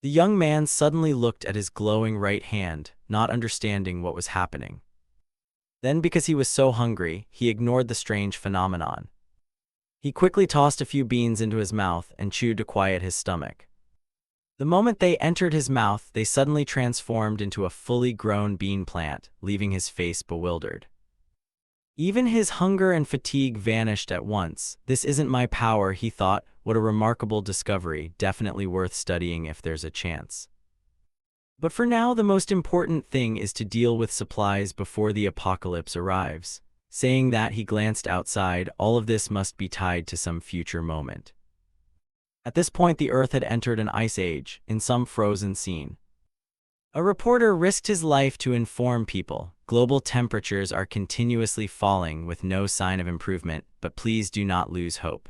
The young man suddenly looked at his glowing right hand, not understanding what was happening. Then, because he was so hungry, he ignored the strange phenomenon. He quickly tossed a few beans into his mouth and chewed to quiet his stomach. The moment they entered his mouth, they suddenly transformed into a fully grown bean plant, leaving his face bewildered. Even his hunger and fatigue vanished at once. "This isn't my power," he thought. "What a remarkable discovery, definitely worth studying if there's a chance. But for now, the most important thing is to deal with supplies before the apocalypse arrives." Saying that, he glanced outside. All of this must be tied to some future moment. At this point, the Earth had entered an ice age, in some frozen scene. A reporter risked his life to inform people. "Global temperatures are continuously falling with no sign of improvement, but please do not lose hope.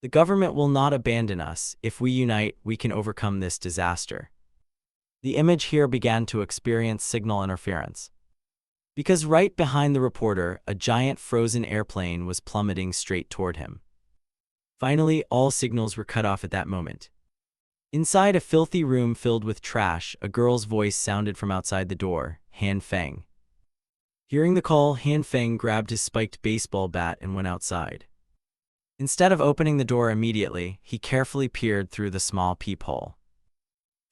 The government will not abandon us. If we unite, we can overcome this disaster." The image here began to experience signal interference. Because right behind the reporter, a giant frozen airplane was plummeting straight toward him. Finally, all signals were cut off at that moment. Inside a filthy room filled with trash, a girl's voice sounded from outside the door, "Han Feng." Hearing the call, Han Feng grabbed his spiked baseball bat and went outside. Instead of opening the door immediately, he carefully peered through the small peephole.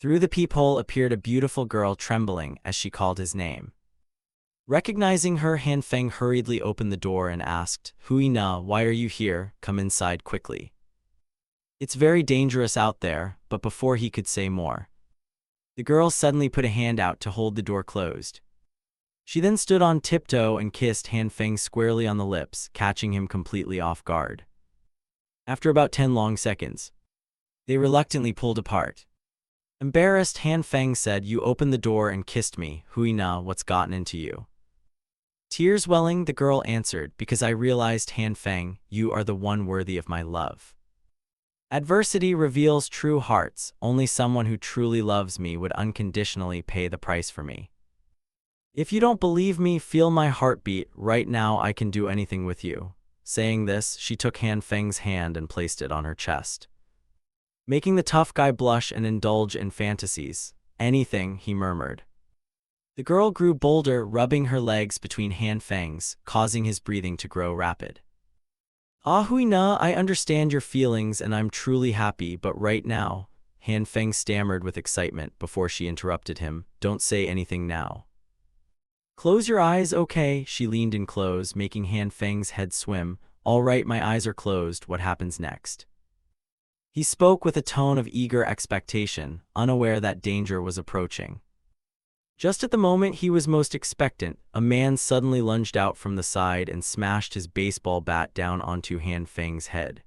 Through the peephole appeared a beautiful girl trembling as she called his name. Recognizing her, Han Feng hurriedly opened the door and asked, "Hui Na, why are you here? Come inside quickly. It's very dangerous out there." But before he could say more, the girl suddenly put a hand out to hold the door closed. She then stood on tiptoe and kissed Han Feng squarely on the lips, catching him completely off guard. After about 10 long seconds, they reluctantly pulled apart. Embarrassed, Han Feng said, "You opened the door and kissed me. Hui Na, what's gotten into you?" Tears welling, the girl answered, "Because I realized, Han Feng, you are the one worthy of my love. Adversity reveals true hearts. Only someone who truly loves me would unconditionally pay the price for me. If you don't believe me, feel my heartbeat. Right now I can do anything with you." Saying this, she took Han Feng's hand and placed it on her chest, making the tough guy blush and indulge in fantasies. "Anything," he murmured. The girl grew bolder, rubbing her legs between Han Feng's, causing his breathing to grow rapid. "Ah, Hui Na, I understand your feelings and I'm truly happy, but right now," Han Feng stammered with excitement before she interrupted him, "Don't say anything now. Close your eyes, okay?" She leaned in close, making Han Feng's head swim. "All right, my eyes are closed. What happens next?" He spoke with a tone of eager expectation, unaware that danger was approaching. Just at the moment he was most expectant, a man suddenly lunged out from the side and smashed his baseball bat down onto Han Feng's head.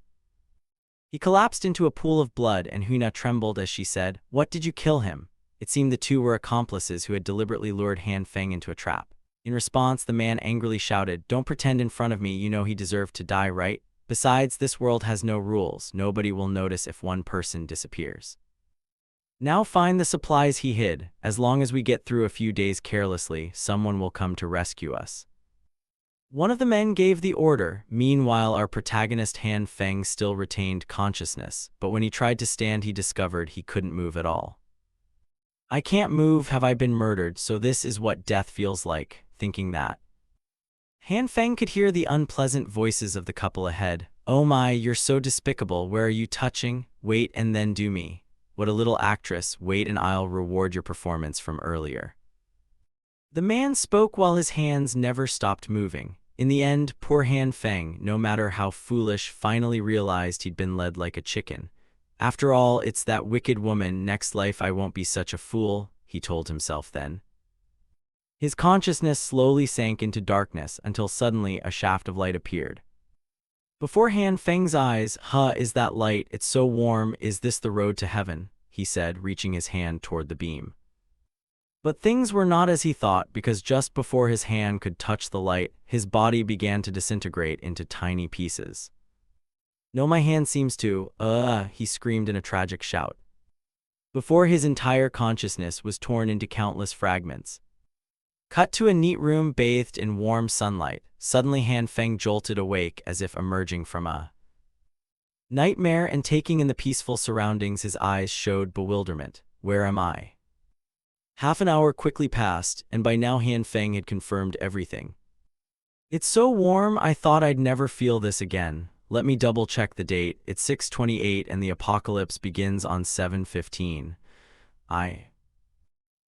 He collapsed into a pool of blood, and Huna trembled as she said, "What, did you kill him?" It seemed the two were accomplices who had deliberately lured Han Feng into a trap. In response, the man angrily shouted, "Don't pretend in front of me, you know he deserved to die, right? Besides, this world has no rules. Nobody will notice if one person disappears. Now find the supplies he hid. As long as we get through a few days carelessly, someone will come to rescue us." One of the men gave the order. Meanwhile, our protagonist Han Feng still retained consciousness, but when he tried to stand, he discovered he couldn't move at all. "I can't move. Have I been murdered? So this is what death feels like." Thinking that, Han Feng could hear the unpleasant voices of the couple ahead. "Oh my, you're so despicable. Where are you touching? Wait and then do me. What a little actress. Wait and I'll reward your performance from earlier." The man spoke while his hands never stopped moving. In the end, poor Han Feng, no matter how foolish, finally realized he'd been led like a chicken. "After all, it's that wicked woman. Next life I won't be such a fool," he told himself then. His consciousness slowly sank into darkness until suddenly a shaft of light appeared before Han Feng's eyes. "Huh, is that light? It's so warm. Is this the road to heaven?" he said, reaching his hand toward the beam. But things were not as he thought, because just before his hand could touch the light, his body began to disintegrate into tiny pieces. "No, my hand seems to, he screamed in a tragic shout, before his entire consciousness was torn into countless fragments. Cut to a neat room bathed in warm sunlight. Suddenly Han Feng jolted awake as if emerging from a Nightmare and taking in the peaceful surroundings, his eyes showed bewilderment. Where am I? Half an hour quickly passed, and by now Han Feng had confirmed everything. It's so warm, I thought I'd never feel this again. Let me double-check the date. It's 6:28 and the apocalypse begins on 7:15.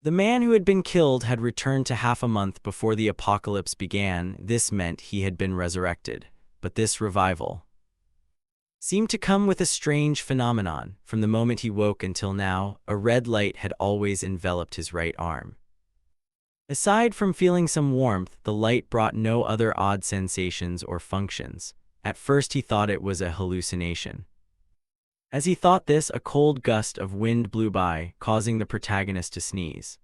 The man who had been killed had returned to half a month before the apocalypse began. This meant he had been resurrected. But this revival seemed to come with a strange phenomenon. From the moment he woke until now, a red light had always enveloped his right arm. Aside from feeling some warmth, the light brought no other odd sensations or functions. At first he thought it was a hallucination. As he thought this, a cold gust of wind blew by, causing the protagonist to sneeze.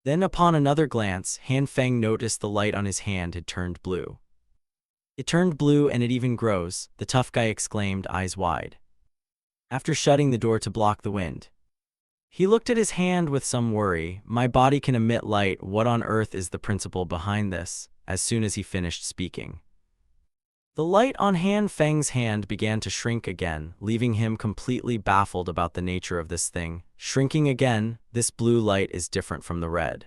Then upon another glance, Han Feng noticed the light on his hand had turned blue. It turned blue and it even grows, the tough guy exclaimed, eyes wide. After shutting the door to block the wind, he looked at his hand with some worry. My body can emit light. What on earth is the principle behind this? As soon as he finished speaking, the light on Han Feng's hand began to shrink again, leaving him completely baffled about the nature of this thing. Shrinking again, this blue light is different from the red.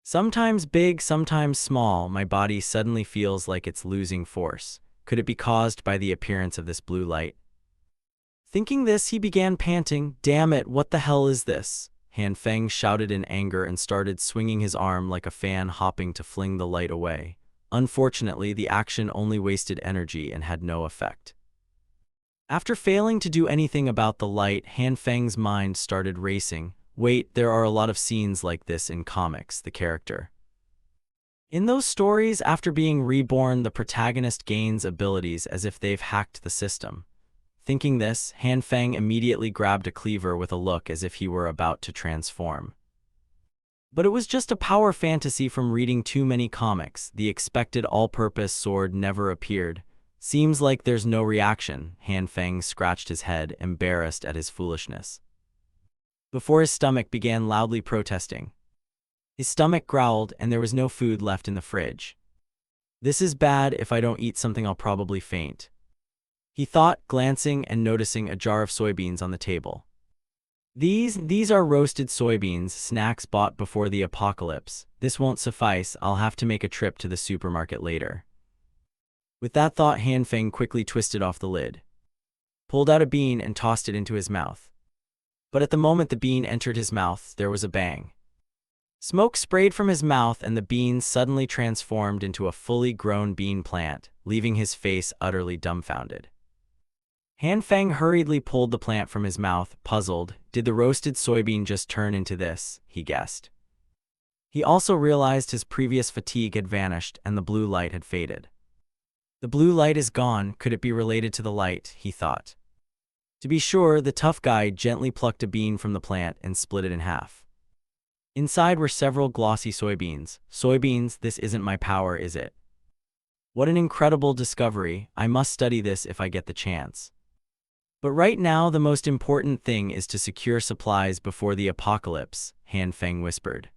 Sometimes big, sometimes small, my body suddenly feels like it's losing force. Could it be caused by the appearance of this blue light? Thinking this, he began panting. Damn it, what the hell is this? Han Feng shouted in anger and started swinging his arm like a fan, hopping to fling the light away. Unfortunately, the action only wasted energy and had no effect. After failing to do anything about the light, Han Feng's mind started racing. Wait, there are a lot of scenes like this in comics. The character in those stories, after being reborn, the protagonist gains abilities as if they've hacked the system. Thinking this, Han Feng immediately grabbed a cleaver with a look as if he were about to transform. But it was just a power fantasy from reading too many comics. The expected all-purpose sword never appeared. Seems like there's no reaction. Han Feng scratched his head, embarrassed at his foolishness, before his stomach began loudly protesting. His stomach growled, and there was no food left in the fridge. This is bad. If I don't eat something, I'll probably faint, he thought, glancing and noticing a jar of soybeans on the table. These are roasted soybeans, snacks bought before the apocalypse. This won't suffice. I'll have to make a trip to the supermarket later. With that thought, Han Feng quickly twisted off the lid, pulled out a bean and tossed it into his mouth. But at the moment the bean entered his mouth, there was a bang. Smoke sprayed from his mouth and the bean suddenly transformed into a fully grown bean plant, leaving his face utterly dumbfounded. Han Feng hurriedly pulled the plant from his mouth, puzzled. Did the roasted soybean just turn into this? He guessed. He also realized his previous fatigue had vanished and the blue light had faded. The blue light is gone. Could it be related to the light? He thought. To be sure, the tough guy gently plucked a bean from the plant and split it in half. Inside were several glossy soybeans. Soybeans, this isn't my power, is it? What an incredible discovery. I must study this if I get the chance. But right now, the most important thing is to secure supplies before the apocalypse, Han Feng whispered.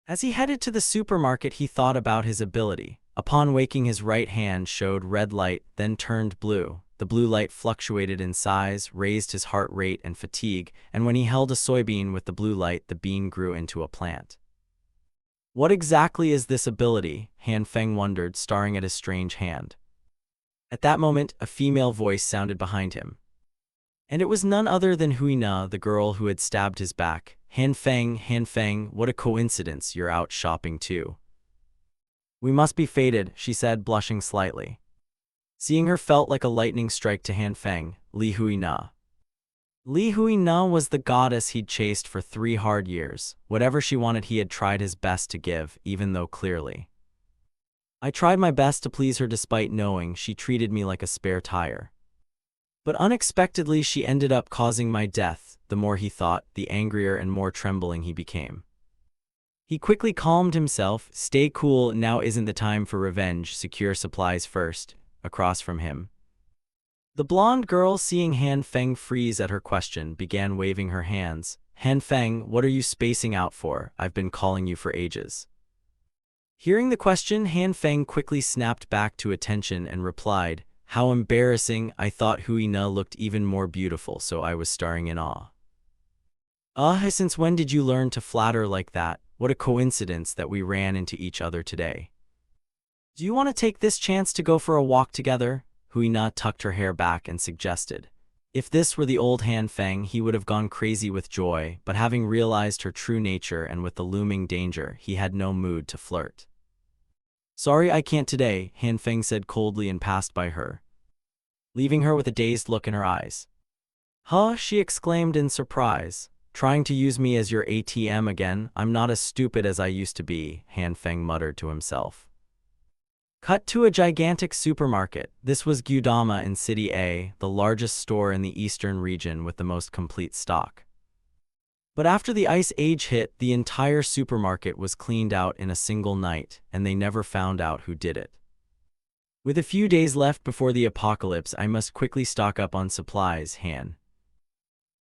As he headed to the supermarket, he thought about his ability. Upon waking, his right hand showed red light, then turned blue. The blue light fluctuated in size, raised his heart rate and fatigue, and when he held a soybean with the blue light, the bean grew into a plant. What exactly is this ability? Han Feng wondered, staring at his strange hand. At that moment, a female voice sounded behind him. And it was none other than Huina, the girl who had stabbed his back. Han Feng, what a coincidence, you're out shopping too. We must be fated, she said, blushing slightly. Seeing her felt like a lightning strike to Han Feng. Li Huina. Li Huina was the goddess he'd chased for 3 hard years. Whatever she wanted, he had tried his best to give, even though clearly I tried my best to please her despite knowing she treated me like a spare tire. But unexpectedly, she ended up causing my death. The more he thought, the angrier and more trembling he became. He quickly calmed himself. Stay cool, now isn't the time for revenge. Secure supplies first. Across from him, the blonde girl, seeing Han Feng freeze at her question, began waving her hands. Han Feng, what are you spacing out for? I've been calling you for ages. Hearing the question, Han Feng quickly snapped back to attention and replied, How embarrassing, I thought Hui Na looked even more beautiful, so I was staring in awe. Since when did you learn to flatter like that? What a coincidence that we ran into each other today. Do you want to take this chance to go for a walk together? Hui Na tucked her hair back and suggested. If this were the old Han Feng, he would have gone crazy with joy, but having realized her true nature and with the looming danger, he had no mood to flirt. Sorry, I can't today, Han Feng said coldly and passed by her, leaving her with a dazed look in her eyes. Huh? She exclaimed in surprise. Trying to use me as your ATM again? I'm not as stupid as I used to be, Han Feng muttered to himself. Cut to a gigantic supermarket. This was Gyudama in City A, the largest store in the eastern region with the most complete stock. But after the Ice Age hit, the entire supermarket was cleaned out in a single night, and they never found out who did it. With a few days left before the apocalypse, I must quickly stock up on supplies, Han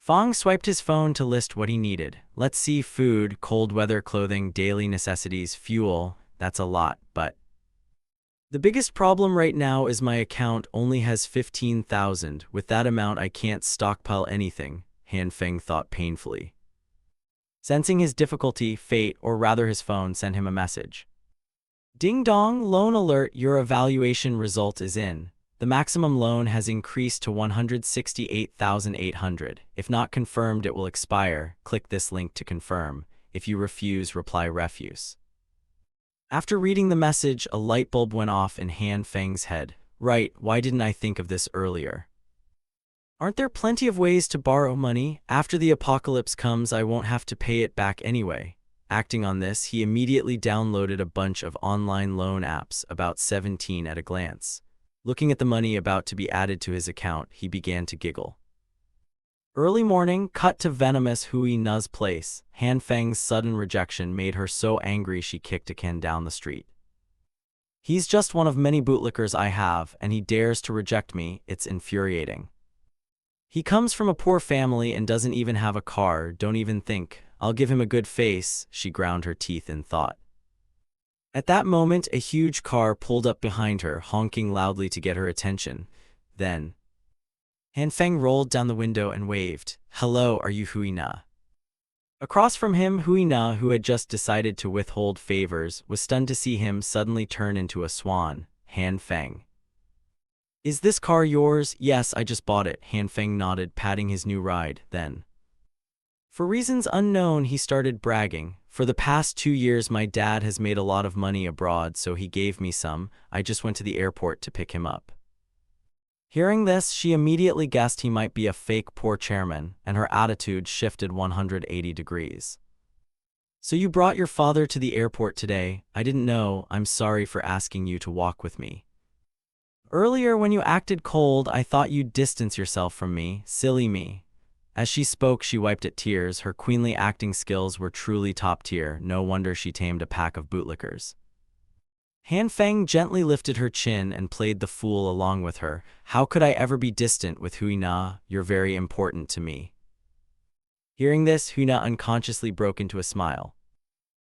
Feng swiped his phone to list what he needed. Let's see, food, cold weather clothing, daily necessities, fuel. That's a lot, but the biggest problem right now is my account only has 15,000. With that amount, I can't stockpile anything, Han Feng thought painfully. Sensing his difficulty, fate, or rather his phone, sent him a message. Ding dong, loan alert, your evaluation result is in. The maximum loan has increased to 168,800. If not confirmed, it will expire. Click this link to confirm. If you refuse, reply refuse. After reading the message, a light bulb went off in Han Feng's head. Right, why didn't I think of this earlier? Aren't there plenty of ways to borrow money? After the apocalypse comes, I won't have to pay it back anyway. Acting on this, he immediately downloaded a bunch of online loan apps, about 17 at a glance. Looking at the money about to be added to his account, he began to giggle. Early morning, cut to venomous Hui Na's place. Han Feng's sudden rejection made her so angry she kicked a can down the street. He's just one of many bootlickers I have, and he dares to reject me. It's infuriating. He comes from a poor family and doesn't even have a car. Don't even think. I'll give him a good face, she ground her teeth in thought. At that moment, a huge car pulled up behind her, honking loudly to get her attention. Then Han Feng rolled down the window and waved. Hello, are you Hui Na? Across from him, Hui Na, who had just decided to withhold favors, was stunned to see him suddenly turn into a swan. Han Feng. Is this car yours? Yes, I just bought it, Han Feng nodded, patting his new ride. Then, for reasons unknown, he started bragging. For the past 2 years, my dad has made a lot of money abroad, so he gave me some. I just went to the airport to pick him up. Hearing this, she immediately guessed he might be a fake poor chairman, and her attitude shifted 180 degrees. So you brought your father to the airport today? I didn't know. I'm sorry for asking you to walk with me. Earlier, when you acted cold, I thought you'd distance yourself from me. Silly me. As she spoke, she wiped at tears. Her queenly acting skills were truly top tier. No wonder she tamed a pack of bootlickers. Han Feng gently lifted her chin and played the fool along with her. How could I ever be distant with Hui Na? You're very important to me. Hearing this, Hui Na unconsciously broke into a smile,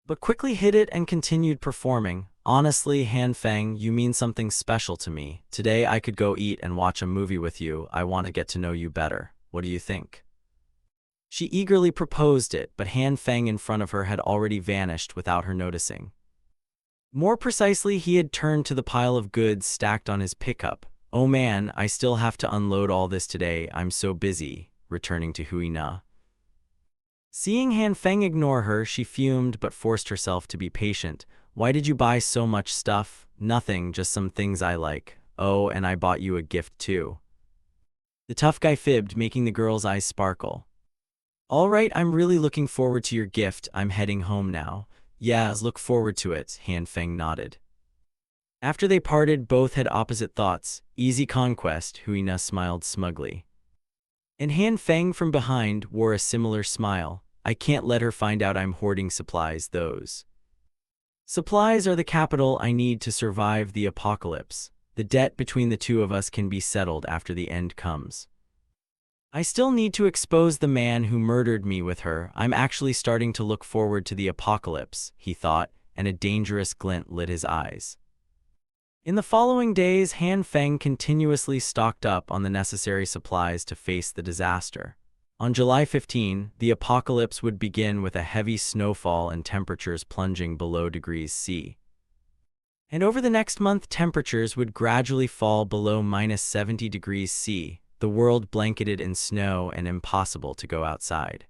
but quickly hid it and continued performing. Honestly, Han Feng, you mean something special to me. Today I could go eat and watch a movie with you. I want to get to know you better. What do you think? She eagerly proposed it, but Han Feng in front of her had already vanished without her noticing. More precisely, he had turned to the pile of goods stacked on his pickup. Oh man, I still have to unload all this today. I'm so busy, returning to Hui Na. Seeing Han Feng ignore her, she fumed but forced herself to be patient. Why did you buy so much stuff? Nothing, just some things I like. Oh, and I bought you a gift too. The tough guy fibbed, making the girl's eyes sparkle. All right, I'm really looking forward to your gift. I'm heading home now. Yeah, look forward to it, Han Feng nodded. After they parted, both had opposite thoughts. Easy conquest, Hui Na smiled smugly. And Han Feng from behind wore a similar smile. I can't let her find out I'm hoarding supplies. Those supplies are the capital I need to survive the apocalypse. The debt between the two of us can be settled after the end comes. I still need to expose the man who murdered me with her. I'm actually starting to look forward to the apocalypse, he thought, and a dangerous glint lit his eyes. In the following days, Han Feng continuously stocked up on the necessary supplies to face the disaster. On July 15, the apocalypse would begin with a heavy snowfall and temperatures plunging below degrees C. And over the next month, temperatures would gradually fall below -70 degrees C, the world blanketed in snow and impossible to go outside.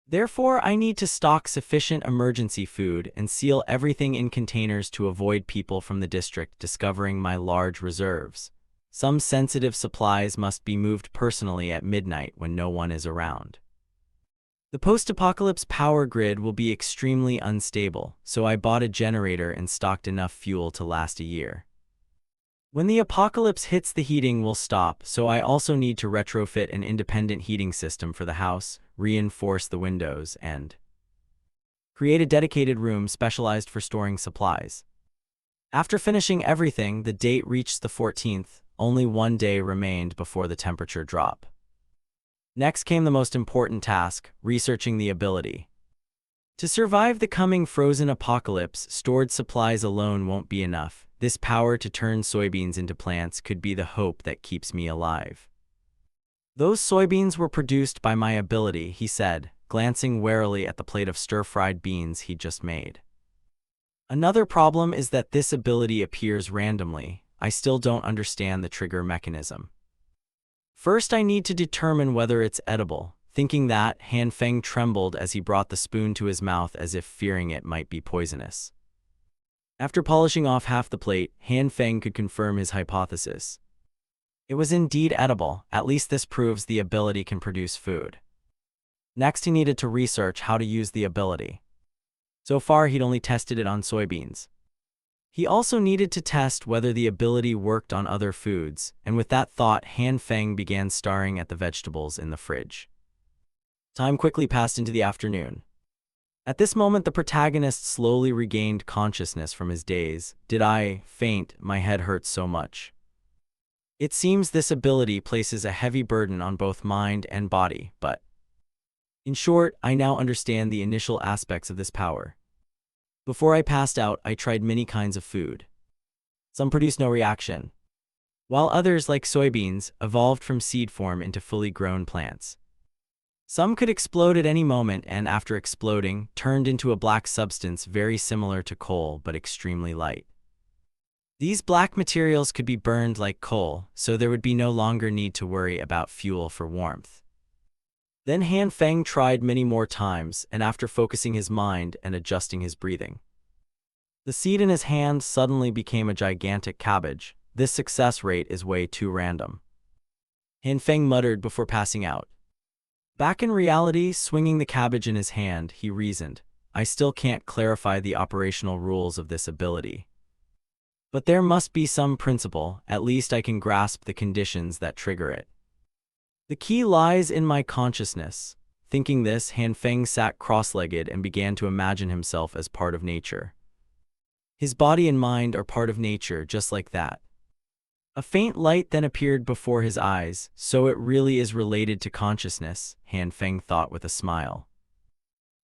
Therefore, I need to stock sufficient emergency food and seal everything in containers to avoid people from the district discovering my large reserves. Some sensitive supplies must be moved personally at midnight when no one is around. The post-apocalypse power grid will be extremely unstable, so I bought a generator and stocked enough fuel to last a year. When the apocalypse hits, the heating will stop, so I also need to retrofit an independent heating system for the house, reinforce the windows, and create a dedicated room specialized for storing supplies. After finishing everything, the date reached the 14th. Only one day remained before the temperature drop. Next came the most important task, researching the ability. To survive the coming frozen apocalypse, stored supplies alone won't be enough. This power to turn soybeans into plants could be the hope that keeps me alive. Those soybeans were produced by my ability, he said, glancing warily at the plate of stir-fried beans he'd just made. Another problem is that this ability appears randomly. I still don't understand the trigger mechanism. First, I need to determine whether it's edible. Thinking that, Han Feng trembled as he brought the spoon to his mouth as if fearing it might be poisonous. After polishing off half the plate, Han Feng could confirm his hypothesis. It was indeed edible. At least this proves the ability can produce food. Next, he needed to research how to use the ability. So far, he'd only tested it on soybeans. He also needed to test whether the ability worked on other foods, and with that thought, Han Feng began staring at the vegetables in the fridge. Time quickly passed into the afternoon. At this moment, the protagonist slowly regained consciousness from his daze. Did I faint? My head hurts so much. It seems this ability places a heavy burden on both mind and body, but in short, I now understand the initial aspects of this power. Before I passed out, I tried many kinds of food. Some produced no reaction, while others, like soybeans, evolved from seed form into fully grown plants. Some could explode at any moment and, after exploding, turned into a black substance very similar to coal but extremely light. These black materials could be burned like coal, so there would be no longer need to worry about fuel for warmth. Then Han Feng tried many more times, and after focusing his mind and adjusting his breathing, the seed in his hand suddenly became a gigantic cabbage. This success rate is way too random, Han Feng muttered before passing out. Back in reality, swinging the cabbage in his hand, he reasoned, I still can't clarify the operational rules of this ability. But there must be some principle, at least I can grasp the conditions that trigger it. The key lies in my consciousness. Thinking this, Han Feng sat cross-legged and began to imagine himself as part of nature. His body and mind are part of nature, just like that. A faint light then appeared before his eyes, so it really is related to consciousness, Han Feng thought with a smile.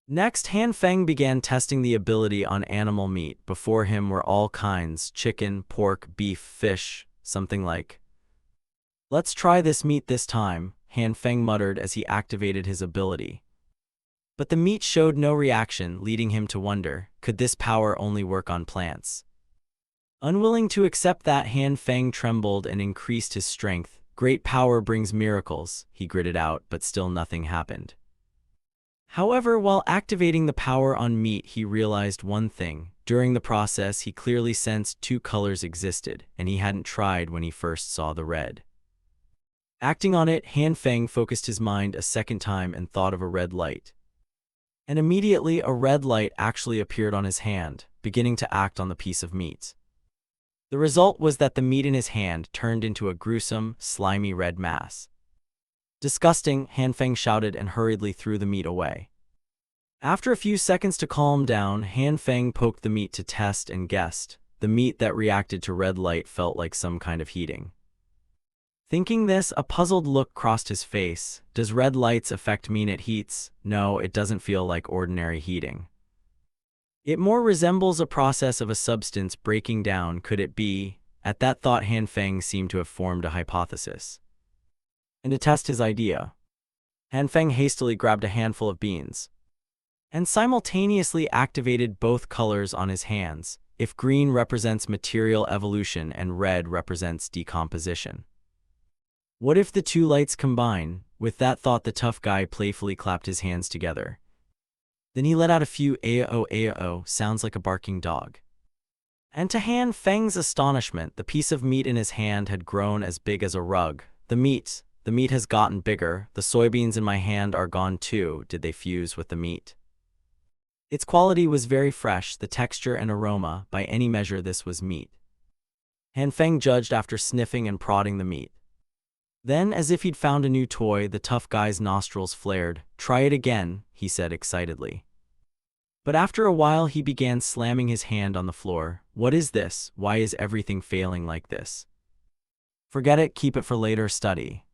Next, Han Feng began testing the ability on animal meat. Before him were all kinds: chicken, pork, beef, fish, something like. Let's try this meat this time, Han Feng muttered as he activated his ability. But the meat showed no reaction, leading him to wonder, could this power only work on plants? Unwilling to accept that, Han Feng trembled and increased his strength. Great power brings miracles, he gritted out, but still nothing happened. However, while activating the power on meat, he realized one thing. During the process, he clearly sensed two colors existed, and he hadn't tried when he first saw the red. Acting on it, Han Feng focused his mind a second time and thought of a red light. And immediately a red light actually appeared on his hand, beginning to act on the piece of meat. The result was that the meat in his hand turned into a gruesome, slimy red mass. Disgusting, Han Feng shouted and hurriedly threw the meat away. After a few seconds to calm down, Han Feng poked the meat to test and guessed. The meat that reacted to red light felt like some kind of heating. Thinking this, a puzzled look crossed his face. Does red lights affect meat it heats? No, it doesn't feel like ordinary heating. It more resembles a process of a substance breaking down, could it be? At that thought, Han Feng seemed to have formed a hypothesis. And to test his idea, Han Feng hastily grabbed a handful of beans and simultaneously activated both colors on his hands. If green represents material evolution and red represents decomposition. What if the two lights combine? With that thought, the tough guy playfully clapped his hands together. Then he let out a few "ayo-ayo" sounds like a barking dog. And to Han Feng's astonishment, the piece of meat in his hand had grown as big as a rug. The meat has gotten bigger. The soybeans in my hand are gone too. Did they fuse with the meat? Its quality was very fresh, the texture and aroma. By any measure, this was meat. Han Feng judged after sniffing and prodding the meat. Then, as if he'd found a new toy, the tough guy's nostrils flared. "Try it again," he said excitedly. But after a while, he began slamming his hand on the floor. "What is this? Why is everything failing like this?" "Forget it, keep it for later study."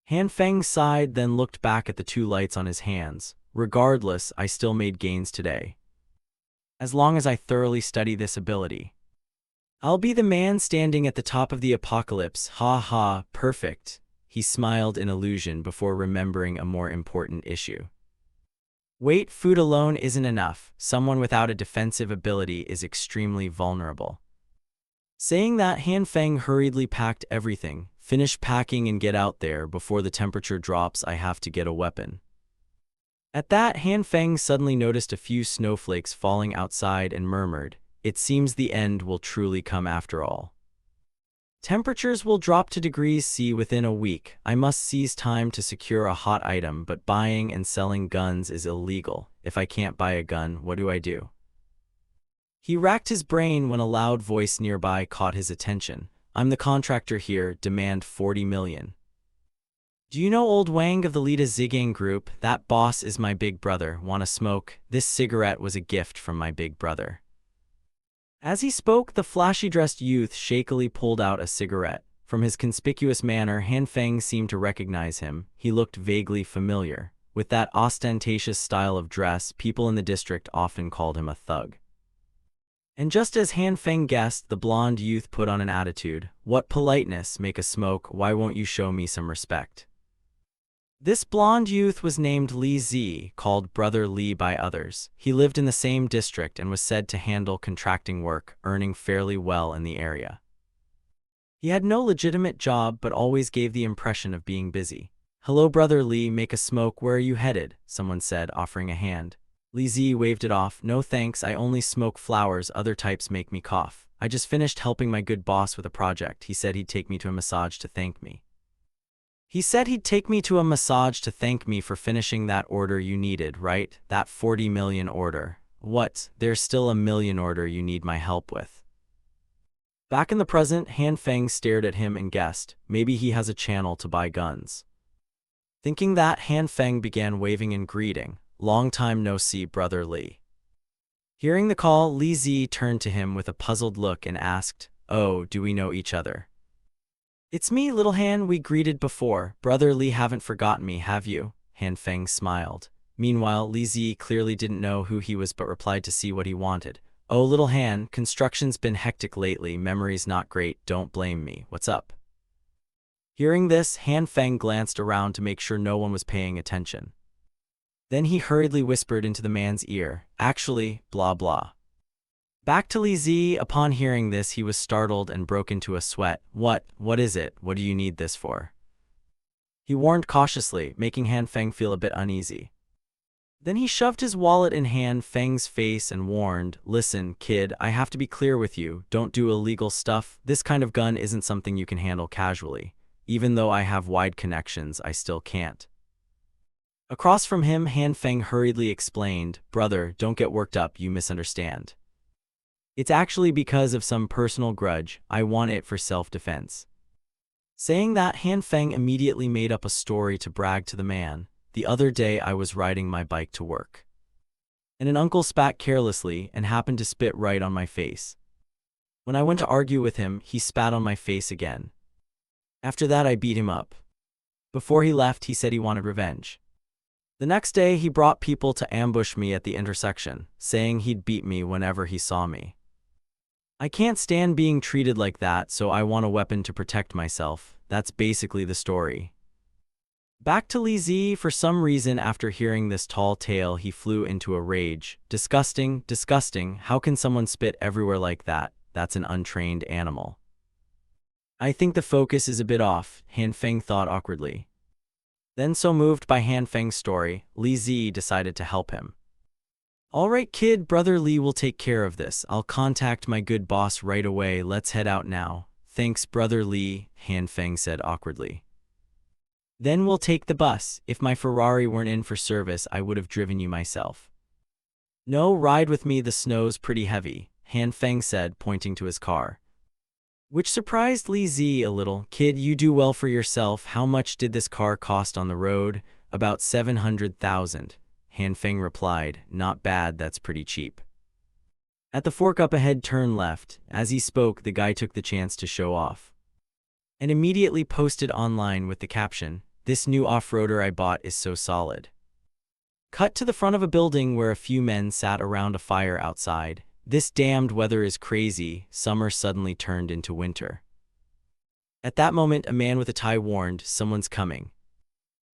Han Feng sighed, then looked back at the two lights on his hands. "Regardless, I still made gains today. As long as I thoroughly study this ability, I'll be the man standing at the top of the apocalypse. Ha ha, perfect." He smiled in illusion before remembering a more important issue. Wait, food alone isn't enough. Someone without a defensive ability is extremely vulnerable. Saying that, Han Feng hurriedly packed everything. "Finish packing and get out there before the temperature drops. I have to get a weapon." At that, Han Feng suddenly noticed a few snowflakes falling outside and murmured, "It seems the end will truly come after all. Temperatures will drop to degrees C within a week. I must seize time to secure a hot item, but buying and selling guns is illegal. If I can't buy a gun, what do I do?" He racked his brain when a loud voice nearby caught his attention. "I'm the contractor here, demand 40 million. Do you know old Wang of the Lita Ziggang group? That boss is my big brother. Wanna smoke? This cigarette was a gift from my big brother." As he spoke, the flashy-dressed youth shakily pulled out a cigarette. From his conspicuous manner, Han Feng seemed to recognize him. He looked vaguely familiar. With that ostentatious style of dress, people in the district often called him a thug. And just as Han Feng guessed, the blonde youth put on an attitude. "What politeness, make a smoke, why won't you show me some respect?" This blonde youth was named Li Zi, called Brother Li by others. He lived in the same district and was said to handle contracting work, earning fairly well in the area. He had no legitimate job but always gave the impression of being busy. "Hello, Brother Li, make a smoke, where are you headed?" someone said, offering a hand. Li Zi waved it off. "No thanks, I only smoke flowers, other types make me cough. I just finished helping my good boss with a project. He said he'd take me to a massage to thank me. For finishing that order you needed, right? That 40 million order. What? There's still a million order you need my help with." Back in the present, Han Feng stared at him and guessed, maybe he has a channel to buy guns. Thinking that, Han Feng began waving in greeting. "Long time no see, Brother Li." Hearing the call, Li Zi turned to him with a puzzled look and asked, "Oh, do we know each other?" "It's me, little Han, we greeted before. Brother Li, haven't forgotten me, have you?" Han Feng smiled. Meanwhile, Li Zi clearly didn't know who he was but replied to see what he wanted. "Oh, little Han, construction's been hectic lately, memory's not great, don't blame me. What's up?" Hearing this, Han Feng glanced around to make sure no one was paying attention. Then he hurriedly whispered into the man's ear, "Actually, blah blah." Back to Li Zi. Upon hearing this, he was startled and broke into a sweat. What is it? What do you need this for?" he warned cautiously, making Han Feng feel a bit uneasy. Then he shoved his wallet in Han Feng's face and warned, "Listen, kid, I have to be clear with you, don't do illegal stuff. This kind of gun isn't something you can handle casually. Even though I have wide connections, I still can't." Across from him, Han Feng hurriedly explained, "Brother, don't get worked up, you misunderstand. It's actually because of some personal grudge. I want it for self-defense." Saying that, Han Feng immediately made up a story to brag to the man. "The other day I was riding my bike to work, and an uncle spat carelessly and happened to spit right on my face. When I went to argue with him, he spat on my face again. After that I beat him up. Before he left, he said he wanted revenge. The next day, he brought people to ambush me at the intersection, saying he'd beat me whenever he saw me. I can't stand being treated like that, so I want a weapon to protect myself. That's basically the story. Back to Li Zi. For some reason, after hearing this tall tale, he flew into a rage. Disgusting, disgusting. How can someone spit everywhere like that? That's an untrained animal. I think the focus is a bit off, Han Feng thought awkwardly. Then, so moved by Han Feng's story, Li Zi decided to help him. All right, kid, Brother Li will take care of this. I'll contact my good boss right away. Let's head out now. Thanks, Brother Li, Han Feng said awkwardly. Then we'll take the bus. If my Ferrari weren't in for service, I would have driven you myself. No, ride with me, the snow's pretty heavy, Han Feng said, pointing to his car. Which surprised Li Zi a little. Kid, you do well for yourself. How much did this car cost on the road? About 700,000. Han Feng replied, not bad, that's pretty cheap. At the fork up ahead, turn left. As he spoke, the guy took the chance to show off. And immediately posted online with the caption, this new off-roader I bought is so solid. Cut to the front of a building where a few men sat around a fire outside. This damned weather is crazy. Summer suddenly turned into winter. At that moment, a man with a tie warned, someone's coming.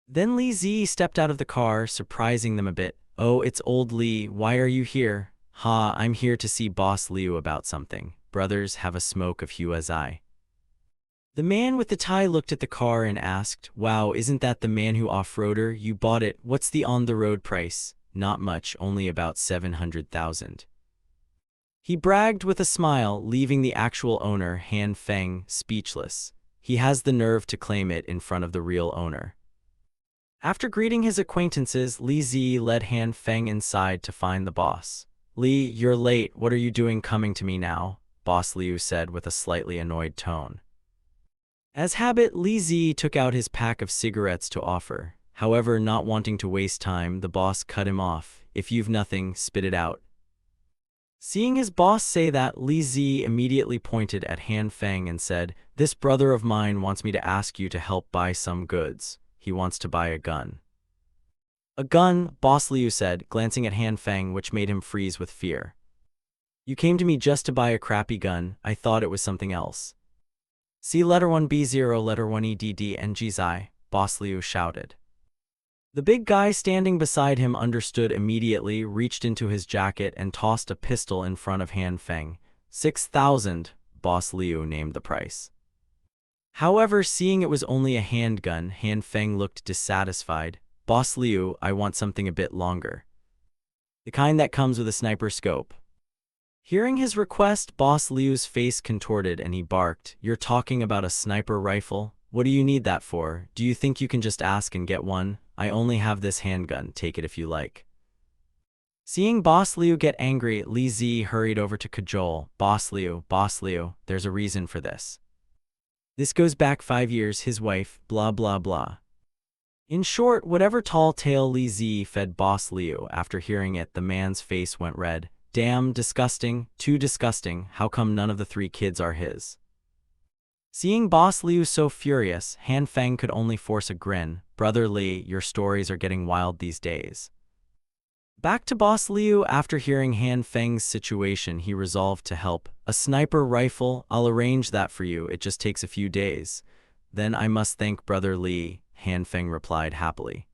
Then Li Zi stepped out of the car, surprising them a bit. Oh, it's old Li, why are you here? Ha, I'm here to see Boss Liu about something. Brothers, have a smoke of Hua Zai. The man with the tie looked at the car and asked, wow, isn't that the Manhwa off-roader? You bought it. What's the on-the-road price? Not much, only about 700,000. He bragged with a smile, leaving the actual owner, Han Feng, speechless. He has the nerve to claim it in front of the real owner. After greeting his acquaintances, Li Zi led Han Feng inside to find the boss. Li, you're late. What are you doing coming to me now? Boss Liu said with a slightly annoyed tone. As habit, Li Zi took out his pack of cigarettes to offer. However, not wanting to waste time, the boss cut him off. If you've nothing, spit it out. Seeing his boss say that, Li Zi immediately pointed at Han Feng and said, this brother of mine wants me to ask you to help buy some goods. He wants to buy a gun. A gun, Boss Liu said, glancing at Han Feng, which made him freeze with fear. You came to me just to buy a crappy gun. I thought it was something else. See letter 1B0, letter 1EDD, Boss Liu shouted. The big guy standing beside him understood immediately, reached into his jacket and tossed a pistol in front of Han Feng. 6,000, Boss Liu named the price. However, seeing it was only a handgun, Han Feng looked dissatisfied. Boss Liu, I want something a bit longer. The kind that comes with a sniper scope. Hearing his request, Boss Liu's face contorted and he barked, you're talking about a sniper rifle? What do you need that for? Do you think you can just ask and get one? I only have this handgun, take it if you like. Seeing Boss Liu get angry, Li Zi hurried over to cajole. Boss Liu, there's a reason for this. This goes back 5 years, his wife, blah blah blah. In short, whatever tall tale Li Zi fed Boss Liu, after hearing it, the man's face went red. Damn, disgusting, too disgusting, how come none of the 3 kids are his? Seeing Boss Liu so furious, Han Feng could only force a grin. Brother Li, your stories are getting wild these days. Back to Boss Liu, after hearing Han Feng's situation, he resolved to help. A sniper rifle, I'll arrange that for you, it just takes a few days. Then I must thank Brother Li, Han Feng replied happily.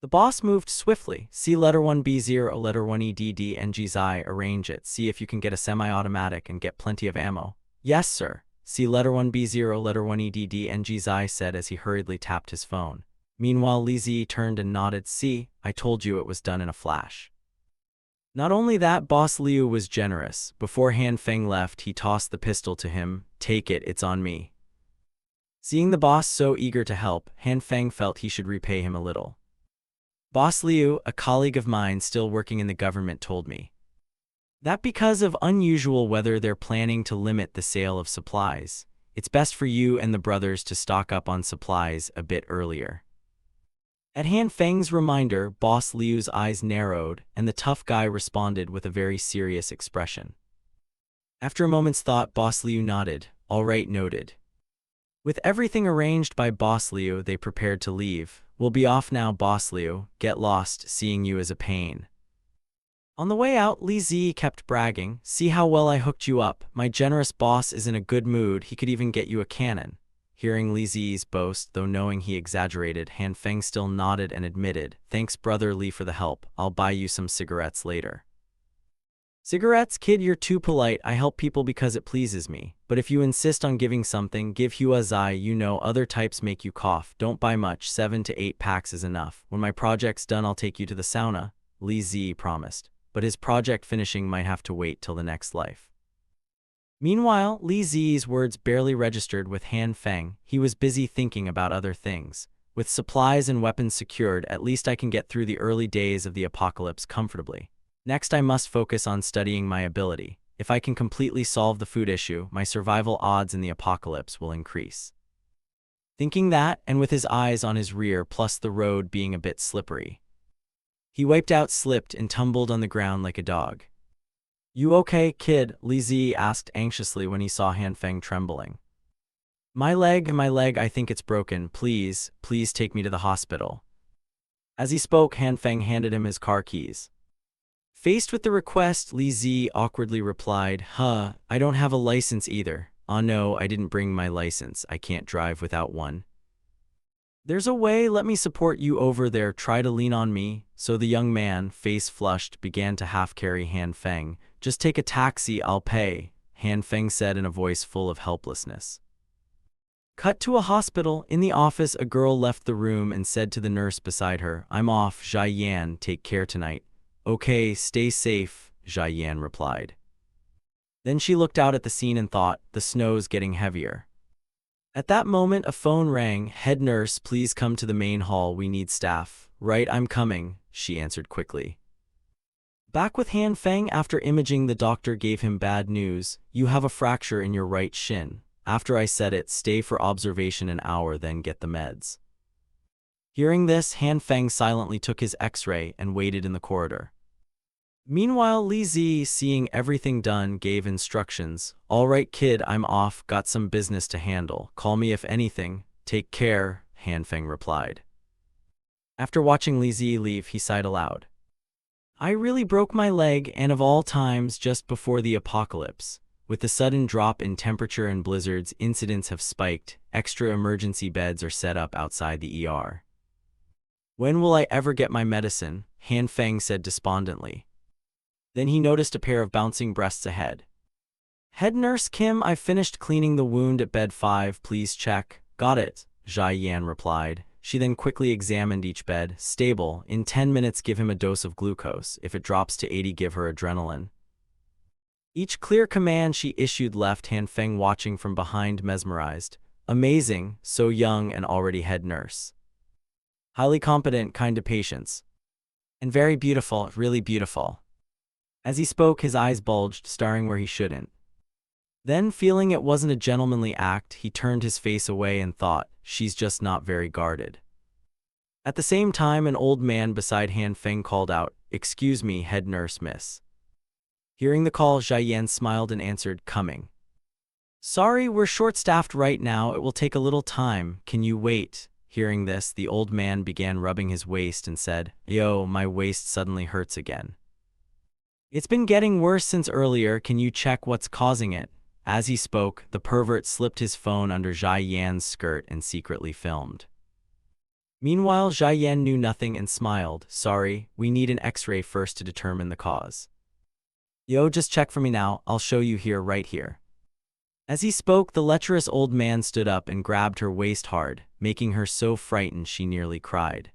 The boss moved swiftly. See letter 1B0, letter 1EDD, arrange it. See if you can get a semi-automatic and get plenty of ammo. Yes, sir. See letter 1B0, letter 1EDD, said as he hurriedly tapped his phone. Meanwhile, Li Zi turned and nodded. See, I told you it was done in a flash. Not only that, Boss Liu was generous. Before Han Feng left, he tossed the pistol to him. Take it, it's on me. Seeing the boss so eager to help, Han Feng felt he should repay him a little. Boss Liu, a colleague of mine still working in the government, told me that because of unusual weather they're planning to limit the sale of supplies. It's best for you and the brothers to stock up on supplies a bit earlier. At Han Feng's reminder, Boss Liu's eyes narrowed, and the tough guy responded with a very serious expression. After a moment's thought, Boss Liu nodded. All right, noted. With everything arranged by Boss Liu, they prepared to leave. We'll be off now, boss Liu. Get lost, seeing you is a pain. On the way out, Li Zi kept bragging, see how well I hooked you up. My generous boss is in a good mood, he could even get you a cannon. Hearing Li Zi's boast, though knowing he exaggerated, Han Feng still nodded and admitted, thanks brother Li for the help, I'll buy you some cigarettes later. Cigarettes, kid, you're too polite, I help people because it pleases me. But if you insist on giving something, give Hua Zai, you know other types make you cough. Don't buy much, 7 to 8 packs is enough. When my project's done I'll take you to the sauna, Li Zi promised. But his project finishing might have to wait till the next life. Meanwhile, Li Zi's words barely registered with Han Feng. He was busy thinking about other things. With supplies and weapons secured, at least I can get through the early days of the apocalypse comfortably. Next, I must focus on studying my ability. If I can completely solve the food issue, my survival odds in the apocalypse will increase. Thinking that, and with his eyes on his rear plus the road being a bit slippery, he wiped out, slipped, and tumbled on the ground like a dog. You okay, kid? Li Zi asked anxiously when he saw Han Feng trembling. My leg, I think it's broken. Please take me to the hospital. As he spoke, Han Feng handed him his car keys. Faced with the request, Li Zi awkwardly replied, I don't have a license either. Oh no, I didn't bring my license. I can't drive without one. There's a way, let me support you over there, try to lean on me. So the young man, face flushed, began to half-carry Han Feng. Just take a taxi, I'll pay, Han Feng said in a voice full of helplessness. Cut to a hospital. In the office, a girl left the room and said to the nurse beside her, I'm off, Zhai Yan, take care tonight. Okay, stay safe, Zhai Yan replied. Then she looked out at the scene and thought, the snow's getting heavier. At that moment, a phone rang. Head nurse, please come to the main hall, we need staff. Right, I'm coming, she answered quickly. Back with Han Feng, after imaging, the doctor gave him bad news. You have a fracture in your right shin. After I said it, stay for observation an hour, then get the meds. Hearing this, Han Feng silently took his x-ray and waited in the corridor. Meanwhile, Li Zi, seeing everything done, gave instructions. All right, kid, I'm off, got some business to handle. Call me if anything. Take care, Han Feng replied. After watching Li Zi leave, he sighed aloud. I really broke my leg, and of all times, just before the apocalypse. With the sudden drop in temperature and blizzards, incidents have spiked. Extra emergency beds are set up outside the ER. When will I ever get my medicine? Han Feng said despondently. Then he noticed a pair of bouncing breasts ahead. Head nurse Kim, I finished cleaning the wound at bed 5, please check. Got it, Zhai Yan replied. She then quickly examined each bed. Stable. In 10 minutes give him a dose of glucose. If it drops to 80 give her adrenaline. Each clear command she issued left Han Feng watching from behind, mesmerized. Amazing, so young and already head nurse. Highly competent, kind of patience. And very beautiful, really beautiful. As he spoke, his eyes bulged, staring where he shouldn't. Then, feeling it wasn't a gentlemanly act, he turned his face away and thought, she's just not very guarded. At the same time, an old man beside Han Feng called out, Excuse me, head nurse miss. Hearing the call, Zhai Yan smiled and answered, Coming. Sorry, we're short-staffed right now, it will take a little time, can you wait? Hearing this, the old man began rubbing his waist and said, Yo, my waist suddenly hurts again. It's been getting worse since earlier, can you check what's causing it? As he spoke, the pervert slipped his phone under Zhai Yan's skirt and secretly filmed. Meanwhile, Zhai Yan knew nothing and smiled. Sorry, we need an x-ray first to determine the cause. Yo, just check for me now, I'll show you here, right here. As he spoke, the lecherous old man stood up and grabbed her waist hard, making her so frightened she nearly cried.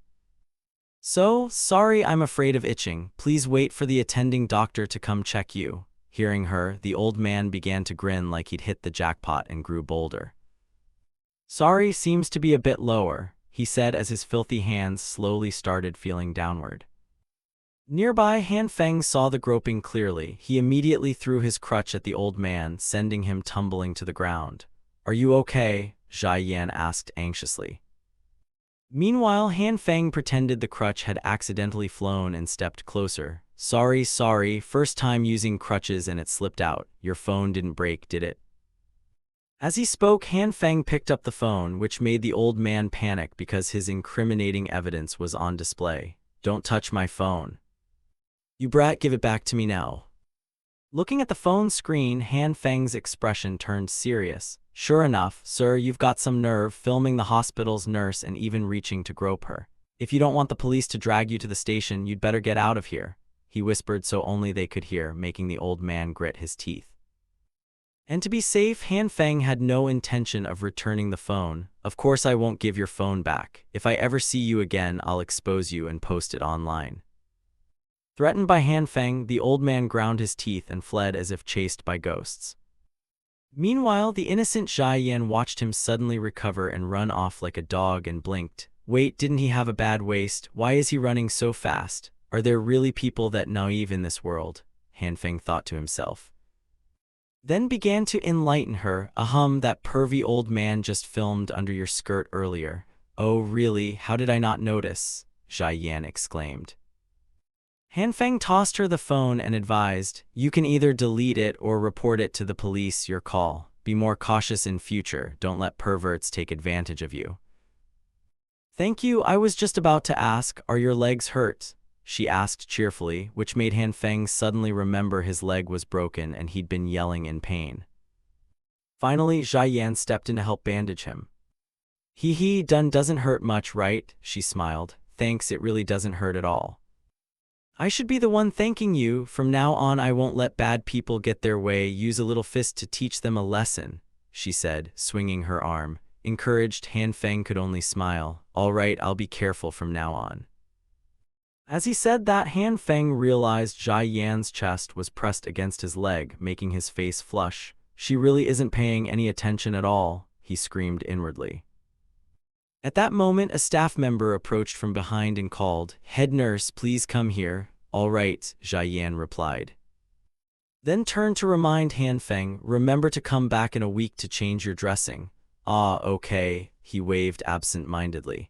So, sorry, I'm afraid of itching. Please wait for the attending doctor to come check you. Hearing her, the old man began to grin like he'd hit the jackpot and grew bolder. Sorry, seems to be a bit lower, he said as his filthy hands slowly started feeling downward. Nearby, Han Feng saw the groping clearly. He immediately threw his crutch at the old man, sending him tumbling to the ground. Are you okay? Zhai Yan asked anxiously. Meanwhile, Han Feng pretended the crutch had accidentally flown and stepped closer. Sorry, first time using crutches and it slipped out. Your phone didn't break, did it? As he spoke, Han Feng picked up the phone, which made the old man panic because his incriminating evidence was on display. "Don't touch my phone. You brat, give it back to me now." Looking at the phone screen, Han Feng's expression turned serious. "Sure enough, sir, you've got some nerve filming the hospital's nurse and even reaching to grope her. If you don't want the police to drag you to the station, you'd better get out of here," he whispered so only they could hear, making the old man grit his teeth. And to be safe, Han Feng had no intention of returning the phone. "Of course I won't give your phone back. If I ever see you again, I'll expose you and post it online." Threatened by Han Feng, the old man ground his teeth and fled as if chased by ghosts. Meanwhile, the innocent Zhai Yan watched him suddenly recover and run off like a dog and blinked. Wait, didn't he have a bad waist? Why is he running so fast? Are there really people that naive in this world? Han Feng thought to himself. Then began to enlighten her. That pervy old man just filmed under your skirt earlier. Oh really, how did I not notice? Zhai Yan exclaimed. Han Feng tossed her the phone and advised, "You can either delete it or report it to the police, your call. Be more cautious in future, don't let perverts take advantage of you." "Thank you, I was just about to ask, are your legs hurt?" she asked cheerfully, which made Han Feng suddenly remember his leg was broken and he'd been yelling in pain. Finally, Zhai Yan stepped in to help bandage him. Doesn't hurt much, right?" she smiled. "Thanks, it really doesn't hurt at all." "I should be the one thanking you. From now on I won't let bad people get their way. Use a little fist to teach them a lesson," she said, swinging her arm. Encouraged, Han Feng could only smile. "All right, I'll be careful from now on." As he said that, Han Feng realized Zhai Yan's chest was pressed against his leg, making his face flush. "She really isn't paying any attention at all," he screamed inwardly. At that moment, a staff member approached from behind and called, "Head nurse, please come here." "All right," Zhai Yan replied. Then turned to remind Han Feng, "Remember to come back in a week to change your dressing." "Ah, okay," he waved absent-mindedly.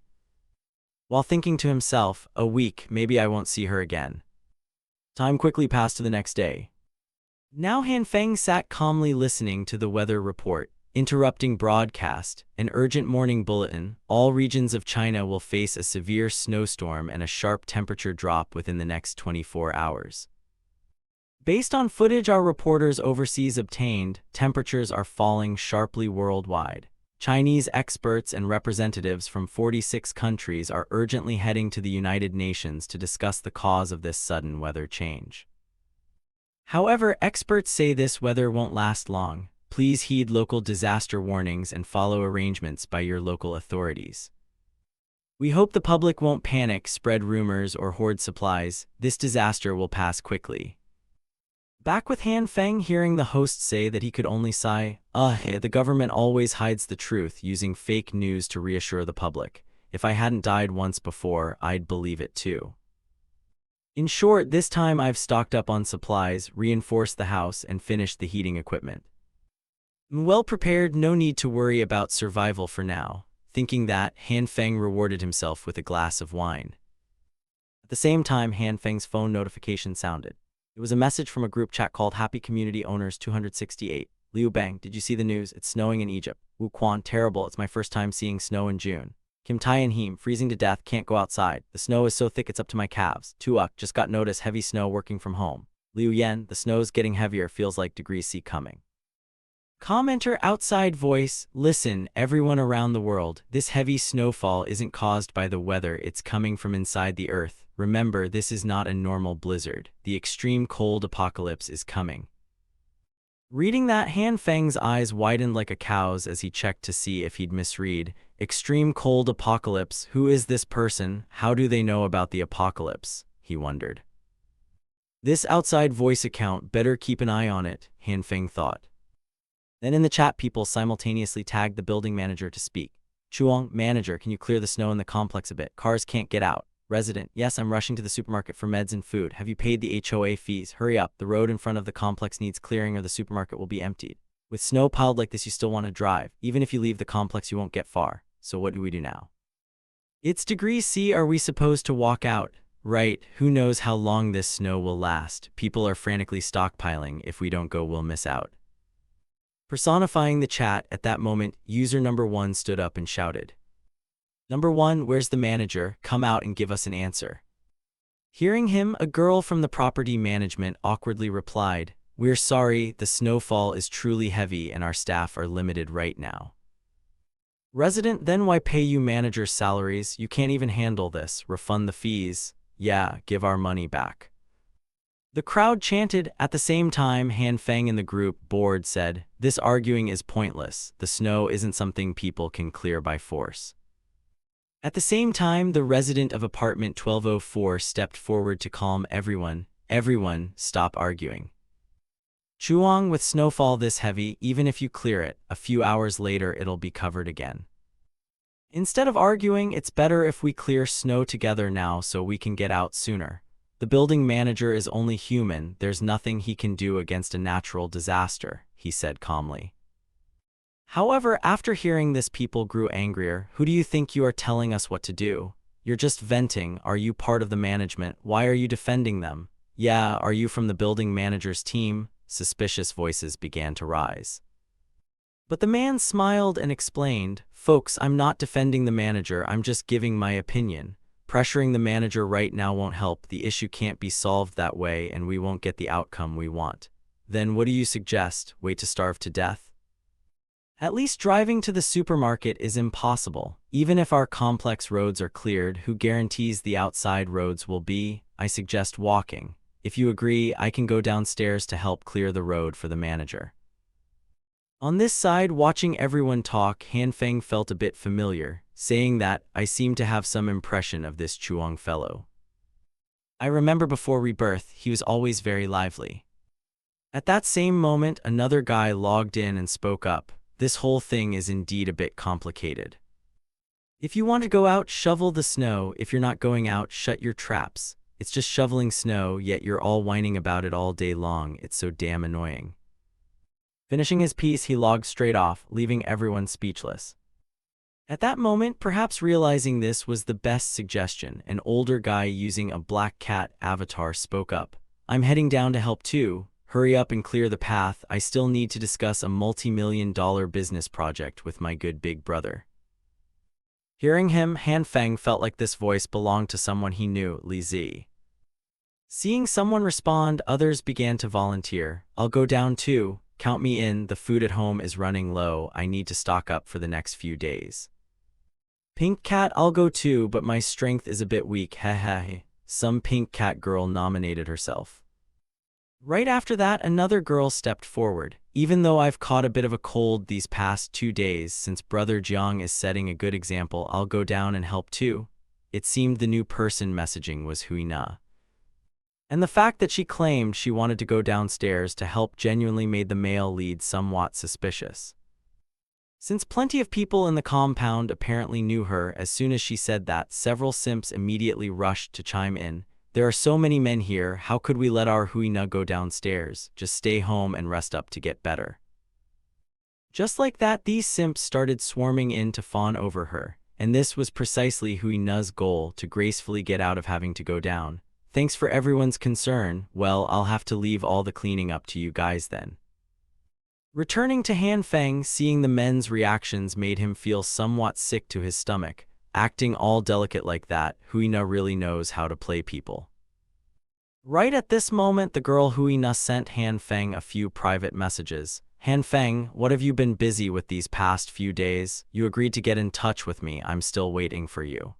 While thinking to himself, "A week, maybe I won't see her again." Time quickly passed to the next day. Now Han Feng sat calmly listening to the weather report. Interrupting broadcast, an urgent morning bulletin. All regions of China will face a severe snowstorm and a sharp temperature drop within the next 24 hours. Based on footage our reporters overseas obtained, temperatures are falling sharply worldwide. Chinese experts and representatives from 46 countries are urgently heading to the United Nations to discuss the cause of this sudden weather change. However, experts say this weather won't last long. Please heed local disaster warnings and follow arrangements by your local authorities. We hope the public won't panic, spread rumors, or hoard supplies. This disaster will pass quickly. Back with Han Feng hearing the host say that he could only sigh. The government always hides the truth, using fake news to reassure the public. If I hadn't died once before, I'd believe it too. In short, this time I've stocked up on supplies, reinforced the house, and finished the heating equipment. I'm well prepared, no need to worry about survival for now. Thinking that, Han Feng rewarded himself with a glass of wine. At the same time, Han Feng's phone notification sounded. It was a message from a group chat called Happy Community Owners 268. "Liu Bang, did you see the news? It's snowing in Egypt. Wu Quan, terrible, it's my first time seeing snow in June. Kim Tai and Heem, freezing to death, can't go outside. The snow is so thick it's up to my calves. Tuuk, just got notice, heavy snow working from home. Liu Yen, the snow's getting heavier, feels like degree C coming." Commenter outside voice, "Listen, everyone around the world, this heavy snowfall isn't caused by the weather, it's coming from inside the earth. Remember, this is not a normal blizzard. The extreme cold apocalypse is coming." Reading that, Han Feng's eyes widened like a cow's as he checked to see if he'd misread. Extreme cold apocalypse, who is this person? How do they know about the apocalypse? He wondered. This outside voice account, better keep an eye on it, Han Feng thought. Then in the chat, people simultaneously tagged the building manager to speak. "Chuang, manager, can you clear the snow in the complex a bit? Cars can't get out." Resident, "Yes, I'm rushing to the supermarket for meds and food. Have you paid the HOA fees? Hurry up, the road in front of the complex needs clearing or the supermarket will be emptied. With snow piled like this, you still want to drive. Even if you leave the complex, you won't get far. So what do we do now?" "It's degree C, are we supposed to walk out?" "Right, who knows how long this snow will last. People are frantically stockpiling. If we don't go, we'll miss out." Personifying the chat at that moment, user number 1 stood up and shouted, "Number 1, where's the manager? Come out and give us an answer." Hearing him, a girl from the property management awkwardly replied, "We're sorry, the snowfall is truly heavy and our staff are limited right now." Resident, "Then why pay you managers' salaries? You can't even handle this. Refund the fees. Yeah, give our money back." The crowd chanted. At the same time, Han Feng in the group board said, "This arguing is pointless. The snow isn't something people can clear by force." At the same time, the resident of apartment 1204 stepped forward to calm everyone. "Everyone, stop arguing. Chuang, with snowfall this heavy, even if you clear it, a few hours later it'll be covered again. Instead of arguing, it's better if we clear snow together now so we can get out sooner. The building manager is only human, there's nothing he can do against a natural disaster," he said calmly. However, after hearing this, people grew angrier. "Who do you think you are telling us what to do? You're just venting. Are you part of the management? Why are you defending them? Yeah, are you from the building manager's team?" Suspicious voices began to rise. But the man smiled and explained, "Folks, I'm not defending the manager, I'm just giving my opinion. Pressuring the manager right now won't help, the issue can't be solved that way and we won't get the outcome we want. Then what do you suggest? Wait to starve to death? At least driving to the supermarket is impossible. Even if our complex roads are cleared, who guarantees the outside roads will be? I suggest walking. If you agree, I can go downstairs to help clear the road for the manager." On this side, watching everyone talk, Han Feng felt a bit familiar, saying that, "I seem to have some impression of this Chuang fellow. I remember before rebirth, he was always very lively." At that same moment, another guy logged in and spoke up, "This whole thing is indeed a bit complicated. If you want to go out, shovel the snow. If you're not going out, shut your traps. It's just shoveling snow, yet you're all whining about it all day long. It's so damn annoying." Finishing his piece, he logged straight off, leaving everyone speechless. At that moment, perhaps realizing this was the best suggestion, an older guy using a black cat avatar spoke up, "I'm heading down to help too. Hurry up and clear the path. I still need to discuss a multi-million-dollar business project with my good big brother." Hearing him, Han Feng felt like this voice belonged to someone he knew, Li Zi. Seeing someone respond, others began to volunteer. "I'll go down too. Count me in, the food at home is running low. I need to stock up for the next few days." "Pink Cat, I'll go too, but my strength is a bit weak, heh. Some pink cat girl nominated herself. Right after that, another girl stepped forward. "Even though I've caught a bit of a cold these past 2 days, since Brother Jiang is setting a good example, I'll go down and help too." It seemed the new person messaging was Huina. And the fact that she claimed she wanted to go downstairs to help genuinely made the male lead somewhat suspicious. Since plenty of people in the compound apparently knew her, as soon as she said that, several simps immediately rushed to chime in. "There are so many men here, how could we let our Huina go downstairs? Just stay home and rest up to get better." Just like that, these simps started swarming in to fawn over her, and this was precisely Huina's goal, to gracefully get out of having to go down. "Thanks for everyone's concern. Well, I'll have to leave all the cleaning up to you guys then." Returning to Han Feng, seeing the men's reactions made him feel somewhat sick to his stomach. Acting all delicate like that, Huina really knows how to play people. Right at this moment, the girl Huina sent Han Feng a few private messages. "Han Feng, what have you been busy with these past few days? You agreed to get in touch with me, I'm still waiting for you.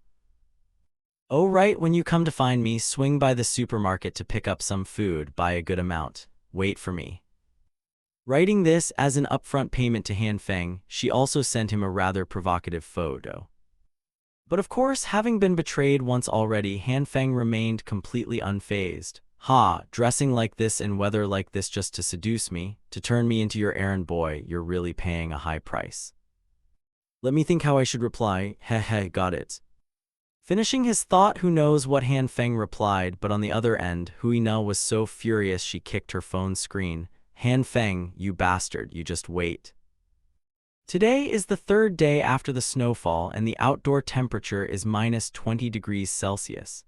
Oh right, when you come to find me, swing by the supermarket to pick up some food, buy a good amount. Wait for me." Writing this as an upfront payment to Han Feng, she also sent him a rather provocative photo. But of course, having been betrayed once already, Han Feng remained completely unfazed. "Ha, dressing like this in weather like this just to seduce me, to turn me into your errand boy, you're really paying a high price. Let me think how I should reply, heh, got it." Finishing his thought, who knows what Han Feng replied, but on the other end, Huina was so furious she kicked her phone screen. "Han Feng, you bastard, you just wait. Today is the 3rd day after the snowfall and the outdoor temperature is -20 degrees Celsius.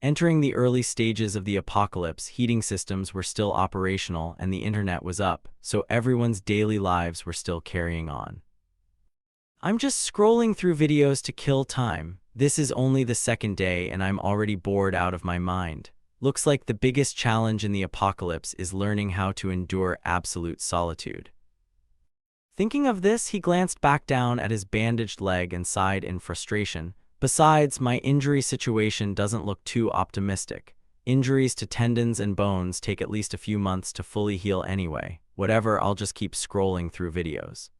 Entering the early stages of the apocalypse, heating systems were still operational and the internet was up, so everyone's daily lives were still carrying on. I'm just scrolling through videos to kill time. This is only the second day and I'm already bored out of my mind. Looks like the biggest challenge in the apocalypse is learning how to endure absolute solitude. Thinking of this, he glanced back down at his bandaged leg and sighed in frustration. Besides, my injury situation doesn't look too optimistic. Injuries to tendons and bones take at least a few months to fully heal anyway. Whatever, I'll just keep scrolling through videos.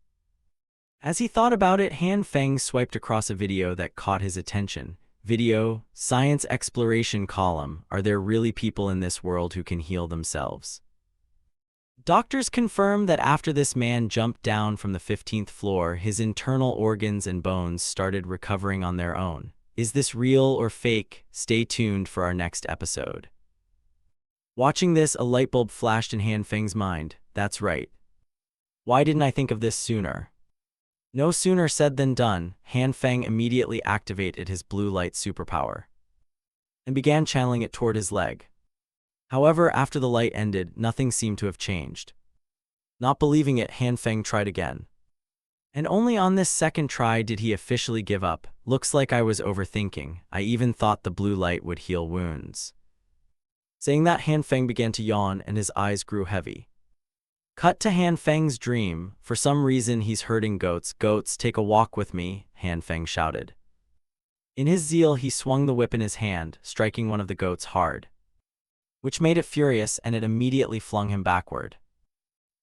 As he thought about it, Han Feng swiped across a video that caught his attention. Video, Science Exploration Column. Are there really people in this world who can heal themselves? Doctors confirm that after this man jumped down from the 15th floor, his internal organs and bones started recovering on their own. Is this real or fake? Stay tuned for our next episode. Watching this, a light bulb flashed in Han Feng's mind. That's right. Why didn't I think of this sooner? No sooner said than done. Han Feng immediately activated his blue light superpower and began channeling it toward his leg. However, after the light ended, nothing seemed to have changed. Not believing it, Han Feng tried again. And only on this second try did he officially give up. Looks like I was overthinking. I even thought the blue light would heal wounds. Saying that, Han Feng began to yawn and his eyes grew heavy. Cut to Han Feng's dream. For some reason, he's herding goats. Goats, take a walk with me, Han Feng shouted. In his zeal, he swung the whip in his hand, striking one of the goats hard, which made it furious and it immediately flung him backward.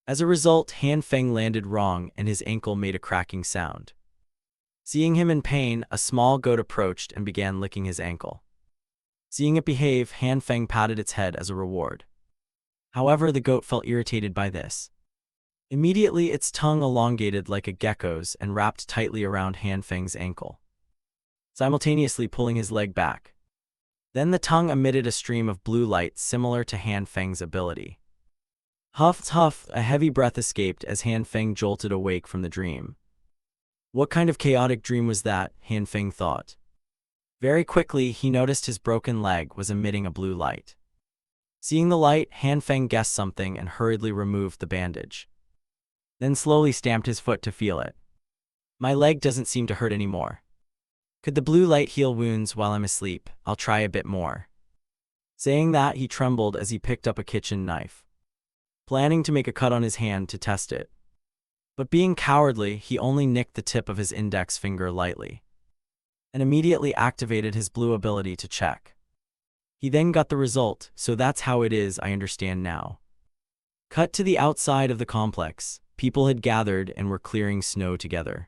As a result, Han Feng landed wrong and his ankle made a cracking sound. Seeing him in pain, a small goat approached and began licking his ankle. Seeing it behave, Han Feng patted its head as a reward. However, the goat felt irritated by this. Immediately, its tongue elongated like a gecko's and wrapped tightly around Han Feng's ankle, simultaneously pulling his leg back. Then the tongue emitted a stream of blue light similar to Han Feng's ability. Huff, huff, a heavy breath escaped as Han Feng jolted awake from the dream. What kind of chaotic dream was that? Han Feng thought. Very quickly, he noticed his broken leg was emitting a blue light. Seeing the light, Han Feng guessed something and hurriedly removed the bandage. Then slowly stamped his foot to feel it. My leg doesn't seem to hurt anymore. Could the blue light heal wounds while I'm asleep? I'll try a bit more. Saying that, he trembled as he picked up a kitchen knife, planning to make a cut on his hand to test it. But being cowardly, he only nicked the tip of his index finger lightly, and immediately activated his blue ability to check. He then got the result, so that's how it is, I understand now. Cut to the outside of the complex. People had gathered and were clearing snow together.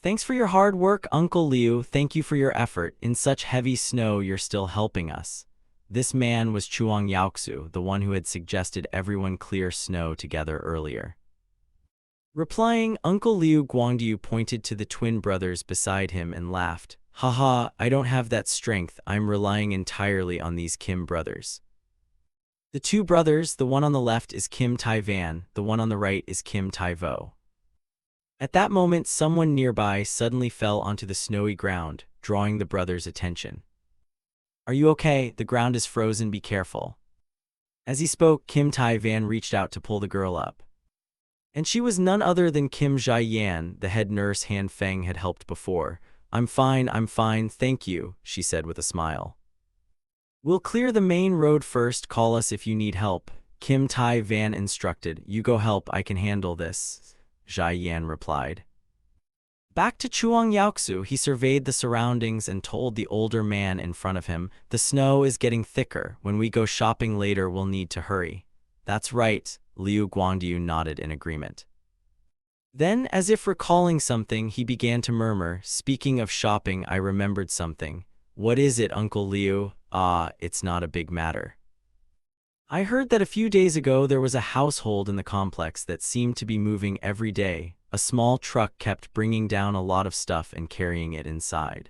Thanks for your hard work, Uncle Liu. Thank you for your effort. In such heavy snow, you're still helping us. This man was Chuang Yaoxu, the one who had suggested everyone clear snow together earlier. Replying, Uncle Liu Guangdiu pointed to the twin brothers beside him and laughed. Haha, I don't have that strength. I'm relying entirely on these Kim brothers. The two brothers, the one on the left is Kim Tai Van, the one on the right is Kim Tai Vo. At that moment, someone nearby suddenly fell onto the snowy ground, drawing the brothers' attention. Are you okay? The ground is frozen, be careful. As he spoke, Kim Tai Van reached out to pull the girl up. And she was none other than Kim Jai Yan, the head nurse Han Feng had helped before. I'm fine, thank you, she said with a smile. We'll clear the main road first, call us if you need help, Kim Tai Van instructed. You go help, I can handle this, Jai Yan replied. Back to Chuang Yaoxu, he surveyed the surroundings and told the older man in front of him, the snow is getting thicker, when we go shopping later we'll need to hurry. That's right, Liu Guangdiu nodded in agreement. Then, as if recalling something, he began to murmur, speaking of shopping, I remembered something. What is it, Uncle Liu? Ah, it's not a big matter. I heard that a few days ago there was a household in the complex that seemed to be moving every day. A small truck kept bringing down a lot of stuff and carrying it inside.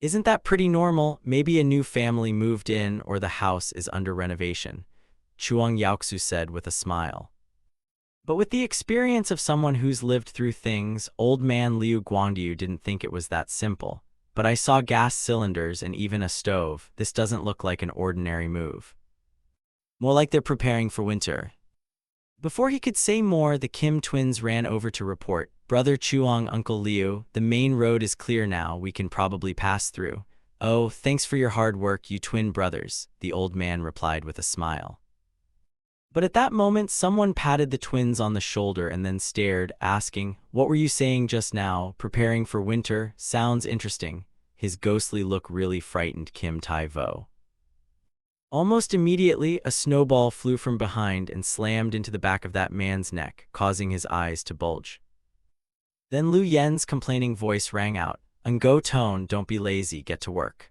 Isn't that pretty normal? Maybe a new family moved in or the house is under renovation, Chuang Yaoxu said with a smile. But with the experience of someone who's lived through things, old man Liu Guangdiu didn't think it was that simple. but I saw gas cylinders and even a stove. This doesn't look like an ordinary move. More like they're preparing for winter. Before he could say more, the Kim twins ran over to report. Brother Chuang, Uncle Liu, the main road is clear now, we can probably pass through. Oh, thanks for your hard work, you twin brothers, the old man replied with a smile. But at that moment, someone patted the twins on the shoulder and then stared, asking, "What were you saying just now? Preparing for winter? Sounds interesting." His ghostly look really frightened Kim Tai-vo. Almost immediately, a snowball flew from behind and slammed into the back of that man's neck, causing his eyes to bulge. Then Liu Yen's complaining voice rang out, "Ngo Tone, don't be lazy, get to work."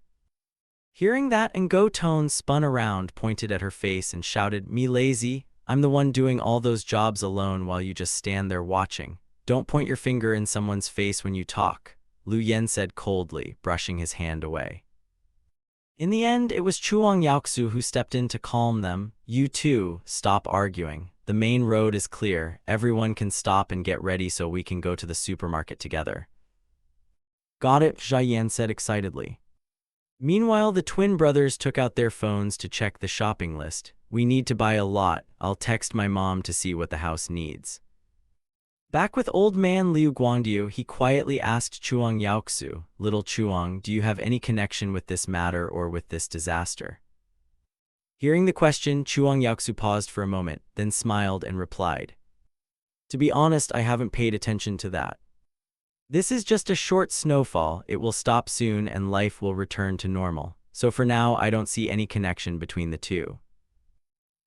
Hearing that, Ngo Tone spun around, pointed at her face, and shouted, "Me lazy? I'm the one doing all those jobs alone while you just stand there watching. Don't point your finger in someone's face when you talk," Liu Yen said coldly, brushing his hand away. In the end, it was Chuang Yaoxu who stepped in to calm them. "You two, stop arguing. The main road is clear. Everyone can stop and get ready so we can go to the supermarket together." "Got it," Jia Yan said excitedly. Meanwhile, the twin brothers took out their phones to check the shopping list. "We need to buy a lot. I'll text my mom to see what the house needs." Back with old man Liu Guangdiu, he quietly asked Chuang Yaoxu, "Little Chuang, do you have any connection with this matter or with this disaster?" Hearing the question, Chuang Yaoxu paused for a moment, then smiled and replied, "To be honest, I haven't paid attention to that. This is just a short snowfall, it will stop soon and life will return to normal. So for now, I don't see any connection between the two."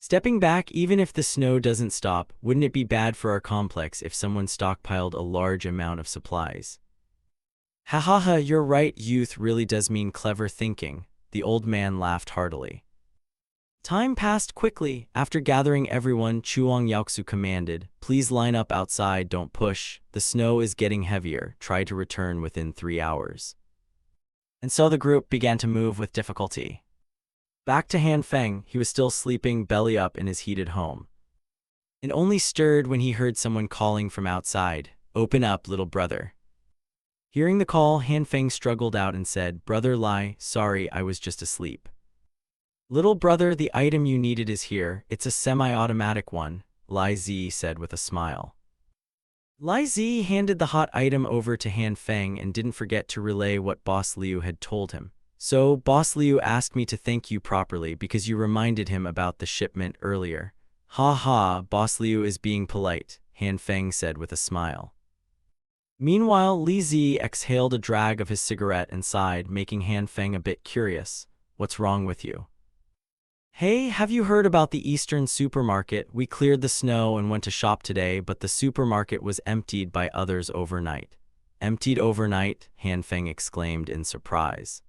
Stepping back, even if the snow doesn't stop, wouldn't it be bad for our complex if someone stockpiled a large amount of supplies? "Ha ha ha, you're right, youth really does mean clever thinking," the old man laughed heartily. Time passed quickly. After gathering everyone, Chuang Yaoxu commanded, "Please line up outside, don't push. The snow is getting heavier. Try to return within 3 hours." And so the group began to move with difficulty. Back to Han Feng, he was still sleeping belly up in his heated home. And only stirred when he heard someone calling from outside, "Open up, little brother." Hearing the call, Han Feng struggled out and said, "Brother Lai, sorry, I was just asleep." "Little brother, the item you needed is here. It's a semi-automatic one," Lai Zi said with a smile. Lai Zi handed the hot item over to Han Feng and didn't forget to relay what Boss Liu had told him. "So, Boss Liu asked me to thank you properly because you reminded him about the shipment earlier." "Ha ha, Boss Liu is being polite," Han Feng said with a smile. Meanwhile, Li Zi exhaled a drag of his cigarette and sighed, making Han Feng a bit curious. "What's wrong with you?" "Hey, have you heard about the Eastern supermarket? We cleared the snow and went to shop today, but the supermarket was emptied by others overnight." "Emptied overnight?" Han Feng exclaimed in surprise.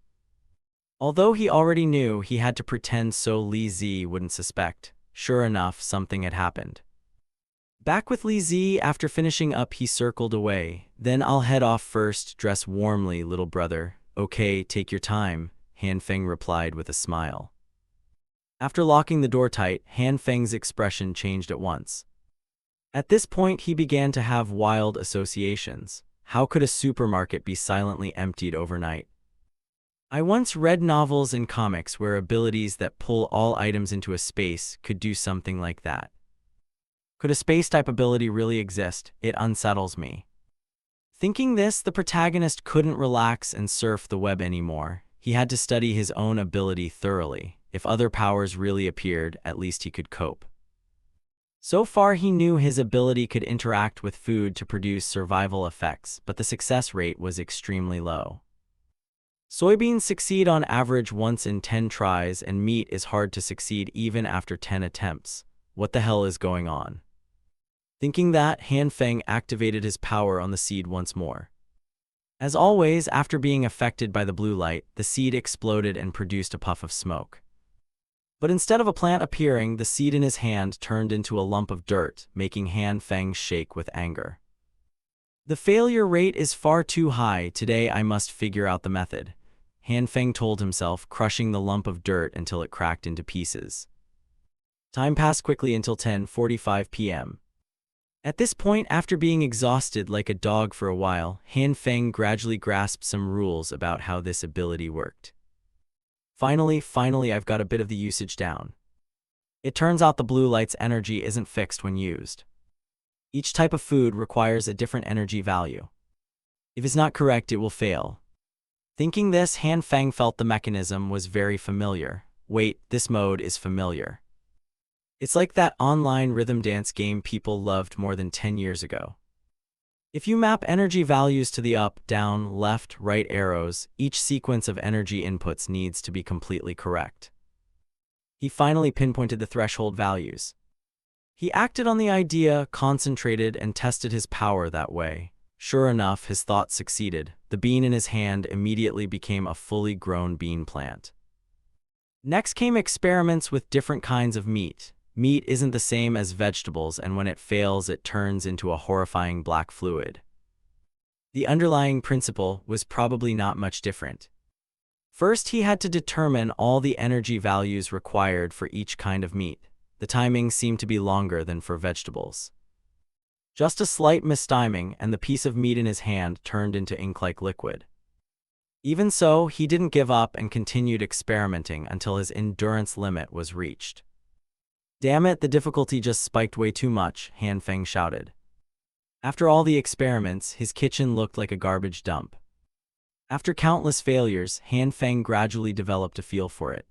Although he already knew, he had to pretend so Li Zi wouldn't suspect. Sure enough, something had happened. Back with Li Zi, after finishing up, he circled away. "Then I'll head off first. Dress warmly, little brother." "Okay, take your time," Han Feng replied with a smile. After locking the door tight, Han Feng's expression changed at once. At this point, he began to have wild associations. How could a supermarket be silently emptied overnight? I once read novels and comics where abilities that pull all items into a space could do something like that. Could a space-type ability really exist? It unsettles me. Thinking this, the protagonist couldn't relax and surf the web anymore. He had to study his own ability thoroughly. If other powers really appeared, at least he could cope. So far, he knew his ability could interact with food to produce survival effects, but the success rate was extremely low. Soybeans succeed on average once in 10 tries, and meat is hard to succeed even after 10 attempts. What the hell is going on? Thinking that, Han Feng activated his power on the seed once more. As always, after being affected by the blue light, the seed exploded and produced a puff of smoke. But instead of a plant appearing, the seed in his hand turned into a lump of dirt, making Han Feng shake with anger. "The failure rate is far too high. Today I must figure out the method," Han Feng told himself, crushing the lump of dirt until it cracked into pieces. Time passed quickly until 10:45 p.m. At this point, after being exhausted like a dog for a while, Han Feng gradually grasped some rules about how this ability worked. Finally, I've got a bit of the usage down. It turns out the blue light's energy isn't fixed when used. Each type of food requires a different energy value. If it's not correct, it will fail. Thinking this, Han Feng felt the mechanism was very familiar. Wait, this mode is familiar. It's like that online rhythm dance game people loved more than 10 years ago. If you map energy values to the up, down, left, right arrows, each sequence of energy inputs needs to be completely correct. He finally pinpointed the threshold values. He acted on the idea, concentrated, and tested his power that way. Sure enough, his thoughts succeeded. The bean in his hand immediately became a fully grown bean plant. Next came experiments with different kinds of meat. Meat isn't the same as vegetables, and when it fails, it turns into a horrifying black fluid. The underlying principle was probably not much different. First, he had to determine all the energy values required for each kind of meat. The timing seemed to be longer than for vegetables. Just a slight mistiming, and the piece of meat in his hand turned into ink-like liquid. Even so, he didn't give up and continued experimenting until his endurance limit was reached. Damn it, the difficulty just spiked way too much, Han Feng shouted. After all the experiments, his kitchen looked like a garbage dump. After countless failures, Han Feng gradually developed a feel for it.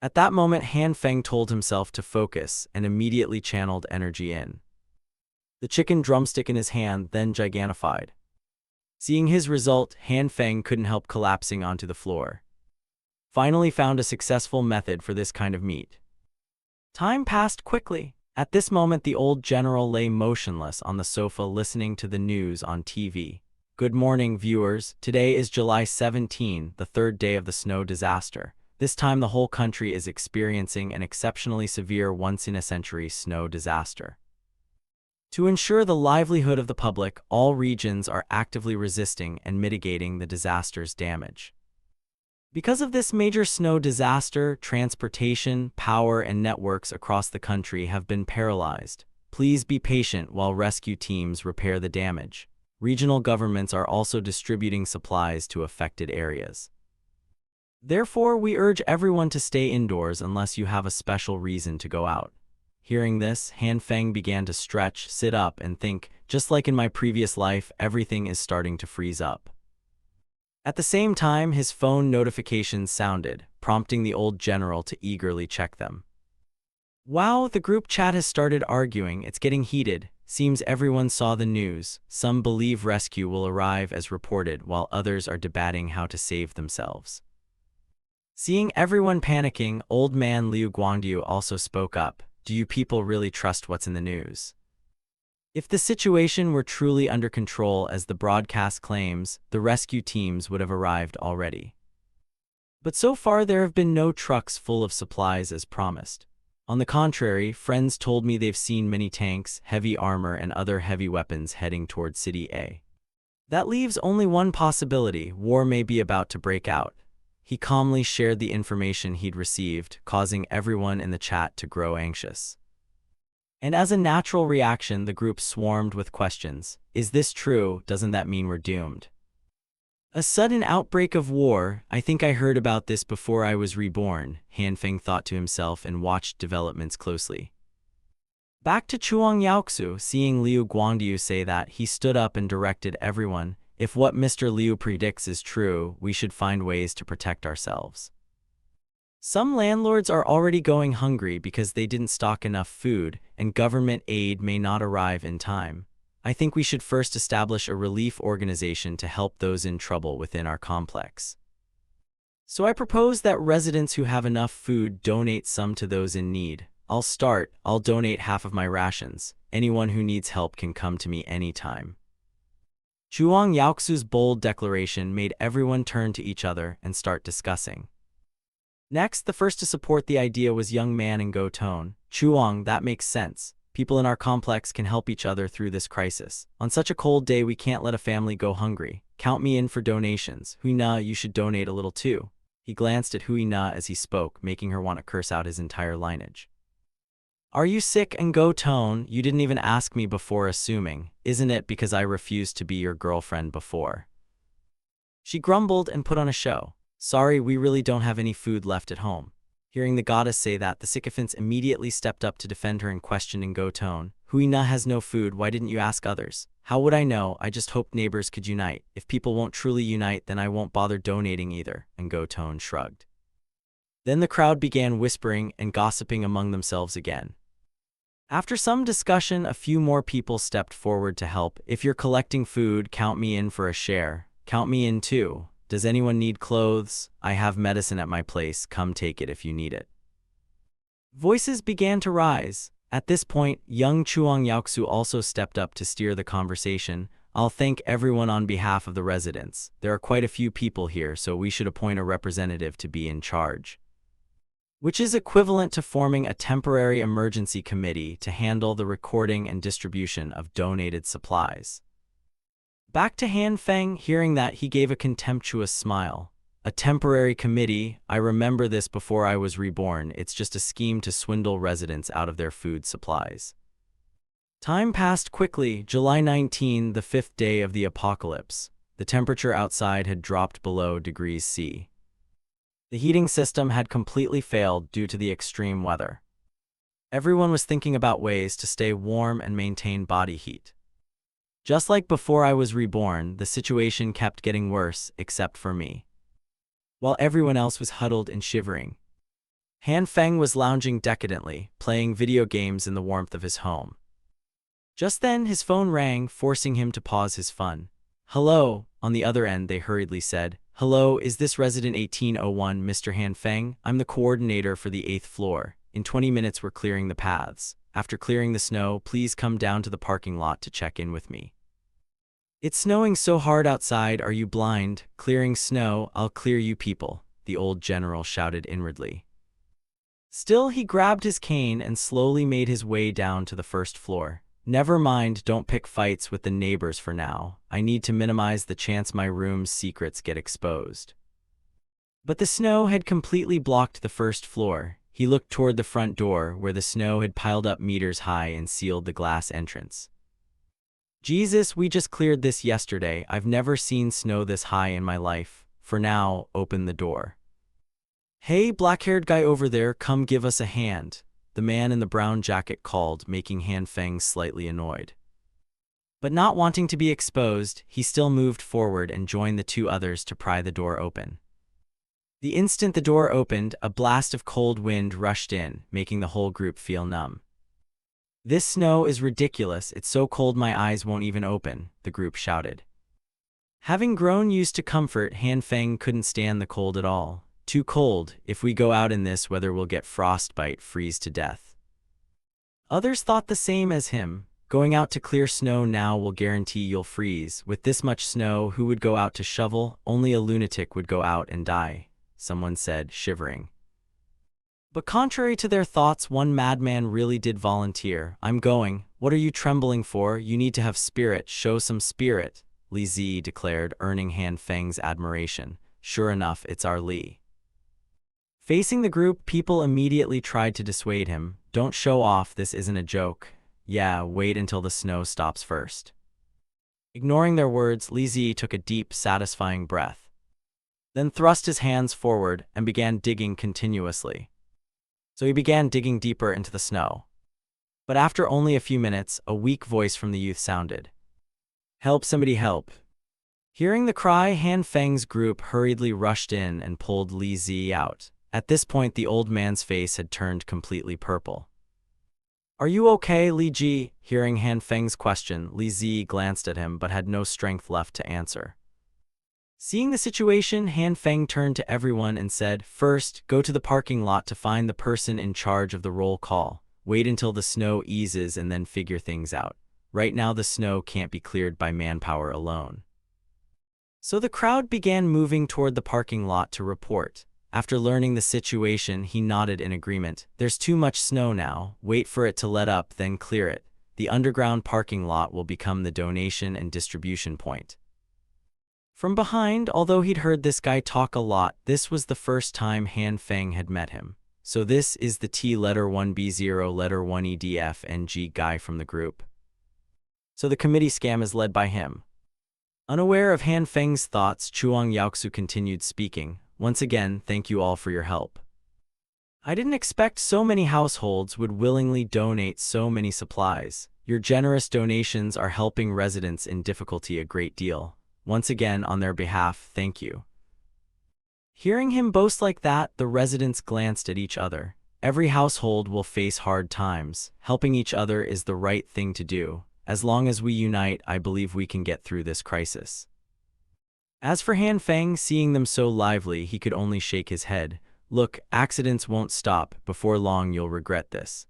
At that moment, Han Feng told himself to focus and immediately channeled energy in. The chicken drumstick in his hand then gigantified. Seeing his result, Han Feng couldn't help collapsing onto the floor. Finally found a successful method for this kind of meat. Time passed quickly. At this moment, the old general lay motionless on the sofa listening to the news on TV. Good morning, viewers. Today is July 17, the third day of the snow disaster. This time the whole country is experiencing an exceptionally severe once-in-a-century snow disaster. To ensure the livelihood of the public, all regions are actively resisting and mitigating the disaster's damage. Because of this major snow disaster, transportation, power, and networks across the country have been paralyzed. Please be patient while rescue teams repair the damage. Regional governments are also distributing supplies to affected areas. Therefore, we urge everyone to stay indoors unless you have a special reason to go out. Hearing this, Han Feng began to stretch, sit up, and think, just like in my previous life, everything is starting to freeze up. At the same time, his phone notifications sounded, prompting the old general to eagerly check them. Wow, the group chat has started arguing. It's getting heated. Seems everyone saw the news. Some believe rescue will arrive as reported, while others are debating how to save themselves. Seeing everyone panicking, old man Liu Guangdiu also spoke up. Do you people really trust what's in the news? If the situation were truly under control as the broadcast claims, the rescue teams would have arrived already. But so far there have been no trucks full of supplies as promised. On the contrary, friends told me they've seen many tanks, heavy armor, and other heavy weapons heading toward City A. That leaves only one possibility: war may be about to break out. He calmly shared the information he'd received, causing everyone in the chat to grow anxious. And as a natural reaction, the group swarmed with questions. Is this true? Doesn't that mean we're doomed? A sudden outbreak of war? I think I heard about this before I was reborn, Han Feng thought to himself and watched developments closely. Back to Chuang Yaoxu, seeing Liu Guangdiu say that, he stood up and directed everyone. If what Mr. Liu predicts is true, we should find ways to protect ourselves. Some landlords are already going hungry because they didn't stock enough food, and government aid may not arrive in time. I think we should first establish a relief organization to help those in trouble within our complex. So I propose that residents who have enough food donate some to those in need. I'll donate half of my rations. Anyone who needs help can come to me anytime. Chuang Yaoxu's bold declaration made everyone turn to each other and start discussing. Next, the first to support the idea was young man in Go Tone. Chuang, that makes sense. People in our complex can help each other through this crisis. On such a cold day, we can't let a family go hungry. Count me in for donations. Hui Na, you should donate a little too. He glanced at Hui Na as he spoke, making her want to curse out his entire lineage. Are you sick? And go tone, you didn't even ask me before assuming, isn't it because I refused to be your girlfriend before? She grumbled and put on a show. Sorry, we really don't have any food left at home. Hearing the goddess say that, the sycophants immediately stepped up to defend her and questioned in go tone. Huina has no food, why didn't you ask others? How would I know? I just hoped neighbors could unite. If people won't truly unite, then I won't bother donating either, and go tone shrugged. Then the crowd began whispering and gossiping among themselves again. After some discussion, a few more people stepped forward to help. If you're collecting food, count me in for a share. Count me in too. Does anyone need clothes? I have medicine at my place. Come take it if you need it. Voices began to rise. At this point, young Chuang Yaoxu also stepped up to steer the conversation. I'll thank everyone on behalf of the residents. There are quite a few people here, so we should appoint a representative to be in charge, which is equivalent to forming a temporary emergency committee to handle the recording and distribution of donated supplies. Back to Han Feng, hearing that, he gave a contemptuous smile. A temporary committee? I remember this before I was reborn. It's just a scheme to swindle residents out of their food supplies. Time passed quickly. July 19, the 5th day of the apocalypse. The temperature outside had dropped below degrees C. The heating system had completely failed due to the extreme weather. Everyone was thinking about ways to stay warm and maintain body heat. Just like before I was reborn, the situation kept getting worse, except for me. While everyone else was huddled and shivering, Han Feng was lounging decadently, playing video games in the warmth of his home. Just then, his phone rang, forcing him to pause his fun. Hello, on the other end, they hurriedly said. Hello, is this resident 1801 Mr. Han Feng? I'm the coordinator for the 8th floor. In 20 minutes we're clearing the paths. After clearing the snow, please come down to the parking lot to check in with me. It's snowing so hard outside, are you blind? Clearing snow, I'll clear you people, the old general shouted inwardly. Still, he grabbed his cane and slowly made his way down to the 1st floor. Never mind, don't pick fights with the neighbors for now. I need to minimize the chance my room's secrets get exposed. But the snow had completely blocked the 1st floor. He looked toward the front door, where the snow had piled up meters high and sealed the glass entrance. Jesus, we just cleared this yesterday. I've never seen snow this high in my life. For now, open the door. Hey, black-haired guy over there, come give us a hand, the man in the brown jacket called, making Han Feng slightly annoyed. But not wanting to be exposed, he still moved forward and joined the two others to pry the door open. The instant the door opened, a blast of cold wind rushed in, making the whole group feel numb. This snow is ridiculous, it's so cold my eyes won't even open, the group shouted. Having grown used to comfort, Han Feng couldn't stand the cold at all. Too cold, if we go out in this weather we'll get frostbite, freeze to death. Others thought the same as him. Going out to clear snow now will guarantee you'll freeze. With this much snow, who would go out to shovel? Only a lunatic would go out and die, someone said, shivering. But contrary to their thoughts, one madman really did volunteer. I'm going. What are you trembling for? You need to have spirit. Show some spirit, Li Zi declared, earning Han Feng's admiration. Sure enough, it's our Li. Facing the group, people immediately tried to dissuade him. Don't show off, this isn't a joke. Yeah, wait until the snow stops first. Ignoring their words, Li Zi took a deep, satisfying breath, then thrust his hands forward and began digging continuously. So he began digging deeper into the snow. But after only a few minutes, a weak voice from the youth sounded. Help, somebody help. Hearing the cry, Han Feng's group hurriedly rushed in and pulled Li Zi out. At this point, the old man's face had turned completely purple. Are you okay, Li Ji? Hearing Han Feng's question, Li Zi glanced at him but had no strength left to answer. Seeing the situation, Han Feng turned to everyone and said, First, go to the parking lot to find the person in charge of the roll call. Wait until the snow eases and then figure things out. Right now the snow can't be cleared by manpower alone. So the crowd began moving toward the parking lot to report. After learning the situation, he nodded in agreement. There's too much snow now. Wait for it to let up, then clear it. The underground parking lot will become the donation and distribution point. From behind, although he'd heard this guy talk a lot, this was the first time Han Feng had met him. So this is the T letter 1B0 letter 1EDFNG guy from the group. So the committee scam is led by him. Unaware of Han Feng's thoughts, Chuang Yaoxu continued speaking. Once again, thank you all for your help. I didn't expect so many households would willingly donate so many supplies. Your generous donations are helping residents in difficulty a great deal. Once again, on their behalf, thank you. Hearing him boast like that, the residents glanced at each other. Every household will face hard times. Helping each other is the right thing to do. As long as we unite, I believe we can get through this crisis. As for Han Feng, seeing them so lively, he could only shake his head. Look, accidents won't stop. Before long, you'll regret this.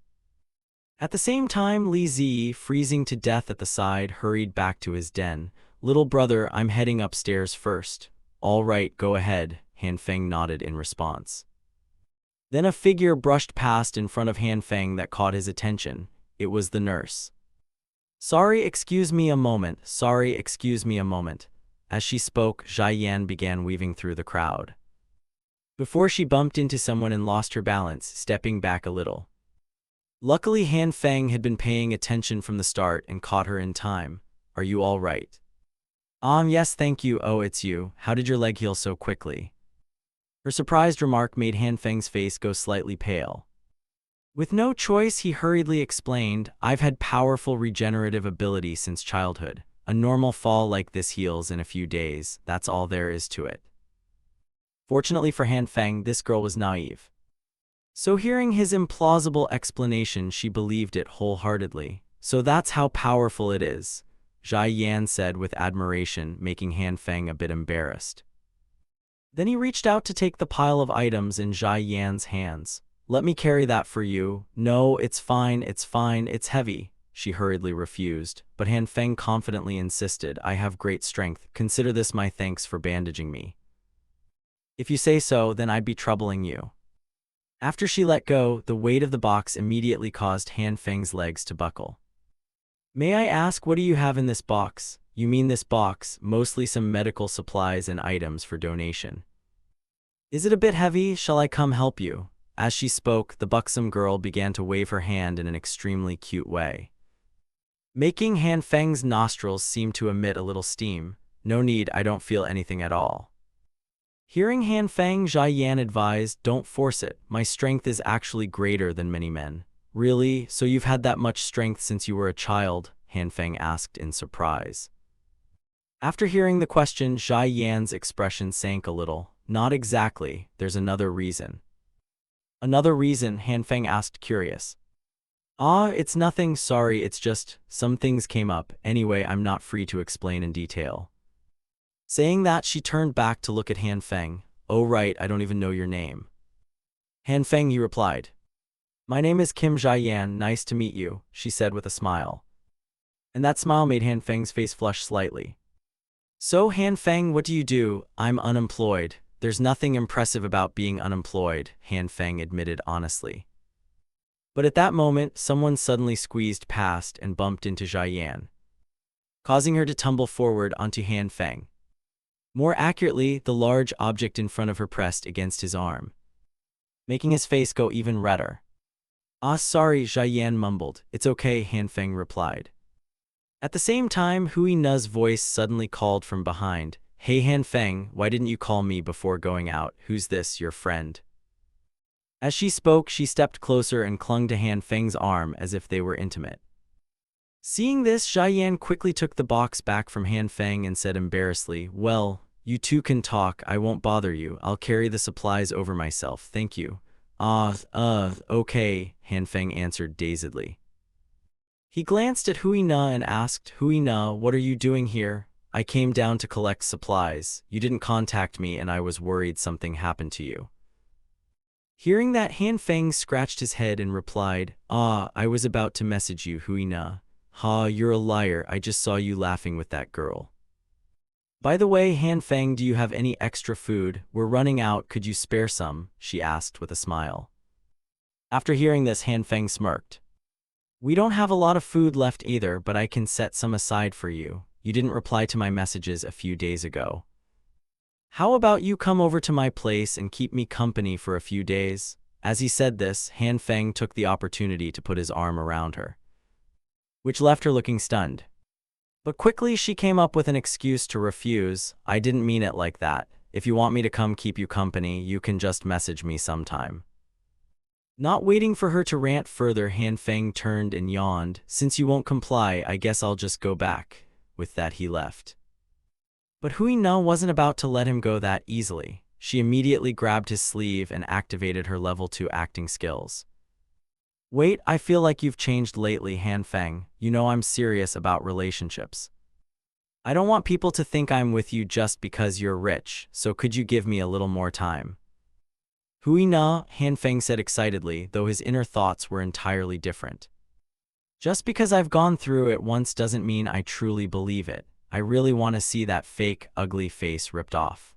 At the same time, Li Ziyi, freezing to death at the side, hurried back to his den. Little brother, I'm heading upstairs first. All right, go ahead. Han Feng nodded in response. Then a figure brushed past in front of Han Feng that caught his attention. It was the nurse. Sorry, excuse me a moment. Sorry, excuse me a moment. As she spoke, Zhai Yan began weaving through the crowd. Before she bumped into someone and lost her balance, stepping back a little. Luckily, Han Feng had been paying attention from the start and caught her in time. Are you all right? Yes, thank you. Oh, it's you. How did your leg heal so quickly? Her surprised remark made Han Feng's face go slightly pale. With no choice, he hurriedly explained, I've had powerful regenerative ability since childhood. A normal fall like this heals in a few days. That's all there is to it. Fortunately for Han Feng, this girl was naive. So hearing his implausible explanation, she believed it wholeheartedly. So that's how powerful it is, Zhai Yan said with admiration, making Han Feng a bit embarrassed. Then he reached out to take the pile of items in Zhai Yan's hands. Let me carry that for you. No, it's fine, it's heavy. She hurriedly refused, but Han Feng confidently insisted, I have great strength. Consider this my thanks for bandaging me. If you say so, then I'd be troubling you. After she let go, the weight of the box immediately caused Han Feng's legs to buckle. May I ask, what do you have in this box? You mean this box, mostly some medical supplies and items for donation. Is it a bit heavy? Shall I come help you? As she spoke, the buxom girl began to wave her hand in an extremely cute way, making Han Feng's nostrils seem to emit a little steam. No need, I don't feel anything at all. Hearing Han Feng, Zhai Yan advised, don't force it. My strength is actually greater than many men. Really? So you've had that much strength since you were a child? Han Feng asked in surprise. After hearing the question, Zhai Yan's expression sank a little. Not exactly, there's another reason. Another reason? Han Feng asked, curious. It's nothing, sorry, it's just, some things came up. Anyway, I'm not free to explain in detail. Saying that, she turned back to look at Han Feng. Oh right, I don't even know your name. Han Feng, he replied. My name is Kim Zhai Yan, nice to meet you, she said with a smile. And that smile made Han Feng's face flush slightly. So Han Feng, what do you do? I'm unemployed. There's nothing impressive about being unemployed, Han Feng admitted honestly. But at that moment, someone suddenly squeezed past and bumped into Zhai Yan, causing her to tumble forward onto Han Feng. More accurately, the large object in front of her pressed against his arm, making his face go even redder. Sorry, Zhai Yan mumbled. It's okay, Han Feng replied. At the same time, Hui Na's voice suddenly called from behind. Hey Han Feng, why didn't you call me before going out? Who's this, your friend? As she spoke, she stepped closer and clung to Han Feng's arm as if they were intimate. Seeing this, Zhai Yan quickly took the box back from Han Feng and said embarrassedly, well, you two can talk, I won't bother you, I'll carry the supplies over myself, thank you. Okay, Han Feng answered dazedly. He glanced at Hui Na and asked, Hui Na, what are you doing here? I came down to collect supplies. You didn't contact me and I was worried something happened to you. Hearing that, Han Feng scratched his head and replied, I was about to message you, Hui Na. You're a liar, I just saw you laughing with that girl. By the way, Han Feng, do you have any extra food? We're running out, could you spare some? She asked with a smile. After hearing this, Han Feng smirked. We don't have a lot of food left either, but I can set some aside for you. You didn't reply to my messages a few days ago. How about you come over to my place and keep me company for a few days? As he said this, Han Feng took the opportunity to put his arm around her, which left her looking stunned. But quickly she came up with an excuse to refuse. "I didn't mean it like that. If you want me to come keep you company, you can just message me sometime." Not waiting for her to rant further, Han Feng turned and yawned. "Since you won't comply, I guess I'll just go back." With that he left. But Hui Na wasn't about to let him go that easily. She immediately grabbed his sleeve and activated her level 2 acting skills. "Wait, I feel like you've changed lately, Han Feng. You know I'm serious about relationships. I don't want people to think I'm with you just because you're rich, so could you give me a little more time?" "Hui Na," Han Feng said excitedly, though his inner thoughts were entirely different. "Just because I've gone through it once doesn't mean I truly believe it. I really want to see that fake, ugly face ripped off.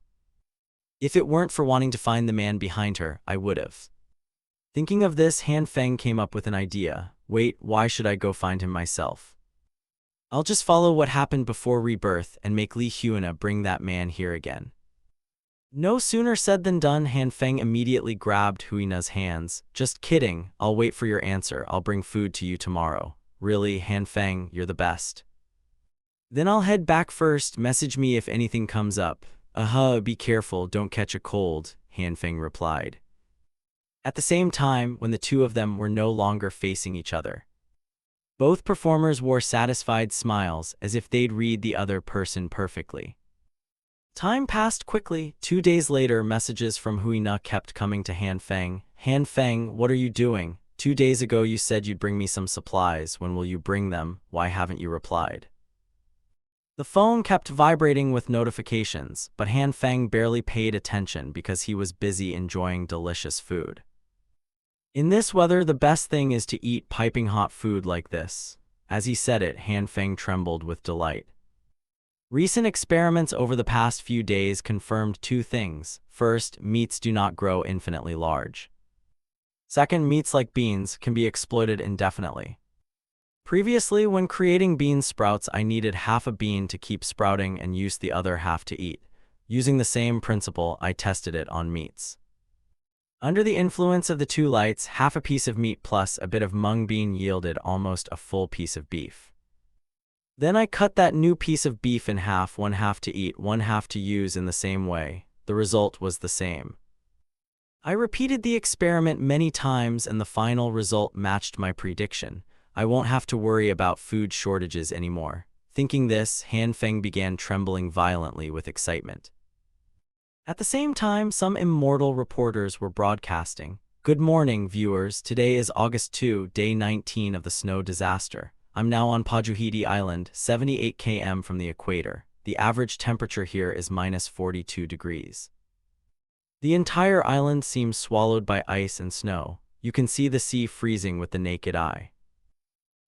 If it weren't for wanting to find the man behind her, I would've." Thinking of this, Han Feng came up with an idea. "Wait, why should I go find him myself? I'll just follow what happened before rebirth and make Li Huina bring that man here again." No sooner said than done. Han Feng immediately grabbed Hui Na's hands. "Just kidding, I'll wait for your answer. I'll bring food to you tomorrow." "Really, Han Feng, you're the best." "Then I'll head back first. Message me if anything comes up." Be careful, don't catch a cold," Han Feng replied. At the same time, when the two of them were no longer facing each other, both performers wore satisfied smiles, as if they'd read the other person perfectly. Time passed quickly. 2 days later, messages from Hui Na kept coming to Han Feng. "Han Feng, what are you doing? 2 days ago you said you'd bring me some supplies. When will you bring them? Why haven't you replied?" The phone kept vibrating with notifications, but Han Feng barely paid attention because he was busy enjoying delicious food. In this weather, the best thing is to eat piping hot food like this. As he said it, Han Feng trembled with delight. Recent experiments over the past few days confirmed 2 things. First, meats do not grow infinitely large. Second, meats like beans can be exploited indefinitely. Previously, when creating bean sprouts, I needed half a bean to keep sprouting and use the other half to eat. Using the same principle, I tested it on meats. Under the influence of the 2 lights, half a piece of meat plus a bit of mung bean yielded almost a full piece of beef. Then I cut that new piece of beef in half, 1/2 to eat, 1/2 to use in the same way. The result was the same. I repeated the experiment many times and the final result matched my prediction. I won't have to worry about food shortages anymore. Thinking this, Han Feng began trembling violently with excitement. At the same time, some immortal reporters were broadcasting. "Good morning, viewers. Today is August 2, day 19 of the snow disaster. I'm now on Pajuhiti Island, 78 km from the equator. The average temperature here is -42 degrees. The entire island seems swallowed by ice and snow. You can see the sea freezing with the naked eye.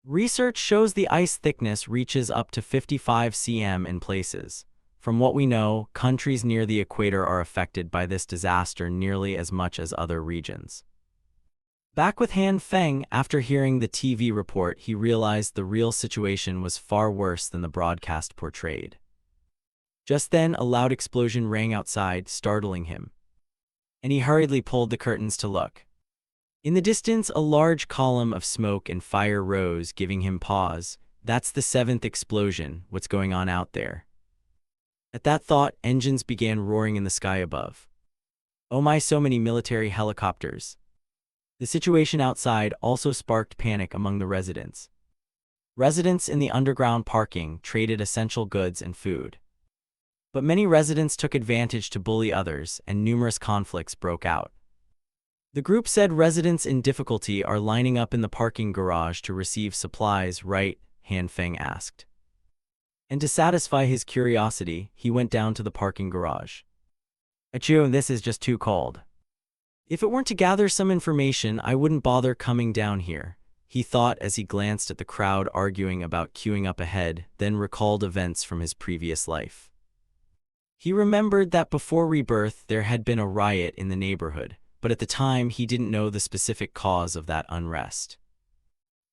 Research shows the ice thickness reaches up to 55 cm in places. From what we know, countries near the equator are affected by this disaster nearly as much as other regions." Back with Han Feng, after hearing the TV report, he realized the real situation was far worse than the broadcast portrayed. Just then, a loud explosion rang outside, startling him, and he hurriedly pulled the curtains to look. In the distance, a large column of smoke and fire rose, giving him pause. "That's the 7th explosion. What's going on out there?" At that thought, engines began roaring in the sky above. Oh my, so many military helicopters. The situation outside also sparked panic among the residents. Residents in the underground parking traded essential goods and food. But many residents took advantage to bully others, and numerous conflicts broke out. The group said residents in difficulty are lining up in the parking garage to receive supplies, right? Han Feng asked. And to satisfy his curiosity, he went down to the parking garage. "Achoo, this is just too cold. If it weren't to gather some information, I wouldn't bother coming down here," he thought as he glanced at the crowd arguing about queuing up ahead, then recalled events from his previous life. He remembered that before rebirth there had been a riot in the neighborhood, but at the time he didn't know the specific cause of that unrest.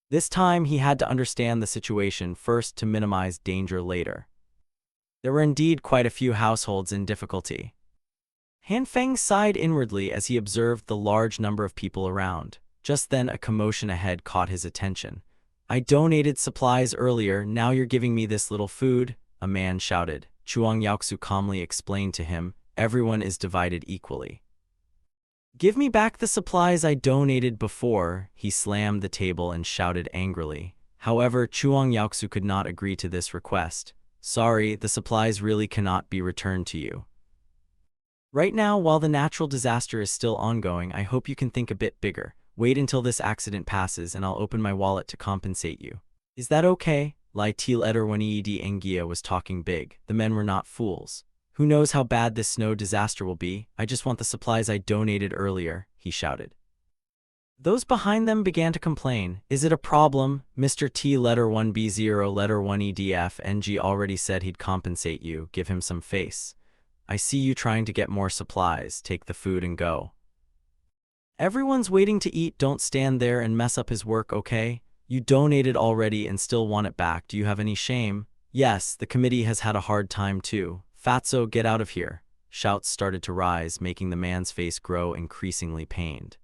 This time he had to understand the situation first to minimize danger later. There were indeed quite a few households in difficulty. Han Feng sighed inwardly as he observed the large number of people around. Just then a commotion ahead caught his attention. "I donated supplies earlier, now you're giving me this little food?" a man shouted. Chuang Yaoxu calmly explained to him, "Everyone is divided equally." "Give me back the supplies I donated before," he slammed the table and shouted angrily. However, Chuang Yaoxu could not agree to this request. "Sorry, the supplies really cannot be returned to you. Right now, while the natural disaster is still ongoing, I hope you can think a bit bigger. Wait until this accident passes and I'll open my wallet to compensate you. Is that okay?" Lai Til Eder-1-Eed Engia was talking big. The men were not fools. "Who knows how bad this snow disaster will be? I just want the supplies I donated earlier," he shouted. Those behind them began to complain. "Is it a problem? Mr. T letter 1B0 letter 1EDF NG already said he'd compensate you. Give him some face. I see you trying to get more supplies. Take the food and go. Everyone's waiting to eat. Don't stand there and mess up his work, okay? You donated already and still want it back. Do you have any shame?" "Yes, the committee has had a hard time too. Fatso, get out of here." Shouts started to rise, making the man's face grow increasingly pained.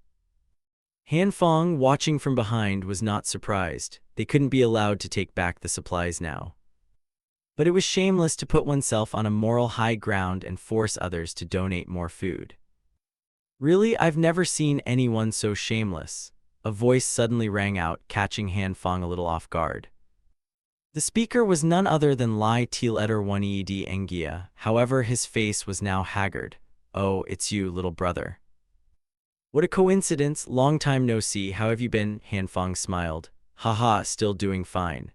Han Feng, watching from behind, was not surprised. They couldn't be allowed to take back the supplies now. But it was shameless to put oneself on a moral high ground and force others to donate more food. "Really, I've never seen anyone so shameless." A voice suddenly rang out, catching Han Feng a little off guard. The speaker was none other than Lai Til Eder-1-Eed Engia. However, his face was now haggard. "Oh, it's you, little brother. What a coincidence, long time no see, how have you been?" Han Feng smiled. "Haha, still doing fine.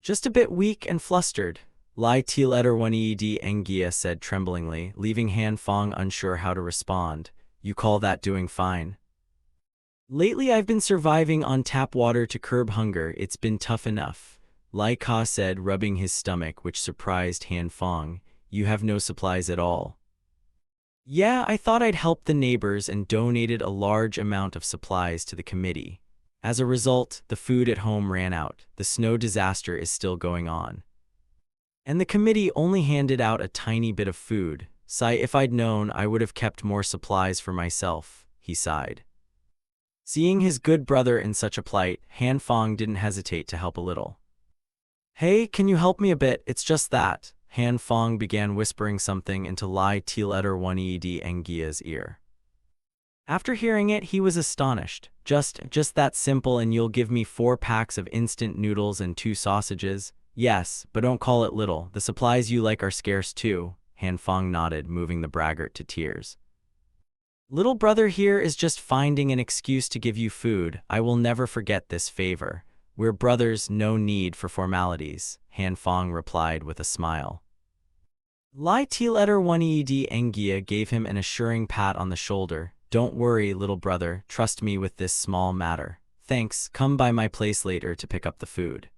Just a bit weak and flustered," Lai Til Eder-1-Eed Engia said tremblingly, leaving Han Feng unsure how to respond. "You call that doing fine?" "Lately I've been surviving on tap water to curb hunger, it's been tough enough," Lai Ka said, rubbing his stomach, which surprised Han Feng. "You have no supplies at all?" "Yeah, I thought I'd help the neighbors and donated a large amount of supplies to the committee. As a result, the food at home ran out. The snow disaster is still going on. And the committee only handed out a tiny bit of food. If I'd known, I would have kept more supplies for myself," he sighed. Seeing his good brother in such a plight, Han Feng didn't hesitate to help a little. "Hey, can you help me a bit? It's just that." Han Feng began whispering something into Lai Til Eder-1-Eed Engia's ear. After hearing it, he was astonished. Just that simple, and you'll give me 4 packs of instant noodles and 2 sausages?" "Yes, but don't call it little. The supplies you like are scarce too," Han Feng nodded, moving the braggart to tears. "Little brother here is just finding an excuse to give you food. I will never forget this favor. We're brothers, no need for formalities," Han Feng replied with a smile. Lai Til Eder-1-Eed Engia gave him an assuring pat on the shoulder. "Don't worry, little brother, trust me with this small matter. Thanks, come by my place later to pick up the food."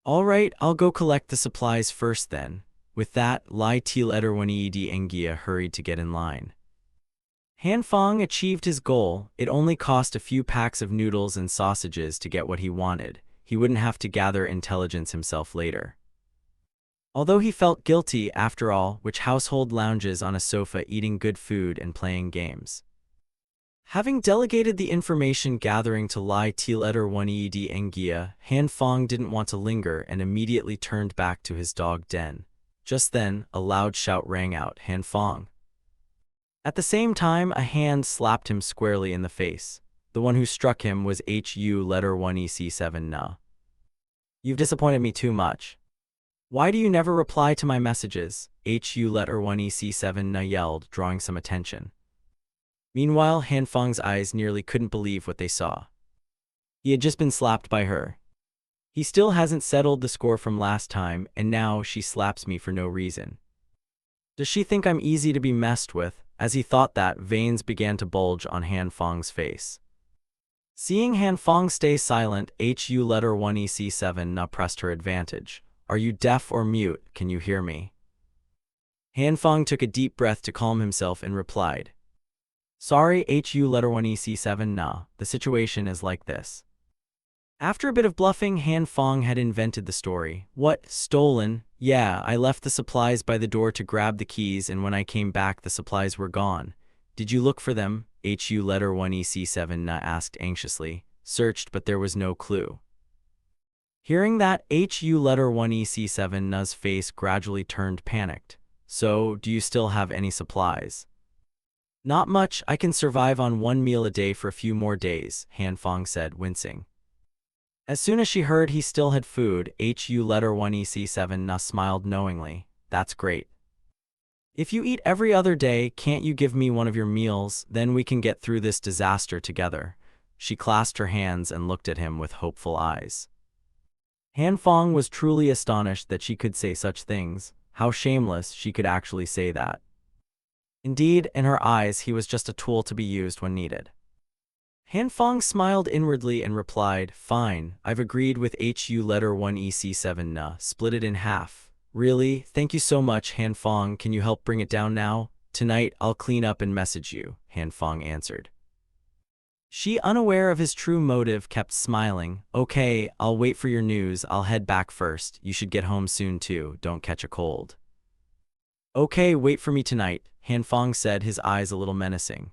"All right, I'll go collect the supplies first then." With that, Lai Til Eder-1-Eed Engia hurried to get in line. Han Feng achieved his goal. It only cost a few packs of noodles and sausages to get what he wanted. He wouldn't have to gather intelligence himself later. Although he felt guilty, after all, which household lounges on a sofa eating good food and playing games? Having delegated the information gathering to Lai Til Eder-1-Eed Engia, Han Feng didn't want to linger and immediately turned back to his dog den. Just then, a loud shout rang out, "Han Feng!" At the same time, a hand slapped him squarely in the face. The one who struck him was HU letter 1EC7 Na. "You've disappointed me too much. Why do you never reply to my messages?" HU letter 1EC7 Na yelled, drawing some attention. Meanwhile, Han Feng's eyes nearly couldn't believe what they saw. He had just been slapped by her. He still hasn't settled the score from last time, and now she slaps me for no reason. Does she think I'm easy to be messed with? As he thought that, veins began to bulge on Han Feng's face. Seeing Han Feng stay silent, HU letter 1EC7 Na pressed her advantage. "Are you deaf or mute? Can you hear me?" Han Feng took a deep breath to calm himself and replied, "Sorry, HU letter 1EC7 Na, the situation is like this." After a bit of bluffing, Han Feng had invented the story. "What? Stolen? Yeah, I left the supplies by the door to grab the keys, and when I came back the supplies were gone. Did you look for them? HU letter 1EC7 Na asked anxiously. Searched, but there was no clue. Hearing that, HU letter 1EC7 Na's face gradually turned panicked. So, do you still have any supplies? Not much. I can survive on one meal a day for a few more days, Han Fong said, wincing. As soon as she heard he still had food, HU letter 1EC7 Na smiled knowingly. That's great. If you eat every other day, can't you give me one of your meals? Then we can get through this disaster together. She clasped her hands and looked at him with hopeful eyes. Han Fong was truly astonished that she could say such things. How shameless she could actually say that. Indeed, in her eyes, he was just a tool to be used when needed. Han Fong smiled inwardly and replied, Fine, I've agreed with HU letter 1EC7 Na, split it in half. Really? Thank you so much, Han Fong. Can you help bring it down now? Tonight, I'll clean up and message you, Han Fong answered. She, unaware of his true motive, kept smiling. Okay, I'll wait for your news. I'll head back first. You should get home soon too. Don't catch a cold. Okay, wait for me tonight, Han Fong said, his eyes a little menacing.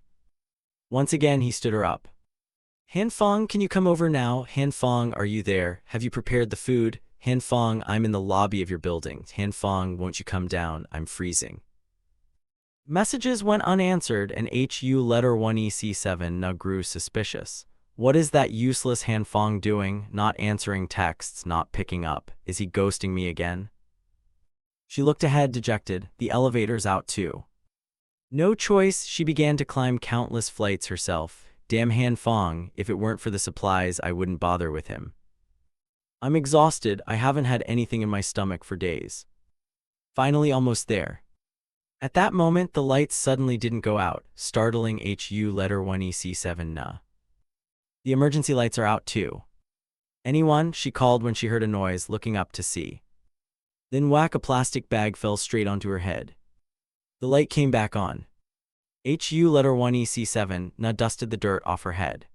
Once again, he stood her up. Han Fong, can you come over now? Han Fong, are you there? Have you prepared the food? Han Fong, I'm in the lobby of your building. Han Fong, won't you come down? I'm freezing. Messages went unanswered, and HU letter 1EC7 Na grew suspicious. What is that useless Han Fong doing? Not answering texts, not picking up. Is he ghosting me again? She looked ahead, dejected. The elevator's out too. No choice, she began to climb countless flights herself. Damn Han Fong, if it weren't for the supplies, I wouldn't bother with him. I'm exhausted. I haven't had anything in my stomach for days. Finally, almost there. At that moment, the lights suddenly didn't go out, startling HU letter 1EC7 Na. The emergency lights are out too. Anyone? She called when she heard a noise, looking up to see. Then whack, a plastic bag fell straight onto her head. The light came back on. HU letter 1EC7 Na dusted the dirt off her head.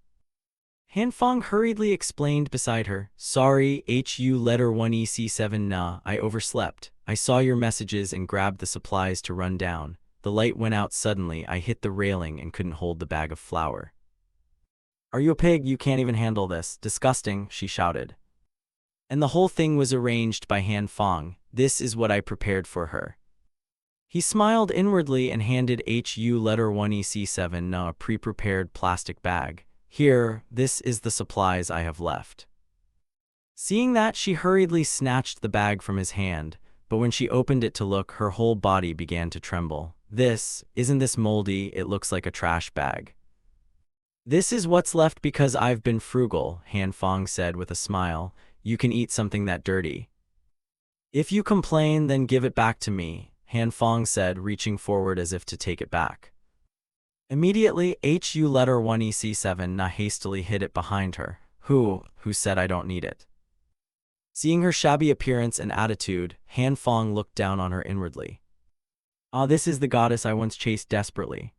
Han Fong hurriedly explained beside her, Sorry, HU letter 1EC7 Na, I overslept. I saw your messages and grabbed the supplies to run down. The light went out suddenly. I hit the railing and couldn't hold the bag of flour. Are you a pig? You can't even handle this. Disgusting, she shouted. And the whole thing was arranged by Han Fong. This is what I prepared for her. He smiled inwardly and handed HU letter 1EC7 Na a pre-prepared plastic bag. Here, this is the supplies I have left. Seeing that, she hurriedly snatched the bag from his hand, but when she opened it to look, her whole body began to tremble. Isn't this moldy? It looks like a trash bag. This is what's left because I've been frugal, Han Fong said with a smile. You can eat something that dirty. If you complain, then give it back to me, Han Fong said, reaching forward as if to take it back. Immediately, HU letter 1EC7 Na hastily hid it behind her. Who said I don't need it? Seeing her shabby appearance and attitude, Han Fong looked down on her inwardly. Ah, this is the goddess I once chased desperately.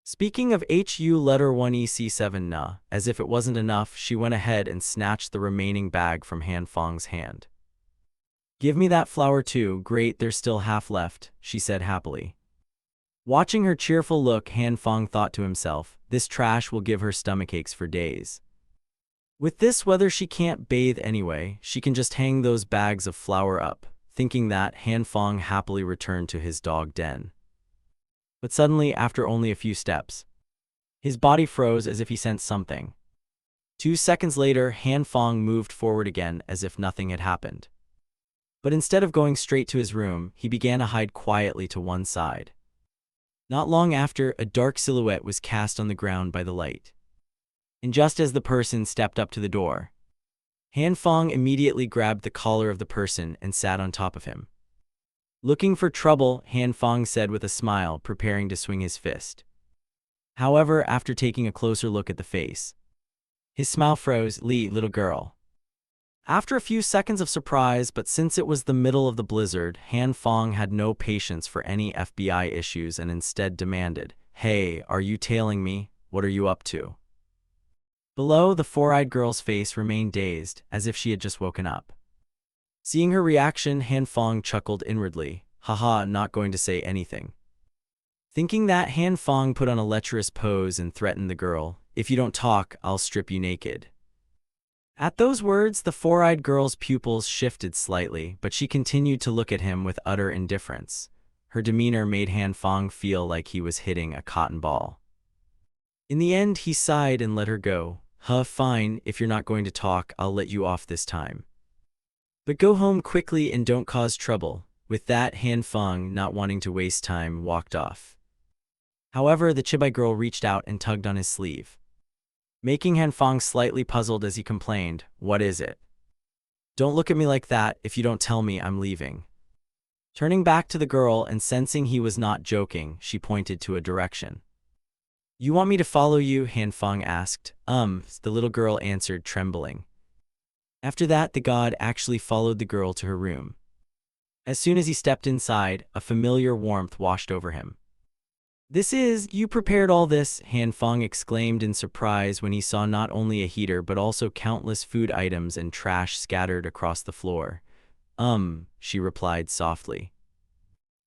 Speaking of HU letter 1EC7 Na, as if it wasn't enough, she went ahead and snatched the remaining bag from Han Fong's hand. Give me that flour too. Great, there's still half left, she said happily. Watching her cheerful look, Han Fong thought to himself, this trash will give her stomachaches for days. With this weather she can't bathe anyway, she can just hang those bags of flour up. Thinking that, Han Fong happily returned to his dog den. But suddenly, after only a few steps, his body froze as if he sensed something. 2 seconds later, Han Fong moved forward again as if nothing had happened. But instead of going straight to his room, he began to hide quietly to one side. Not long after, a dark silhouette was cast on the ground by the light. And just as the person stepped up to the door, Han Fong immediately grabbed the collar of the person and sat on top of him. Looking for trouble, Han Fong said with a smile, preparing to swing his fist. However, after taking a closer look at the face, his smile froze. Little girl. After a few seconds of surprise, but since it was the middle of the blizzard, Han Fong had no patience for any FBI issues and instead demanded, Hey, are you tailing me? What are you up to? Below, the four-eyed girl's face remained dazed, as if she had just woken up. Seeing her reaction, Han Fong chuckled inwardly. Haha, not going to say anything. Thinking that, Han Fong put on a lecherous pose and threatened the girl. If you don't talk, I'll strip you naked. At those words, the four-eyed girl's pupils shifted slightly, but she continued to look at him with utter indifference. Her demeanor made Han Fong feel like he was hitting a cotton ball. In the end, he sighed and let her go. Fine, if you're not going to talk, I'll let you off this time. But go home quickly and don't cause trouble. With that, Han Fong, not wanting to waste time, walked off. However, the Chibai girl reached out and tugged on his sleeve, making Han Fong slightly puzzled as he complained, "What is it? Don't look at me like that. If you don't tell me, I'm leaving." Turning back to the girl and sensing he was not joking, she pointed to a direction. "You want me to follow you?" Han Fong asked. The little girl answered, trembling. After that, the god actually followed the girl to her room. As soon as he stepped inside, a familiar warmth washed over him. You prepared all this?" Han Fong exclaimed in surprise when he saw not only a heater but also countless food items and trash scattered across the floor. She replied softly.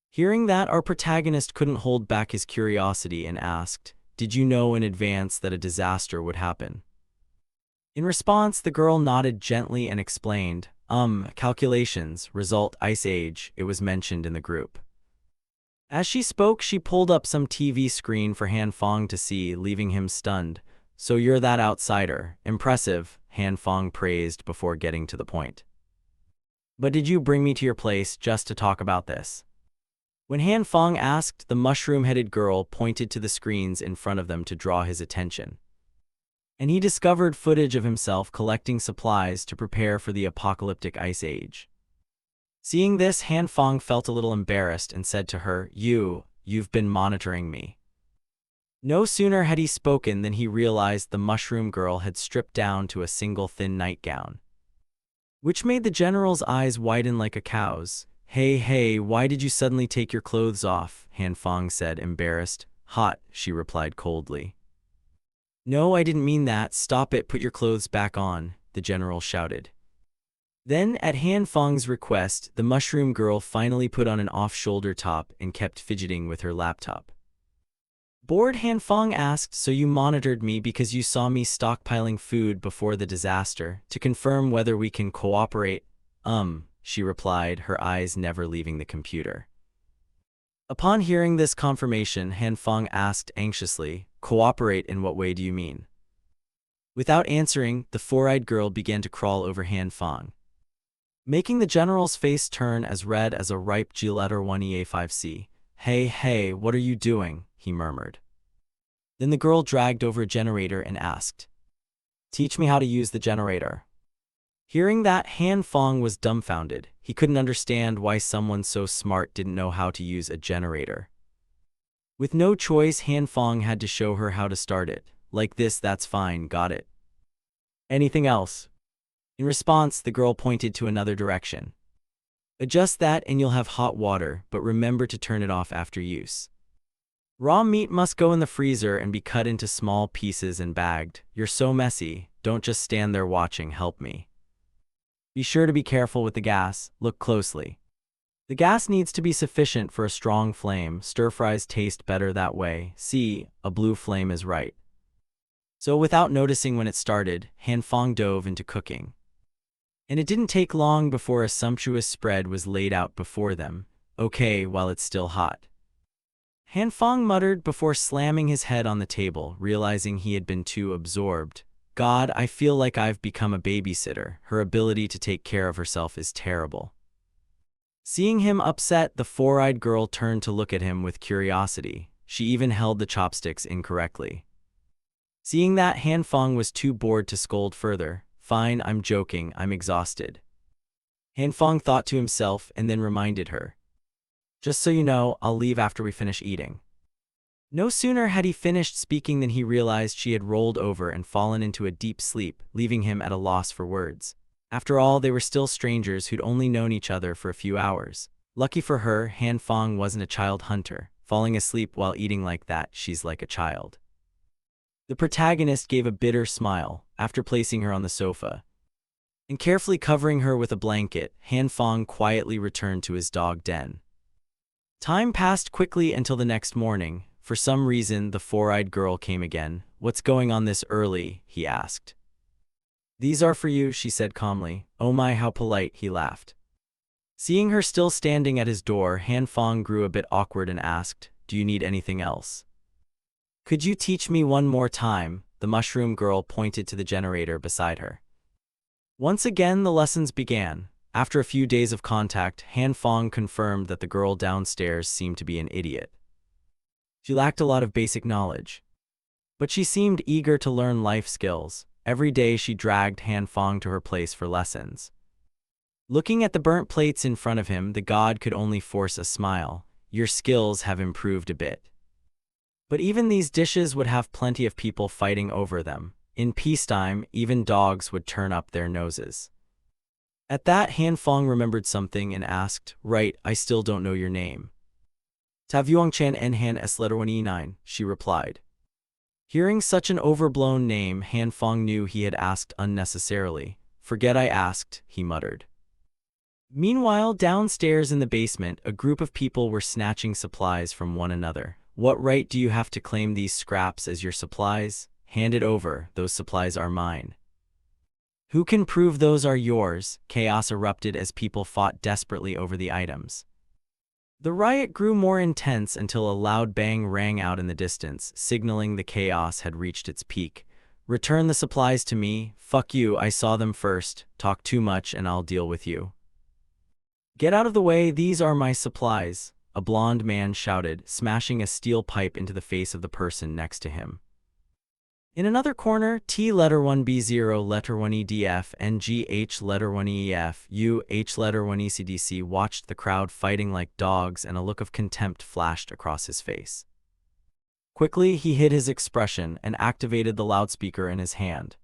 Hearing that, our protagonist couldn't hold back his curiosity and asked, "Did you know in advance that a disaster would happen?" In response, the girl nodded gently and explained, calculations, result Ice Age, it was mentioned in the group. As she spoke, she pulled up some TV screen for Han Fong to see, leaving him stunned. "So you're that outsider. Impressive," Han Fong praised before getting to the point. "But did you bring me to your place just to talk about this?" When Han Fong asked, the mushroom-headed girl pointed to the screens in front of them to draw his attention. And he discovered footage of himself collecting supplies to prepare for the apocalyptic Ice Age. Seeing this, Han Fong felt a little embarrassed and said to her, You've been monitoring me." No sooner had he spoken than he realized the mushroom girl had stripped down to a single thin nightgown, which made the general's eyes widen like a cow's. Hey, why did you suddenly take your clothes off?" Han Fong said, embarrassed. "Hot," she replied coldly. "No, I didn't mean that. Stop it, put your clothes back on," the general shouted. Then, at Han Fong's request, the mushroom girl finally put on an off-shoulder top and kept fidgeting with her laptop. Bored, Han Fong asked, "So you monitored me because you saw me stockpiling food before the disaster, to confirm whether we can cooperate?" She replied, her eyes never leaving the computer. Upon hearing this confirmation, Han Fong asked anxiously, "Cooperate in what way do you mean?" Without answering, the four-eyed girl began to crawl over Han Fong, making the general's face turn as red as a ripe G1EA5C. Hey, what are you doing?" he murmured. Then the girl dragged over a generator and asked, "Teach me how to use the generator." Hearing that, Han Fong was dumbfounded. He couldn't understand why someone so smart didn't know how to use a generator. With no choice, Han Fong had to show her how to start it. "Like this, that's fine, got it. Anything else?" In response, the girl pointed to another direction. "Adjust that and you'll have hot water, but remember to turn it off after use. Raw meat must go in the freezer and be cut into small pieces and bagged. You're so messy, don't just stand there watching, help me. Be sure to be careful with the gas, look closely. The gas needs to be sufficient for a strong flame, stir-fries taste better that way. See, a blue flame is right." So without noticing when it started, Han Fong dove into cooking. And it didn't take long before a sumptuous spread was laid out before them. "Okay, while it's still hot," Han Fong muttered before slamming his head on the table, realizing he had been too absorbed. "God, I feel like I've become a babysitter. Her ability to take care of herself is terrible." Seeing him upset, the four-eyed girl turned to look at him with curiosity. She even held the chopsticks incorrectly. Seeing that, Han Fong was too bored to scold further. "Fine, I'm joking, I'm exhausted." Han Fong thought to himself and then reminded her, "Just so you know, I'll leave after we finish eating." No sooner had he finished speaking than he realized she had rolled over and fallen into a deep sleep, leaving him at a loss for words. After all, they were still strangers who'd only known each other for a few hours. Lucky for her, Han Fong wasn't a child hunter. Falling asleep while eating like that, she's like a child. The protagonist gave a bitter smile after placing her on the sofa. and carefully covering her with a blanket, Han Fong quietly returned to his dog den. Time passed quickly until the next morning. For some reason, the four-eyed girl came again. "What's going on this early?" he asked. "These are for you," she said calmly. "Oh my, how polite," he laughed. Seeing her still standing at his door, Han Fong grew a bit awkward and asked, "Do you need anything else?" "Could you teach me one more time?" The mushroom girl pointed to the generator beside her. Once again, the lessons began. After a few days of contact, Han Fong confirmed that the girl downstairs seemed to be an idiot. She lacked a lot of basic knowledge, but she seemed eager to learn life skills. Every day she dragged Han Fong to her place for lessons. Looking at the burnt plates in front of him, the god could only force a smile. "Your skills have improved a bit." But even these dishes would have plenty of people fighting over them. In peacetime, even dogs would turn up their noses. At that, Han Fong remembered something and asked, "Right, I still don't know your name." "Tavyuang Chan En Han S letter 1E9, she replied. Hearing such an overblown name, Han Fong knew he had asked unnecessarily. "Forget I asked," he muttered. Meanwhile, downstairs in the basement, a group of people were snatching supplies from one another. "What right do you have to claim these scraps as your supplies? Hand it over, those supplies are mine." "Who can prove those are yours?" Chaos erupted as people fought desperately over the items. The riot grew more intense until a loud bang rang out in the distance, signaling the chaos had reached its peak. "Return the supplies to me." "Fuck you, I saw them first. Talk too much and I'll deal with you." "Get out of the way, these are my supplies," a blond man shouted, smashing a steel pipe into the face of the person next to him. In another corner, T letter 1B0 letter 1EDF NGH letter 1EF UH letter 1ECDC watched the crowd fighting like dogs, and a look of contempt flashed across his face. Quickly, he hid his expression and activated the loudspeaker in his hand.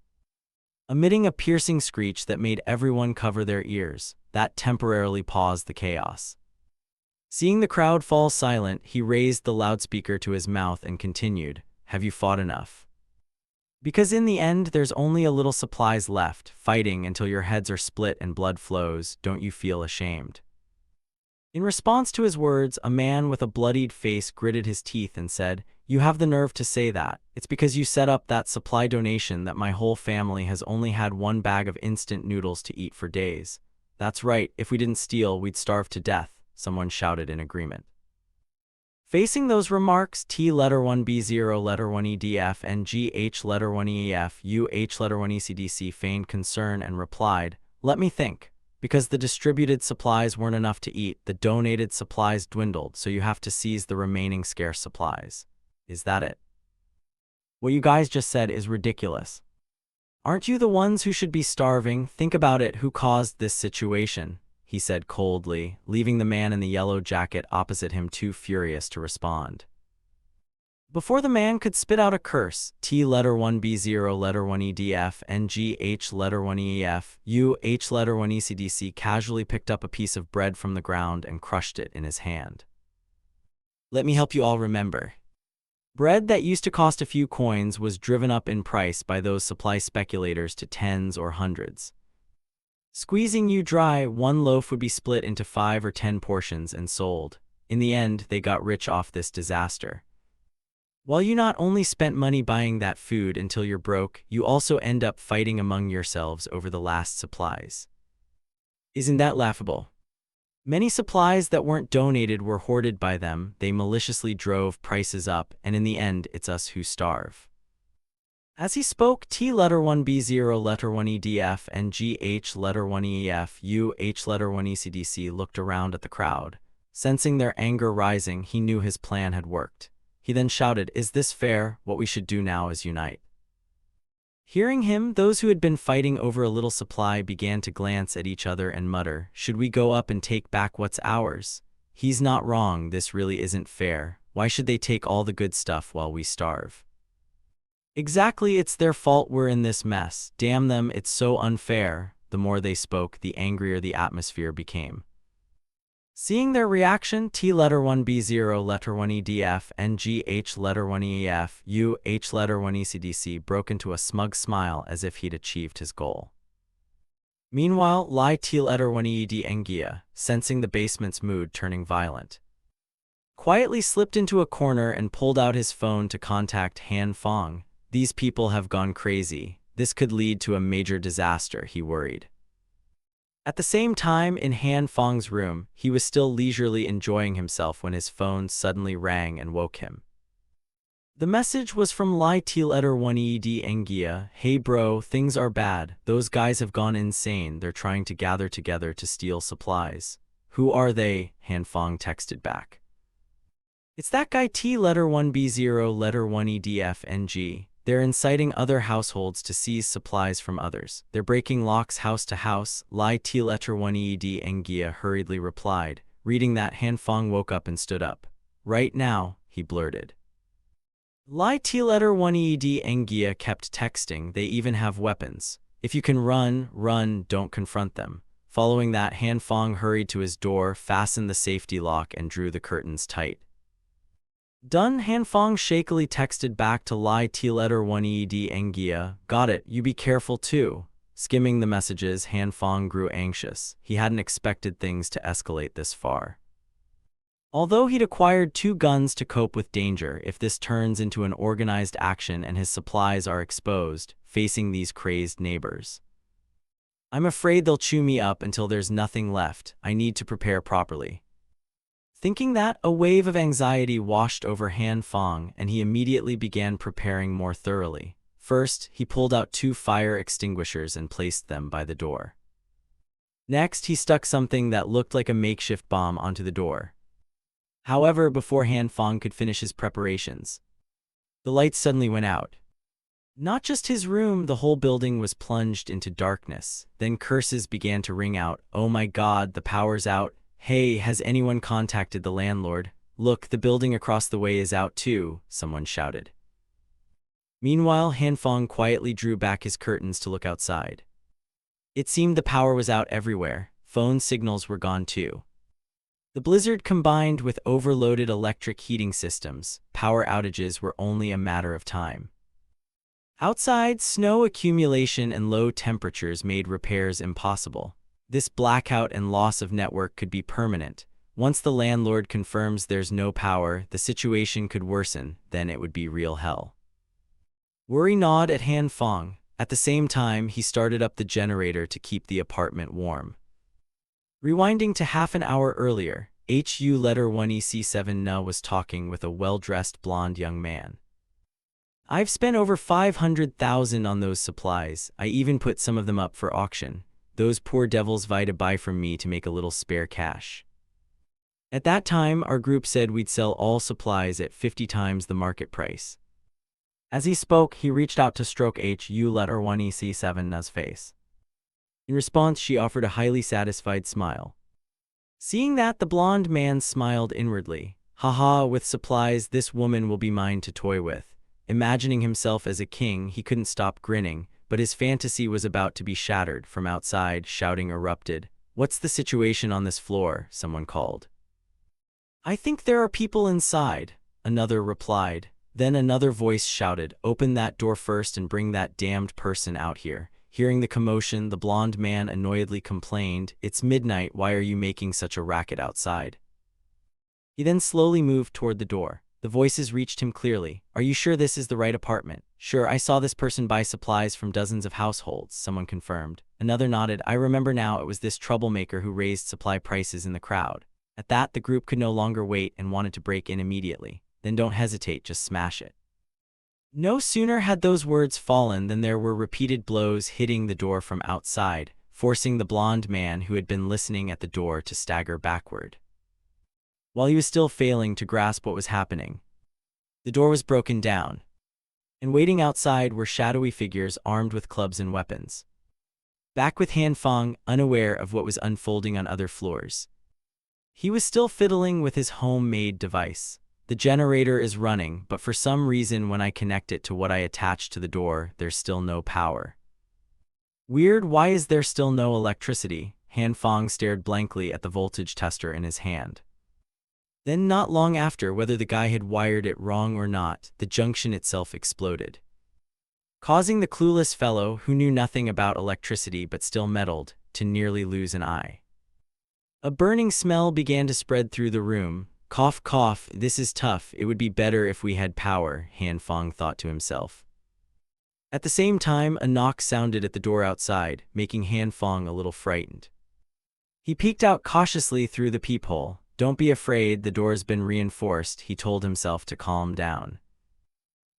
Emitting a piercing screech that made everyone cover their ears, that temporarily paused the chaos. Seeing the crowd fall silent, he raised the loudspeaker to his mouth and continued, "Have you fought enough? Because in the end, there's only a little supplies left, fighting until your heads are split and blood flows. Don't you feel ashamed?" In response to his words, a man with a bloodied face gritted his teeth and said, "You have the nerve to say that. It's because you set up that supply donation that my whole family has only had one bag of instant noodles to eat for days." "That's right, if we didn't steal, we'd starve to death," someone shouted in agreement. Facing those remarks, T letter 1B0 letter 1EDF and GH letter 1EF UH letter 1ECDC feigned concern and replied, "Let me think. Because the distributed supplies weren't enough to eat, the donated supplies dwindled, so you have to seize the remaining scarce supplies. Is that it?" "What you guys just said is ridiculous. Aren't you the ones who should be starving? Think about it, who caused this situation?" he said coldly, leaving the man in the yellow jacket opposite him too furious to respond. Before the man could spit out a curse, T letter 1B0 letter 1EDF and GH letter 1EF UH letter 1ECDC casually picked up a piece of bread from the ground and crushed it in his hand. "Let me help you all remember. Bread that used to cost a few coins was driven up in price by those supply speculators to tens or hundreds. Squeezing you dry, one loaf would be split into 5 or 10 portions and sold. In the end, they got rich off this disaster. While you not only spent money buying that food until you're broke, you also end up fighting among yourselves over the last supplies. Isn't that laughable? Many supplies that weren't donated were hoarded by them, they maliciously drove prices up, and in the end, it's us who starve." As he spoke, T letter 1B0 letter 1EDF and GH letter 1EF UH letter 1ECDC looked around at the crowd. Sensing their anger rising, he knew his plan had worked. He then shouted, "Is this fair? What we should do now is unite." Hearing him, those who had been fighting over a little supply began to glance at each other and mutter, "Should we go up and take back what's ours? He's not wrong, this really isn't fair. Why should they take all the good stuff while we starve?" "Exactly, it's their fault we're in this mess. Damn them, it's so unfair." The more they spoke, the angrier the atmosphere became. Seeing their reaction, T letter 1B0 letter 1EDF and GH letter 1EF UH letter 1ECDC broke into a smug smile as if he'd achieved his goal. Meanwhile, Lai Til Ederwani Engia, sensing the basement's mood turning violent, quietly slipped into a corner and pulled out his phone to contact Han Fong. These people have gone crazy. This could lead to a major disaster, he worried. At the same time, in Han Fong's room, he was still leisurely enjoying himself when his phone suddenly rang and woke him. The message was from Lai Til Ederwani Engia. Hey bro, things are bad. Those guys have gone insane. They're trying to gather together to steal supplies. Who are they? Han Fong texted back. It's that guy T letter 1B0 letter 1EDFNG. They're inciting other households to seize supplies from others. They're breaking locks house to house. Lai Til letter 1ED Engia hurriedly replied. Reading that, Han Fong woke up and stood up. Right now, he blurted. Lai Til letter 1ED Engia kept texting. They even have weapons. If you can run, run, don't confront them. Following that, Han Fong hurried to his door, fastened the safety lock, and drew the curtains tight. Done. Han Fong shakily texted back to Lai Til letter 1ED Engia. Got it, you be careful too. Skimming the messages, Han Fong grew anxious. He hadn't expected things to escalate this far. Although he'd acquired 2 guns to cope with danger, if this turns into an organized action and his supplies are exposed, facing these crazed neighbors, I'm afraid they'll chew me up until there's nothing left. I need to prepare properly. Thinking that, a wave of anxiety washed over Han Fong, and he immediately began preparing more thoroughly. First, he pulled out 2 fire extinguishers and placed them by the door. Next, he stuck something that looked like a makeshift bomb onto the door. However, before Han Fong could finish his preparations, the lights suddenly went out. Not just his room, the whole building was plunged into darkness. Then curses began to ring out. Oh my God, the power's out. Hey, has anyone contacted the landlord? Look, the building across the way is out too, someone shouted. Meanwhile, Han Fong quietly drew back his curtains to look outside. It seemed the power was out everywhere. Phone signals were gone too. The blizzard combined with overloaded electric heating systems, power outages were only a matter of time. Outside, snow accumulation and low temperatures made repairs impossible. This blackout and loss of network could be permanent. Once the landlord confirms there's no power, the situation could worsen, then it would be real hell. Worry gnawed at Han Fong. At the same time, he started up the generator to keep the apartment warm. Rewinding to half an hour earlier, HU letter 1EC7 Na was talking with a well-dressed blonde young man. I've spent over 500,000 on those supplies. I even put some of them up for auction. Those poor devils vie to buy from me to make a little spare cash. At that time, our group said we'd sell all supplies at 50 times the market price. As he spoke, he reached out to stroke HU letter 1EC7 Na's face. In response, she offered a highly satisfied smile. Seeing that, the blonde man smiled inwardly. Haha, with supplies, this woman will be mine to toy with. Imagining himself as a king, he couldn't stop grinning, but his fantasy was about to be shattered. From outside, shouting erupted. What's the situation on this floor? Someone called. I think there are people inside, another replied. Then another voice shouted, open that door first and bring that damned person out here. Hearing the commotion, the blonde man annoyedly complained, it's midnight, why are you making such a racket outside? He then slowly moved toward the door. The voices reached him clearly. Are you sure this is the right apartment? Sure, I saw this person buy supplies from dozens of households, someone confirmed. Another nodded. I remember now, it was this troublemaker who raised supply prices in the crowd. At that, the group could no longer wait and wanted to break in immediately. Then don't hesitate, just smash it. No sooner had those words fallen than there were repeated blows hitting the door from outside, forcing the blonde man who had been listening at the door to stagger backward. While he was still failing to grasp what was happening, the door was broken down, and waiting outside were shadowy figures armed with clubs and weapons. Back with Han Fong, unaware of what was unfolding on other floors. He was still fiddling with his homemade device. The generator is running, but for some reason when I connect it to what I attached to the door, there's still no power. Weird, why is there still no electricity? Han Fong stared blankly at the voltage tester in his hand. Then not long after, whether the guy had wired it wrong or not, the junction itself exploded, causing the clueless fellow, who knew nothing about electricity but still meddled, to nearly lose an eye. A burning smell began to spread through the room. Cough, cough, this is tough. It would be better if we had power, Han Fong thought to himself. At the same time, a knock sounded at the door outside, making Han Fong a little frightened. He peeked out cautiously through the peephole. Don't be afraid, the door's been reinforced, he told himself to calm down.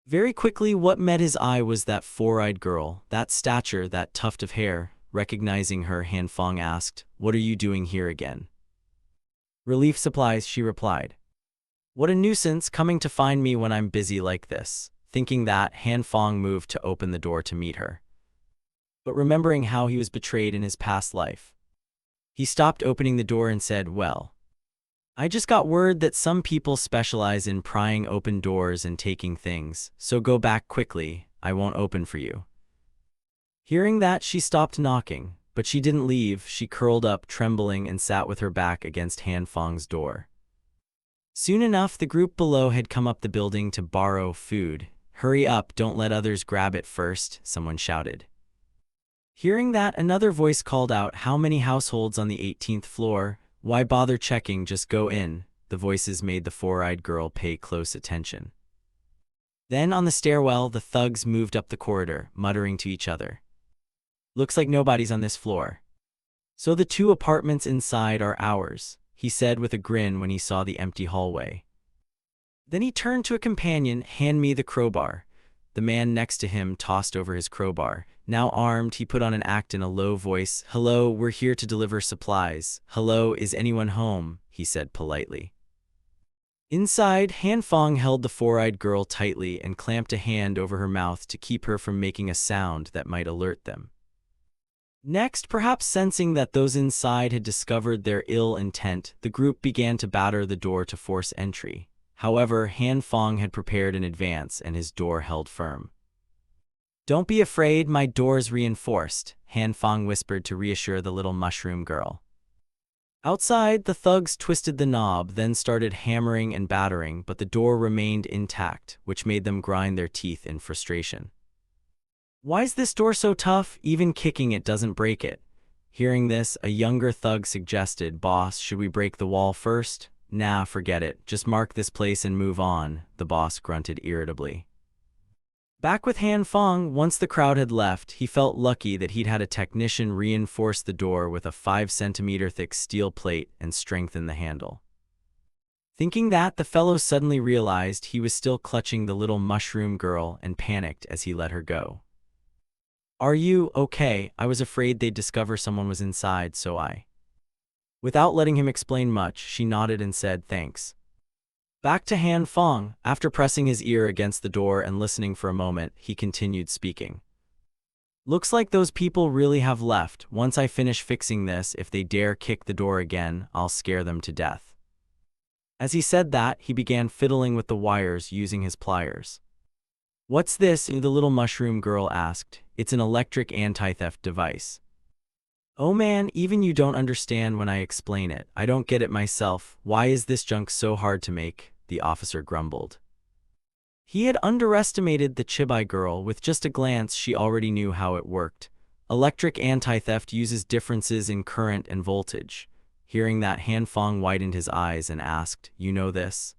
Very quickly, what met his eye was that four-eyed girl, that stature, that tuft of hair. Recognizing her, Han Fong asked, "What are you doing here again?" "Relief supplies," she replied. "What a nuisance, coming to find me when I'm busy like this." Thinking that, Han Fong moved to open the door to meet her. But remembering how he was betrayed in his past life, he stopped opening the door and said, "Well, I just got word that some people specialize in prying open doors and taking things, so go back quickly, I won't open for you." Hearing that, she stopped knocking, but she didn't leave. She curled up, trembling, and sat with her back against Han Fong's door. Soon enough, the group below had come up the building to borrow food. "Hurry up, don't let others grab it first," someone shouted. Hearing that, another voice called out, "How many households on the 18th floor? Why bother checking, just go in." The voices made the four-eyed girl pay close attention. Then on the stairwell, the thugs moved up the corridor, muttering to each other. "Looks like nobody's on this floor. So the two apartments inside are ours," he said with a grin when he saw the empty hallway. Then he turned to a companion. "Hand me the crowbar." The man next to him tossed over his crowbar. Now armed, he put on an act in a low voice. "Hello, we're here to deliver supplies." "Hello, is anyone home?" he said politely. Inside, Han Fong held the four-eyed girl tightly and clamped a hand over her mouth to keep her from making a sound that might alert them. Next, perhaps sensing that those inside had discovered their ill intent, the group began to batter the door to force entry. However, Han Fong had prepared in advance and his door held firm. "Don't be afraid, my door's reinforced," Han Fong whispered to reassure the little mushroom girl. Outside, the thugs twisted the knob, then started hammering and battering, but the door remained intact, which made them grind their teeth in frustration. "Why's this door so tough? Even kicking it doesn't break it." Hearing this, a younger thug suggested, "Boss, should we break the wall first?" "Nah, forget it. Just mark this place and move on," the boss grunted irritably. Back with Han Fong, once the crowd had left, he felt lucky that he'd had a technician reinforce the door with a 5-centimeter thick steel plate and strengthen the handle. Thinking that, the fellow suddenly realized he was still clutching the little mushroom girl and panicked as he let her go. "Are you okay? I was afraid they'd discover someone was inside, so I..." Without letting him explain much, she nodded and said thanks. Back to Han Fong. After pressing his ear against the door and listening for a moment, he continued speaking. "Looks like those people really have left. Once I finish fixing this, if they dare kick the door again, I'll scare them to death." As he said that, he began fiddling with the wires using his pliers. "What's this?" the little mushroom girl asked. "It's an electric anti-theft device." "Oh man, even you don't understand when I explain it. I don't get it myself. Why is this junk so hard to make?" the officer grumbled. He had underestimated the Chibai girl. With just a glance, she already knew how it worked. Electric anti-theft uses differences in current and voltage. Hearing that, Han Fong widened his eyes and asked, "You know this?"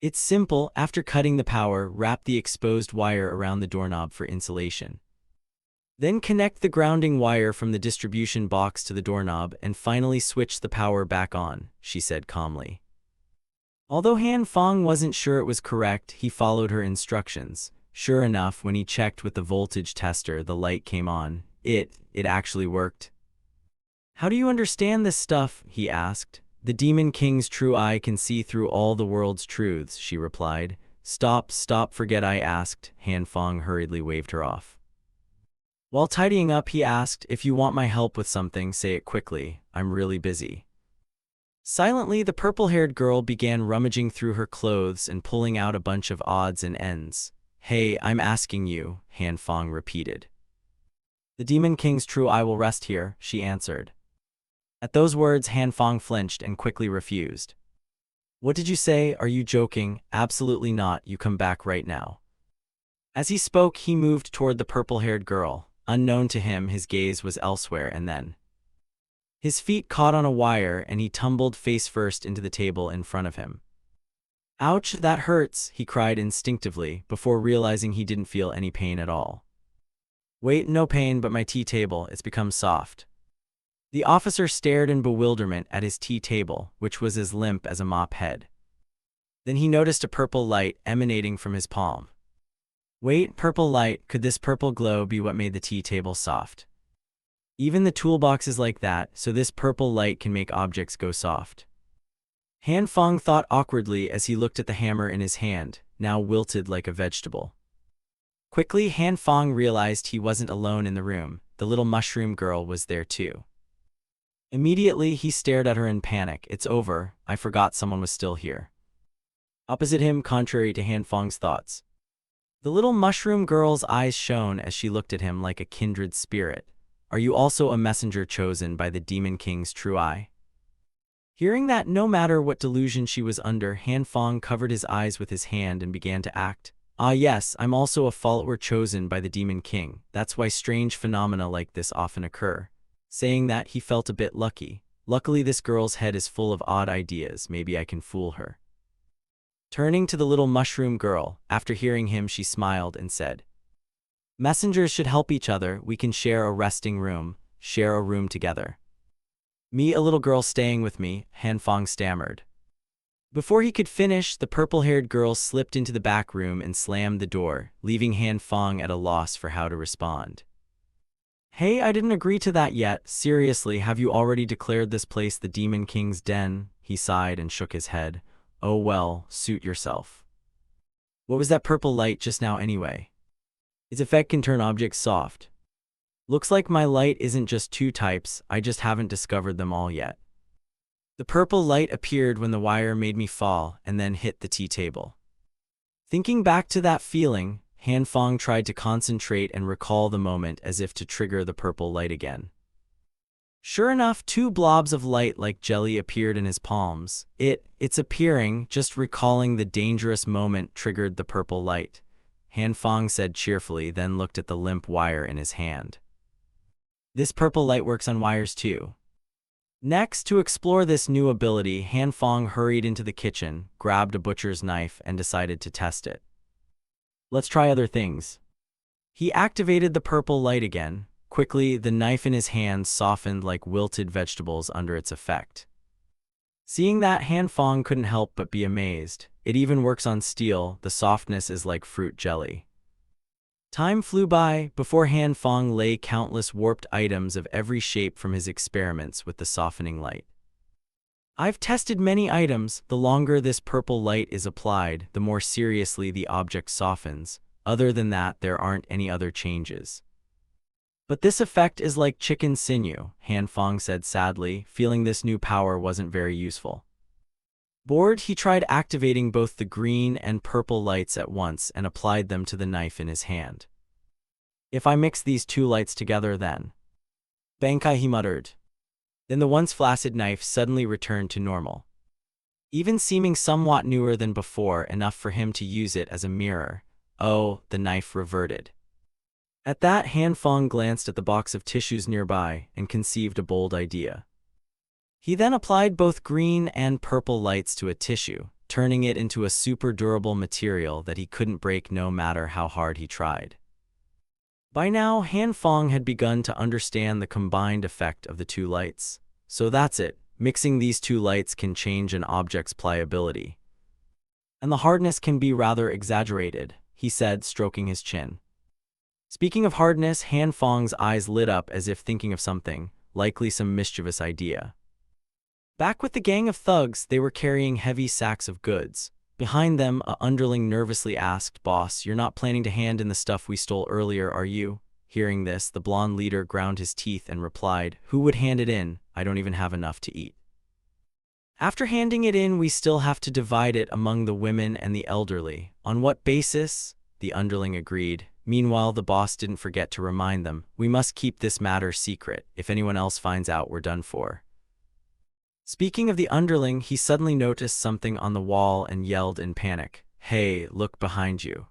"It's simple. After cutting the power, wrap the exposed wire around the doorknob for insulation. Then connect the grounding wire from the distribution box to the doorknob and finally switch the power back on," she said calmly. Although Han Fong wasn't sure it was correct, he followed her instructions. Sure enough, when he checked with the voltage tester, the light came on. It actually worked. "How do you understand this stuff?" he asked. "The Demon King's true eye can see through all the world's truths," she replied. Stop, forget I asked." Han Fong hurriedly waved her off. While tidying up, he asked, "If you want my help with something, say it quickly. I'm really busy." Silently, the purple-haired girl began rummaging through her clothes and pulling out a bunch of odds and ends. "Hey, I'm asking you," Han Fong repeated. "The Demon King's true eye will rest here," she answered. At those words, Han Fong flinched and quickly refused. "What did you say? Are you joking?" "Absolutely not. You come back right now." As he spoke, he moved toward the purple-haired girl. Unknown to him, his gaze was elsewhere, and then his feet caught on a wire and he tumbled face first into the table in front of him. "Ouch, that hurts," he cried instinctively, before realizing he didn't feel any pain at all. "Wait, no pain, but my tea table, it's become soft." The officer stared in bewilderment at his tea table, which was as limp as a mop head. Then he noticed a purple light emanating from his palm. Wait, purple light, could this purple glow be what made the tea table soft? Even the toolbox is like that, so this purple light can make objects go soft. Han Feng thought awkwardly as he looked at the hammer in his hand, now wilted like a vegetable. Quickly, Han Feng realized he wasn't alone in the room. The little mushroom girl was there too. Immediately, he stared at her in panic. "It's over, I forgot someone was still here." Opposite him, contrary to Han Feng's thoughts, the little mushroom girl's eyes shone as she looked at him like a kindred spirit. "Are you also a messenger chosen by the Demon King's true eye?" Hearing that, no matter what delusion she was under, Han Feng covered his eyes with his hand and began to act. "Ah yes, I'm also a follower chosen by the Demon King. That's why strange phenomena like this often occur." Saying that, he felt a bit lucky. Luckily, this girl's head is full of odd ideas. Maybe I can fool her. Turning to the little mushroom girl, after hearing him, she smiled and said, "Messengers should help each other. We can share a resting room, share a room together." "Me, a little girl staying with me," Han Feng stammered. Before he could finish, the purple-haired girl slipped into the back room and slammed the door, leaving Han Feng at a loss for how to respond. "Hey, I didn't agree to that yet. Seriously, have you already declared this place the Demon King's den?" He sighed and shook his head. "Oh well, suit yourself. What was that purple light just now anyway? Its effect can turn objects soft. Looks like my light isn't just two types, I just haven't discovered them all yet." The purple light appeared when the wire made me fall and then hit the tea table. Thinking back to that feeling, Han Feng tried to concentrate and recall the moment as if to trigger the purple light again. Sure enough, two blobs of light like jelly appeared in his palms. It's appearing, just recalling the dangerous moment triggered the purple light," Han Feng said cheerfully, then looked at the limp wire in his hand. "This purple light works on wires too." Next, to explore this new ability, Han Feng hurried into the kitchen, grabbed a butcher's knife, and decided to test it. "Let's try other things." He activated the purple light again. Quickly, the knife in his hand softened like wilted vegetables under its effect. Seeing that, Han Feng couldn't help but be amazed. It even works on steel. The softness is like fruit jelly. Time flew by. Before Han Feng lay countless warped items of every shape from his experiments with the softening light. "I've tested many items. The longer this purple light is applied, the more seriously the object softens. Other than that, there aren't any other changes. But this effect is like chicken sinew," Han Feng said sadly, feeling this new power wasn't very useful. Bored, he tried activating both the green and purple lights at once and applied them to the knife in his hand. "If I mix these two lights together, then..." "Bankai," he muttered. Then the once flaccid knife suddenly returned to normal, even seeming somewhat newer than before, enough for him to use it as a mirror. Oh, the knife reverted. At that, Han Feng glanced at the box of tissues nearby and conceived a bold idea. He then applied both green and purple lights to a tissue, turning it into a super durable material that he couldn't break no matter how hard he tried. By now, Han Feng had begun to understand the combined effect of the two lights. So that's it. Mixing these two lights can change an object's pliability. And the hardness can be rather exaggerated, he said, stroking his chin. Speaking of hardness, Han Feng's eyes lit up as if thinking of something, likely some mischievous idea. Back with the gang of thugs, they were carrying heavy sacks of goods. Behind them, a underling nervously asked, "Boss, you're not planning to hand in the stuff we stole earlier, are you?" Hearing this, the blonde leader ground his teeth and replied, "Who would hand it in? I don't even have enough to eat." "After handing it in, we still have to divide it among the women and the elderly." "On what basis?" The underling agreed. Meanwhile, the boss didn't forget to remind them, "We must keep this matter secret. If anyone else finds out, we're done for." Speaking of the underling, he suddenly noticed something on the wall and yelled in panic, "Hey, look behind you."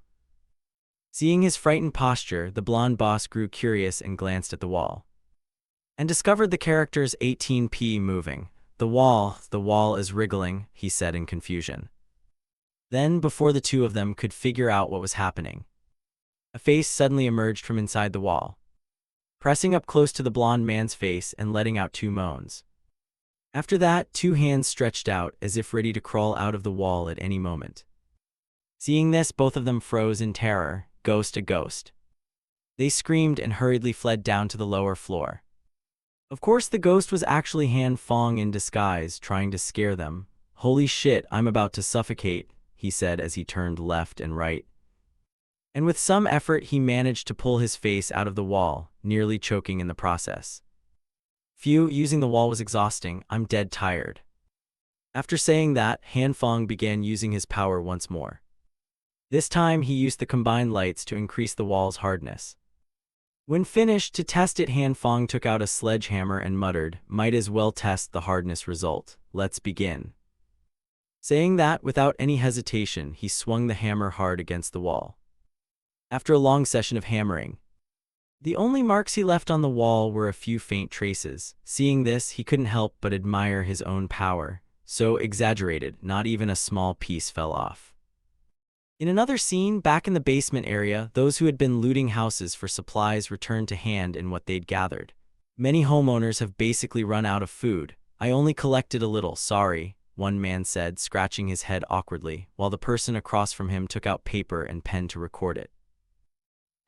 Seeing his frightened posture, the blonde boss grew curious and glanced at the wall. And discovered the characters 18p moving. The wall is wriggling, he said in confusion. Then, before the two of them could figure out what was happening, a face suddenly emerged from inside the wall, pressing up close to the blonde man's face and letting out two moans. After that, two hands stretched out as if ready to crawl out of the wall at any moment. Seeing this, both of them froze in terror, ghost a ghost. They screamed and hurriedly fled down to the lower floor. Of course, the ghost was actually Han Fong in disguise, trying to scare them. "Holy shit, I'm about to suffocate," he said as he turned left and right. And with some effort, he managed to pull his face out of the wall, nearly choking in the process. "Phew, using the wall was exhausting. I'm dead tired." After saying that, Han Fong began using his power once more. This time, he used the combined lights to increase the wall's hardness. When finished, to test it, Han Fong took out a sledgehammer and muttered, "Might as well test the hardness result. Let's begin." Saying that, without any hesitation, he swung the hammer hard against the wall. After a long session of hammering, the only marks he left on the wall were a few faint traces. Seeing this, he couldn't help but admire his own power. So exaggerated, not even a small piece fell off. In another scene, back in the basement area, those who had been looting houses for supplies returned to hand in what they'd gathered. "Many homeowners have basically run out of food. I only collected a little, sorry," one man said, scratching his head awkwardly, while the person across from him took out paper and pen to record it.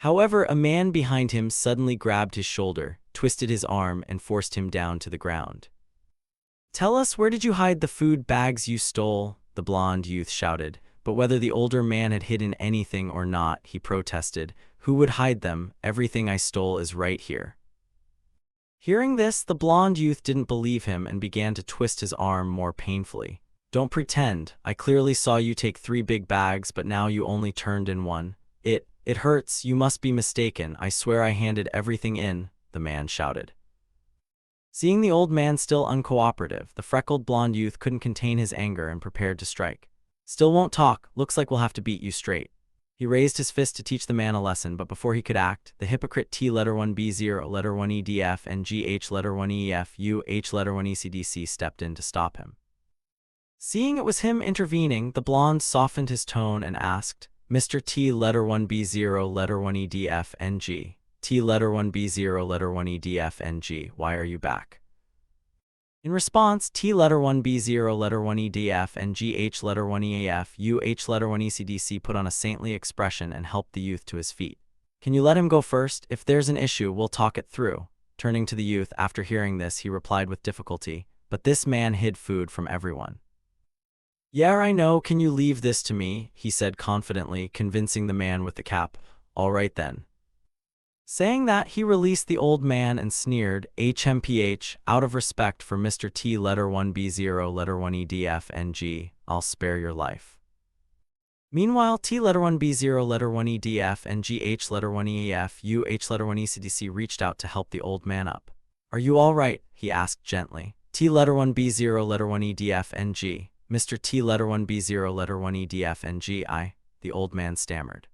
However, a man behind him suddenly grabbed his shoulder, twisted his arm, and forced him down to the ground. "Tell us, where did you hide the food bags you stole?" the blonde youth shouted. But whether the older man had hidden anything or not, he protested. "Who would hide them? Everything I stole is right here." Hearing this, the blonde youth didn't believe him and began to twist his arm more painfully. "Don't pretend. I clearly saw you take 3 big bags, but now you only turned in one. It hurts. You must be mistaken. I swear I handed everything in," the man shouted. Seeing the old man still uncooperative, the freckled blonde youth couldn't contain his anger and prepared to strike. "Still won't talk. Looks like we'll have to beat you straight." He raised his fist to teach the man a lesson, but before he could act, the hypocrite T letter 1B0 letter 1EDF and GH letter 1EF UH letter 1ECDC stepped in to stop him. Seeing it was him intervening, the blonde softened his tone and asked, "Mr. T letter 1B0 letter 1EDF NG, T letter 1B0 letter 1EDF NG, why are you back?" In response, T letter 1B0 letter 1EDF and GH letter 1EAF UH letter 1ECDC put on a saintly expression and helped the youth to his feet. "Can you let him go first? If there's an issue, we'll talk it through." Turning to the youth, after hearing this, he replied with difficulty, "But this man hid food from everyone." "Yeah, I know. Can you leave this to me?" he said confidently, convincing the man with the cap. "All right then." Saying that, he released the old man and sneered, "HMPH, out of respect for Mr. T letter 1B0 letter 1EDF NG, I'll spare your life." Meanwhile, T letter 1B0 letter 1EDF and GH letter 1EAF UH letter 1ECDC reached out to help the old man up. "Are you all right?" he asked gently. T letter 1B0 letter 1EDF NG, "Mr. T letter 1B0 letter 1EDF NG, the old man stammered.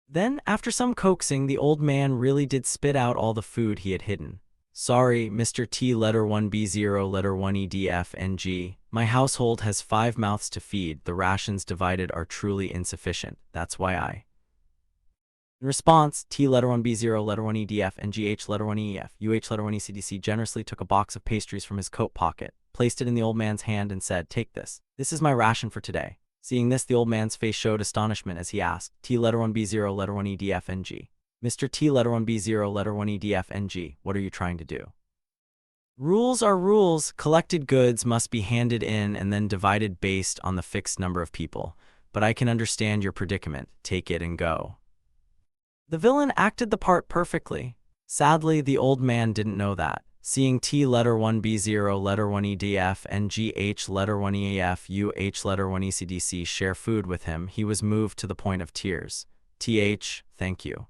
Then, after some coaxing, the old man really did spit out all the food he had hidden. "Sorry, Mr. T letter 1B0 letter 1EDF NG, my household has 5 mouths to feed. The rations divided are truly insufficient. That's why I..." In response, T letter 1B0 letter 1EDF and GH letter 1EF UH letter 1ECDC generously took a box of pastries from his coat pocket, placed it in the old man's hand and said, "Take this. This is my ration for today." Seeing this, the old man's face showed astonishment as he asked, "T letter 1B0 letter 1EDF NG. Mr. T letter 1B0 letter 1EDF NG, what are you trying to do?" "Rules are rules. Collected goods must be handed in and then divided based on the fixed number of people. But I can understand your predicament. Take it and go." The villain acted the part perfectly. Sadly, the old man didn't know that. Seeing T letter 1B0 letter 1EDF and GH letter 1EAF UH letter 1ECDC share food with him, he was moved to the point of tears. "TH, thank you.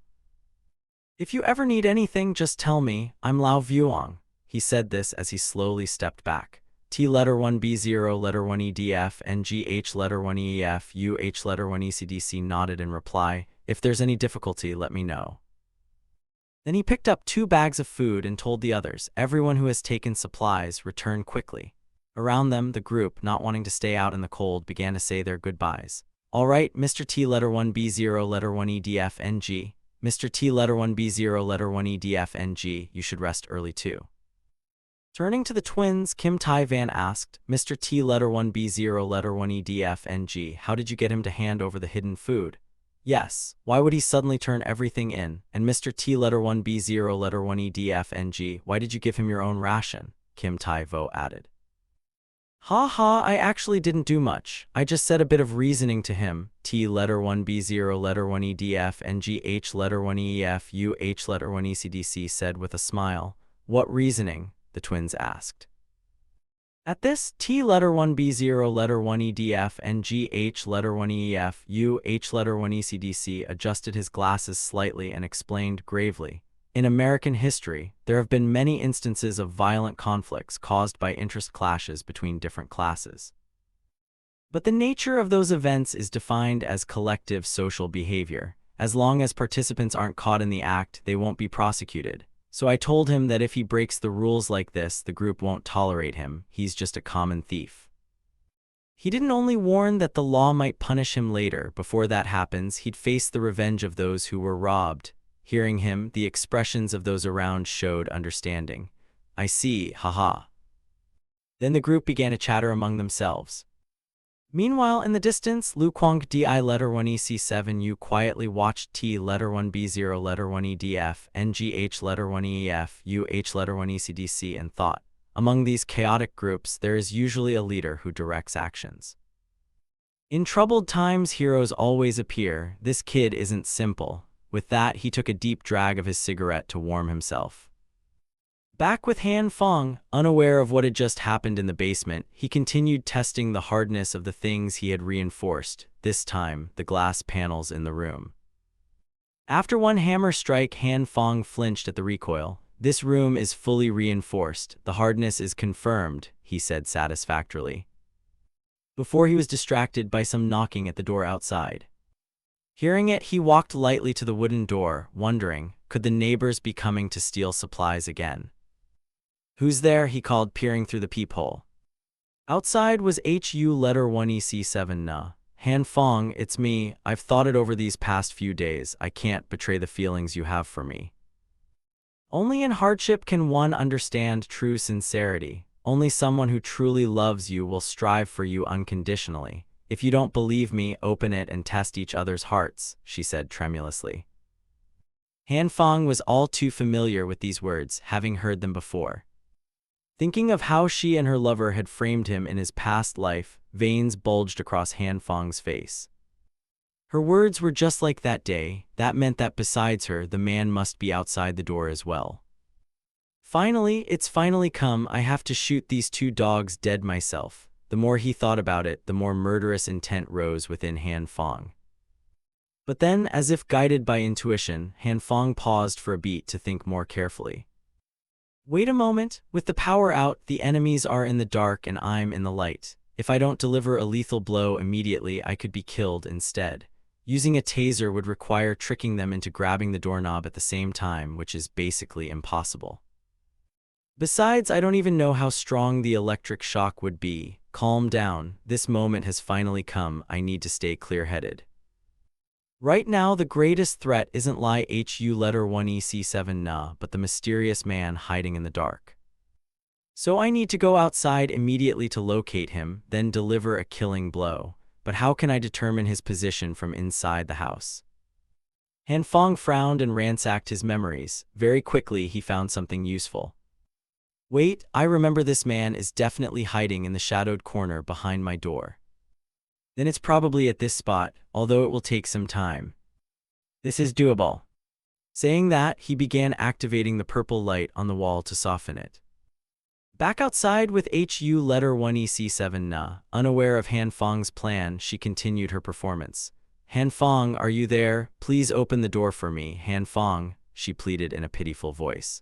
If you ever need anything, just tell me. I'm Lao Vuong." He said this as he slowly stepped back. T letter 1B0 letter 1EDF and GH letter 1EAF UH letter 1ECDC nodded in reply. If there's any difficulty, let me know. Then he picked up 2 bags of food and told the others, everyone who has taken supplies, return quickly. Around them, the group, not wanting to stay out in the cold, began to say their goodbyes. All right, Mr. T, letter 1B0, letter 1EDFNG. Mr. T, letter 1B0, letter 1EDFNG, you should rest early too. Turning to the twins, Kim Tai Van asked, Mr. T, letter 1B0, letter 1EDFNG, how did you get him to hand over the hidden food? Yes, why would he suddenly turn everything in? And Mr. T, letter 1B0, letter 1EDFNG, why did you give him your own ration? Kim Tai Vo added. Ha ha, I actually didn't do much. I just said a bit of reasoning to him. T, letter 1B0, letter 1EDFNG, H, letter 1EF, H, letter 1ECDC said with a smile. What reasoning? The twins asked. At this, T, letter 1B0, letter 1EDFNG, H, letter 1EF, H, letter 1ECDC adjusted his glasses slightly and explained gravely. In American history, there have been many instances of violent conflicts caused by interest clashes between different classes. But the nature of those events is defined as collective social behavior. As long as participants aren't caught in the act, they won't be prosecuted. So I told him that if he breaks the rules like this, the group won't tolerate him. He's just a common thief. He didn't only warn that the law might punish him later. Before that happens, he'd face the revenge of those who were robbed. Hearing him, the expressions of those around showed understanding. I see, haha. Then the group began to chatter among themselves. Meanwhile, in the distance, Lu Quang Di letter 1EC7U quietly watched T letter 1B0 letter 1EDF, NGH letter 1EF, UH letter 1ECDC and thought, among these chaotic groups, there is usually a leader who directs actions. In troubled times, heroes always appear. This kid isn't simple. With that, he took a deep drag of his cigarette to warm himself. Back with Han Fong, unaware of what had just happened in the basement, he continued testing the hardness of the things he had reinforced, this time, the glass panels in the room. After one hammer strike, Han Fong flinched at the recoil. This room is fully reinforced. The hardness is confirmed, he said satisfactorily, before he was distracted by some knocking at the door outside. Hearing it, he walked lightly to the wooden door, wondering, could the neighbors be coming to steal supplies again? Who's there? He called, peering through the peephole. Outside was HU letter 1EC7 Na. Han Fong, it's me. I've thought it over these past few days. I can't betray the feelings you have for me. Only in hardship can one understand true sincerity. Only someone who truly loves you will strive for you unconditionally. If you don't believe me, open it and test each other's hearts, she said tremulously. Han Fong was all too familiar with these words, having heard them before. Thinking of how she and her lover had framed him in his past life, veins bulged across Han Fong's face. Her words were just like that day. That meant that besides her, the man must be outside the door as well. Finally, it's finally come. I have to shoot these 2 dogs dead myself. The more he thought about it, the more murderous intent rose within Han Fong. But then, as if guided by intuition, Han Fong paused for a beat to think more carefully. Wait a moment, with the power out, the enemies are in the dark and I'm in the light. If I don't deliver a lethal blow immediately, I could be killed instead. Using a taser would require tricking them into grabbing the doorknob at the same time, which is basically impossible. Besides, I don't even know how strong the electric shock would be. Calm down, this moment has finally come. I need to stay clear-headed. Right now, the greatest threat isn't lie HU letter 1EC7 Na, but the mysterious man hiding in the dark. So I need to go outside immediately to locate him, then deliver a killing blow. But how can I determine his position from inside the house? Han Fong frowned and ransacked his memories. Very quickly, he found something useful. Wait, I remember this man is definitely hiding in the shadowed corner behind my door. Then it's probably at this spot, although it will take some time. This is doable. Saying that, he began activating the purple light on the wall to soften it. Back outside with HU letter 1EC7 Na, unaware of Han Fong's plan, she continued her performance. Han Fong, are you there? Please open the door for me, Han Fong, she pleaded in a pitiful voice.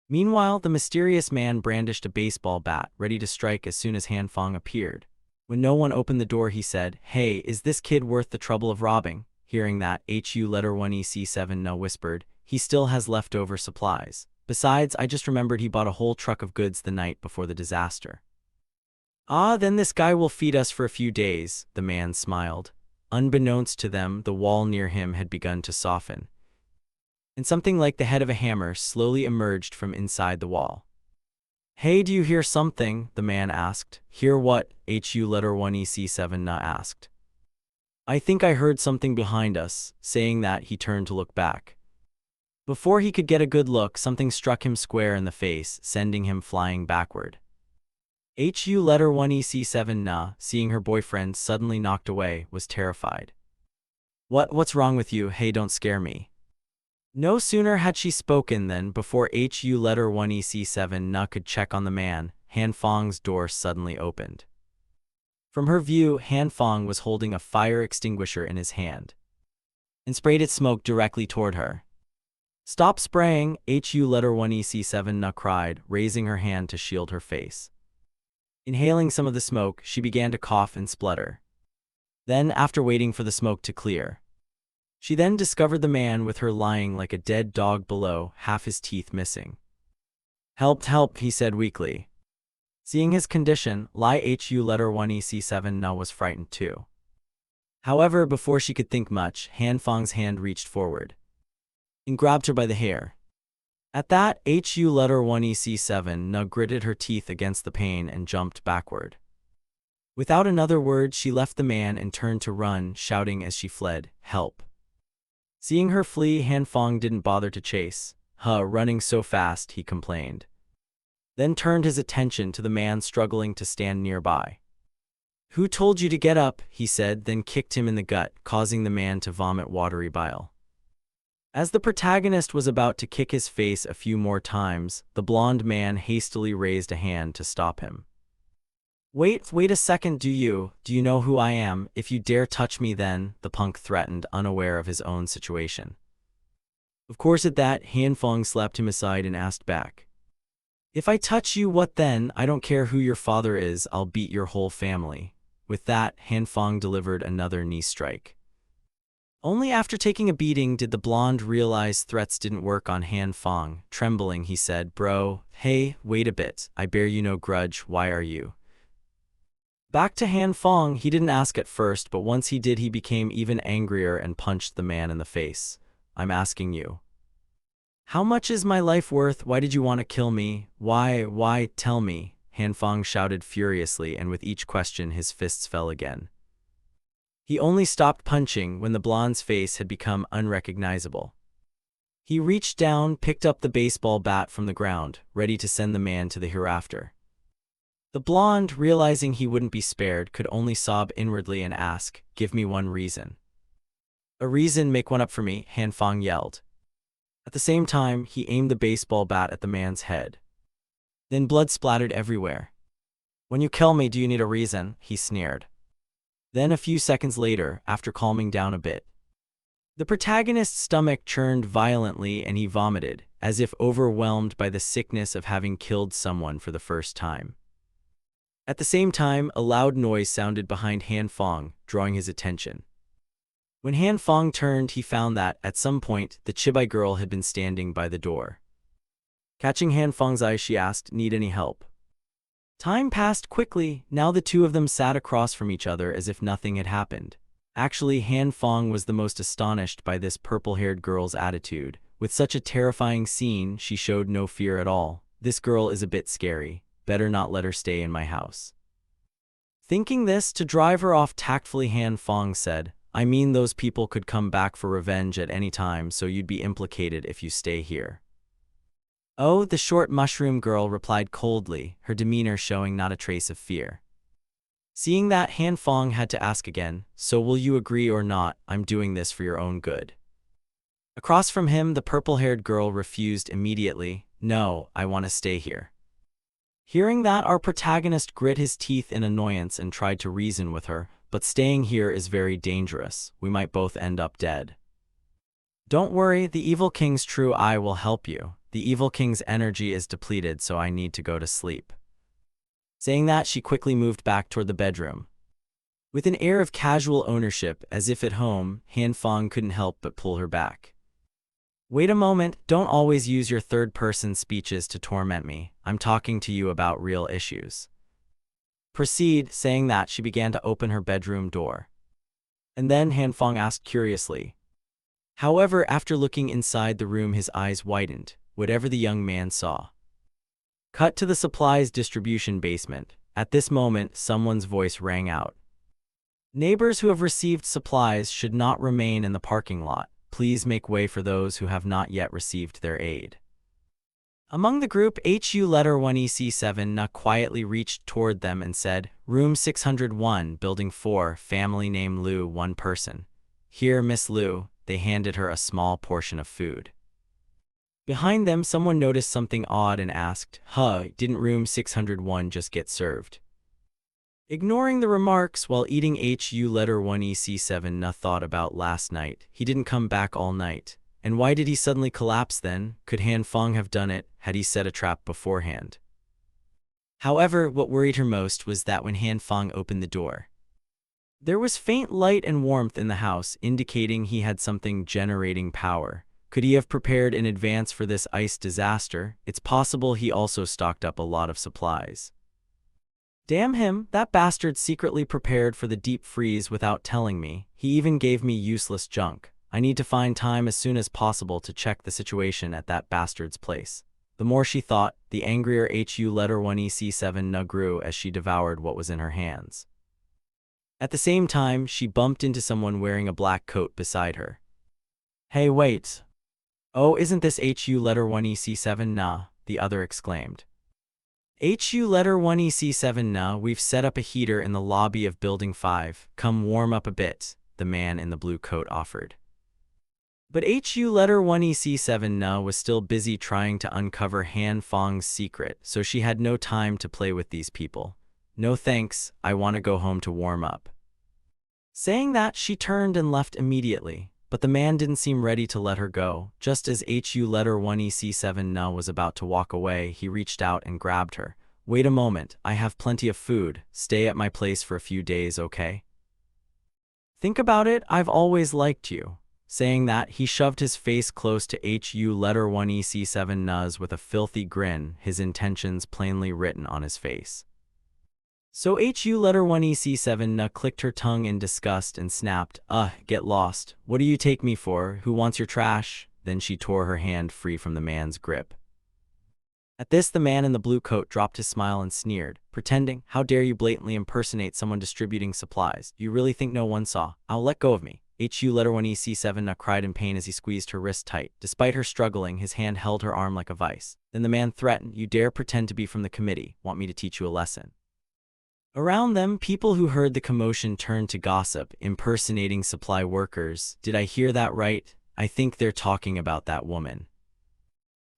Meanwhile, the mysterious man brandished a baseball bat, ready to strike as soon as Han Fong appeared. When no one opened the door, he said, Hey, is this kid worth the trouble of robbing? Hearing that, HU letter 1EC7 Na whispered, he still has leftover supplies. Besides, I just remembered he bought a whole truck of goods the night before the disaster. Ah, then this guy will feed us for a few days, the man smiled. Unbeknownst to them, the wall near him had begun to soften, and something like the head of a hammer slowly emerged from inside the wall. Hey, do you hear something? The man asked. Hear what? HU letter 1EC7 Na asked. I think I heard something behind us. Saying that, he turned to look back. Before he could get a good look, something struck him square in the face, sending him flying backward. HU letter 1EC7 Na, seeing her boyfriend suddenly knocked away, was terrified. What's wrong with you? Hey, don't scare me. No sooner had she spoken than, before HU letter 1EC7 Na could check on the man, Han Fong's door suddenly opened. From her view, Han Fong was holding a fire extinguisher in his hand and sprayed its smoke directly toward her. Stop spraying, HU letter 1EC7 Na cried, raising her hand to shield her face. Inhaling some of the smoke, she began to cough and splutter. Then, after waiting for the smoke to clear, she then discovered the man with her lying like a dead dog below, half his teeth missing. Help, he said weakly. Seeing his condition, HU letter 1EC7 Na was frightened too. However, before she could think much, Han Fong's hand reached forward and grabbed her by the hair. At that, HU letter 1EC7 Na gritted her teeth against the pain and jumped backward. Without another word, she left the man and turned to run, shouting as she fled, help. Seeing her flee, Han Fong didn't bother to chase. Running so fast, he complained. Then turned his attention to the man struggling to stand nearby. Who told you to get up? He said, then kicked him in the gut, causing the man to vomit watery bile. As the protagonist was about to kick his face a few more times, the blonde man hastily raised a hand to stop him. Wait a second, do you know who I am? If you dare touch me then, the punk threatened, unaware of his own situation. Of course at that, Han Fong slapped him aside and asked back. If I touch you, what then? I don't care who your father is, I'll beat your whole family. With that, Han Fong delivered another knee strike. Only after taking a beating did the blonde realize threats didn't work on Han Fong. Trembling, he said, Bro, hey, wait a bit, I bear you no grudge, why are you? Back to Han Fong, he didn't ask at first, but once he did, he became even angrier and punched the man in the face. I'm asking you. How much is my life worth? Why did you want to kill me? Why, tell me, Han Fong shouted furiously, and with each question his fists fell again. He only stopped punching when the blonde's face had become unrecognizable. He reached down, picked up the baseball bat from the ground, ready to send the man to the hereafter. The blonde, realizing he wouldn't be spared, could only sob inwardly and ask, Give me one reason. A reason, make one up for me, Han Fong yelled. At the same time, he aimed the baseball bat at the man's head. Then blood splattered everywhere. When you kill me, do you need a reason? He sneered. Then a few seconds later, after calming down a bit, the protagonist's stomach churned violently and he vomited, as if overwhelmed by the sickness of having killed someone for the first time. At the same time, a loud noise sounded behind Han Fong, drawing his attention. When Han Fong turned, he found that, at some point, the Chibai girl had been standing by the door. Catching Han Fong's eye, she asked, Need any help? Time passed quickly. Now the two of them sat across from each other as if nothing had happened. Actually, Han Fong was the most astonished by this purple-haired girl's attitude. With such a terrifying scene, she showed no fear at all. This girl is a bit scary. Better not let her stay in my house. Thinking this, to drive her off tactfully, Han Fong said, I mean, those people could come back for revenge at any time, so you'd be implicated if you stay here. Oh, the short mushroom girl replied coldly, her demeanor showing not a trace of fear. Seeing that, Han Fong had to ask again, So will you agree or not? I'm doing this for your own good. Across from him, the purple-haired girl refused immediately. No, I want to stay here. Hearing that, our protagonist grit his teeth in annoyance and tried to reason with her, but staying here is very dangerous. We might both end up dead. Don't worry, the evil king's true eye will help you. The evil king's energy is depleted, so I need to go to sleep. Saying that, she quickly moved back toward the bedroom. With an air of casual ownership, as if at home, Han Fong couldn't help but pull her back. Wait a moment, don't always use your third-person speeches to torment me. I'm talking to you about real issues. Proceed. Saying that, she began to open her bedroom door. And then Han Fong asked curiously. However, after looking inside the room, his eyes widened, whatever the young man saw. Cut to the supplies distribution basement. At this moment, someone's voice rang out. Neighbors who have received supplies should not remain in the parking lot. Please make way for those who have not yet received their aid. Among the group, HU letter 1EC7 Na quietly reached toward them and said, Room 601, Building 4, family name Liu, one person. Here, Miss Liu. They handed her a small portion of food. Behind them, someone noticed something odd and asked, didn't room 601 just get served? Ignoring the remarks while eating, HU letter 1EC7 Na thought about last night. He didn't come back all night. And why did he suddenly collapse then? Could Han Fong have done it? Had he set a trap beforehand? However, what worried her most was that when Han Fong opened the door, there was faint light and warmth in the house, indicating he had something generating power. Could he have prepared in advance for this ice disaster? It's possible he also stocked up a lot of supplies. Damn him, that bastard secretly prepared for the deep freeze without telling me. He even gave me useless junk. I need to find time as soon as possible to check the situation at that bastard's place. The more she thought, the angrier HU letter 1EC7 Na grew as she devoured what was in her hands. At the same time, she bumped into someone wearing a black coat beside her. Hey, wait. Oh, isn't this HU letter 1EC7 Na? The other exclaimed. HU letter 1EC7 Na, we've set up a heater in the lobby of Building 5. Come warm up a bit, the man in the blue coat offered. But HU letter 1EC7 Na was still busy trying to uncover Han Fong's secret, so she had no time to play with these people. No thanks, I want to go home to warm up. Saying that, she turned and left immediately, but the man didn't seem ready to let her go. Just as HU letter 1EC7 Na was about to walk away, he reached out and grabbed her. Wait a moment, I have plenty of food. Stay at my place for a few days, okay? Think about it, I've always liked you. Saying that, he shoved his face close to HU letter 1EC7 Na's with a filthy grin, his intentions plainly written on his face. So HU letter 1EC7 Na clicked her tongue in disgust and snapped, get lost. What do you take me for? Who wants your trash? Then she tore her hand free from the man's grip. At this, the man in the blue coat dropped his smile and sneered, pretending, how dare you blatantly impersonate someone distributing supplies? You really think no one saw? I'll let go of me. HU letter 1EC7 Na cried in pain as he squeezed her wrist tight. Despite her struggling, his hand held her arm like a vice. Then the man threatened, you dare pretend to be from the committee? Want me to teach you a lesson? Around them, people who heard the commotion turned to gossip, impersonating supply workers. Did I hear that right? I think they're talking about that woman.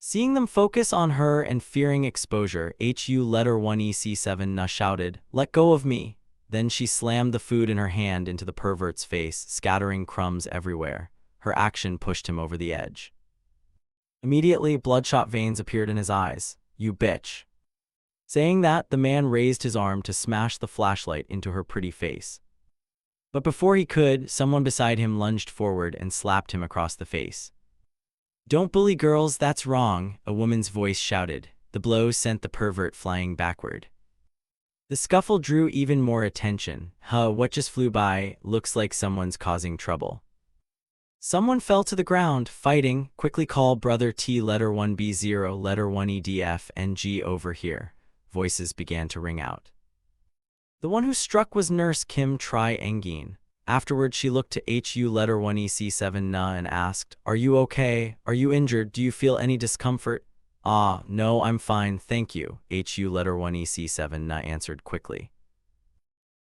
Seeing them focus on her and fearing exposure, HU letter 1EC7 Na shouted, let go of me. Then she slammed the food in her hand into the pervert's face, scattering crumbs everywhere. Her action pushed him over the edge. Immediately, bloodshot veins appeared in his eyes. You bitch. Saying that, the man raised his arm to smash the flashlight into her pretty face. But before he could, someone beside him lunged forward and slapped him across the face. Don't bully girls, that's wrong, a woman's voice shouted. The blow sent the pervert flying backward. The scuffle drew even more attention. What just flew by? Looks like someone's causing trouble. Someone fell to the ground, fighting. Quickly call brother T letter 1B0 letter 1EDF NG over here. Voices began to ring out. The one who struck was Nurse Kim Tri Engin. Afterward, she looked to HU letter 1EC7 Na and asked, are you okay? Are you injured? Do you feel any discomfort? No, I'm fine, thank you, HU letter 1EC7 Na answered quickly.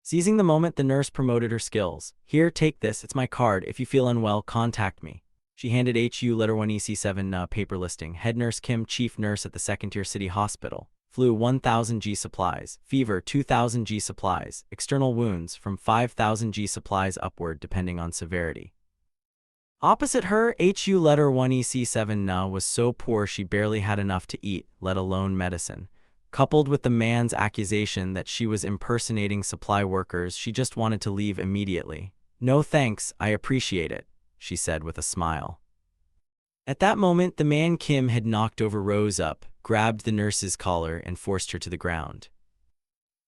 Seizing the moment, the nurse promoted her skills. Here, take this, it's my card. If you feel unwell, contact me. She handed HU letter 1EC7 Na a paper listing. Head nurse Kim, chief nurse at the second-tier city hospital. Flu 1000 G supplies, fever 2000 G supplies, external wounds from 5000 G supplies upward depending on severity. Opposite her, HU letter 1EC7 Na was so poor she barely had enough to eat, let alone medicine. Coupled with the man's accusation that she was impersonating supply workers, she just wanted to leave immediately. "No thanks, I appreciate it," she said with a smile. At that moment, the man Kim had knocked over rose up, grabbed the nurse's collar, and forced her to the ground.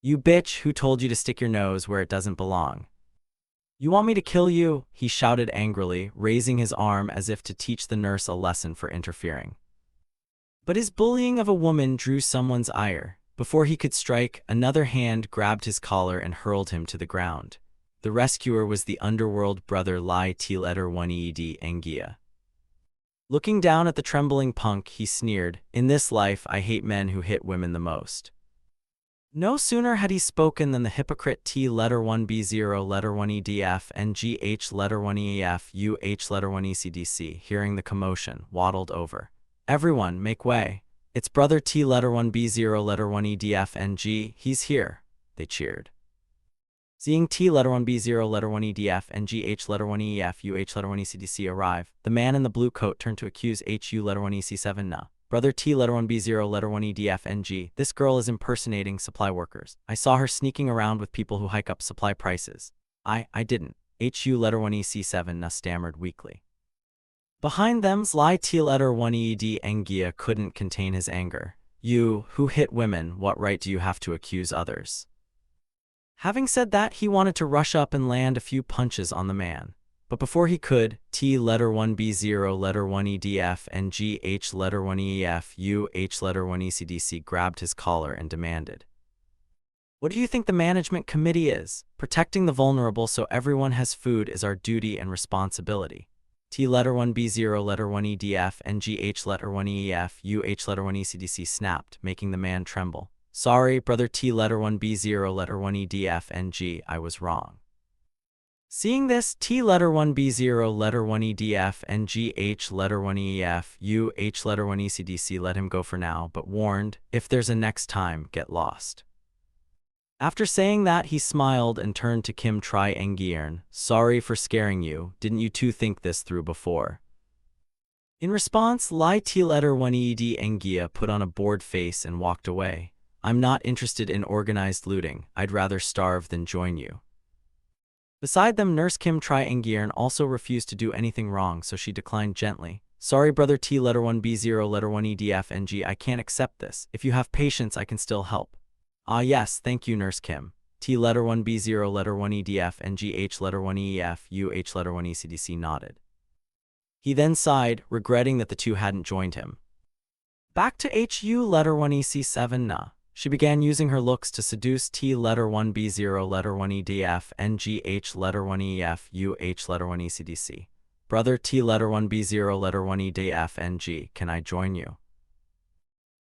"You bitch, who told you to stick your nose where it doesn't belong? You want me to kill you?" he shouted angrily, raising his arm as if to teach the nurse a lesson for interfering. But his bullying of a woman drew someone's ire. Before he could strike, another hand grabbed his collar and hurled him to the ground. The rescuer was the underworld brother Lai T-1-ED Engia. Looking down at the trembling punk, he sneered, "In this life, I hate men who hit women the most." No sooner had he spoken than the hypocrite T-1B0-1EDF and GH-1EF-UH-1ECDC, hearing the commotion, waddled over. "Everyone, make way. It's brother T-1B0-1EDF and G, he's here," they cheered. Seeing T-1B0-1EDF and GH-1EF-UH-1ECDC arrive, the man in the blue coat turned to accuse HU-1EC7 Na. "Brother T-1B0-1EDF and G, this girl is impersonating supply workers. I saw her sneaking around with people who hike up supply prices." I didn't," HU-1EC7 Na stammered weakly. Behind them, Lai T-1ED Engia couldn't contain his anger. "You, who hit women, what right do you have to accuse others?" Having said that, he wanted to rush up and land a few punches on the man. But before he could, T-1B0-1EDF and GH-1EF-UH-1ECDC grabbed his collar and demanded, "What do you think the management committee is? Protecting the vulnerable so everyone has food is our duty and responsibility." T-1B0-1EDF and GH-1EF-UH-1ECDC snapped, making the man tremble. "Sorry, brother T-1B0-1EDF and G, I was wrong." Seeing this, T-1B0-1EDF and GH-1EF-UH-1ECDC let him go for now, but warned, "If there's a next time, get lost." After saying that, he smiled and turned to Kim Tri-Engiern. "Sorry for scaring you, didn't you two think this through before?" In response, Lai T-1ED Engia put on a bored face and walked away. "I'm not interested in organized looting, I'd rather starve than join you." Beside them, Nurse Kim Tri-Engiern also refused to do anything wrong, so she declined gently. "Sorry, brother T-1B0-1EDF and G, I can't accept this. If you have patience, I can still help." "Ah yes, thank you, Nurse Kim." T-1B0-1EDF and GH-1EF-UH-1ECDC nodded. He then sighed, regretting that the two hadn't joined him. Back to HU-1EC7 Na. She began using her looks to seduce T-1B0-1EDF and GH-1EF-UH-1ECDC. "Brother T-1B0-1EDF and G, can I join you?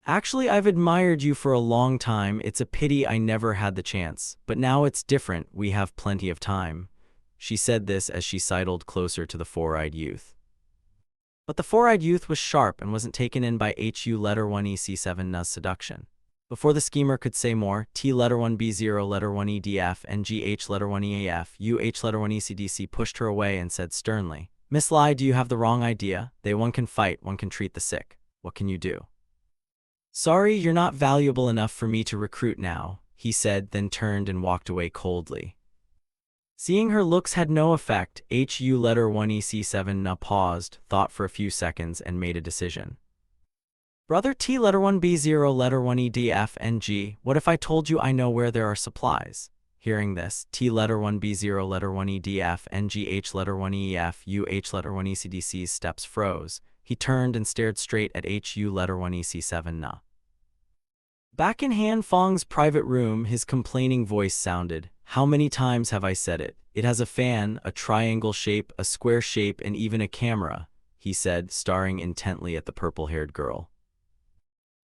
Actually, I've admired you for a long time. It's a pity I never had the chance, but now it's different. We have plenty of time." She said this as she sidled closer to the four-eyed youth. But the four-eyed youth was sharp and wasn't taken in by HU-1EC7 Na's seduction. Before the schemer could say more, T-1B0-1EDF and GH-1EF-UH-1ECDC pushed her away and said sternly, "Miss Lai, do you have the wrong idea? One can fight, one can treat the sick. What can you do?" "Sorry, you're not valuable enough for me to recruit now," he said, then turned and walked away coldly. Seeing her looks had no effect, HU-1EC7 Na paused, thought for a few seconds, and made a decision. "Brother T-1B0-1EDF and G, what if I told you I know where there are supplies?" Hearing this, T-1B0-1EDF and GH-1EF-UH-1ECDC's steps froze. He turned and stared straight at HU-1EC7 Na. Back in Han Fong's private room, his complaining voice sounded, "How many times have I said it? It has a fan, a triangle shape, a square shape, and even a camera," he said, staring intently at the purple-haired girl.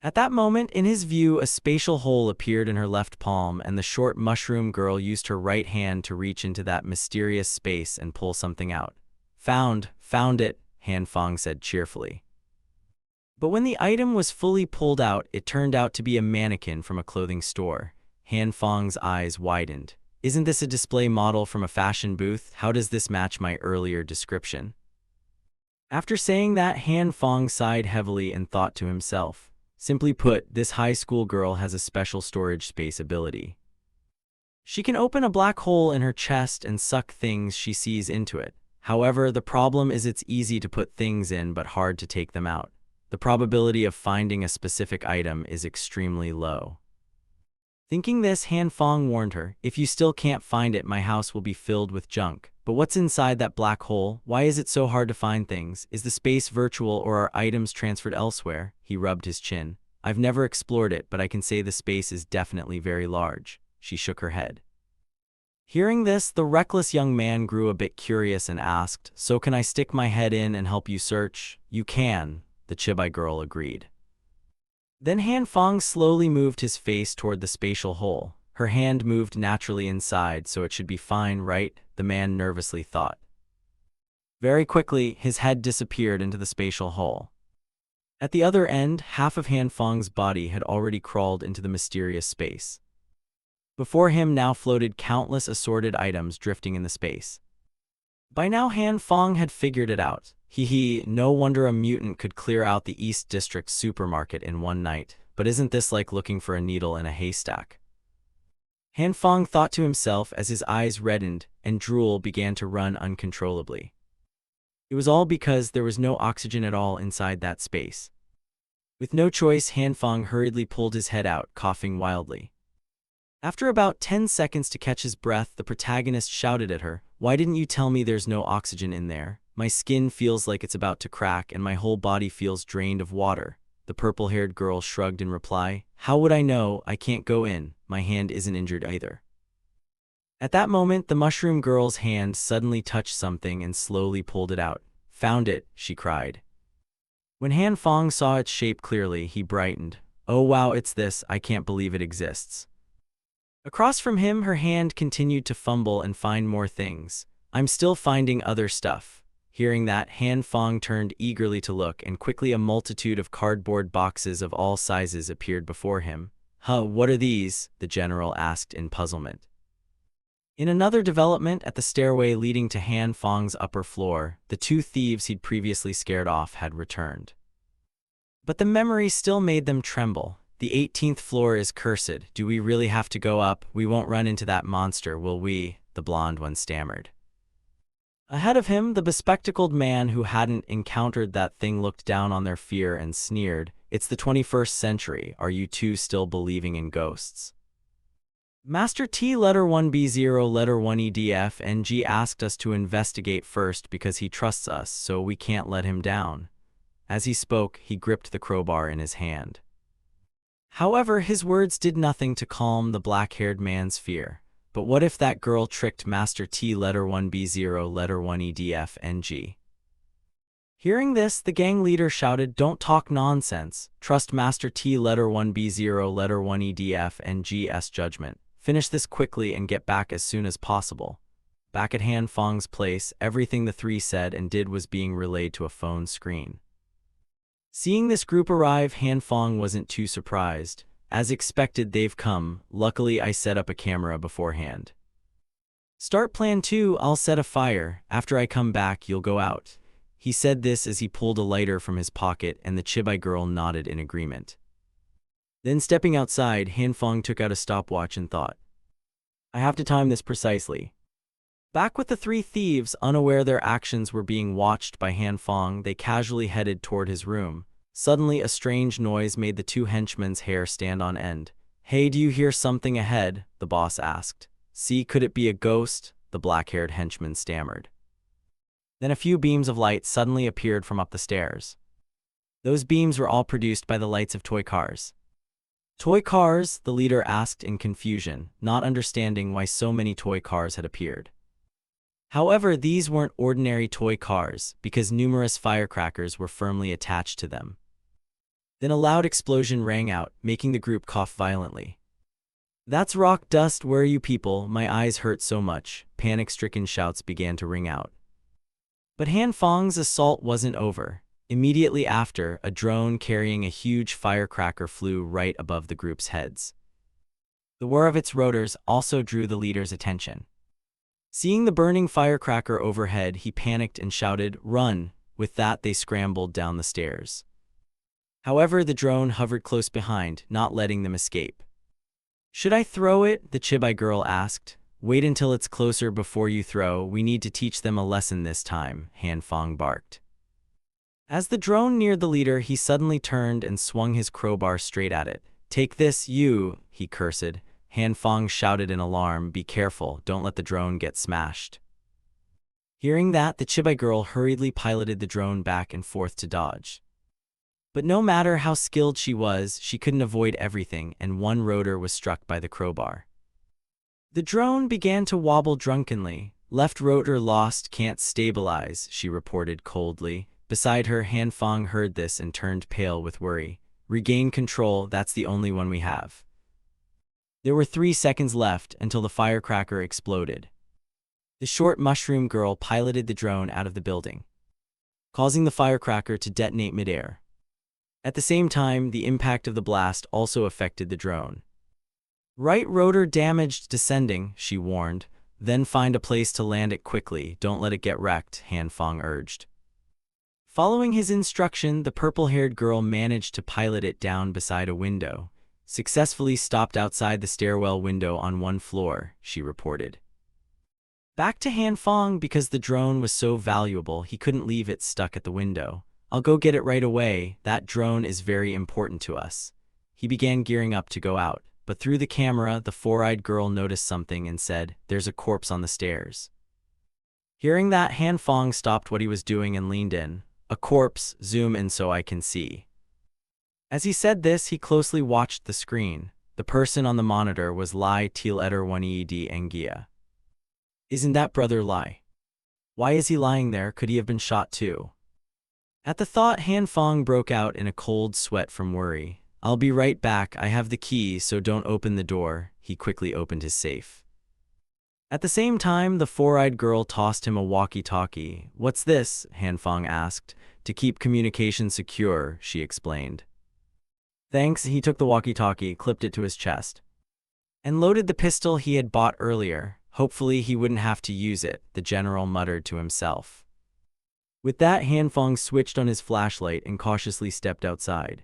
At that moment, in his view, a spatial hole appeared in her left palm, and the short mushroom girl used her right hand to reach into that mysterious space and pull something out. Found it," Han Fong said cheerfully. But when the item was fully pulled out, it turned out to be a mannequin from a clothing store. Han Fong's eyes widened. "Isn't this a display model from a fashion booth? How does this match my earlier description?" After saying that, Han Fong sighed heavily and thought to himself, Simply put, this high school girl has a special storage space ability. She can open a black hole in her chest and suck things she sees into it. However, the problem is it's easy to put things in but hard to take them out. The probability of finding a specific item is extremely low. Thinking this, Han Fong warned her, "If you still can't find it, my house will be filled with junk." But what's inside that black hole? Why is it so hard to find things? Is the space virtual or are items transferred elsewhere? He rubbed his chin. I've never explored it, but I can say the space is definitely very large. She shook her head. Hearing this, the reckless young man grew a bit curious and asked, "So can I stick my head in and help you search?" "You can," the chibai girl agreed. Then Han Fong slowly moved his face toward the spatial hole. Her hand moved naturally inside, so it should be fine, right? The man nervously thought. Very quickly, his head disappeared into the spatial hole. At the other end, half of Han Fong's body had already crawled into the mysterious space. Before him now floated countless assorted items drifting in the space. By now Han Fong had figured it out. No wonder a mutant could clear out the East District supermarket in one night. But isn't this like looking for a needle in a haystack? Han Fong thought to himself as his eyes reddened and drool began to run uncontrollably. It was all because there was no oxygen at all inside that space. With no choice, Han Fong hurriedly pulled his head out, coughing wildly. After about 10 seconds to catch his breath, the protagonist shouted at her, "Why didn't you tell me there's no oxygen in there? My skin feels like it's about to crack and my whole body feels drained of water." The purple-haired girl shrugged in reply, "How would I know? I can't go in. My hand isn't injured either." At that moment, the mushroom girl's hand suddenly touched something and slowly pulled it out. "Found it," she cried. When Han Fong saw its shape clearly, he brightened. "Oh wow, it's this. I can't believe it exists." Across from him, her hand continued to fumble and find more things. "I'm still finding other stuff." Hearing that, Han Fong turned eagerly to look, and quickly a multitude of cardboard boxes of all sizes appeared before him. What are these?" the general asked in puzzlement. In another development, at the stairway leading to Han Fong's upper floor, the two thieves he'd previously scared off had returned. But the memory still made them tremble. "The 18th floor is cursed. Do we really have to go up? We won't run into that monster, will we?" the blonde one stammered. Ahead of him, the bespectacled man who hadn't encountered that thing looked down on their fear and sneered, "It's the 21st century. Are you two still believing in ghosts?" Master T letter 1B0 letter 1EDFNG asked us to investigate first because he trusts us, so we can't let him down. As he spoke, he gripped the crowbar in his hand. However, his words did nothing to calm the black-haired man's fear. But what if that girl tricked Master T letter 1B0 letter 1EDFNG? Hearing this, the gang leader shouted, "Don't talk nonsense. Trust Master T letter 1B0 letter 1EDFNG's judgment. Finish this quickly and get back as soon as possible." Back at Han Fong's place, everything the three said and did was being relayed to a phone screen. Seeing this group arrive, Han Fong wasn't too surprised. "As expected, they've come. Luckily, I set up a camera beforehand. Start plan 2, I'll set a fire. After I come back, you'll go out." He said this as he pulled a lighter from his pocket, and the chibai girl nodded in agreement. Then stepping outside, Han Fong took out a stopwatch and thought, "I have to time this precisely." Back with the three thieves, unaware their actions were being watched by Han Fong, they casually headed toward his room. Suddenly, a strange noise made the two henchmen's hair stand on end. "Hey, do you hear something ahead?" the boss asked. "See, could it be a ghost?" the black-haired henchman stammered. Then a few beams of light suddenly appeared from up the stairs. Those beams were all produced by the lights of toy cars. "Toy cars?" the leader asked in confusion, not understanding why so many toy cars had appeared. However, these weren't ordinary toy cars, because numerous firecrackers were firmly attached to them. Then a loud explosion rang out, making the group cough violently. "That's rock dust, where are you people? My eyes hurt so much." Panic-stricken shouts began to ring out. But Han Fong's assault wasn't over. Immediately after, a drone carrying a huge firecracker flew right above the group's heads. The whir of its rotors also drew the leader's attention. Seeing the burning firecracker overhead, he panicked and shouted, "Run!" With that, they scrambled down the stairs. However, the drone hovered close behind, not letting them escape. Should I throw it? The chibai girl asked. Wait until it's closer before you throw. We need to teach them a lesson this time, Han Fong barked. As the drone neared the leader, he suddenly turned and swung his crowbar straight at it. Take this, you, he cursed. Han Fong shouted in alarm, be careful, don't let the drone get smashed. Hearing that, the chibai girl hurriedly piloted the drone back and forth to dodge. But no matter how skilled she was, she couldn't avoid everything, and one rotor was struck by the crowbar. The drone began to wobble drunkenly. Left rotor lost, can't stabilize, she reported coldly. Beside her, Han Fong heard this and turned pale with worry. Regain control, that's the only one we have. There were 3 seconds left until the firecracker exploded. The short mushroom girl piloted the drone out of the building, causing the firecracker to detonate midair. At the same time, the impact of the blast also affected the drone. Right rotor damaged descending, she warned. Then find a place to land it quickly, don't let it get wrecked, Han Fong urged. Following his instruction, the purple-haired girl managed to pilot it down beside a window. Successfully stopped outside the stairwell window on 1 floor, she reported. Back to Han Fong, because the drone was so valuable he couldn't leave it stuck at the window. I'll go get it right away, that drone is very important to us. He began gearing up to go out, but through the camera the 4-eyed girl noticed something and said, there's a corpse on the stairs. Hearing that, Han Fong stopped what he was doing and leaned in. A corpse, zoom in so I can see. As he said this, he closely watched the screen. The person on the monitor was Lai Til 1 Eed Ngia. Isn't that brother Lai? Why is he lying there? Could he have been shot too? At the thought, Han Fong broke out in a cold sweat from worry. I'll be right back, I have the key, so don't open the door. He quickly opened his safe. At the same time, the 4-eyed girl tossed him a walkie-talkie. What's this? Han Fong asked. To keep communication secure, she explained. Thanks, he took the walkie-talkie, clipped it to his chest, and loaded the pistol he had bought earlier. Hopefully he wouldn't have to use it, the general muttered to himself. With that, Han Fong switched on his flashlight and cautiously stepped outside.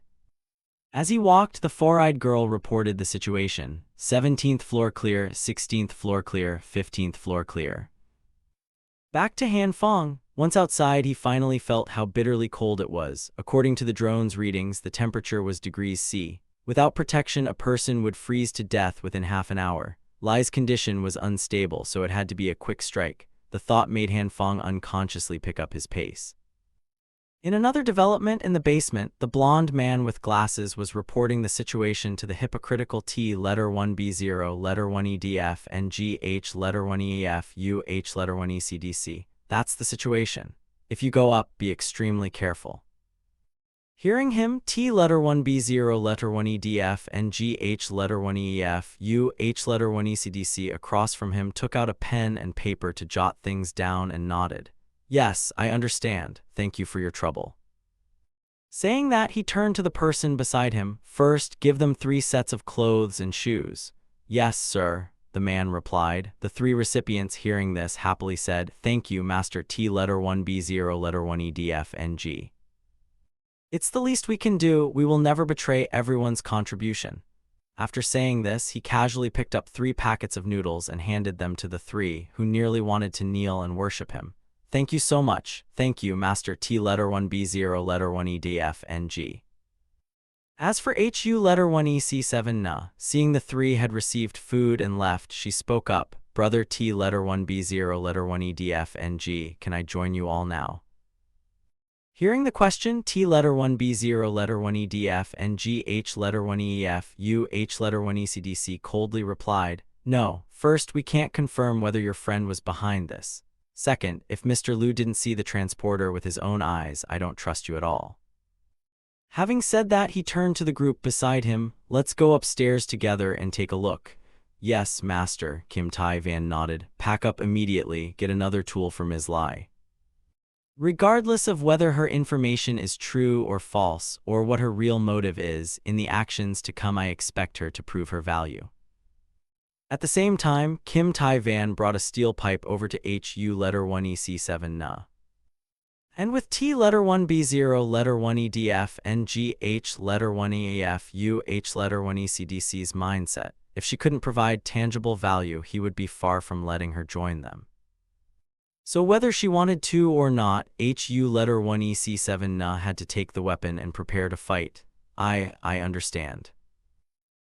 As he walked, the 4-eyed girl reported the situation. 17th floor clear, 16th floor clear, 15th floor clear. Back to Han Fong. Once outside, he finally felt how bitterly cold it was. According to the drone's readings, the temperature was degrees C. Without protection, a person would freeze to death within half an hour. Lai's condition was unstable, so it had to be a quick strike. The thought made Han Fong unconsciously pick up his pace. In another development in the basement, the blonde man with glasses was reporting the situation to the hypocritical T letter 1B0 letter 1EDF and GH letter 1EF UH letter 1ECDC. That's the situation. If you go up, be extremely careful. Hearing him, T letter 1B0 letter 1EDF and GH letter 1EF UH letter 1ECDC across from him took out a pen and paper to jot things down and nodded. Yes, I understand. Thank you for your trouble. Saying that, he turned to the person beside him. First, give them 3 sets of clothes and shoes. Yes, sir, the man replied. The 3 recipients, hearing this, happily said, Thank you, Master T letter 1B0 letter 1EDF and G. It's the least we can do. We will never betray everyone's contribution. After saying this, he casually picked up 3 packets of noodles and handed them to the 3, who nearly wanted to kneel and worship him. Thank you so much. Thank you, Master T letter 1B0 letter 1EDF and G. As for HU letter 1EC7 Na, seeing the 3 had received food and left, she spoke up. Brother T letter 1B0 letter 1EDF and G, can I join you all now? Hearing the question, T letter 1B0 letter 1EDF and GH letter 1EF UH letter 1ECDC coldly replied, No, first we can't confirm whether your friend was behind this. Second, if Mr. Liu didn't see the transporter with his own eyes, I don't trust you at all. Having said that, he turned to the group beside him. Let's go upstairs together and take a look. Yes, Master, Kim Tai Van nodded. Pack up immediately, get another tool for Ms. Lai. Regardless of whether her information is true or false, or what her real motive is, in the actions to come I expect her to prove her value. At the same time, Kim Tai Van brought a steel pipe over to HU letter 1EC7 Na. And with T letter 1B0 letter 1EDF and GH letter 1EAF UH letter 1ECDC's mindset, if she couldn't provide tangible value, he would be far from letting her join them. So whether she wanted to or not, HU letter 1EC7 Na had to take the weapon and prepare to fight. I understand.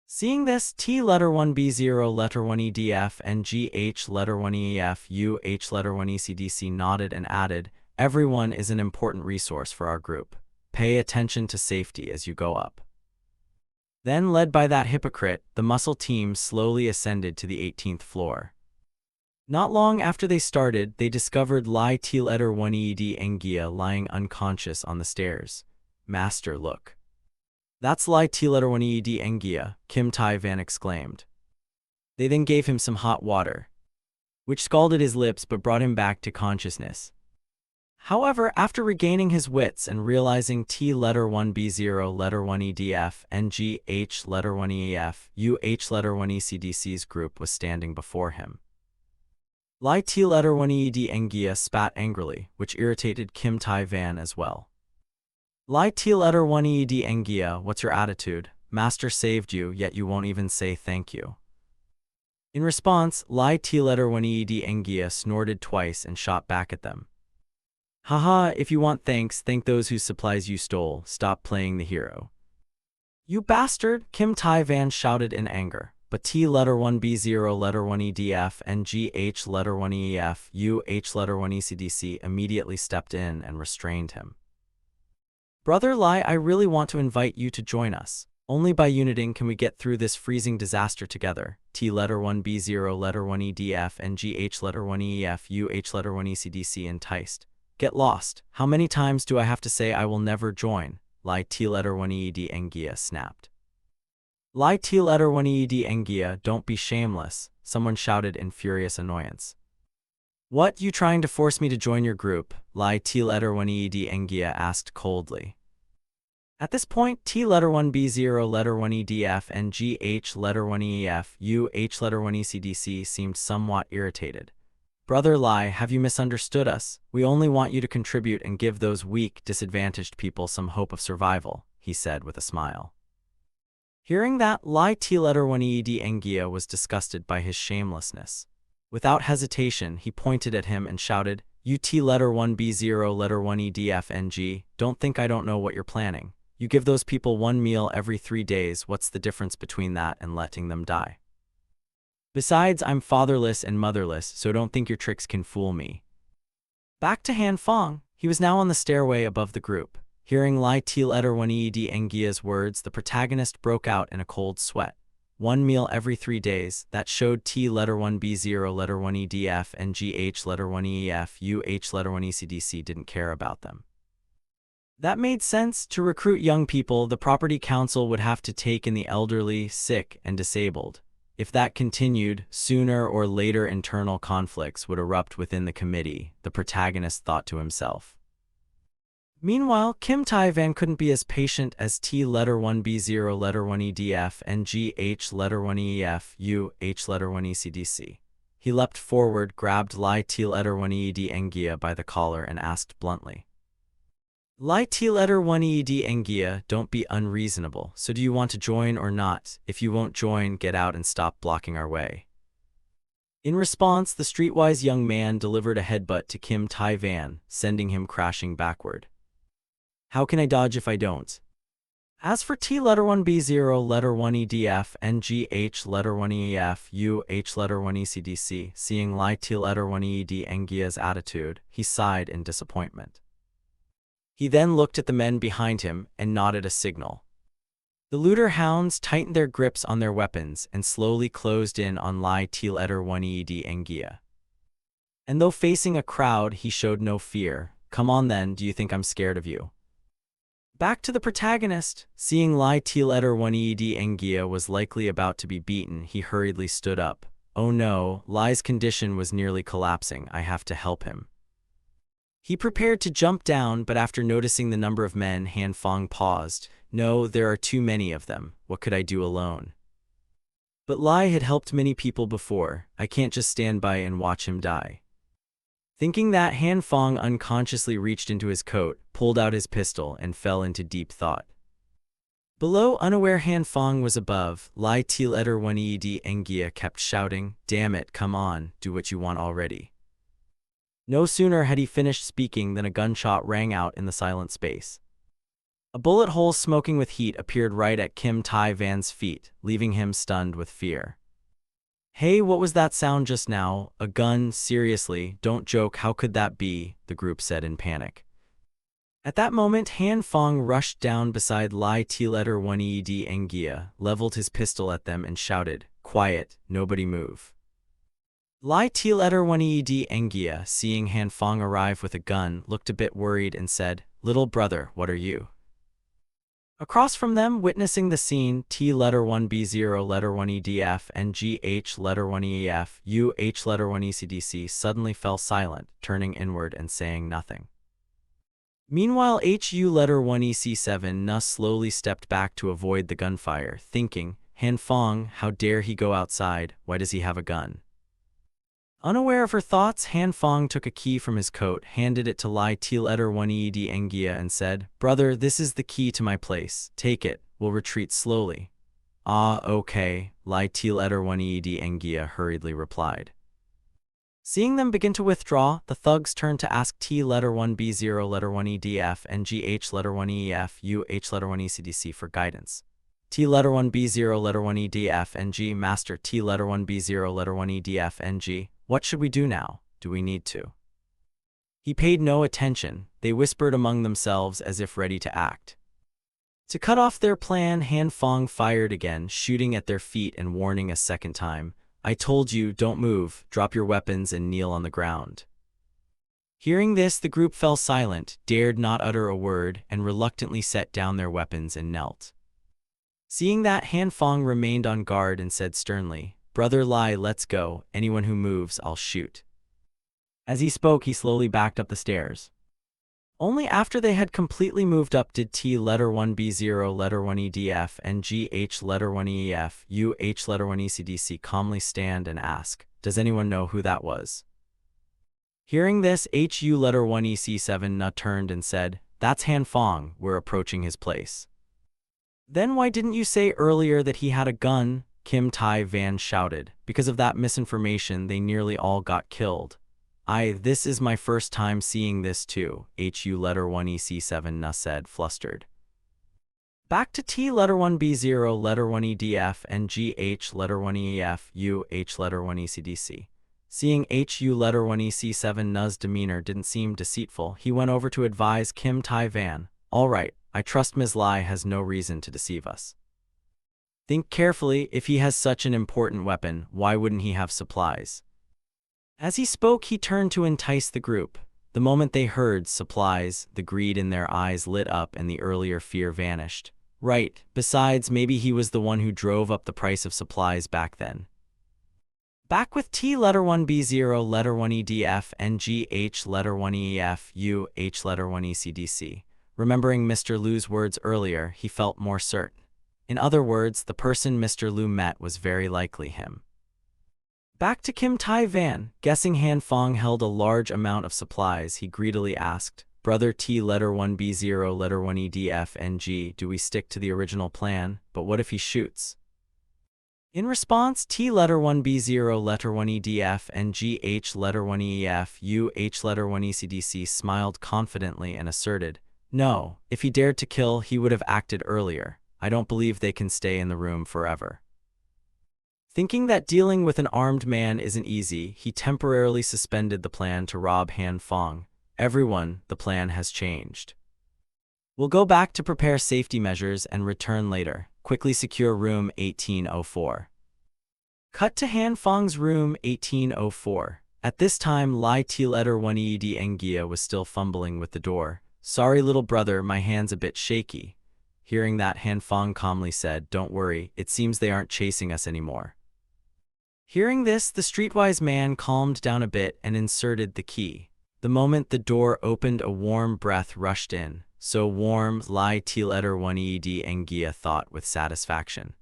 Seeing this, T letter 1B0 letter 1EDF and GH letter 1EAF UH letter 1ECDC nodded and added, everyone is an important resource for our group. Pay attention to safety as you go up. Then, led by that hypocrite, the muscle team slowly ascended to the 18th floor. Not long after they started, they discovered Lai T letter 1ED Engia lying unconscious on the stairs. Master, look. That's Lai T letter 1ED Engia, Kim Tai-van exclaimed. They then gave him some hot water, which scalded his lips but brought him back to consciousness. However, after regaining his wits and realizing T letter 1B0 letter 1EDF and GH letter 1EAF UH letter 1ECDC's group was standing before him, Lai T letter 1ED Engia spat angrily, which irritated Kim Tai-van as well. Lai T letter 1ED Engia, what's your attitude? Master saved you, yet you won't even say thank you. In response, Lai T letter 1ED Engia snorted twice and shot back at them. Haha, if you want thanks, thank those whose supplies you stole. Stop playing the hero. You bastard, Kim Tai-van shouted in anger. But T letter 1B0 letter 1EDF and GH letter 1EF UH letter 1ECDC immediately stepped in and restrained him. Brother Lai, I really want to invite you to join us. Only by uniting can we get through this freezing disaster together. T letter 1B0 letter 1EDF and GH letter 1EF UH letter 1ECDC enticed. Get lost. How many times do I have to say I will never join? Lai T letter 1ED Engia snapped. Lai T letter 1ED Engia, don't be shameless, someone shouted in furious annoyance. What, you trying to force me to join your group? Lai T letter 1ED Engia asked coldly. At this point, T letter 1B0 letter 1EDF and GH letter 1EF UH letter 1ECDC seemed somewhat irritated. Brother Lai, have you misunderstood us? We only want you to contribute and give those weak, disadvantaged people some hope of survival, he said with a smile. Hearing that, Lai T letter 1ED Engia was disgusted by his shamelessness. Without hesitation, he pointed at him and shouted, You T letter 1B0 letter 1EDF NG, don't think I don't know what you're planning. You give those people one meal every 3 days, what's the difference between that and letting them die? Besides, I'm fatherless and motherless, so don't think your tricks can fool me. Back to Han Fong, he was now on the stairway above the group. Hearing Lai T letter 1ED Engia's words, the protagonist broke out in a cold sweat. One meal every 3 days, that showed T letter 1B0 letter 1EDF and GH letter 1EF UH letter 1ECDC didn't care about them. That made sense. To recruit young people, the property council would have to take in the elderly, sick, and disabled. If that continued, sooner or later internal conflicts would erupt within the committee, the protagonist thought to himself. Meanwhile, Kim Tai-van couldn't be as patient as T letter 1B0 letter 1EDF and GH letter 1EF UH letter 1ECDC. He leapt forward, grabbed Lai T letter 1ED Engia by the collar and asked bluntly. Lai T letter 1ED Engia, don't be unreasonable. So do you want to join or not? If you won't join, get out and stop blocking our way. In response, the streetwise young man delivered a headbutt to Kim Tai-van, sending him crashing backward. How can I dodge if I don't? As for T letter 1B0 letter 1EDF and GH letter 1EF UH letter 1ECDC, seeing Lai T letter 1ED Engia's attitude, he sighed in disappointment. He then looked at the men behind him and nodded a signal. The looter hounds tightened their grips on their weapons and slowly closed in on Lai T letter 1ED Engia. And though facing a crowd, he showed no fear. Come on then, do you think I'm scared of you? Back to the protagonist. Seeing Lai T letter 1ED Engia was likely about to be beaten, he hurriedly stood up. Oh no, Lai's condition was nearly collapsing. I have to help him. He prepared to jump down, but after noticing the number of men, Han Fong paused. No, there are too many of them. What could I do alone? But Lai had helped many people before. I can't just stand by and watch him die. Thinking that, Han Fong unconsciously reached into his coat, pulled out his pistol, and fell into deep thought. Below, unaware Han Fong was above. Lai Til Eder Waned Engia kept shouting, "Damn it, come on, do what you want already." No sooner had he finished speaking than a gunshot rang out in the silent space. A bullet hole smoking with heat appeared right at Kim Tai Van's feet, leaving him stunned with fear. "Hey, what was that sound just now? A gun? Seriously, don't joke, how could that be?" the group said in panic. At that moment, Han Fong rushed down beside Lai Til Eder Waned Engia, leveled his pistol at them and shouted, "Quiet, nobody move." Lai Til Eder Waned Engia, seeing Han Fong arrive with a gun, looked a bit worried and said, "Little brother, what are you?" Across from them, witnessing the scene, T letter 1B0 letter 1EDF and GH letter 1EF UH letter 1ECDC suddenly fell silent, turning inward and saying nothing. Meanwhile, HU letter 1EC7 Nus slowly stepped back to avoid the gunfire, thinking, Han Fong, how dare he go outside, why does he have a gun? Unaware of her thoughts, Han Fong took a key from his coat, handed it to Lai Til Eder 1ED Engia and said, "Brother, this is the key to my place. Take it, we'll retreat slowly." "Ah, okay," Lai Til Eder 1ED Engia hurriedly replied. Seeing them begin to withdraw, the thugs turned to ask T letter 1B0 letter 1EDF and GH letter 1EF UH letter 1ECDC for guidance. T letter 1B0 letter 1EDF and G Master T letter 1B0 letter 1EDF and G, what should we do now? Do we need to? He paid no attention. They whispered among themselves as if ready to act. To cut off their plan, Han Fong fired again, shooting at their feet and warning a second time, "I told you, don't move, drop your weapons and kneel on the ground." Hearing this, the group fell silent, dared not utter a word, and reluctantly set down their weapons and knelt. Seeing that, Han Fong remained on guard and said sternly, "Brother Lai, let's go. Anyone who moves, I'll shoot." As he spoke, he slowly backed up the stairs. Only after they had completely moved up did T letter 1B0 letter 1EDF and GH letter 1EF UH letter 1ECDC calmly stand and ask, "Does anyone know who that was?" Hearing this, HU letter 1EC7 Na turned and said, "That's Han Fong, we're approaching his place." "Then why didn't you say earlier that he had a gun?" Kim Tai Van shouted. "Because of that misinformation, they nearly all got killed." This is my first time seeing this too," HU letter 1EC7 Na said, flustered. Back to T letter 1B0 letter 1EDF and GH letter 1EF UH letter 1ECDC. Seeing HU letter 1EC7 Na's demeanor didn't seem deceitful, he went over to advise Kim Tai Van, "All right, I trust Ms. Lai has no reason to deceive us. Think carefully, if he has such an important weapon, why wouldn't he have supplies?" As he spoke, he turned to entice the group. The moment they heard supplies, the greed in their eyes lit up and the earlier fear vanished. Right, besides, maybe he was the one who drove up the price of supplies back then. Back with T letter 1B0 letter 1EDF and GH letter 1EF UH letter 1ECDC. Remembering Mr. Liu's words earlier, he felt more certain. In other words, the person Mr. Liu met was very likely him. Back to Kim Tai Van, guessing Han Fong held a large amount of supplies, he greedily asked, "Brother T letter 1B0 letter 1EDF and G, do we stick to the original plan? But what if he shoots?" In response, T letter 1B0 letter 1EDF and GH letter 1EF UH letter 1ECDC smiled confidently and asserted, "No, if he dared to kill, he would have acted earlier. I don't believe they can stay in the room forever." Thinking that dealing with an armed man isn't easy, he temporarily suspended the plan to rob Han Fong. "Everyone, the plan has changed. We'll go back to prepare safety measures and return later. Quickly secure room 1804. Cut to Han Fong's room 1804. At this time, Lai Til Eder 1ED Engia was still fumbling with the door. "Sorry, little brother, my hand's a bit shaky." Hearing that, Han Fong calmly said, "Don't worry, it seems they aren't chasing us anymore." Hearing this, the streetwise man calmed down a bit and inserted the key. The moment the door opened, a warm breath rushed in. So warm, Lai Til Eder 1ED Engia thought with satisfaction.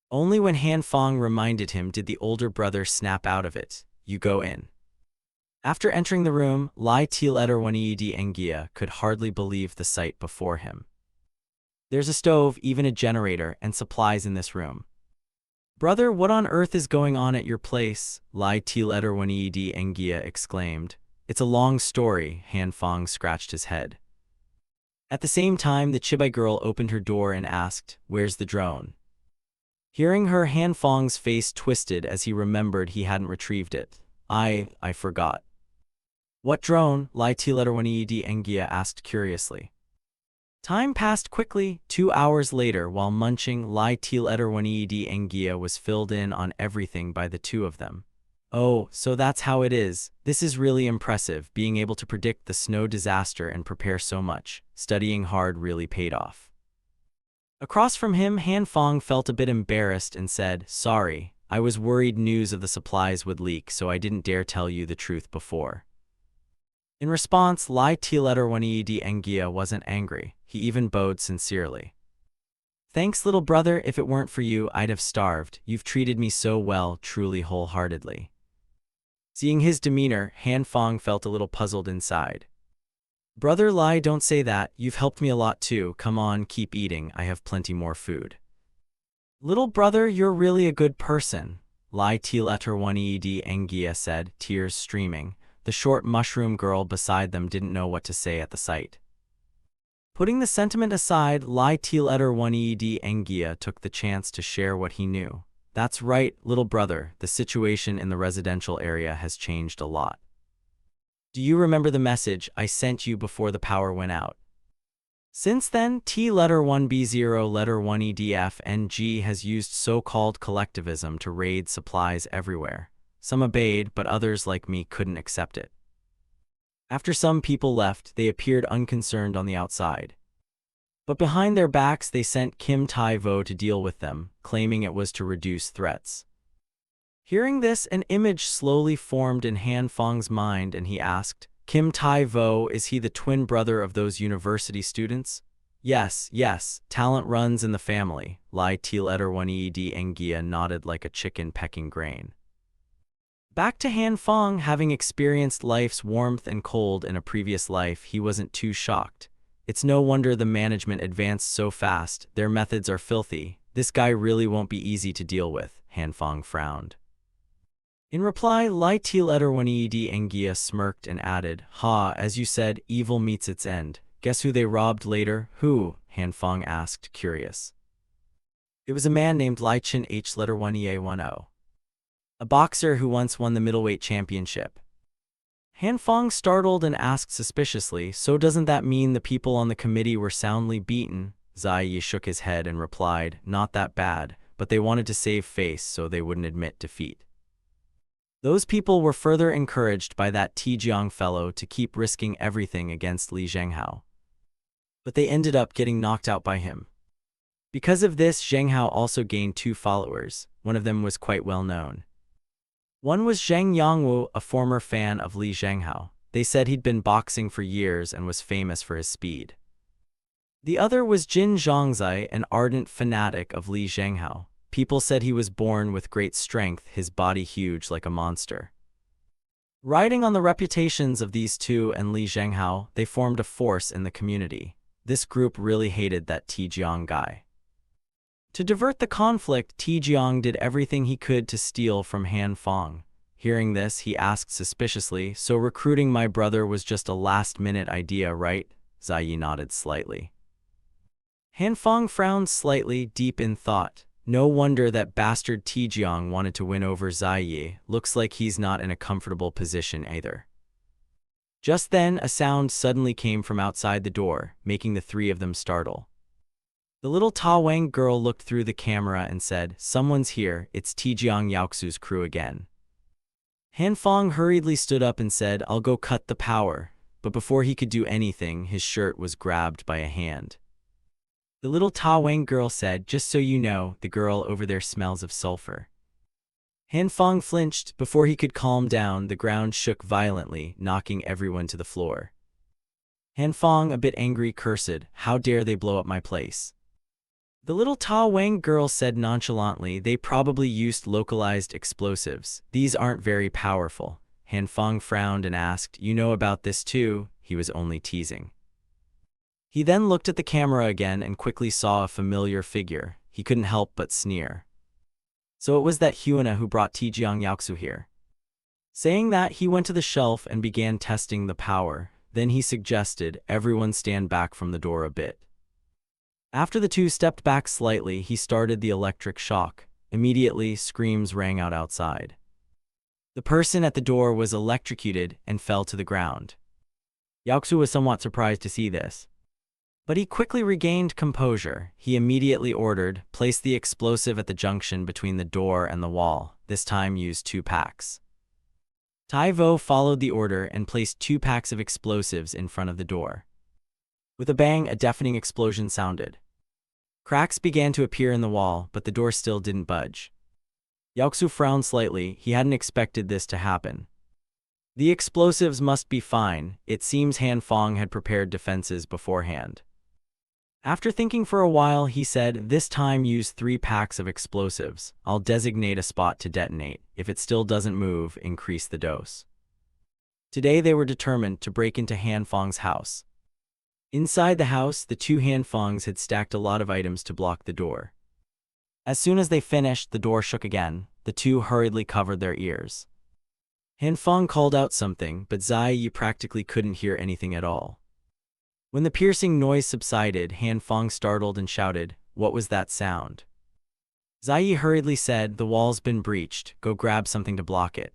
Only when Han Fong reminded him did the older brother snap out of it, "You go in." After entering the room, Lai Tiletter Engia could hardly believe the sight before him. There's a stove, even a generator, and supplies in this room. Brother, what on earth is going on at your place? Lai Tiletter Engia exclaimed. It's a long story, Han Fong scratched his head. At the same time, the Chibai girl opened her door and asked, "Where's the drone?" Hearing her, Han Fong's face twisted as he remembered he hadn't retrieved it. I forgot. What drone? Lai Tiletter Engia asked curiously. Time passed quickly. 2 hours later, while munching, Lai Tiletter Engia was filled in on everything by the two of them. Oh, so that's how it is. This is really impressive, being able to predict the snow disaster and prepare so much. Studying hard really paid off. Across from him, Han Fong felt a bit embarrassed and said, "Sorry, I was worried news of the supplies would leak, so I didn't dare tell you the truth before." In response, Lai Tiletter Engia wasn't angry. He even bowed sincerely. "Thanks, little brother. If it weren't for you, I'd have starved. You've treated me so well, truly wholeheartedly." Seeing his demeanor, Han Fong felt a little puzzled inside. "Brother Lai, don't say that. You've helped me a lot too. Come on, keep eating. I have plenty more food." "Little brother, you're really a good person," Lai Tiletter Engia said, tears streaming. The short mushroom girl beside them didn't know what to say at the sight. Putting the sentiment aside, Lai Tiletter Engia took the chance to share what he knew. "That's right, little brother, the situation in the residential area has changed a lot. Do you remember the message I sent you before the power went out? Since then, T-letter 1B0 letter 1EDF-NG has used so-called collectivism to raid supplies everywhere. Some obeyed, but others like me couldn't accept it. After some people left, they appeared unconcerned on the outside. But behind their backs, they sent Kim Tai-vo to deal with them, claiming it was to reduce threats." Hearing this, an image slowly formed in Han Fong's mind, and he asked, "Kim Tai-vo, is he the twin brother of those university students?" Yes, talent runs in the family," Lai Tiletter Engia nodded like a chicken pecking grain. Back to Han Fong, having experienced life's warmth and cold in a previous life, he wasn't too shocked. It's no wonder the management advanced so fast. Their methods are filthy. This guy really won't be easy to deal with, Han Fong frowned. In reply, Lai Tiletter Engia smirked and added, "Ha, as you said, evil meets its end. Guess who they robbed later?" "Who?" Han Fong asked, curious. "It was a man named Lai Chin H letter 1EA10. A boxer who once won the middleweight championship." Han Fong startled and asked suspiciously, "So doesn't that mean the people on the committee were soundly beaten?" Zai Yi shook his head and replied, "Not that bad, but they wanted to save face so they wouldn't admit defeat. Those people were further encouraged by that Tijiang fellow to keep risking everything against Li Zhenghao. But they ended up getting knocked out by him. Because of this, Zhenghao also gained 2 followers. One of them was quite well known. One was Zheng Yangwu, a former fan of Li Zhenghao. They said he'd been boxing for years and was famous for his speed. The other was Jin Zhongzai, an ardent fanatic of Li Zhenghao. People said he was born with great strength, his body huge like a monster. Riding on the reputations of these two and Li Zhenghao, they formed a force in the community. This group really hated that Tijiang guy. To divert the conflict, Tijiang did everything he could to steal from Han Fong. Hearing this, he asked suspiciously, "So recruiting my brother was just a last-minute idea, right?" Zai Yi nodded slightly. Han Fong frowned slightly, deep in thought. No wonder that bastard Tijiang wanted to win over Zai Yi. Looks like he's not in a comfortable position either. Just then, a sound suddenly came from outside the door, making the 3 of them startle. The little Ta Wang girl looked through the camera and said, "Someone's here, it's Tijiang Yaoxu's crew again." Han Fong hurriedly stood up and said, "I'll go cut the power," but before he could do anything, his shirt was grabbed by a hand. The little Ta Wang girl said, "Just so you know, the girl over there smells of sulfur." Han Fong flinched. Before he could calm down, the ground shook violently, knocking everyone to the floor. Han Fong, a bit angry, cursed, "How dare they blow up my place?" The little Ta Wang girl said nonchalantly, "They probably used localized explosives. These aren't very powerful." Han Feng frowned and asked, "You know about this too?" He was only teasing. He then looked at the camera again and quickly saw a familiar figure. He couldn't help but sneer. So it was that Hyuna who brought Tijiang Yaoxu here. Saying that, he went to the shelf and began testing the power. Then he suggested everyone stand back from the door a bit. After the two stepped back slightly, he started the electric shock. Immediately, screams rang out outside. The person at the door was electrocuted and fell to the ground. Yaoxu was somewhat surprised to see this. But he quickly regained composure. He immediately ordered, "Place the explosive at the junction between the door and the wall. This time use 2 packs. Tai Vo followed the order and placed 2 packs of explosives in front of the door. With a bang, a deafening explosion sounded. Cracks began to appear in the wall, but the door still didn't budge. Yaoxu frowned slightly. He hadn't expected this to happen. The explosives must be fine. It seems Han Feng had prepared defenses beforehand. After thinking for a while, he said, "This time use 3 packs of explosives. I'll designate a spot to detonate. If it still doesn't move, increase the dose." Today they were determined to break into Han Feng's house. Inside the house, the 2 Han Fengs had stacked a lot of items to block the door. As soon as they finished, the door shook again. The 2 hurriedly covered their ears. Han Feng called out something, but Ziyi practically couldn't hear anything at all. When the piercing noise subsided, Han Feng startled and shouted, "What was that sound?" Ziyi hurriedly said, "The wall's been breached. Go grab something to block it."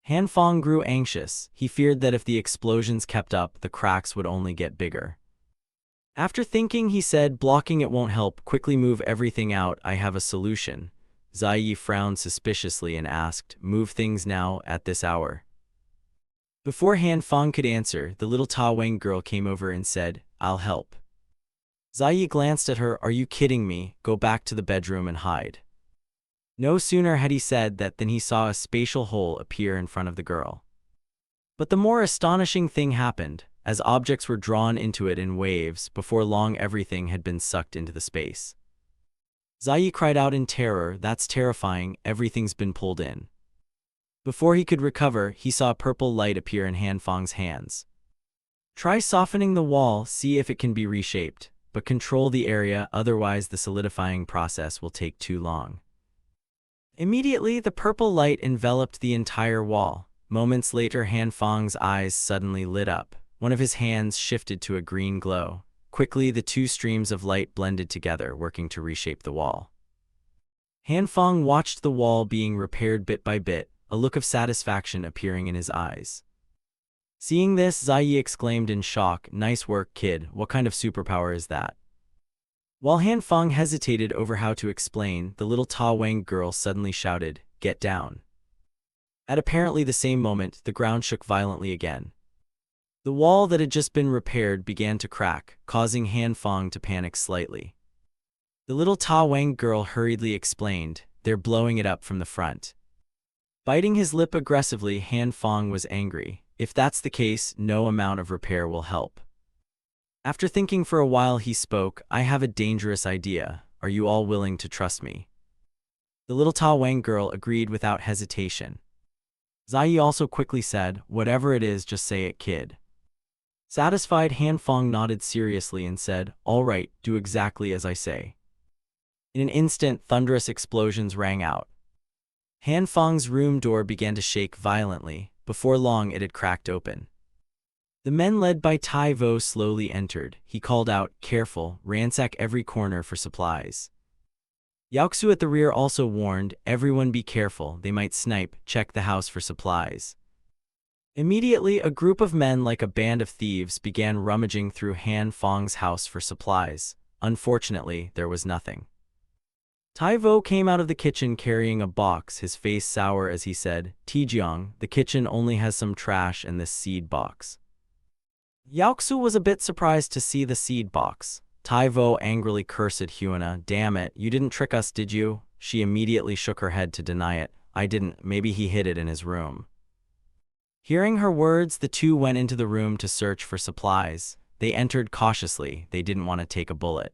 Han Feng grew anxious. He feared that if the explosions kept up, the cracks would only get bigger. After thinking, he said, "Blocking it won't help. Quickly move everything out. I have a solution." Ziyi frowned suspiciously and asked, "Move things now, at this hour?" Before Han Feng could answer, the little Ta Wang girl came over and said, "I'll help." Ziyi glanced at her. "Are you kidding me? Go back to the bedroom and hide." No sooner had he said that than he saw a spatial hole appear in front of the girl. But the more astonishing thing happened. As objects were drawn into it in waves, before long everything had been sucked into the space. Ziyi cried out in terror, "That's terrifying, everything's been pulled in." Before he could recover, he saw a purple light appear in Han Feng's hands. "Try softening the wall, see if it can be reshaped, but control the area, otherwise the solidifying process will take too long." Immediately, the purple light enveloped the entire wall. Moments later, Han Feng's eyes suddenly lit up. One of his hands shifted to a green glow. Quickly, the 2 streams of light blended together, working to reshape the wall. Han Feng watched the wall being repaired bit by bit, a look of satisfaction appearing in his eyes. Seeing this, Ziyi exclaimed in shock, "Nice work, kid. What kind of superpower is that?" While Han Feng hesitated over how to explain, the little Ta Wang girl suddenly shouted, "Get down." At apparently the same moment, the ground shook violently again. The wall that had just been repaired began to crack, causing Han Feng to panic slightly. The little Ta Wang girl hurriedly explained, "They're blowing it up from the front." Biting his lip aggressively, Han Feng was angry. If that's the case, no amount of repair will help. After thinking for a while, he spoke, "I have a dangerous idea. Are you all willing to trust me?" The little Ta Wang girl agreed without hesitation. Ziyi also quickly said, "Whatever it is, just say it, kid." Satisfied, Han Feng nodded seriously and said, "All right, do exactly as I say." In an instant, thunderous explosions rang out. Han Feng's room door began to shake violently. Before long, it had cracked open. The men led by Tai Vo slowly entered. He called out, "Careful, ransack every corner for supplies." Yaoxu at the rear also warned, "Everyone be careful, they might snipe, check the house for supplies." Immediately, a group of men like a band of thieves began rummaging through Han Feng's house for supplies. Unfortunately, there was nothing. Tai Vo came out of the kitchen carrying a box, his face sour as he said, "Tijiang, the kitchen only has some trash and this seed box." Yaoxu was a bit surprised to see the seed box. Tai Vo angrily cursed Hyuna, "Damn it, you didn't trick us, did you?" She immediately shook her head to deny it. "I didn't, maybe he hid it in his room." Hearing her words, the 2 went into the room to search for supplies. They entered cautiously. They didn't want to take a bullet.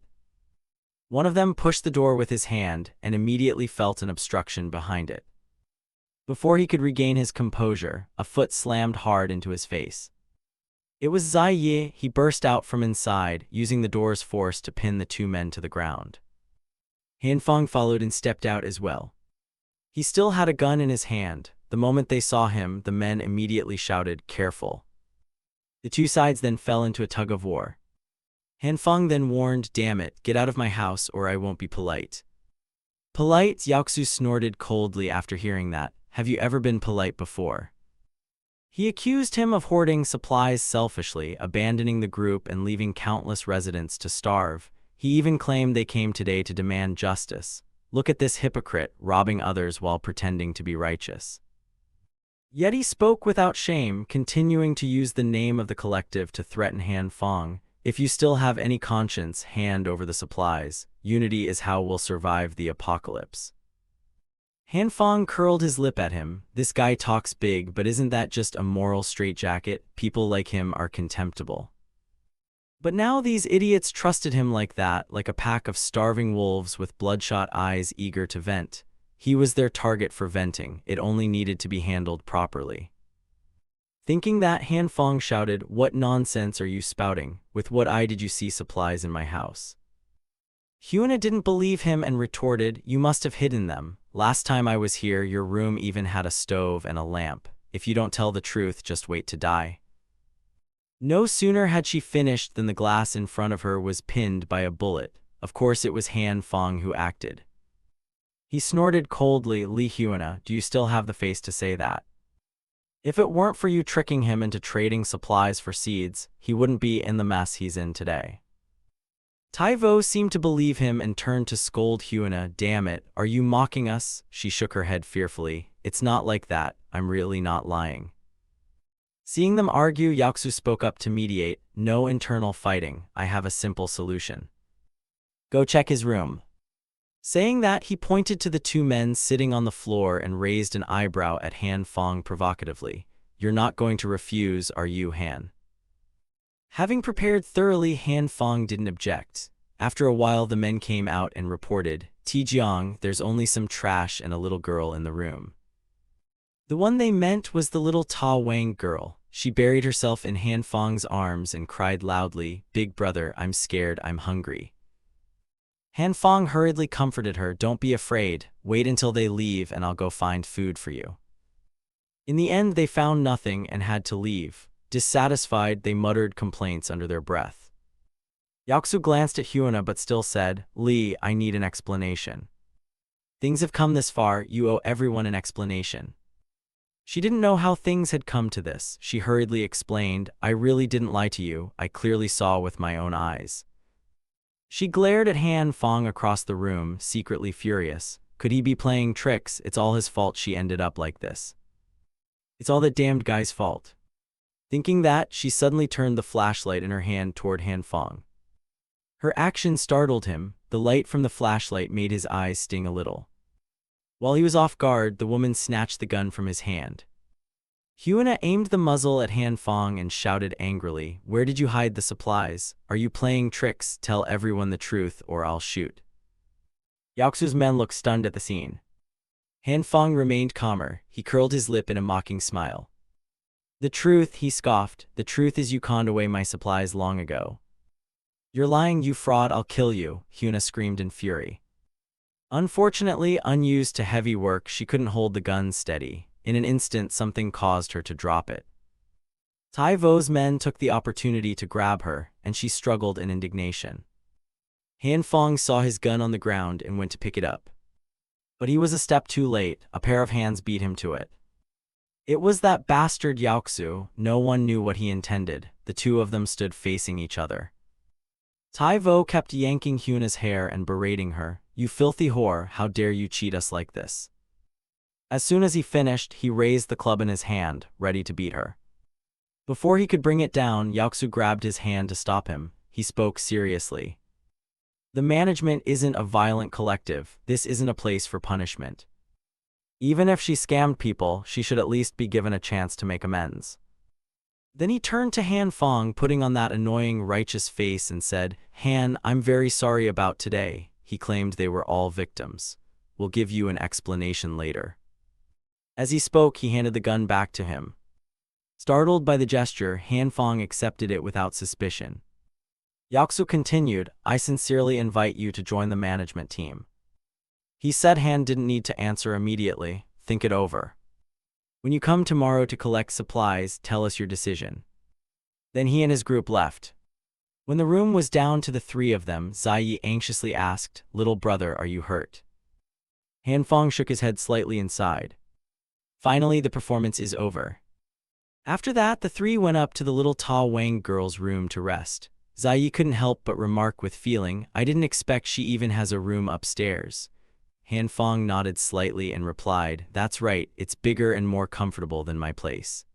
One of them pushed the door with his hand and immediately felt an obstruction behind it. Before he could regain his composure, a foot slammed hard into his face. It was Zai Yi. He burst out from inside, using the door's force to pin the two men to the ground. Han Feng followed and stepped out as well. He still had a gun in his hand. The moment they saw him, the men immediately shouted, "Careful." The two sides then fell into a tug-of-war. Han Feng then warned, "Damn it, get out of my house or I won't be polite." Polite? Yaoxu snorted coldly after hearing that. Have you ever been polite before? He accused him of hoarding supplies selfishly, abandoning the group and leaving countless residents to starve. He even claimed they came today to demand justice. Look at this hypocrite, robbing others while pretending to be righteous. Yet he spoke without shame, continuing to use the name of the collective to threaten Han Feng. If you still have any conscience, hand over the supplies. Unity is how we'll survive the apocalypse. Han Feng curled his lip at him. This guy talks big, but isn't that just a moral straitjacket? People like him are contemptible. But now these idiots trusted him like that, like a pack of starving wolves with bloodshot eyes eager to vent. He was their target for venting. It only needed to be handled properly. Thinking that, Han Feng shouted, "What nonsense are you spouting? With what eye did you see supplies in my house?" Hyuna didn't believe him and retorted, "You must have hidden them. Last time I was here, your room even had a stove and a lamp. If you don't tell the truth, just wait to die." No sooner had she finished than the glass in front of her was pinned by a bullet. Of course it was Han Feng who acted. He snorted coldly, "Li Hyuna, do you still have the face to say that? If it weren't for you tricking him into trading supplies for seeds, he wouldn't be in the mess he's in today." Taivo seemed to believe him and turned to scold Hyuna, "Damn it, are you mocking us?" She shook her head fearfully. "It's not like that, I'm really not lying." Seeing them argue, Yaoxu spoke up to mediate. "No internal fighting, I have a simple solution. Go check his room." Saying that, he pointed to the two men sitting on the floor and raised an eyebrow at Han Feng provocatively. "You're not going to refuse, are you, Han?" Having prepared thoroughly, Han Feng didn't object. After a while, the men came out and reported, "Tijiang, there's only some trash and a little girl in the room." The one they meant was the little Ta Wang girl. She buried herself in Han Feng's arms and cried loudly, "Big brother, I'm scared, I'm hungry." Han Feng hurriedly comforted her, "Don't be afraid, wait until they leave and I'll go find food for you." In the end, they found nothing and had to leave. Dissatisfied, they muttered complaints under their breath. Yaoxu glanced at Hyuna but still said, "Li, I need an explanation. Things have come this far, you owe everyone an explanation." She didn't know how things had come to this. She hurriedly explained, "I really didn't lie to you, I clearly saw with my own eyes." She glared at Han Feng across the room, secretly furious. Could he be playing tricks? It's all his fault she ended up like this. It's all that damned guy's fault. Thinking that, she suddenly turned the flashlight in her hand toward Han Feng. Her action startled him. The light from the flashlight made his eyes sting a little. While he was off guard, the woman snatched the gun from his hand. Hyuna aimed the muzzle at Han Feng and shouted angrily, "Where did you hide the supplies? Are you playing tricks? Tell everyone the truth or I'll shoot." Yaoxu's men looked stunned at the scene. Han Feng remained calmer. He curled his lip in a mocking smile. "The truth," he scoffed. "The truth is you conned away my supplies long ago." "You're lying, you fraud, I'll kill you," Hyuna screamed in fury. Unfortunately, unused to heavy work, she couldn't hold the gun steady. In an instant, something caused her to drop it. Taivo's men took the opportunity to grab her, and she struggled in indignation. Han Feng saw his gun on the ground and went to pick it up. But he was a step too late. A pair of hands beat him to it. It was that bastard Yaoxu. No one knew what he intended. The two of them stood facing each other. Taivo kept yanking Hyuna's hair and berating her. "You filthy whore, how dare you cheat us like this?" As soon as he finished, he raised the club in his hand, ready to beat her. Before he could bring it down, Yaoxu grabbed his hand to stop him. He spoke seriously. "The management isn't a violent collective. This isn't a place for punishment. Even if she scammed people, she should at least be given a chance to make amends." Then he turned to Han Feng, putting on that annoying righteous face and said, "Han, I'm very sorry about today." He claimed they were all victims. "We'll give you an explanation later." As he spoke, he handed the gun back to him. Startled by the gesture, Han Fong accepted it without suspicion. Yaksu continued, "I sincerely invite you to join the management team." He said Han didn't need to answer immediately. "Think it over. When you come tomorrow to collect supplies, tell us your decision." Then he and his group left. When the room was down to the three of them, Ziyi anxiously asked, "Little brother, are you hurt?" Han Fong shook his head slightly inside. Finally, the performance is over. After that, the three went up to the little Ta Wang girl's room to rest. Ziyi couldn't help but remark with feeling, "I didn't expect she even has a room upstairs." Han Fong nodded slightly and replied, "That's right, it's bigger and more comfortable than my place.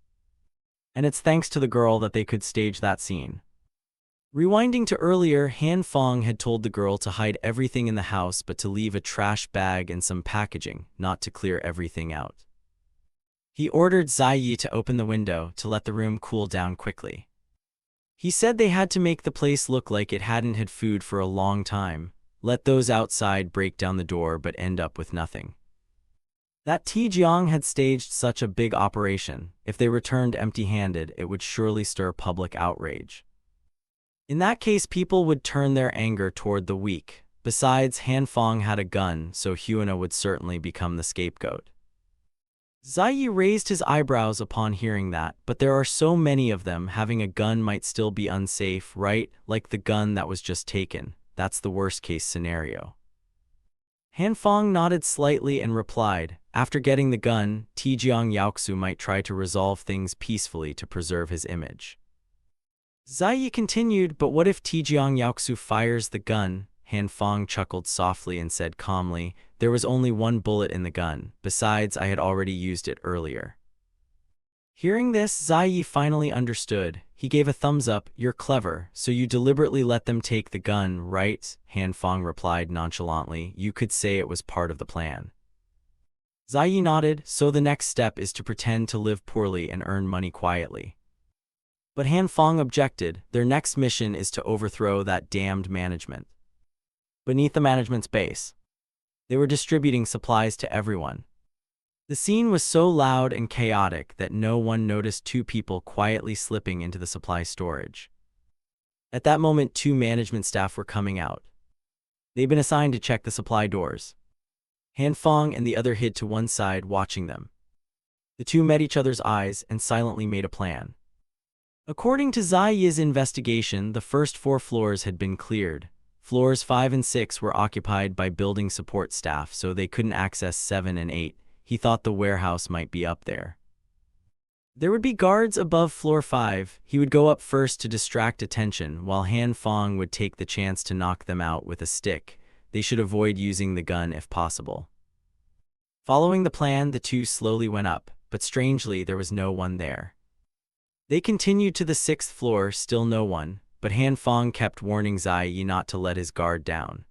And it's thanks to the girl that they could stage that scene." Rewinding to earlier, Han Fong had told the girl to hide everything in the house but to leave a trash bag and some packaging, not to clear everything out. He ordered Ziyi to open the window to let the room cool down quickly. He said they had to make the place look like it hadn't had food for a long time, let those outside break down the door but end up with nothing. That Tijiang had staged such a big operation, if they returned empty-handed, it would surely stir public outrage. In that case, people would turn their anger toward the weak. Besides, Han Fong had a gun, so Huana would certainly become the scapegoat. Ziyi raised his eyebrows upon hearing that, but there are so many of them, having a gun might still be unsafe, right? Like the gun that was just taken. That's the worst-case scenario. Han Fong nodded slightly and replied, "After getting the gun, Tijiang Yaoxu might try to resolve things peacefully to preserve his image." Ziyi continued, "But what if Tijiang Yaoxu fires the gun?" Han Fong chuckled softly and said calmly, "There was only one bullet in the gun. Besides, I had already used it earlier." Hearing this, Ziyi finally understood. He gave a thumbs up. "You're clever, so you deliberately let them take the gun, right?" Han Fong replied nonchalantly, "You could say it was part of the plan." Ziyi nodded. "So the next step is to pretend to live poorly and earn money quietly." But Han Fong objected. "Their next mission is to overthrow that damned management." Beneath the management's base, they were distributing supplies to everyone. The scene was so loud and chaotic that no one noticed two people quietly slipping into the supply storage. At that moment, two management staff were coming out. They'd been assigned to check the supply doors. Han Fong and the other hid to one side, watching them. The two met each other's eyes and silently made a plan. According to Ziyi's investigation, the first 4 floors had been cleared. Floors 5 and 6 were occupied by building support staff, so they couldn't access 7 and 8. He thought the warehouse might be up there. There would be guards above floor 5. He would go up first to distract attention, while Han Fong would take the chance to knock them out with a stick. They should avoid using the gun if possible. Following the plan, the two slowly went up, but strangely, there was no one there. They continued to the 6th floor, still no one, but Han Fong kept warning Ziyi not to let his guard down.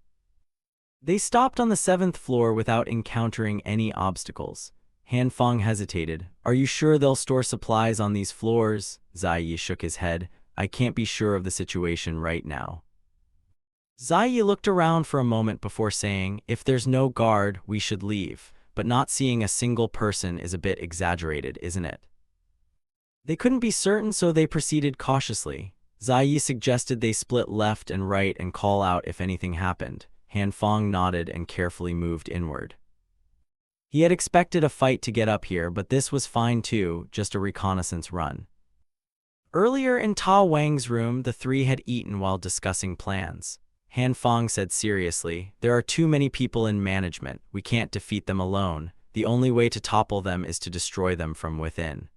They stopped on the 7th floor without encountering any obstacles. Han Fong hesitated. "Are you sure they'll store supplies on these floors?" Ziyi shook his head. "I can't be sure of the situation right now." Ziyi looked around for a moment before saying, "If there's no guard, we should leave, but not seeing a single person is a bit exaggerated, isn't it?" They couldn't be certain, so they proceeded cautiously. Ziyi suggested they split left and right and call out if anything happened. Han Fong nodded and carefully moved inward. He had expected a fight to get up here, but this was fine too, just a reconnaissance run. Earlier in Ta Wang's room, the three had eaten while discussing plans. Han Fong said seriously, "There are too many people in management. We can't defeat them alone. The only way to topple them is to destroy them from within."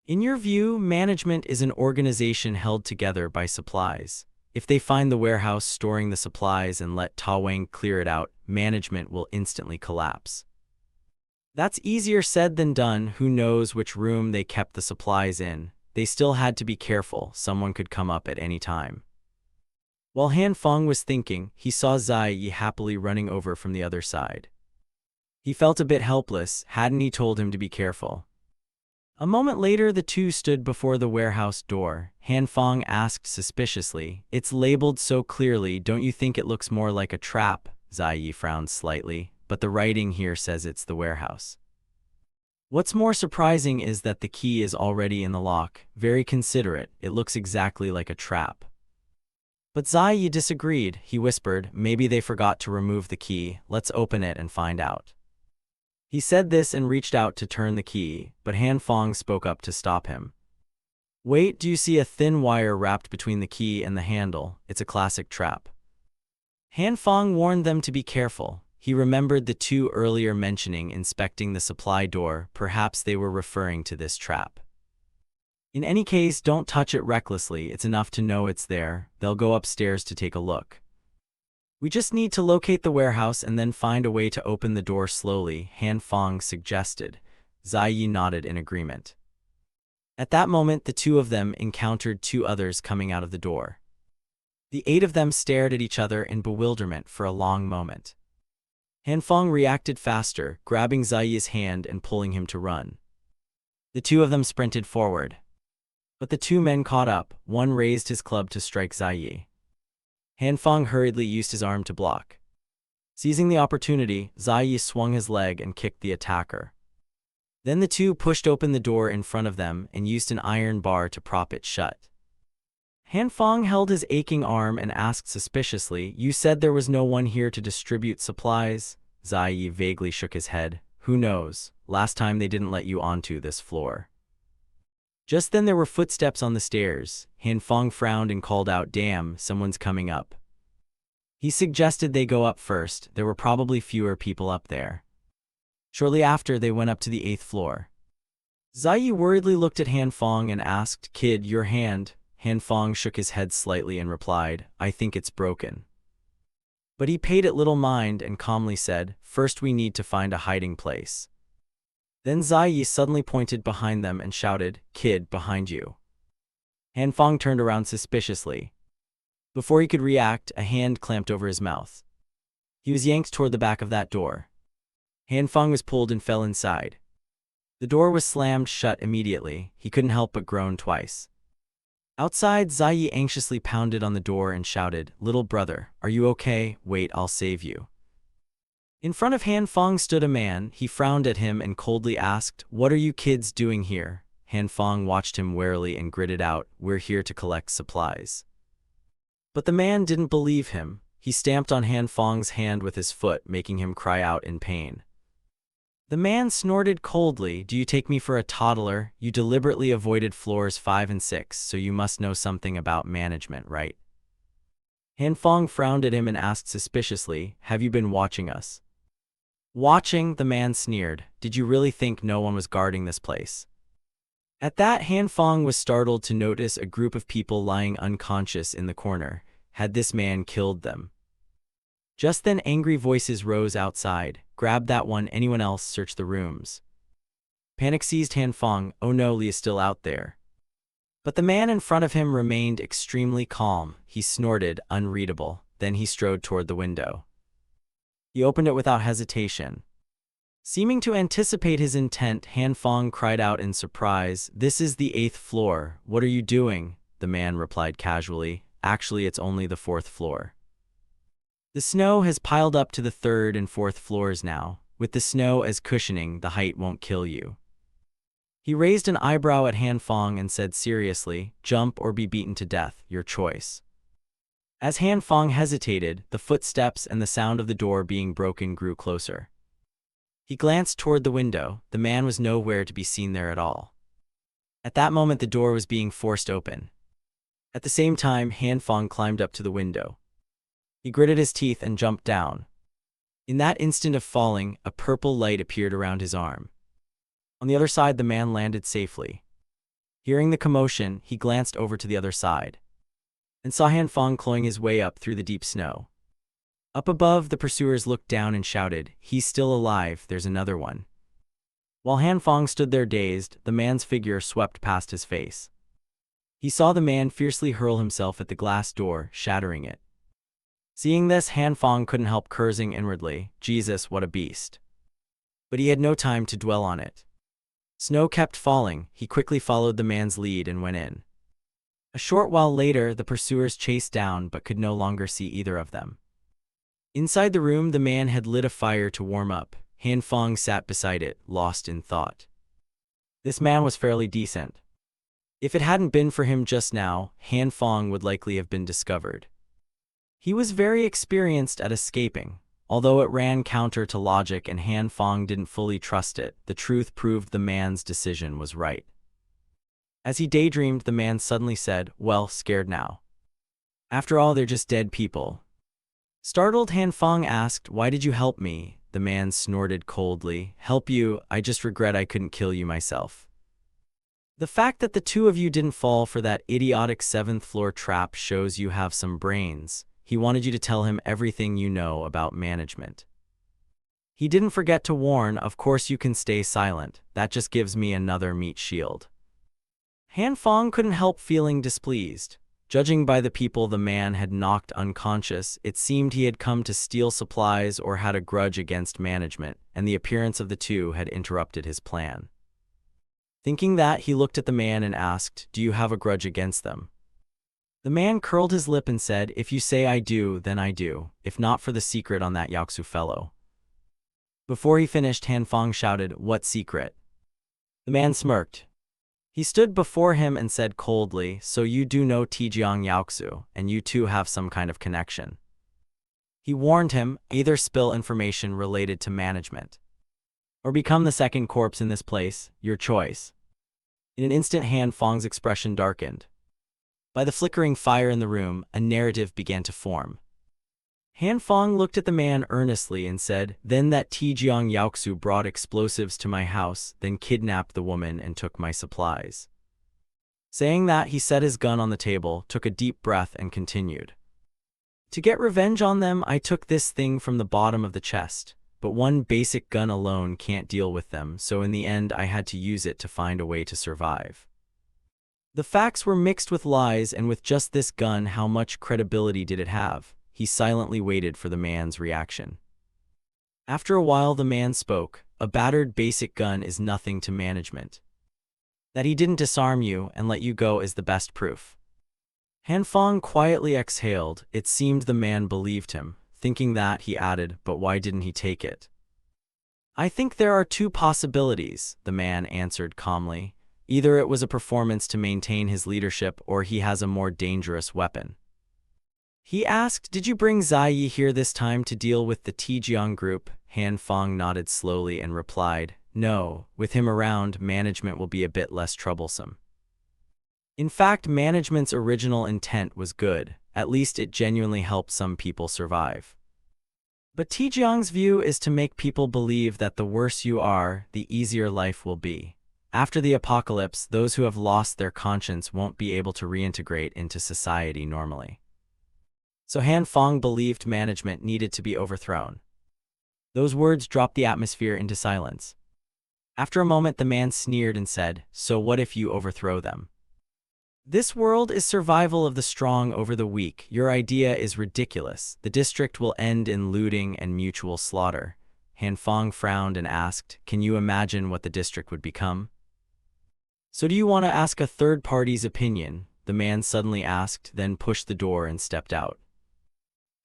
In your view, management is an organization held together by supplies. If they find the warehouse storing the supplies and let Ta Wang clear it out, management will instantly collapse. That's easier said than done. Who knows which room they kept the supplies in? They still had to be careful. Someone could come up at any time. While Han Fong was thinking, he saw Ziyi happily running over from the other side. He felt a bit helpless. Hadn't he told him to be careful? A moment later, the two stood before the warehouse door. Han Fong asked suspiciously, "It's labeled so clearly, don't you think it looks more like a trap?" Ziyi frowned slightly, "But the writing here says it's the warehouse." What's more surprising is that the key is already in the lock. Very considerate, it looks exactly like a trap. But Zai Yi disagreed. He whispered, maybe they forgot to remove the key, let's open it and find out. He said this and reached out to turn the key, but Han Fong spoke up to stop him. Wait, do you see a thin wire wrapped between the key and the handle? It's a classic trap. Han Fong warned them to be careful. He remembered the two earlier mentioning inspecting the supply door. Perhaps they were referring to this trap. In any case, don't touch it recklessly. It's enough to know it's there. They'll go upstairs to take a look. We just need to locate the warehouse and then find a way to open the door slowly, Han Fong suggested. Zai Yi nodded in agreement. At that moment, the two of them encountered two others coming out of the door. The eight of them stared at each other in bewilderment for a long moment. Han Fong reacted faster, grabbing Zai Yi's hand and pulling him to run. The two of them sprinted forward. But the two men caught up. One raised his club to strike Zai Yi. Han Fong hurriedly used his arm to block. Seizing the opportunity, Zai Yi swung his leg and kicked the attacker. Then the two pushed open the door in front of them and used an iron bar to prop it shut. Han Fong held his aching arm and asked suspiciously, you said there was no one here to distribute supplies? Zai Yi vaguely shook his head. Who knows? Last time they didn't let you onto this floor. Just then there were footsteps on the stairs. Han Fong frowned and called out, damn, someone's coming up. He suggested they go up first. There were probably fewer people up there. Shortly after, they went up to the 8th floor. Zai Yi worriedly looked at Han Fong and asked, kid, your hand? Han Fong shook his head slightly and replied, I think it's broken. But he paid it little mind and calmly said, first we need to find a hiding place. Then Zai Yi suddenly pointed behind them and shouted, kid, behind you. Han Fong turned around suspiciously. Before he could react, a hand clamped over his mouth. He was yanked toward the back of that door. Han Fong was pulled and fell inside. The door was slammed shut immediately. He couldn't help but groan twice. Outside, Zai Yi anxiously pounded on the door and shouted, little brother, are you okay? Wait, I'll save you. In front of Han Fong stood a man. He frowned at him and coldly asked, what are you kids doing here? Han Fong watched him warily and gritted out, we're here to collect supplies. But the man didn't believe him. He stamped on Han Fong's hand with his foot, making him cry out in pain. The man snorted coldly, do you take me for a toddler? You deliberately avoided floors 5 and 6, so you must know something about management, right? Han Fong frowned at him and asked suspiciously, have you been watching us? Watching, the man sneered. Did you really think no one was guarding this place? At that, Han Fong was startled to notice a group of people lying unconscious in the corner. Had this man killed them? Just then angry voices rose outside. Grab that one, anyone else, search the rooms. Panic seized Han Fong. Oh no, Li is still out there. But the man in front of him remained extremely calm. He snorted, unreadable. Then he strode toward the window. He opened it without hesitation. Seeming to anticipate his intent, Han Fong cried out in surprise, this is the 8th floor. What are you doing? The man replied casually, actually it's only the 4th floor. The snow has piled up to the 3rd and 4th floors now. With the snow as cushioning, the height won't kill you. He raised an eyebrow at Han Fong and said seriously, jump or be beaten to death, your choice. As Han Fong hesitated, the footsteps and the sound of the door being broken grew closer. He glanced toward the window. The man was nowhere to be seen there at all. At that moment, the door was being forced open. At the same time, Han Fong climbed up to the window. He gritted his teeth and jumped down. In that instant of falling, a purple light appeared around his arm. On the other side, the man landed safely. Hearing the commotion, he glanced over to the other side and saw Han Fong clawing his way up through the deep snow. Up above, the pursuers looked down and shouted, he's still alive, there's another one. While Han Fong stood there dazed, the man's figure swept past his face. He saw the man fiercely hurl himself at the glass door, shattering it. Seeing this, Han Fong couldn't help cursing inwardly, Jesus, what a beast. But he had no time to dwell on it. Snow kept falling. He quickly followed the man's lead and went in. A short while later, the pursuers chased down but could no longer see either of them. Inside the room, the man had lit a fire to warm up. Han Fong sat beside it, lost in thought. This man was fairly decent. If it hadn't been for him just now, Han Fong would likely have been discovered. He was very experienced at escaping. Although it ran counter to logic and Han Fong didn't fully trust it, the truth proved the man's decision was right. As he daydreamed, the man suddenly said, "Well, scared now. After all, they're just dead people." Startled, Han Fong asked, "Why did you help me?" The man snorted coldly, "Help you? I just regret I couldn't kill you myself. The fact that the two of you didn't fall for that idiotic 7th floor trap shows you have some brains." He wanted you to tell him everything you know about management. He didn't forget to warn, "Of course you can stay silent. That just gives me another meat shield." Han Fong couldn't help feeling displeased. Judging by the people the man had knocked unconscious, it seemed he had come to steal supplies or had a grudge against management, and the appearance of the two had interrupted his plan. Thinking that, he looked at the man and asked, "Do you have a grudge against them?" The man curled his lip and said, "If you say I do, then I do, if not for the secret on that Yaoxu fellow." Before he finished, Han Fong shouted, "What secret?" The man smirked. He stood before him and said coldly, "So you do know Tijiang Yaoxu, and you two have some kind of connection." He warned him, "Either spill information related to management, or become the second corpse in this place, your choice." In an instant, Han Fong's expression darkened. By the flickering fire in the room, a narrative began to form. Han Fong looked at the man earnestly and said, "Then that Tijiang Yaoxu brought explosives to my house, then kidnapped the woman and took my supplies." Saying that, he set his gun on the table, took a deep breath, and continued. "To get revenge on them, I took this thing from the bottom of the chest, but one basic gun alone can't deal with them, so in the end I had to use it to find a way to survive. The facts were mixed with lies, and with just this gun, how much credibility did it have?" He silently waited for the man's reaction. After a while, the man spoke. "A battered basic gun is nothing to management. That he didn't disarm you and let you go is the best proof." Han Fong quietly exhaled. It seemed the man believed him. Thinking that, he added, "But why didn't he take it?" "I think there are two possibilities," the man answered calmly. "Either it was a performance to maintain his leadership, or he has a more dangerous weapon." He asked, "Did you bring Ziyi here this time to deal with the Tijiang group?" Han Fong nodded slowly and replied, "No, with him around, management will be a bit less troublesome." In fact, management's original intent was good. At least it genuinely helped some people survive. But Tijiang's view is to make people believe that the worse you are, the easier life will be. After the apocalypse, those who have lost their conscience won't be able to reintegrate into society normally. So Han Fong believed management needed to be overthrown. Those words dropped the atmosphere into silence. After a moment, the man sneered and said, "So what if you overthrow them? This world is survival of the strong over the weak. Your idea is ridiculous. The district will end in looting and mutual slaughter." Han Fong frowned and asked, "Can you imagine what the district would become?" "So do you want to ask a third party's opinion?" the man suddenly asked, then pushed the door and stepped out.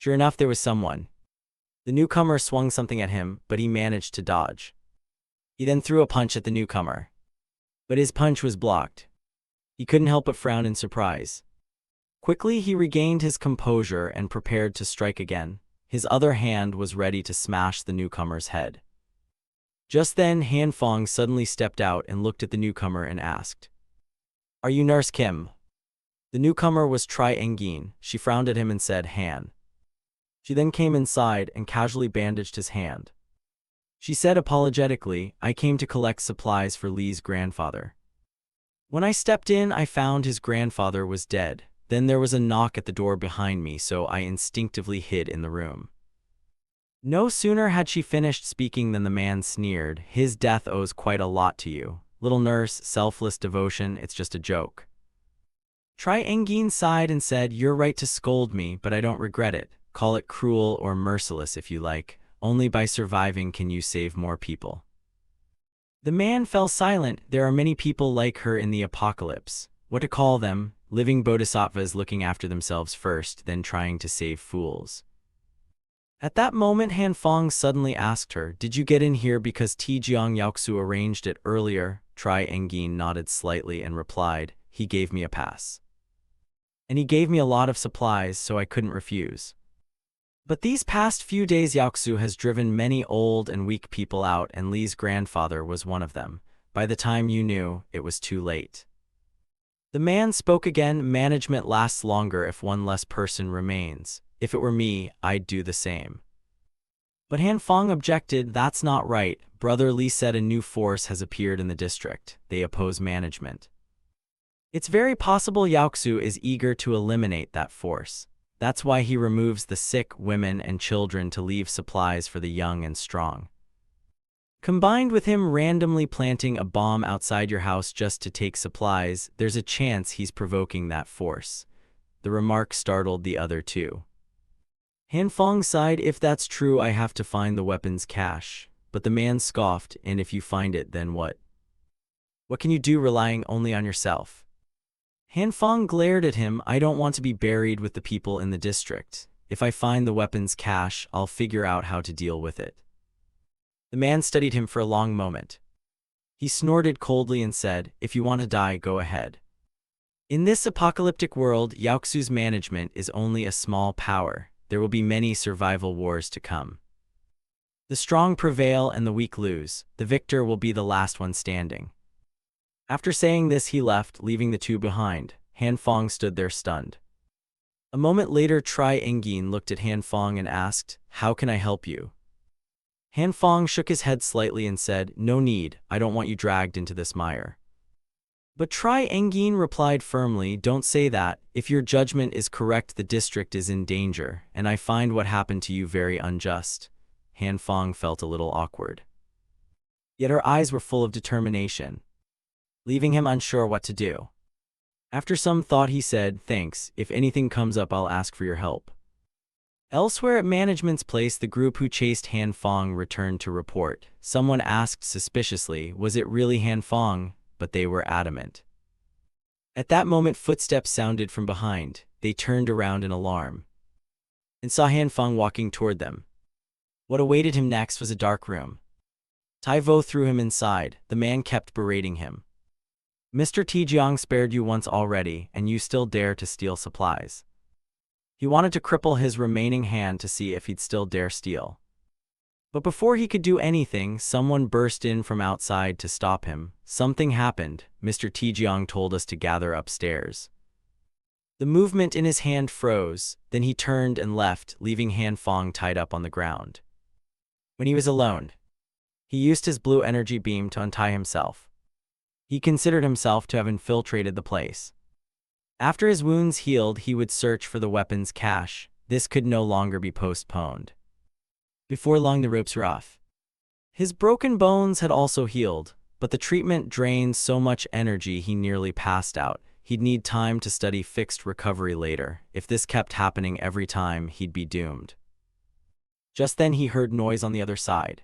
Sure enough, there was someone. The newcomer swung something at him, but he managed to dodge. He then threw a punch at the newcomer, but his punch was blocked. He couldn't help but frown in surprise. Quickly, he regained his composure and prepared to strike again. His other hand was ready to smash the newcomer's head. Just then, Han Fong suddenly stepped out and looked at the newcomer and asked, "Are you Nurse Kim?" The newcomer was Tri Engin. She frowned at him and said, "Han." She then came inside and casually bandaged his hand. She said apologetically, "I came to collect supplies for Lee's grandfather. When I stepped in, I found his grandfather was dead. Then there was a knock at the door behind me, so I instinctively hid in the room." No sooner had she finished speaking than the man sneered, "His death owes quite a lot to you. Little nurse, selfless devotion, it's just a joke." Tri Engin sighed and said, "You're right to scold me, but I don't regret it. Call it cruel or merciless if you like. Only by surviving can you save more people." The man fell silent. There are many people like her in the apocalypse. What to call them? Living bodhisattvas looking after themselves first, then trying to save fools. At that moment, Han Fong suddenly asked her, "Did you get in here because Jiang Yaoxu arranged it earlier?" Tri Engin nodded slightly and replied, "He gave me a pass. And he gave me a lot of supplies, so I couldn't refuse. But these past few days Yaoxu has driven many old and weak people out, and Li's grandfather was one of them. By the time you knew, it was too late." The man spoke again. "Management lasts longer if one less person remains. If it were me, I'd do the same." But Han Fong objected. "That's not right. Brother Li said a new force has appeared in the district. They oppose management. It's very possible Yaoxu is eager to eliminate that force. That's why he removes the sick, women, and children to leave supplies for the young and strong. Combined with him randomly planting a bomb outside your house just to take supplies, there's a chance he's provoking that force." The remark startled the other two. Han Fong sighed. "If that's true, I have to find the weapons cache." But the man scoffed, "And if you find it, then what? What can you do relying only on yourself?" Han Fong glared at him. "I don't want to be buried with the people in the district. If I find the weapons cache, I'll figure out how to deal with it." The man studied him for a long moment. He snorted coldly and said, "If you want to die, go ahead. In this apocalyptic world, Yaoxu's management is only a small power. There will be many survival wars to come. The strong prevail and the weak lose. The victor will be the last one standing." After saying this, he left, leaving the two behind. Han Fong stood there stunned. A moment later, Tri Engin looked at Han Fong and asked, "How can I help you?" Han Fong shook his head slightly and said, "No need, I don't want you dragged into this mire." But Tri Engin replied firmly, "Don't say that. If your judgment is correct, the district is in danger, and I find what happened to you very unjust." Han Fong felt a little awkward. Yet her eyes were full of determination, leaving him unsure what to do. After some thought, he said, "Thanks. If anything comes up, I'll ask for your help." Elsewhere at management's place, the group who chased Han Fong returned to report. Someone asked suspiciously, "Was it really Han Fong?" But they were adamant. At that moment, footsteps sounded from behind. They turned around in alarm and saw Han Fong walking toward them. What awaited him next was a dark room. Tai Vo threw him inside. The man kept berating him. "Mr. Jiang spared you once already, and you still dare to steal supplies." He wanted to cripple his remaining hand to see if he'd still dare steal. But before he could do anything, someone burst in from outside to stop him. "Something happened. Mr. Jiang told us to gather upstairs." The movement in his hand froze, then he turned and left, leaving Han Fong tied up on the ground. When he was alone, he used his blue energy beam to untie himself. He considered himself to have infiltrated the place. After his wounds healed, he would search for the weapons cache. This could no longer be postponed. Before long, the ropes were off. His broken bones had also healed, but the treatment drained so much energy he nearly passed out. He'd need time to study fixed recovery later. If this kept happening every time, he'd be doomed. Just then he heard noise on the other side.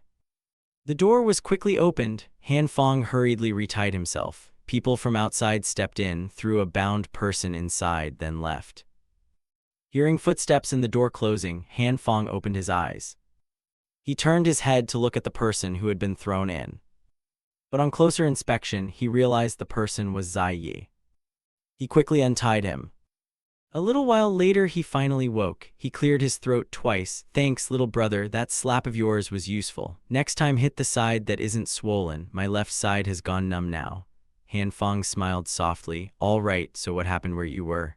The door was quickly opened. Han Fong hurriedly retied himself. People from outside stepped in, threw a bound person inside, then left. Hearing footsteps in the door closing, Han Fong opened his eyes. He turned his head to look at the person who had been thrown in. But on closer inspection, he realized the person was Zai Yi. He quickly untied him. A little while later, he finally woke. He cleared his throat twice. "Thanks, little brother, that slap of yours was useful. Next time, hit the side that isn't swollen. My left side has gone numb now." Han Fong smiled softly. "All right, so what happened where you were?"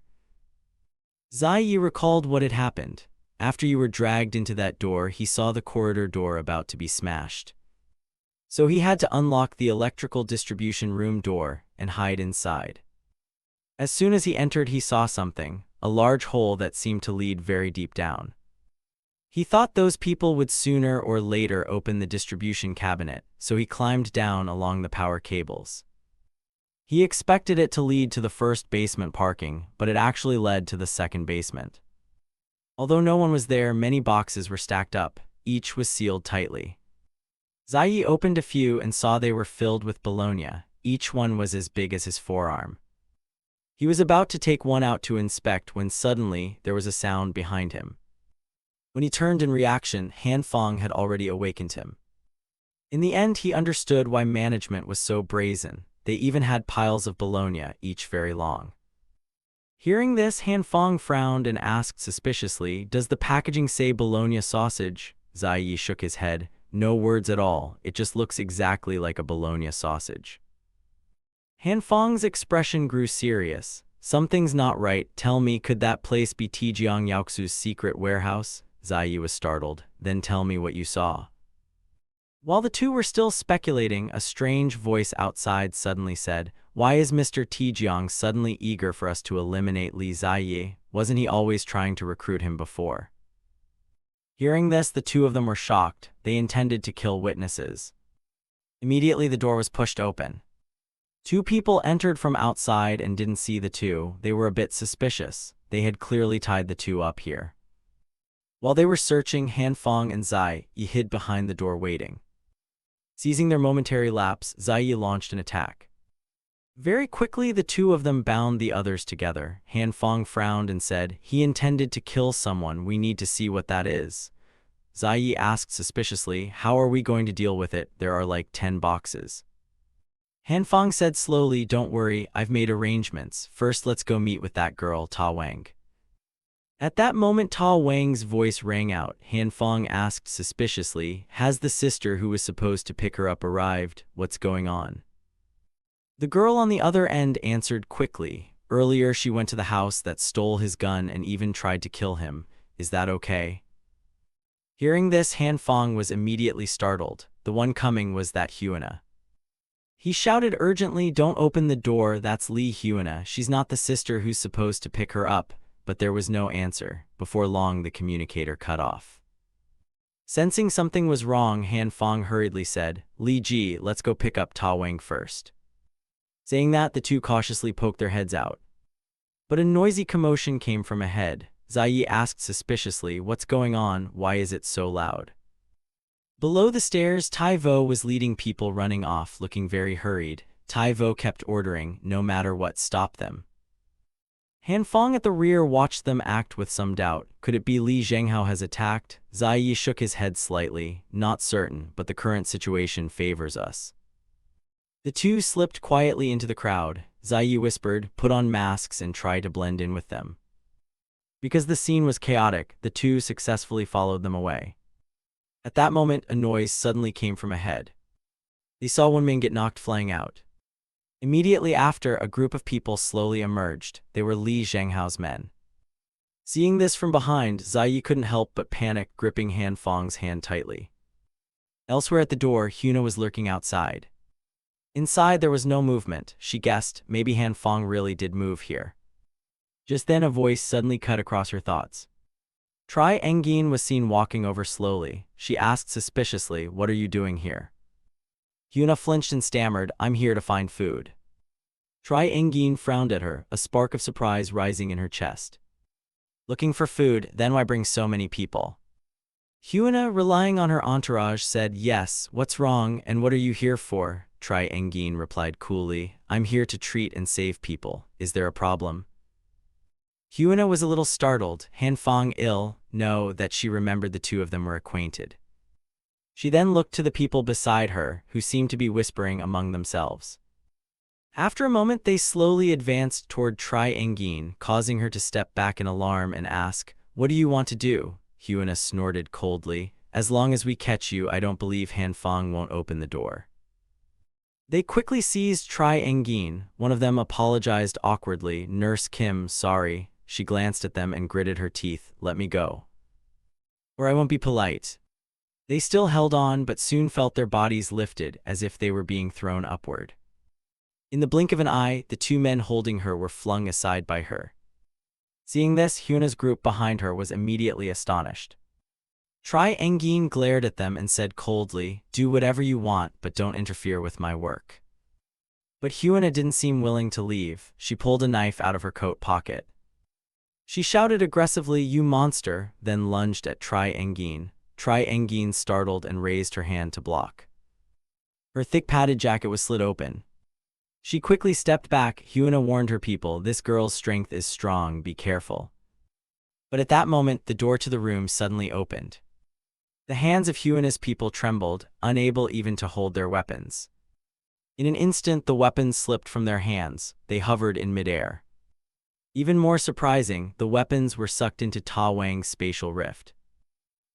Zai Yi recalled what had happened. After you were dragged into that door, he saw the corridor door about to be smashed. So he had to unlock the electrical distribution room door and hide inside. As soon as he entered, he saw something, a large hole that seemed to lead very deep down. He thought those people would sooner or later open the distribution cabinet, so he climbed down along the power cables. He expected it to lead to the first basement parking, but it actually led to the second basement. Although no one was there, many boxes were stacked up. Each was sealed tightly. Zai Yi opened a few and saw they were filled with bologna. Each one was as big as his forearm. He was about to take one out to inspect when suddenly there was a sound behind him. When he turned in reaction, Han Fong had already awakened him. In the end, he understood why management was so brazen. They even had piles of bologna, each very long. Hearing this, Han Fong frowned and asked suspiciously, "Does the packaging say bologna sausage?" Zai Yi shook his head. "No words at all, it just looks exactly like a bologna sausage." Han Fong's expression grew serious. "Something's not right. Tell me, could that place be Tijiang Yaoxu's secret warehouse?" Zai Yi was startled. "Then tell me what you saw." While the two were still speculating, a strange voice outside suddenly said, "Why is Mr. Tijiang suddenly eager for us to eliminate Li Ziyi? Wasn't he always trying to recruit him before?" Hearing this, the two of them were shocked. They intended to kill witnesses. Immediately, the door was pushed open. Two people entered from outside and didn't see the two. They were a bit suspicious. They had clearly tied the two up here. While they were searching, Han Fong and Zai Yi hid behind the door waiting. Seizing their momentary lapse, Zai Yi launched an attack. Very quickly, the two of them bound the others together. Han Fong frowned and said, "He intended to kill someone. We need to see what that is." Zai Yi asked suspiciously, "How are we going to deal with it? There are like 10 boxes. Han Fong said slowly, "Don't worry, I've made arrangements. First, let's go meet with that girl, Ta Wang." At that moment, Ta Wang's voice rang out. Han Fong asked suspiciously, "Has the sister who was supposed to pick her up arrived? What's going on?" The girl on the other end answered quickly. "Earlier, she went to the house that stole his gun and even tried to kill him. Is that okay?" Hearing this, Han Fong was immediately startled. The one coming was that Huana. He shouted urgently, "Don't open the door, that's Li Huana. She's not the sister who's supposed to pick her up." But there was no answer. Before long, the communicator cut off. Sensing something was wrong, Han Fong hurriedly said, "Li Ji, let's go pick up Ta Wang first." Saying that, the two cautiously poked their heads out. But a noisy commotion came from ahead. Zai Yi asked suspiciously, "What's going on? Why is it so loud?" Below the stairs, Tai Vo was leading people running off, looking very hurried. Tai Vo kept ordering, "No matter what, stop them." Han Fong at the rear watched them act with some doubt. Could it be Li Zhenghao has attacked? Zai Yi shook his head slightly. "Not certain, but the current situation favors us." The two slipped quietly into the crowd. Zai Yi whispered, "Put on masks and try to blend in with them." Because the scene was chaotic, the two successfully followed them away. At that moment, a noise suddenly came from ahead. They saw one man get knocked flying out. Immediately after, a group of people slowly emerged. They were Li Zhenghao's men. Seeing this from behind, Zai Yi couldn't help but panic, gripping Han Fong's hand tightly. Elsewhere at the door, Huana was lurking outside. Inside, there was no movement. She guessed, maybe Han Fong really did move here. Just then, a voice suddenly cut across her thoughts. Tri Engin was seen walking over slowly. She asked suspiciously, "What are you doing here?" Huana flinched and stammered, "I'm here to find food." Tri Engin frowned at her, a spark of surprise rising in her chest. "Looking for food, then why bring so many people?" Huana, relying on her entourage, said, "Yes, what's wrong, and what are you here for?" Tri Engin replied coolly, "I'm here to treat and save people. Is there a problem?" Huana was a little startled. Han Fong ill? No, that she remembered the two of them were acquainted. She then looked to the people beside her, who seemed to be whispering among themselves. After a moment, they slowly advanced toward Tri Engin, causing her to step back in alarm and ask, "What do you want to do?" Huana snorted coldly, "As long as we catch you, I don't believe Han Fong won't open the door." They quickly seized Tri Engin. One of them apologized awkwardly, "Nurse Kim, sorry." She glanced at them and gritted her teeth, "Let me go, or I won't be polite." They still held on, but soon felt their bodies lifted, as if they were being thrown upward. In the blink of an eye, the two men holding her were flung aside by her. Seeing this, Huana's group behind her was immediately astonished. Tri Engin glared at them and said coldly, "Do whatever you want, but don't interfere with my work." But Huana didn't seem willing to leave. She pulled a knife out of her coat pocket. She shouted aggressively, "You monster," then lunged at Tri Engin. Tri Engin startled and raised her hand to block. Her thick padded jacket was slit open. She quickly stepped back. Huana warned her people, "This girl's strength is strong, be careful." But at that moment, the door to the room suddenly opened. The hands of Hugh and his people trembled, unable even to hold their weapons. In an instant, the weapons slipped from their hands. They hovered in midair. Even more surprising, the weapons were sucked into Ta Wang's spatial rift.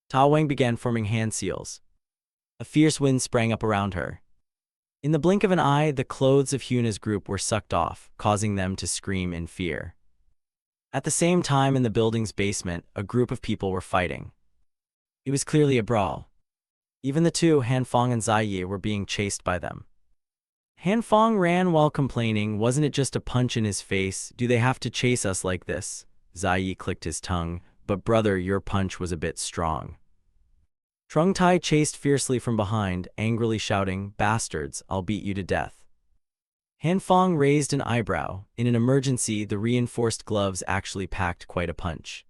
Ta Wang began forming hand seals. A fierce wind sprang up around her. In the blink of an eye, the clothes of Hugh and his group were sucked off, causing them to scream in fear. At the same time, in the building's basement, a group of people were fighting. It was clearly a brawl. Even the two, Han Fong and Zai Yi, were being chased by them. Han Fong ran while complaining, "Wasn't it just a punch in his face? Do they have to chase us like this?" Zai Yi clicked his tongue, "But brother, your punch was a bit strong." Trung Tai chased fiercely from behind, angrily shouting, "Bastards, I'll beat you to death." Han Fong raised an eyebrow. In an emergency, the reinforced gloves actually packed quite a punch.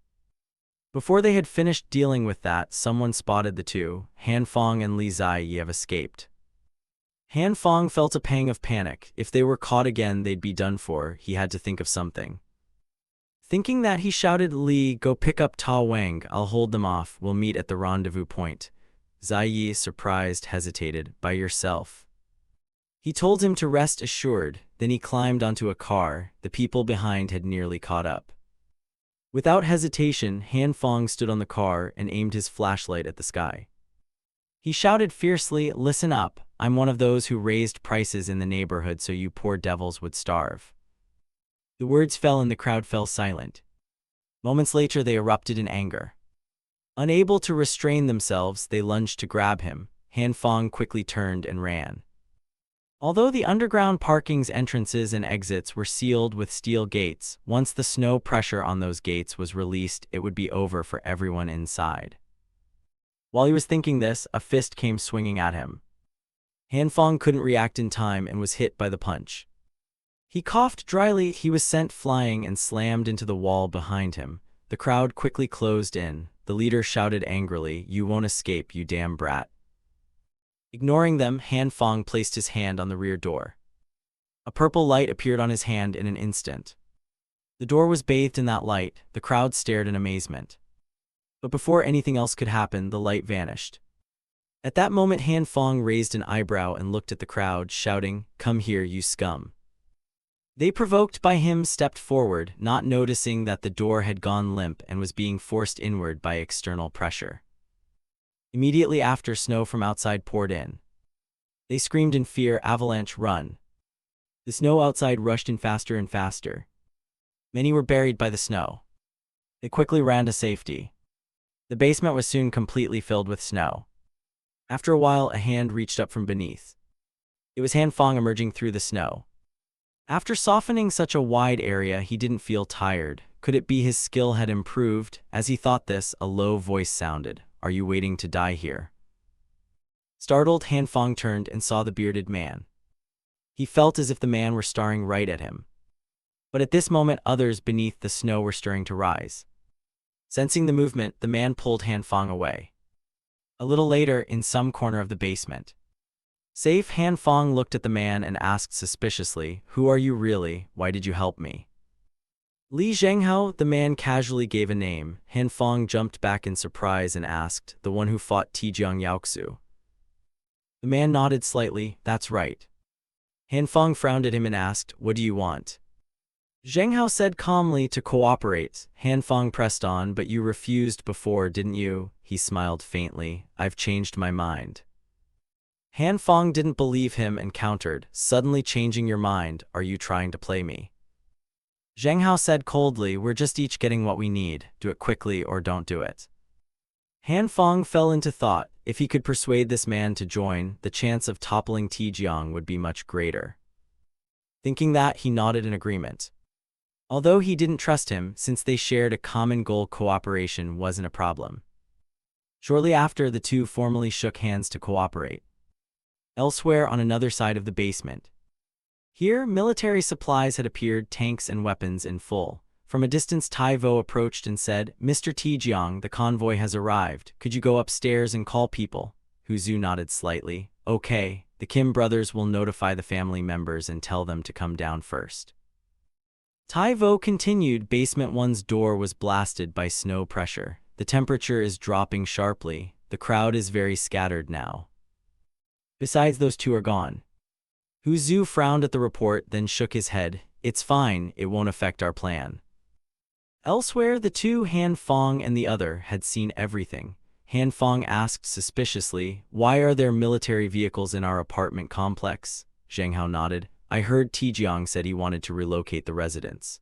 Before they had finished dealing with that, someone spotted the two. Han Fong and Li Zai Yi have escaped. Han Fong felt a pang of panic. If they were caught again, they'd be done for. He had to think of something. Thinking that, he shouted, "Li, go pick up Ta Wang. I'll hold them off. We'll meet at the rendezvous point." Zai Yi, surprised, hesitated. "By yourself?" He told him to rest assured. Then he climbed onto a car. The people behind had nearly caught up. Without hesitation, Han Fong stood on the car and aimed his flashlight at the sky. He shouted fiercely, "Listen up. I'm one of those who raised prices in the neighborhood so you poor devils would starve." The words fell and the crowd fell silent. Moments later, they erupted in anger. Unable to restrain themselves, they lunged to grab him. Han Fong quickly turned and ran. Although the underground parking's entrances and exits were sealed with steel gates, once the snow pressure on those gates was released, it would be over for everyone inside. While he was thinking this, a fist came swinging at him. Han Fong couldn't react in time and was hit by the punch. He coughed dryly. He was sent flying and slammed into the wall behind him. The crowd quickly closed in. The leader shouted angrily, "You won't escape, you damn brat." Ignoring them, Han Fong placed his hand on the rear door. A purple light appeared on his hand in an instant. The door was bathed in that light. The crowd stared in amazement. But before anything else could happen, the light vanished. At that moment, Han Fong raised an eyebrow and looked at the crowd, shouting, "Come here, you scum." They, provoked by him, stepped forward, not noticing that the door had gone limp and was being forced inward by external pressure. Immediately after, snow from outside poured in. They screamed in fear, "Avalanche, run!" The snow outside rushed in faster and faster. Many were buried by the snow. They quickly ran to safety. The basement was soon completely filled with snow. After a while, a hand reached up from beneath. It was Han Fong emerging through the snow. After softening such a wide area, he didn't feel tired. Could it be his skill had improved? As he thought this, a low voice sounded, "Are you waiting to die here?" Startled, Han Fong turned and saw the bearded man. He felt as if the man were staring right at him. But at this moment, others beneath the snow were stirring to rise. Sensing the movement, the man pulled Han Fong away. A little later, in some corner of the basement, safe, Han Fong looked at the man and asked suspiciously, "Who are you really? Why did you help me?" "Li Zhenghao," the man casually gave a name. Han Fong jumped back in surprise and asked, "The one who fought Tijiang Yaoxu?" The man nodded slightly, "That's right." Han Fong frowned at him and asked, "What do you want?" Zhenghao said calmly, "To cooperate." Han Fong pressed on, "But you refused before, didn't you?" He smiled faintly, "I've changed my mind." Han Fong didn't believe him and countered, "Suddenly changing your mind? Are you trying to play me?" Zhenghao said coldly, "We're just each getting what we need. Do it quickly or don't do it." Han Fong fell into thought. If he could persuade this man to join, the chance of toppling Tijiang would be much greater. Thinking that, he nodded in agreement. Although he didn't trust him, since they shared a common goal, cooperation wasn't a problem. Shortly after, the two formally shook hands to cooperate. Elsewhere, on another side of the basement, here, military supplies had appeared, tanks and weapons in full. From a distance, Tai Vo approached and said, "Mr. Tijiang, the convoy has arrived. Could you go upstairs and call people?" Hu Zhu nodded slightly. "Okay, the Kim brothers will notify the family members and tell them to come down first." Taivo continued. Basement 1's door was blasted by snow pressure. The temperature is dropping sharply. The crowd is very scattered now. Besides, those two are gone. Hu Zhu frowned at the report, then shook his head. It's fine, it won't affect our plan. Elsewhere, the two, Han Feng and the other, had seen everything. Han Feng asked suspiciously, "Why are there military vehicles in our apartment complex?" Zheng Hao nodded. "I heard Tijiang said he wanted to relocate the residents."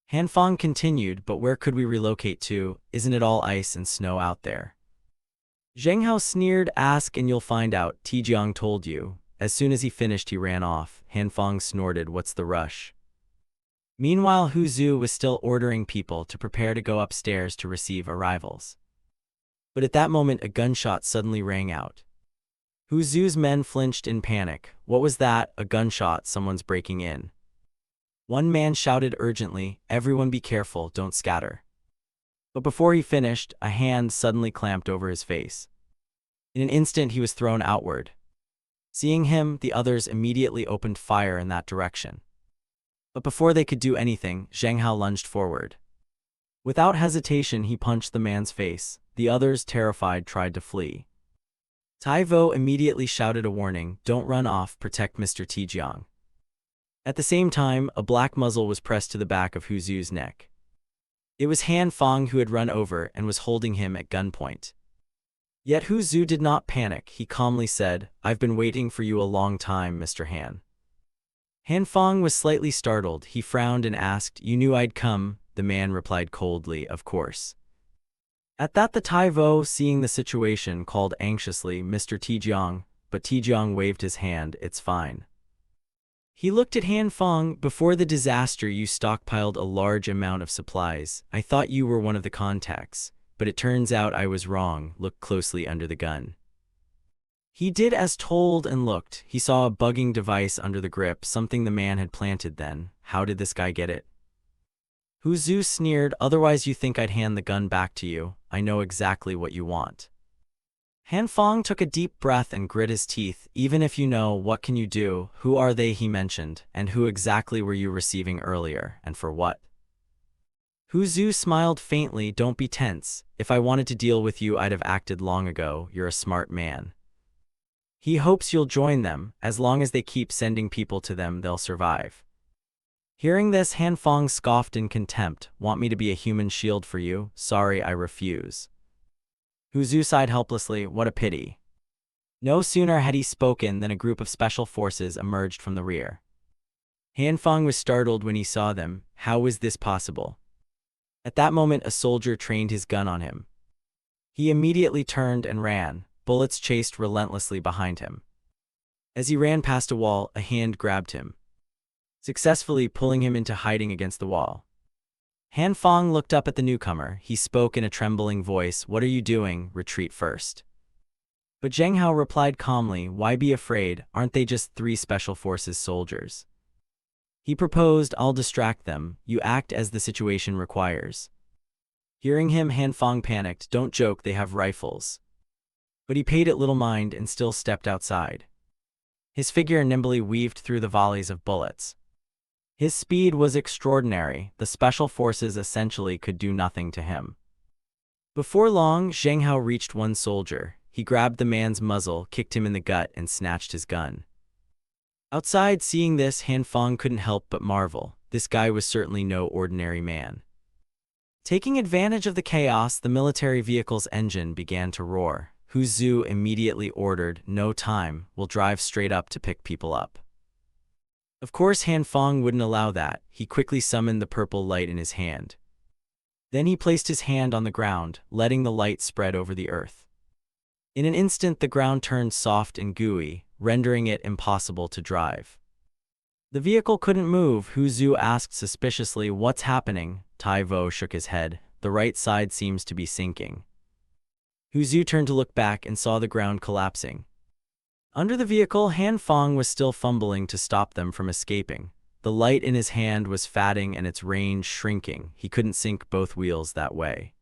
Han Feng continued, "But where could we relocate to? Isn't it all ice and snow out there?" Zheng Hao sneered. "Ask and you'll find out. Tijiang told you." As soon as he finished, he ran off. Han Feng snorted, "What's the rush?" Meanwhile, Hu Zhu was still ordering people to prepare to go upstairs to receive arrivals. But at that moment, a gunshot suddenly rang out. Hu Zhu's men flinched in panic. What was that? A gunshot, someone's breaking in. One man shouted urgently, "Everyone be careful, don't scatter." But before he finished, a hand suddenly clamped over his face. In an instant, he was thrown outward. Seeing him, the others immediately opened fire in that direction. But before they could do anything, Zheng Hao lunged forward. Without hesitation, he punched the man's face. The others, terrified, tried to flee. Taivo immediately shouted a warning, "Don't run off, protect Mr. Tijiang." At the same time, a black muzzle was pressed to the back of Hu Zhu's neck. It was Han Feng who had run over and was holding him at gunpoint. Yet Hu Zhu did not panic. He calmly said, "I've been waiting for you a long time, Mr. Han." Han Feng was slightly startled. He frowned and asked, "You knew I'd come?" The man replied coldly, "Of course." At that, the Taivo, seeing the situation, called anxiously, "Mr. Tijiang," but Tijiang waved his hand, "It's fine." He looked at Han Feng. "Before the disaster, you stockpiled a large amount of supplies. I thought you were one of the contacts, but it turns out I was wrong. Look closely under the gun." He did as told and looked. He saw a bugging device under the grip, something the man had planted then. How did this guy get it? Hu Zhu sneered, "Otherwise you think I'd hand the gun back to you. I know exactly what you want." Han Feng took a deep breath and grit his teeth. "Even if you know, what can you do? Who are they he mentioned, and who exactly were you receiving earlier, and for what?" Hu Zhu smiled faintly. "Don't be tense. If I wanted to deal with you, I'd have acted long ago. You're a smart man. He hopes you'll join them. As long as they keep sending people to them, they'll survive." Hearing this, Han Feng scoffed in contempt. "Want me to be a human shield for you? Sorry, I refuse." Hu Zhu sighed helplessly. What a pity. No sooner had he spoken than a group of special forces emerged from the rear. Han Feng was startled when he saw them. How was this possible? At that moment, a soldier trained his gun on him. He immediately turned and ran. Bullets chased relentlessly behind him. As he ran past a wall, a hand grabbed him, successfully pulling him into hiding against the wall. Han Feng looked up at the newcomer. He spoke in a trembling voice, "What are you doing? Retreat first." But Zheng Hao replied calmly, "Why be afraid? Aren't they just 3 special forces soldiers?" He proposed, "I'll distract them. You act as the situation requires." Hearing him, Han Feng panicked. "Don't joke, they have rifles." But he paid it little mind and still stepped outside. His figure nimbly weaved through the volleys of bullets. His speed was extraordinary. The special forces essentially could do nothing to him. Before long, Zheng Hao reached one soldier. He grabbed the man's muzzle, kicked him in the gut, and snatched his gun. Outside, seeing this, Han Feng couldn't help but marvel. This guy was certainly no ordinary man. Taking advantage of the chaos, the military vehicle's engine began to roar. Hu Zhu immediately ordered, "No time, we'll drive straight up to pick people up." Of course, Han Feng wouldn't allow that. He quickly summoned the purple light in his hand. Then he placed his hand on the ground, letting the light spread over the earth. In an instant, the ground turned soft and gooey, rendering it impossible to drive. The vehicle couldn't move. Hu Zhu asked suspiciously, "What's happening?" Taivo shook his head. "The right side seems to be sinking." Hu Zhu turned to look back and saw the ground collapsing. Under the vehicle, Han Feng was still fumbling to stop them from escaping. The light in his hand was fading and its range shrinking. He couldn't sink both wheels that way.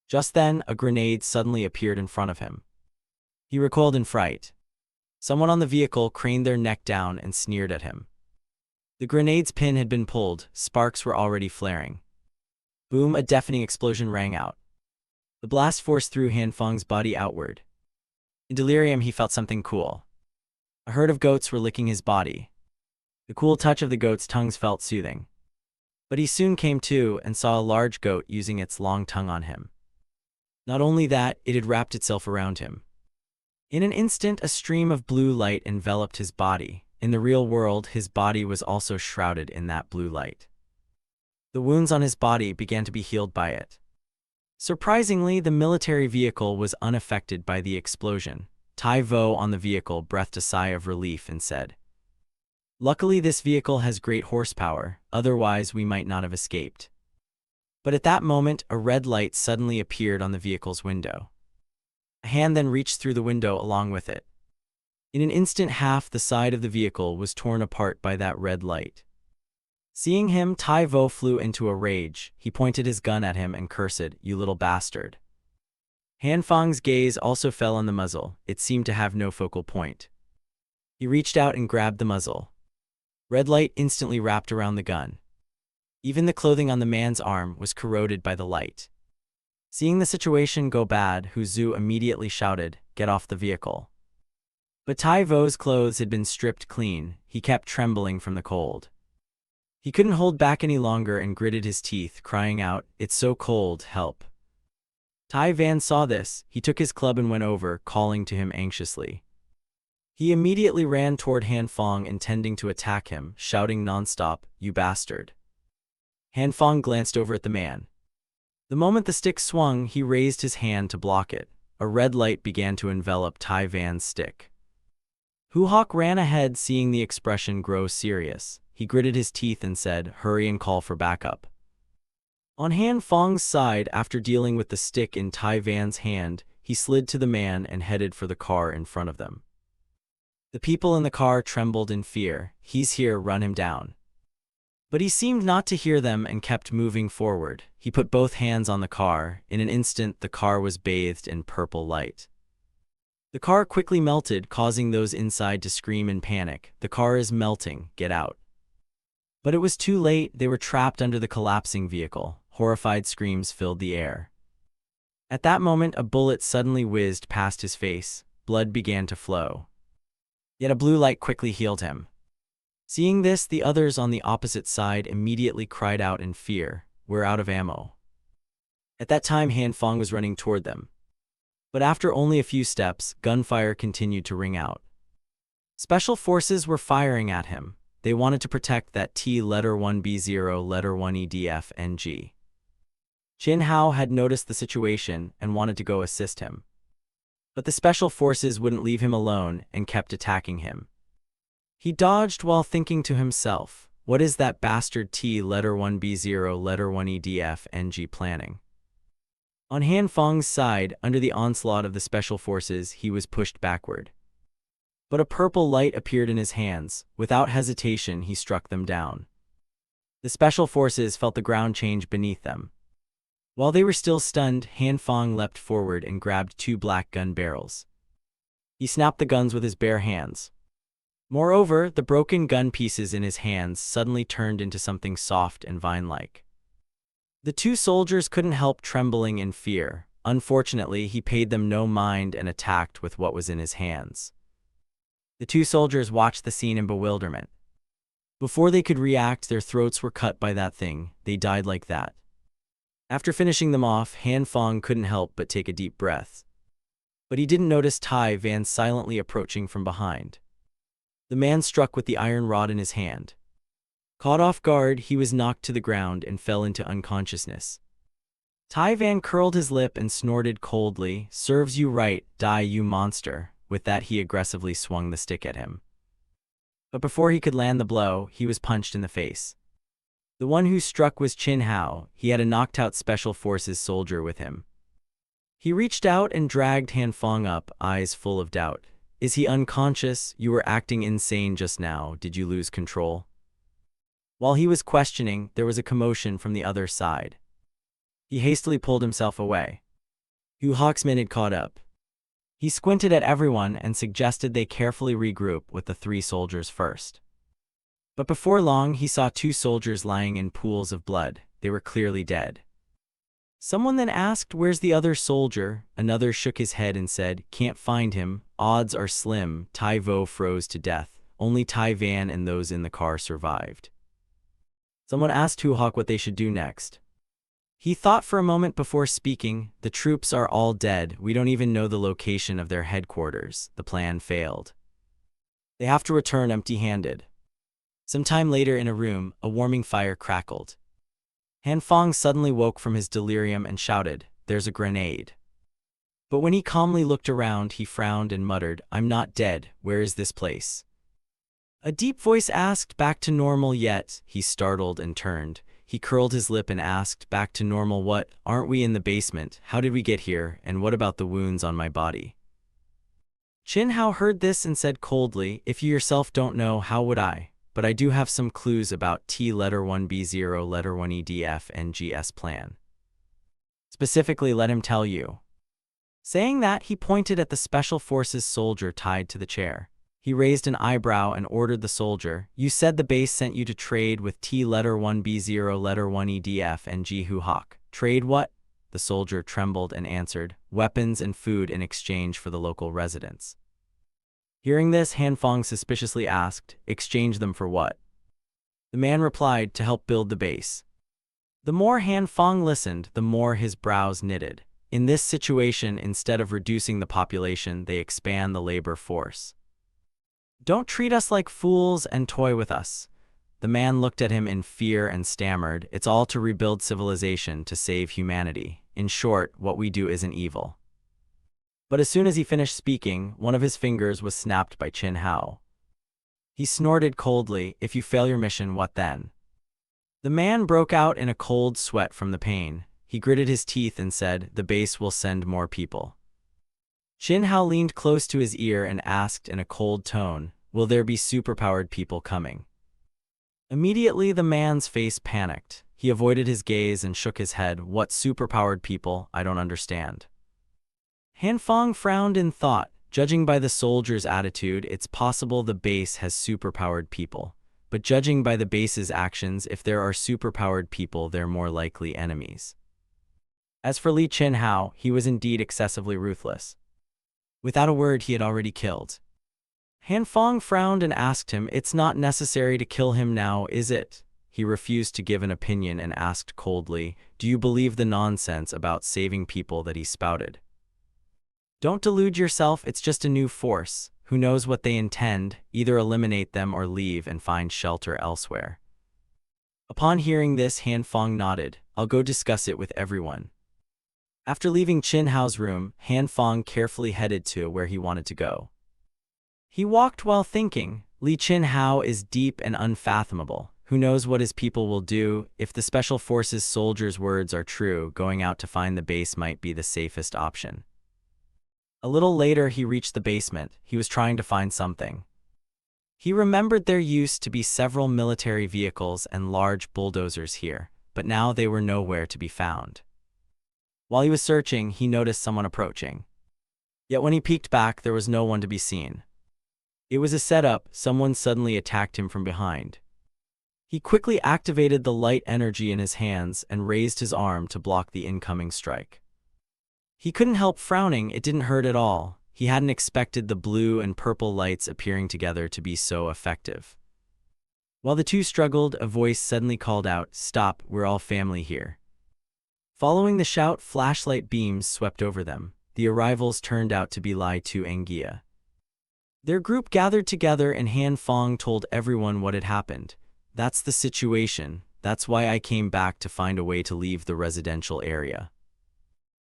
Just then, a grenade suddenly appeared in front of him. He recoiled in fright. Someone on the vehicle craned their neck down and sneered at him. The grenade's pin had been pulled, sparks were already flaring. Boom, a deafening explosion rang out. The blast force threw Han Feng's body outward. In delirium, he felt something cool. A herd of goats were licking his body. The cool touch of the goats' tongues felt soothing. But he soon came to and saw a large goat using its long tongue on him. Not only that, it had wrapped itself around him. In an instant, a stream of blue light enveloped his body. In the real world, his body was also shrouded in that blue light. The wounds on his body began to be healed by it. Surprisingly, the military vehicle was unaffected by the explosion. Tai Vo on the vehicle breathed a sigh of relief and said, "Luckily this vehicle has great horsepower, otherwise we might not have escaped." But at that moment, a red light suddenly appeared on the vehicle's window. A hand then reached through the window along with it. In an instant, half the side of the vehicle was torn apart by that red light. Seeing him, Tai Vo flew into a rage. He pointed his gun at him and cursed, "You little bastard." Han Feng's gaze also fell on the muzzle. It seemed to have no focal point. He reached out and grabbed the muzzle. Red light instantly wrapped around the gun. Even the clothing on the man's arm was corroded by the light. Seeing the situation go bad, Hu Zhu immediately shouted, "Get off the vehicle." But Tai Vo's clothes had been stripped clean. He kept trembling from the cold. He couldn't hold back any longer and gritted his teeth, crying out, "It's so cold, help." Tai Van saw this. He took his club and went over, calling to him anxiously. He immediately ran toward Han Feng, intending to attack him, shouting nonstop, "You bastard." Han Feng glanced over at the man. The moment the stick swung, he raised his hand to block it. A red light began to envelop Tai Van's stick. Hu Hawk ran ahead, seeing the expression grow serious. He gritted his teeth and said, "Hurry and call for backup." On Han Feng's side, after dealing with the stick in Tai Van's hand, he slid to the man and headed for the car in front of them. The people in the car trembled in fear. "He's here, run him down." But he seemed not to hear them and kept moving forward. He put both hands on the car. In an instant, the car was bathed in purple light. The car quickly melted, causing those inside to scream in panic. "The car is melting, get out." But it was too late. They were trapped under the collapsing vehicle. Horrified screams filled the air. At that moment, a bullet suddenly whizzed past his face. Blood began to flow. Yet a blue light quickly healed him. Seeing this, the others on the opposite side immediately cried out in fear, "We're out of ammo." At that time, Han Feng was running toward them. But after only a few steps, gunfire continued to ring out. Special forces were firing at him. They wanted to protect that T letter 1B0 letter 1EDF-NG. Qin Hao had noticed the situation and wanted to go assist him. But the special forces wouldn't leave him alone and kept attacking him. He dodged while thinking to himself, "What is that bastard T letter 1B0 letter 1EDF-NG planning?" On Han Feng's side, under the onslaught of the special forces, he was pushed backward. But a purple light appeared in his hands. Without hesitation, he struck them down. The special forces felt the ground change beneath them. While they were still stunned, Han Feng leapt forward and grabbed 2 black gun barrels. He snapped the guns with his bare hands. Moreover, the broken gun pieces in his hands suddenly turned into something soft and vine-like. The 2 soldiers couldn't help trembling in fear. Unfortunately, he paid them no mind and attacked with what was in his hands. The 2 soldiers watched the scene in bewilderment. Before they could react, their throats were cut by that thing. They died like that. After finishing them off, Han Feng couldn't help but take a deep breath. But he didn't notice Tai Van silently approaching from behind. The man struck with the iron rod in his hand. Caught off guard, he was knocked to the ground and fell into unconsciousness. Tai Van curled his lip and snorted coldly, "Serves you right, die you monster." With that, he aggressively swung the stick at him. But before he could land the blow, he was punched in the face. The one who struck was Qin Hao. He had a knocked-out Special Forces soldier with him. He reached out and dragged Han Feng up, eyes full of doubt. "Is he unconscious? You were acting insane just now. Did you lose control?" While he was questioning, there was a commotion from the other side. He hastily pulled himself away. Hu Hawk's men had caught up. He squinted at everyone and suggested they carefully regroup with the 3 soldiers first. But before long, he saw two soldiers lying in pools of blood. They were clearly dead. Someone then asked, "Where's the other soldier?" Another shook his head and said, "Can't find him. Odds are slim. Tai Vo froze to death. Only Tai Van and those in the car survived." Someone asked Hu Hawk what they should do next. He thought for a moment before speaking. "The troops are all dead. We don't even know the location of their headquarters. The plan failed. They have to return empty-handed." Some time later in a room, a warming fire crackled. Han Fong suddenly woke from his delirium and shouted, "There's a grenade." But when he calmly looked around, he frowned and muttered, "I'm not dead. Where is this place?" A deep voice asked, "Back to normal yet?" He startled and turned. He curled his lip and asked, "Back to normal what? Aren't we in the basement? How did we get here? And what about the wounds on my body?" Chin Hao heard this and said coldly, "If you yourself don't know, how would I? But I do have some clues about T1-B0-1EDFNG's plan. Specifically, let him tell you." Saying that, he pointed at the Special Forces soldier tied to the chair. He raised an eyebrow and ordered the soldier, "You said the base sent you to trade with T1-B0-1EDFNG Hu Hawk. Trade what?" The soldier trembled and answered, "Weapons and food in exchange for the local residents." Hearing this, Han Fong suspiciously asked, "Exchange them for what?" The man replied, "To help build the base." The more Han Fong listened, the more his brows knitted. In this situation, instead of reducing the population, they expand the labor force. "Don't treat us like fools and toy with us." The man looked at him in fear and stammered, "It's all to rebuild civilization, to save humanity. In short, what we do isn't evil." But as soon as he finished speaking, one of his fingers was snapped by Chin Hao. He snorted coldly, "If you fail your mission, what then?" The man broke out in a cold sweat from the pain. He gritted his teeth and said, "The base will send more people." Chin Hao leaned close to his ear and asked in a cold tone, "Will there be superpowered people coming?" Immediately the man's face panicked. He avoided his gaze and shook his head. "What superpowered people? I don't understand." Han Fong frowned in thought. Judging by the soldier's attitude, it's possible the base has superpowered people. But judging by the base's actions, if there are superpowered people, they're more likely enemies. As for Li Chin Hao, he was indeed excessively ruthless. Without a word, he had already killed. Han Fong frowned and asked him, "It's not necessary to kill him now, is it?" He refused to give an opinion and asked coldly, "Do you believe the nonsense about saving people that he spouted?" "Don't delude yourself, it's just a new force. Who knows what they intend? Either eliminate them or leave and find shelter elsewhere." Upon hearing this, Han Fong nodded. "I'll go discuss it with everyone." After leaving Chin Hao's room, Han Fong carefully headed to where he wanted to go. He walked while thinking. Li Chin Hao is deep and unfathomable. Who knows what his people will do? If the Special Forces soldier's words are true, going out to find the base might be the safest option. A little later, he reached the basement. He was trying to find something. He remembered there used to be several military vehicles and large bulldozers here, but now they were nowhere to be found. While he was searching, he noticed someone approaching. Yet when he peeked back, there was no one to be seen. It was a setup. Someone suddenly attacked him from behind. He quickly activated the light energy in his hands and raised his arm to block the incoming strike. He couldn't help frowning. It didn't hurt at all. He hadn't expected the blue and purple lights appearing together to be so effective. While the two struggled, a voice suddenly called out, "Stop, we're all family here." Following the shout, flashlight beams swept over them. The arrivals turned out to be Lai Tu Angia. Their group gathered together and Han Fong told everyone what had happened. "That's the situation. That's why I came back to find a way to leave the residential area."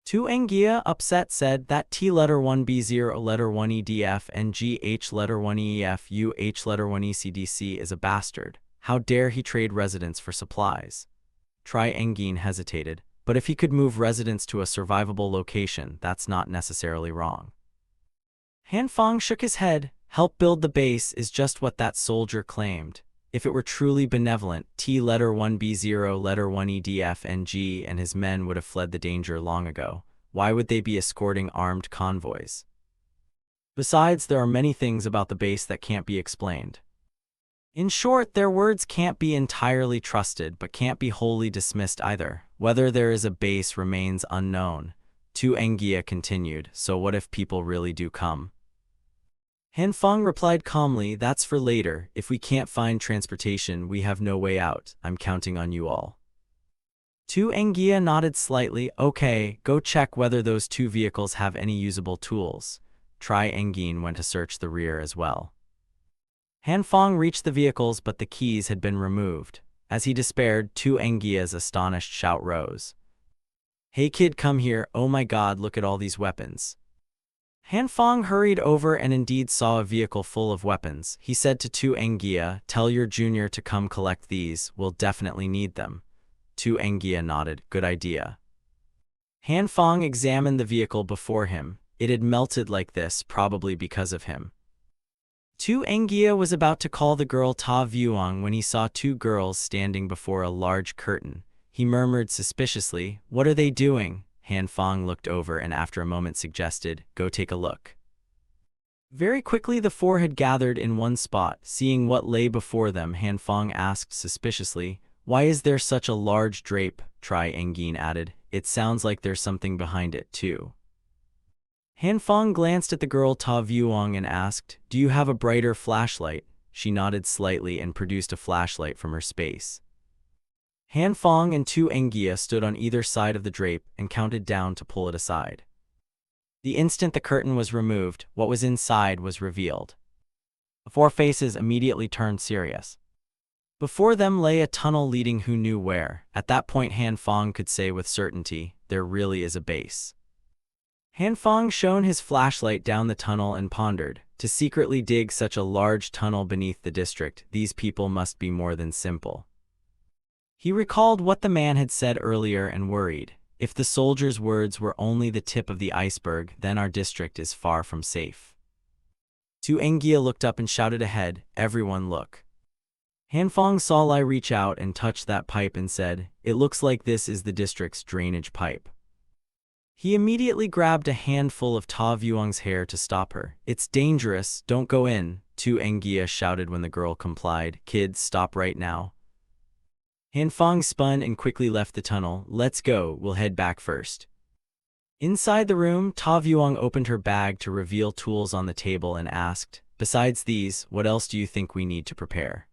Tu Angia, upset, said, "That T letter 1B0 letter 1EDF and GH letter 1EF UH letter 1ECDC is a bastard. How dare he trade residents for supplies?" Tri Engin hesitated, but if he could move residents to a survivable location, that's not necessarily wrong. Han Fong shook his head. Help build the base is just what that soldier claimed. If it were truly benevolent, T letter 1B0 letter 1EDF and G and his men would have fled the danger long ago. Why would they be escorting armed convoys? Besides, there are many things about the base that can't be explained. In short, their words can't be entirely trusted but can't be wholly dismissed either. Whether there is a base remains unknown. Tu Engia continued, so what if people really do come? Han Feng replied calmly, that's for later. If we can't find transportation, we have no way out. I'm counting on you all. Tu Engia nodded slightly. Okay, go check whether those two vehicles have any usable tools. Tri Engin went to search the rear as well. Han Feng reached the vehicles, but the keys had been removed. As he despaired, Tu Engia's astonished shout rose. Hey kid, come here. Oh my god, look at all these weapons. Han Feng hurried over and indeed saw a vehicle full of weapons. He said to Tu Engia, tell your junior to come collect these, we'll definitely need them. Tu Engia nodded, good idea. Han Feng examined the vehicle before him. It had melted like this, probably because of him. Tu Engia was about to call the girl Ta Vuong when he saw two girls standing before a large curtain. He murmured suspiciously, what are they doing? Han Feng looked over and after a moment suggested, go take a look. Very quickly the four had gathered in one spot. Seeing what lay before them, Han Feng asked suspiciously, why is there such a large drape? Tri Engin added, it sounds like there's something behind it too. Han Feng glanced at the girl Ta Vuong and asked, do you have a brighter flashlight? She nodded slightly and produced a flashlight from her space. Han Feng and Tu Engia stood on either side of the drape and counted down to pull it aside. The instant the curtain was removed, what was inside was revealed. The four faces immediately turned serious. Before them lay a tunnel leading who knew where. At that point Han Feng could say with certainty, there really is a base. Han Feng shone his flashlight down the tunnel and pondered, to secretly dig such a large tunnel beneath the district, these people must be more than simple. He recalled what the man had said earlier and worried. If the soldier's words were only the tip of the iceberg, then our district is far from safe. Tu Engia looked up and shouted ahead, everyone look. Han Feng saw Lai reach out and touch that pipe and said, it looks like this is the district's drainage pipe. He immediately grabbed a handful of Ta Vuong's hair to stop her. It's dangerous, don't go in, Tu Engia shouted when the girl complied. Kids, stop right now. Han Feng spun and quickly left the tunnel. Let's go, we'll head back first. Inside the room, Ta Vuong opened her bag to reveal tools on the table and asked, besides these, what else do you think we need to prepare?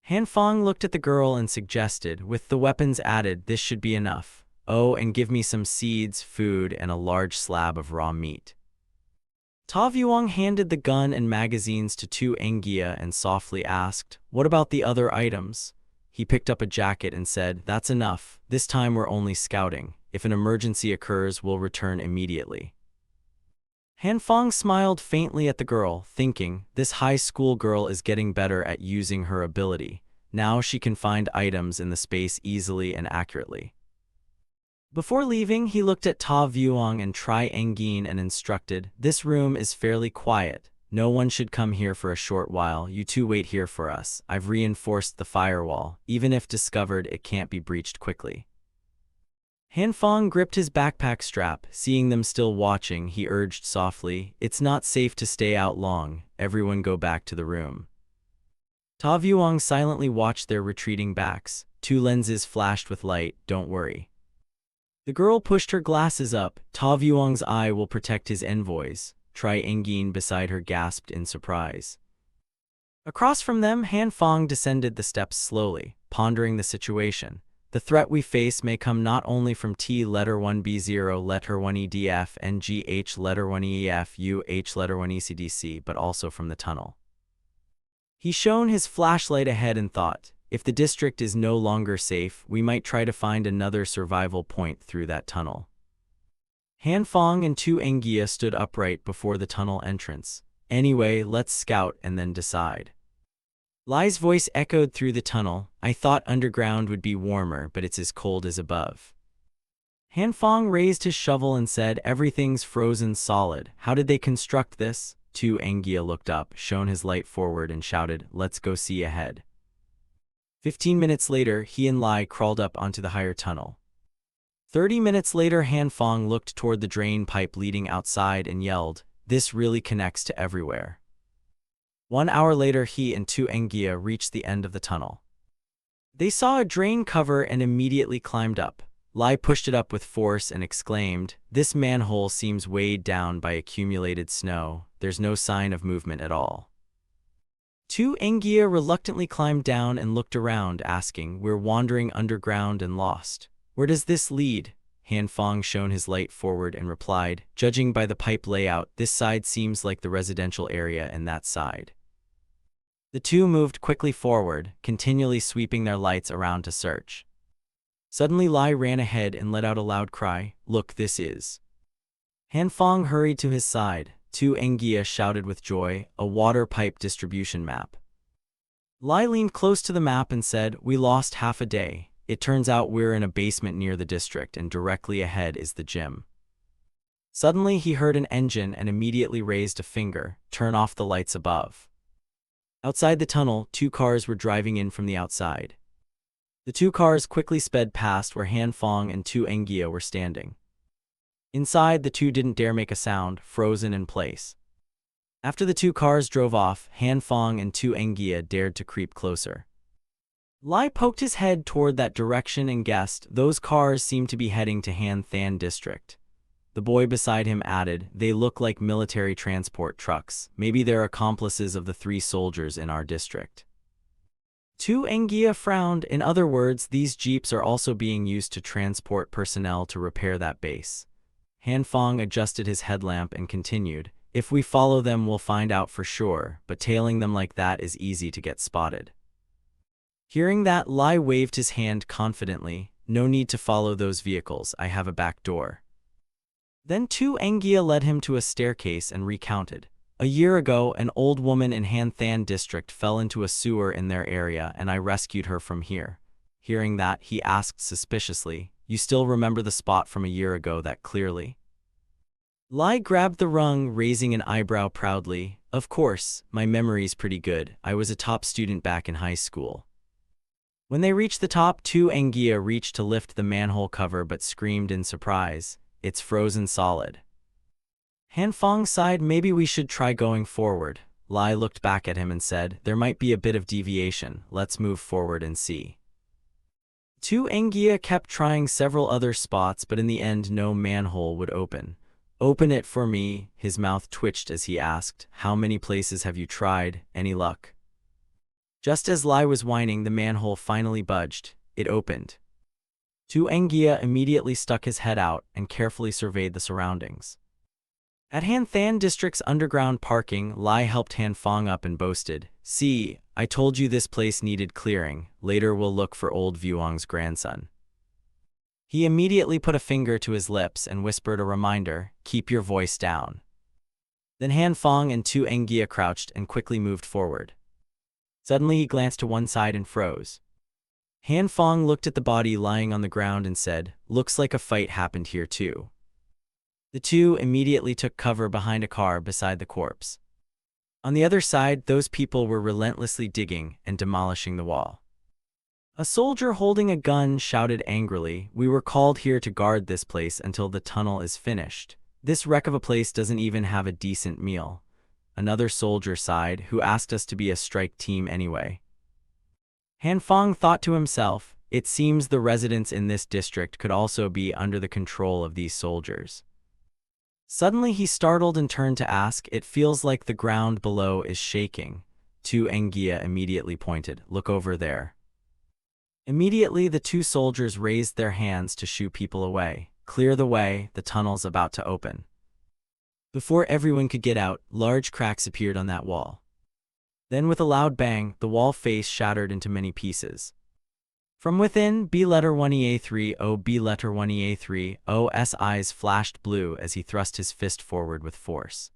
Han Feng looked at the girl and suggested, with the weapons added, this should be enough. Oh, and give me some seeds, food, and a large slab of raw meat. Ta Vuong handed the gun and magazines to Tu Engia and softly asked, what about the other items? He picked up a jacket and said, that's enough. This time we're only scouting. If an emergency occurs, we'll return immediately. Han Feng smiled faintly at the girl, thinking, this high school girl is getting better at using her ability. Now she can find items in the space easily and accurately. Before leaving, he looked at Ta Vuong and Tri Engin and instructed, this room is fairly quiet. No one should come here for a short while. You two wait here for us. I've reinforced the firewall. Even if discovered, it can't be breached quickly. Han Feng gripped his backpack strap. Seeing them still watching, he urged softly, it's not safe to stay out long. Everyone go back to the room. Ta Vuong silently watched their retreating backs. Two lenses flashed with light. Don't worry. The girl pushed her glasses up. Ta Vuong's eye will protect his envoys. Tri Engin beside her gasped in surprise. Across from them, Han Feng descended the steps slowly, pondering the situation. The threat we face may come not only from T letter 1B0 letter 1EDF and GH letter 1EF UH letter 1ECDC, but also from the tunnel. He shone his flashlight ahead and thought, if the district is no longer safe, we might try to find another survival point through that tunnel. Han Feng and Tu Engia stood upright before the tunnel entrance. Anyway, let's scout and then decide. Lai's voice echoed through the tunnel. I thought underground would be warmer, but it's as cold as above. Han Feng raised his shovel and said, everything's frozen solid. How did they construct this? Tu Engia looked up, shone his light forward and shouted, let's go see ahead. 15 minutes later, he and Lai crawled up onto the higher tunnel. 30 minutes later, Han Feng looked toward the drain pipe leading outside and yelled, this really connects to everywhere. 1 hour later, he and Tu Engia reached the end of the tunnel. They saw a drain cover and immediately climbed up. Lai pushed it up with force and exclaimed, "This manhole seems weighed down by accumulated snow. There's no sign of movement at all." Tu Engia reluctantly climbed down and looked around, asking, "We're wandering underground and lost. Where does this lead?" Han Fong shone his light forward and replied, "Judging by the pipe layout, this side seems like the residential area and that side." The two moved quickly forward, continually sweeping their lights around to search. Suddenly Lai ran ahead and let out a loud cry, "Look, this is." Han Fong hurried to his side. Tu Engia shouted with joy, "A water pipe distribution map." Lai leaned close to the map and said, "We lost half a day. It turns out we're in a basement near the district and directly ahead is the gym." Suddenly he heard an engine and immediately raised a finger, "Turn off the lights above." Outside the tunnel, 2 cars were driving in from the outside. The 2 cars quickly sped past where Han Fong and Tu Engia were standing. Inside, the two didn't dare make a sound, frozen in place. After the 2 cars drove off, Han Fong and Tu Engia dared to creep closer. Lai poked his head toward that direction and guessed, "Those cars seem to be heading to Han Than district." The boy beside him added, "They look like military transport trucks. Maybe they're accomplices of the 3 soldiers in our district." Tu Engia frowned. "In other words, these jeeps are also being used to transport personnel to repair that base." Han Fong adjusted his headlamp and continued, "If we follow them, we'll find out for sure, but tailing them like that is easy to get spotted." Hearing that, Lai waved his hand confidently, "No need to follow those vehicles, I have a back door." Then Tu Engia led him to a staircase and recounted, "A year ago, an old woman in Han Than district fell into a sewer in their area and I rescued her from here." Hearing that, he asked suspiciously, "You still remember the spot from a year ago that clearly?" Lai grabbed the rung, raising an eyebrow proudly, "Of course, my memory's pretty good. I was a top student back in high school." When they reached the top, Tu Engia reached to lift the manhole cover but screamed in surprise, "It's frozen solid." Han Fong sighed, "Maybe we should try going forward." Lai looked back at him and said, "There might be a bit of deviation. Let's move forward and see." Tu Engia kept trying several other spots, but in the end no manhole would open. "Open it for me." His mouth twitched as he asked, "How many places have you tried? Any luck?" Just as Lai was whining, the manhole finally budged. It opened. Tu Engia immediately stuck his head out and carefully surveyed the surroundings. At Han Than district's underground parking, Lai helped Han Fong up and boasted, "See, I told you this place needed clearing. Later we'll look for old Vuong's grandson." He immediately put a finger to his lips and whispered a reminder, "Keep your voice down." Then Han Fong and Tu Engia crouched and quickly moved forward. Suddenly he glanced to one side and froze. Han Fong looked at the body lying on the ground and said, "Looks like a fight happened here too." The two immediately took cover behind a car beside the corpse. On the other side, those people were relentlessly digging and demolishing the wall. A soldier holding a gun shouted angrily, "We were called here to guard this place until the tunnel is finished. This wreck of a place doesn't even have a decent meal." Another soldier sighed, "Who asked us to be a strike team anyway?" Han Fong thought to himself, "It seems the residents in this district could also be under the control of these soldiers." Suddenly he startled and turned to ask, "It feels like the ground below is shaking." Tu Engia immediately pointed, "Look over there." Immediately the 2 soldiers raised their hands to shoo people away. "Clear the way, the tunnel's about to open." Before everyone could get out, large cracks appeared on that wall. Then with a loud bang, the wall face shattered into many pieces. From within, B letter 1EA30, B letter 1EA30's eyes flashed blue as he thrust his fist forward with force.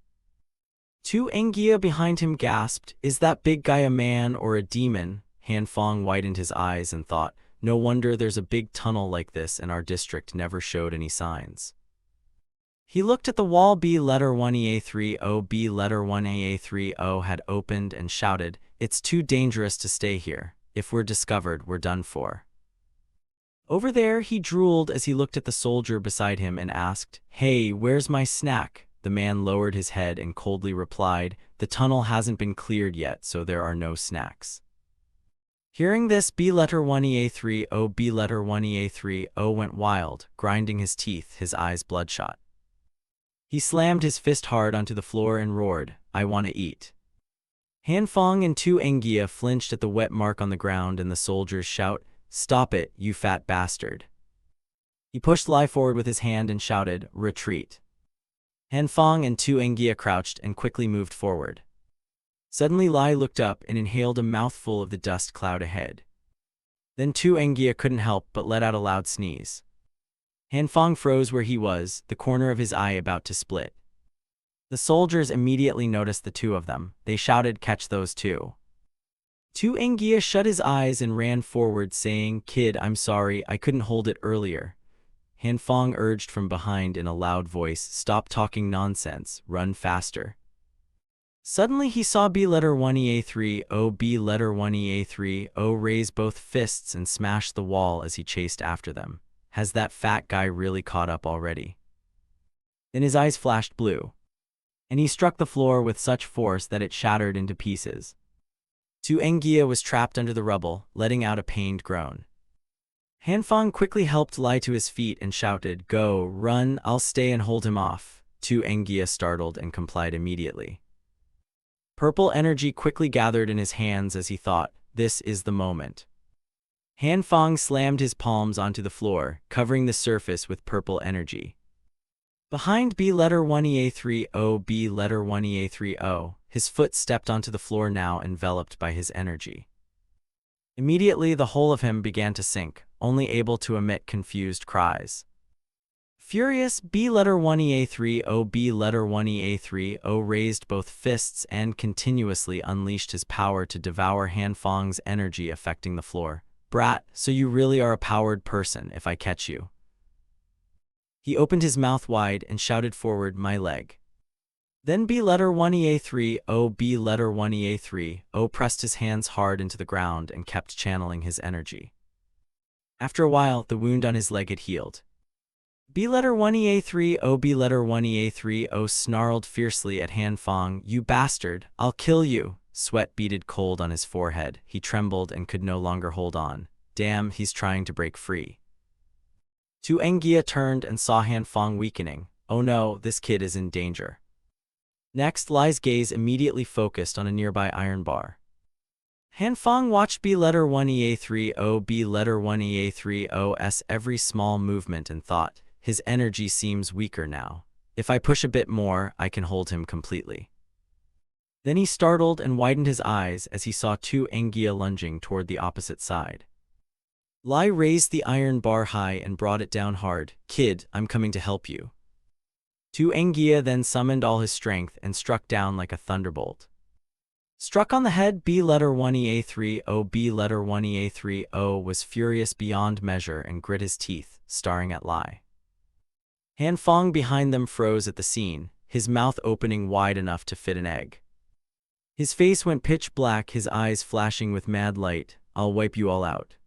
Tu Engia behind him gasped, "Is that big guy a man or a demon?" Han Fong widened his eyes and thought, "No wonder there's a big tunnel like this and our district never showed any signs." He looked at the wall. B letter 1EA30 had opened and shouted, "It's too dangerous to stay here. If we're discovered, we're done for." Over there, he drooled as he looked at the soldier beside him and asked, "Hey, where's my snack?" The man lowered his head and coldly replied, "The tunnel hasn't been cleared yet, so there are no snacks." Hearing this, B1-E-A-3-O went wild, grinding his teeth, his eyes bloodshot. He slammed his fist hard onto the floor and roared, "I want to eat." Hanfang and Tu Engia flinched at the wet mark on the ground and the soldiers shout, "Stop it, you fat bastard." He pushed Lai forward with his hand and shouted, "Retreat." Hanfang and Tu Engia crouched and quickly moved forward. Suddenly Lai looked up and inhaled a mouthful of the dust cloud ahead. Then Tu Engia couldn't help but let out a loud sneeze. Hanfang froze where he was, the corner of his eye about to split. The soldiers immediately noticed the two of them. They shouted, "Catch those two." Tu Engia shut his eyes and ran forward saying, "Kid, I'm sorry, I couldn't hold it earlier." Hanfang urged from behind in a loud voice, "Stop talking nonsense, run faster." Suddenly he saw B1-E-A-3-O raise both fists and smash the wall as he chased after them. Has that fat guy really caught up already? Then his eyes flashed blue, and he struck the floor with such force that it shattered into pieces. Tu Engia was trapped under the rubble, letting out a pained groan. Hanfang quickly helped Lai to his feet and shouted, "Go, run, I'll stay and hold him off." Tu Engia startled and complied immediately. Purple energy quickly gathered in his hands as he thought, "This is the moment." Hanfang slammed his palms onto the floor, covering the surface with purple energy. Behind B1-E-A-3-O, his foot stepped onto the floor now enveloped by his energy. Immediately the whole of him began to sink, only able to emit confused cries. Furious, B1-E-A-3-O raised both fists and continuously unleashed his power to devour Hanfang's energy affecting the floor. "Brat, so you really are a powered person if I catch you." He opened his mouth wide and shouted forward, "My leg." Then B1-E-A-3-O pressed his hands hard into the ground and kept channeling his energy. After a while, the wound on his leg had healed. B1-E-A-3-O snarled fiercely at Hanfang, "You bastard, I'll kill you." Sweat beaded cold on his forehead. He trembled and could no longer hold on. Damn, he's trying to break free. Tu Engia turned and saw Hanfang weakening. Oh no, this kid is in danger. Next, Lai's gaze immediately focused on a nearby iron bar. Hanfang watched B1-E-A-3-O's every small movement and thought, his energy seems weaker now. If I push a bit more, I can hold him completely. Then he startled and widened his eyes as he saw Tu Engia lunging toward the opposite side. Lai raised the iron bar high and brought it down hard. "Kid, I'm coming to help you." Tu Engia then summoned all his strength and struck down like a thunderbolt. Struck on the head, B1-E-A-3-O was furious beyond measure and grit his teeth, staring at Lai. Hanfang behind them froze at the scene, his mouth opening wide enough to fit an egg. His face went pitch black, his eyes flashing with mad light. "I'll wipe you all out."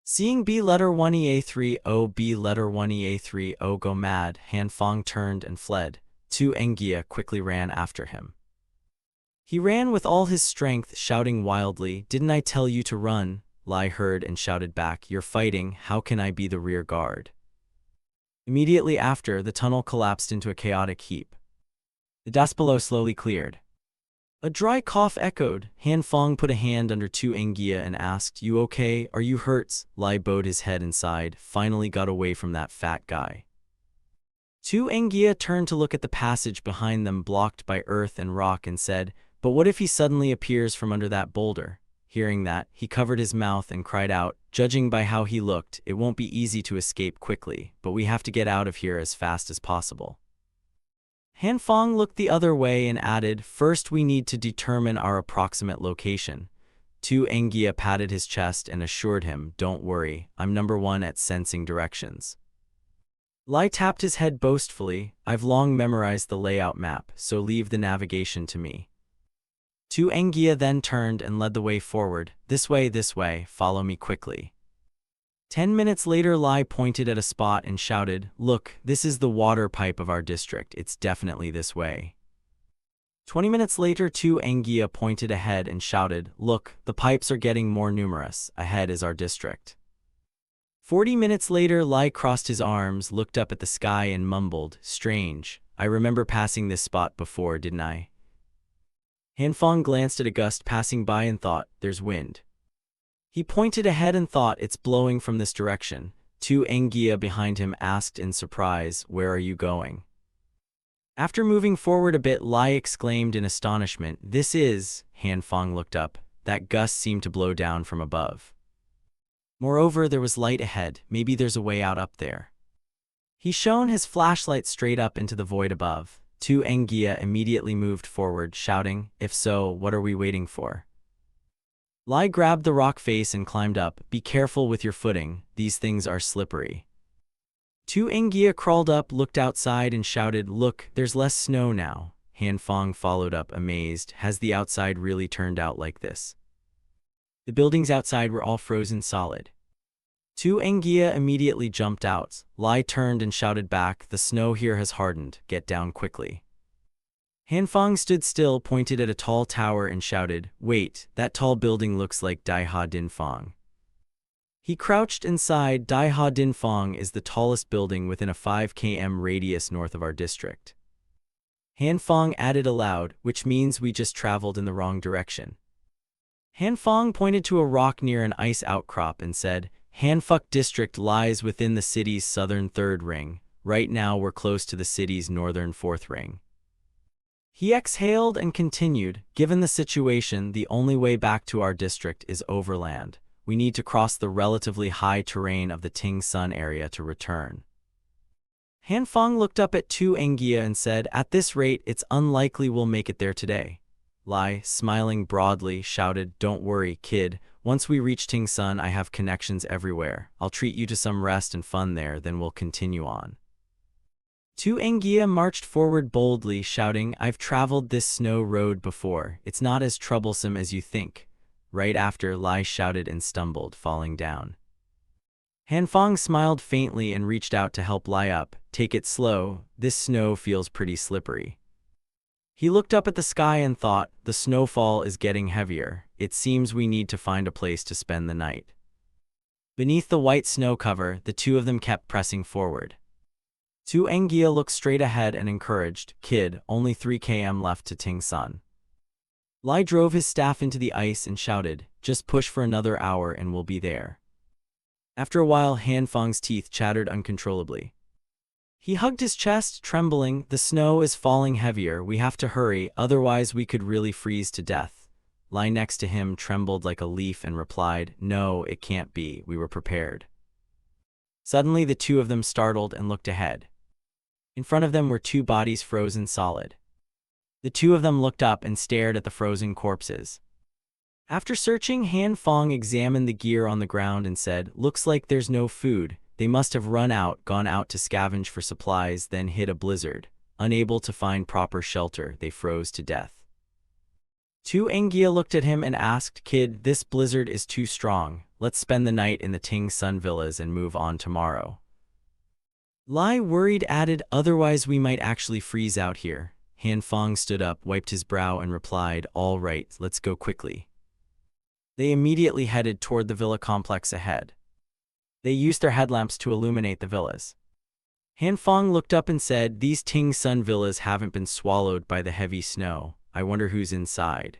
Seeing B1-E-A-3-O go mad, Hanfang turned and fled. Tu Engia quickly ran after him. He ran with all his strength, shouting wildly, "Didn't I tell you to run?" Lai heard and shouted back, "You're fighting, how can I be the rear guard?" Immediately after, the tunnel collapsed into a chaotic heap. The dust below slowly cleared. A dry cough echoed. Hanfang put a hand under Tu Engia and asked, "You okay? Are you hurt?" Lai bowed his head and sighed, "Finally got away from that fat guy." Tu Engia turned to look at the passage behind them blocked by earth and rock and said, "But what if he suddenly appears from under that boulder?" Hearing that, he covered his mouth and cried out, "Judging by how he looked, it won't be easy to escape quickly, but we have to get out of here as fast as possible." Hanfang looked the other way and added, "First we need to determine our approximate location." Tu Engia patted his chest and assured him, "Don't worry, I'm number one at sensing directions." Lai tapped his head boastfully, "I've long memorized the layout map, so leave the navigation to me." Tu Engia then turned and led the way forward. This way, follow me quickly." 10 minutes later, Lai pointed at a spot and shouted, "Look, this is the water pipe of our district. It's definitely this way." 20 minutes later, Tu Engia pointed ahead and shouted, "Look, the pipes are getting more numerous. Ahead is our district." 40 minutes later, Lai crossed his arms, looked up at the sky and mumbled, "Strange. I remember passing this spot before, didn't I?" Hanfang glanced at a gust passing by and thought, "There's wind." He pointed ahead and thought, "It's blowing from this direction." Tu Engia behind him asked in surprise, "Where are you going?" After moving forward a bit, Lai exclaimed in astonishment, "This is—" Hanfang looked up. That gust seemed to blow down from above. Moreover, there was light ahead. Maybe there's a way out up there. He shone his flashlight straight up into the void above. Tu Engia immediately moved forward, shouting, "If so, what are we waiting for?" Lai grabbed the rock face and climbed up. "Be careful with your footing. These things are slippery." Tu Engia crawled up, looked outside and shouted, "Look, there's less snow now." Hanfang followed up, amazed. "Has the outside really turned out like this?" The buildings outside were all frozen solid. Tu Engia immediately jumped out. Lai turned and shouted back, "The snow here has hardened. Get down quickly." Hanfang stood still, pointed at a tall tower and shouted, "Wait, that tall building looks like Daiha Dinfang." He crouched inside. Daiha Dinfang is the tallest building within a 5 km radius north of our district. Hanfang added aloud, "Which means we just traveled in the wrong direction." Hanfang pointed to a rock near an ice outcrop and said, "Hanfuk district lies within the city's southern 3rd ring. Right now we're close to the city's northern 4th ring." He exhaled and continued, "Given the situation, the only way back to our district is overland. We need to cross the relatively high terrain of the Ting Sun area to return." Hanfang looked up at Tu Engia and said, "At this rate, it's unlikely we'll make it there today." Lai, smiling broadly, shouted, "Don't worry, kid. Once we reach Ting Sun, I have connections everywhere. I'll treat you to some rest and fun there, then we'll continue on." Tu Engia marched forward boldly, shouting, "I've traveled this snow road before. It's not as troublesome as you think." Right after, Lai shouted and stumbled, falling down. Hanfang smiled faintly and reached out to help Lai up. "Take it slow. This snow feels pretty slippery." He looked up at the sky and thought, "The snowfall is getting heavier. It seems we need to find a place to spend the night." Beneath the white snow cover, the two of them kept pressing forward. Tu Engia looked straight ahead and encouraged, "Kid, only 3 km left to Ting Sun." Lai drove his staff into the ice and shouted, "Just push for another hour and we'll be there." After a while, Hanfang's teeth chattered uncontrollably. He hugged his chest, trembling. "The snow is falling heavier. We have to hurry, otherwise we could really freeze to death." Lai next to him trembled like a leaf and replied, "No, it can't be. We were prepared." Suddenly, the two of them startled and looked ahead. In front of them were 2 bodies frozen solid. The two of them looked up and stared at the frozen corpses. After searching, Hanfang examined the gear on the ground and said, "Looks like there's no food. They must have gone out to scavenge for supplies, then hit a blizzard. Unable to find proper shelter, they froze to death." Tu Engia looked at him and asked, "Kid, this blizzard is too strong. Let's spend the night in the Ting Sun villas and move on tomorrow." Lai, worried, added, "Otherwise we might actually freeze out here." Hanfang stood up, wiped his brow and replied, "All right, let's go quickly." They immediately headed toward the villa complex ahead. They used their headlamps to illuminate the villas. Hanfang looked up and said, "These Ting Sun villas haven't been swallowed by the heavy snow. I wonder who's inside."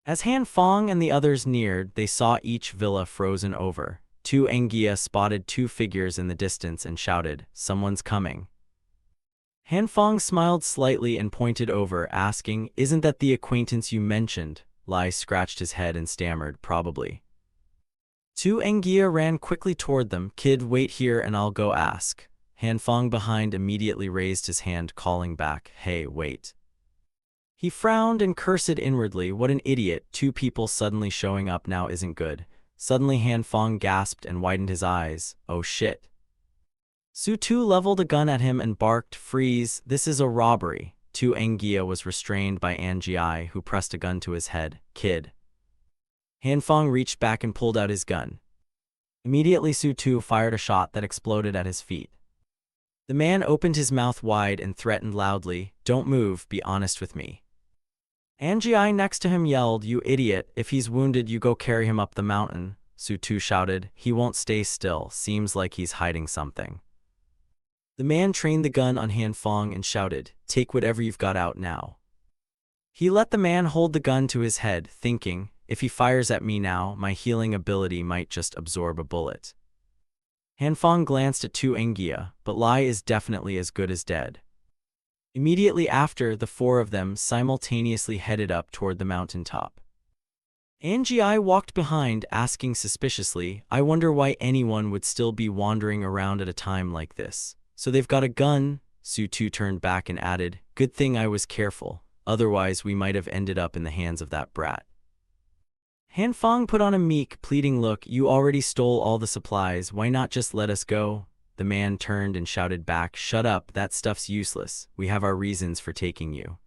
As Hanfang and the others neared, they saw each villa frozen over. Tu Engia spotted 2 figures in the distance and shouted, "Someone's coming." Hanfang smiled slightly and pointed over, asking, "Isn't that the acquaintance you mentioned?" Lai scratched his head and stammered, "Probably." Tu Engia ran quickly toward them. "Kid, wait here and I'll go ask." Hanfang behind immediately raised his hand, calling back, "Hey, wait." He frowned and cursed inwardly, "What an idiot. 2 people suddenly showing up now isn't good." Suddenly Hanfang gasped and widened his eyes. "Oh shit." Su Tu leveled a gun at him and barked, "Freeze, this is a robbery." Tu Engia was restrained by Angi, who pressed a gun to his head. "Kid." Hanfang reached back and pulled out his gun. Immediately Su Tu fired a shot that exploded at his feet. The man opened his mouth wide and threatened loudly, "Don't move, be honest with me." Angie next to him yelled, "You idiot, if he's wounded you go carry him up the mountain." Su Tu shouted, "He won't stay still, seems like he's hiding something." The man trained the gun on Han Fong and shouted, "Take whatever you've got out now." He let the man hold the gun to his head, thinking, if he fires at me now, my healing ability might just absorb a bullet. Han Fong glanced at Tu Engia, but Lai is definitely as good as dead. Immediately after, the four of them simultaneously headed up toward the mountaintop. Angie walked behind, asking suspiciously, "I wonder why anyone would still be wandering around at a time like this. So they've got a gun?" Su Tu turned back and added, "Good thing I was careful, otherwise we might have ended up in the hands of that brat." Han Fong put on a meek, pleading look. "You already stole all the supplies, why not just let us go?" The man turned and shouted back, "Shut up, that stuff's useless, we have our reasons for taking you."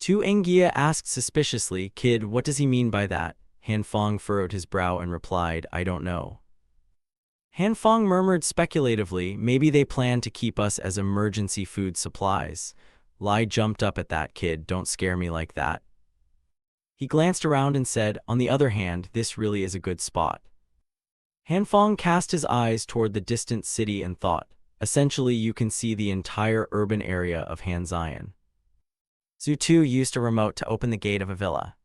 Tu Engia asked suspiciously, "Kid, what does he mean by that?" Han Fong furrowed his brow and replied, "I don't know." Han Fong murmured speculatively, "Maybe they plan to keep us as emergency food supplies." Lai jumped up at that. "Kid, don't scare me like that." He glanced around and said, "On the other hand, this really is a good spot." Han Fong cast his eyes toward the distant city and thought, "Essentially you can see the entire urban area of Hanzian." Su Tu used a remote to open the gate of a villa.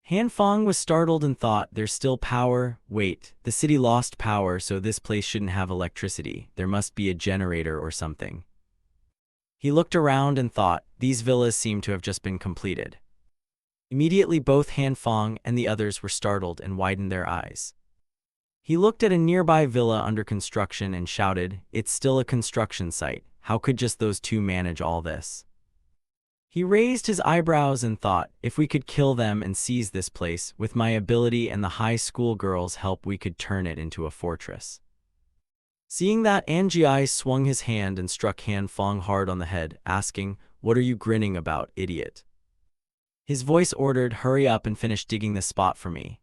Han Fong was startled and thought, "There's still power? Wait, the city lost power, so this place shouldn't have electricity. There must be a generator or something." He looked around and thought, "These villas seem to have just been completed." Immediately both Han Fong and the others were startled and widened their eyes. He looked at a nearby villa under construction and shouted, "It's still a construction site. How could just those two manage all this?" He raised his eyebrows and thought, "If we could kill them and seize this place, with my ability and the high school girls' help we could turn it into a fortress." Seeing that, Angie swung his hand and struck Han Fong hard on the head, asking, "What are you grinning about, idiot?" His voice ordered, "Hurry up and finish digging this spot for me."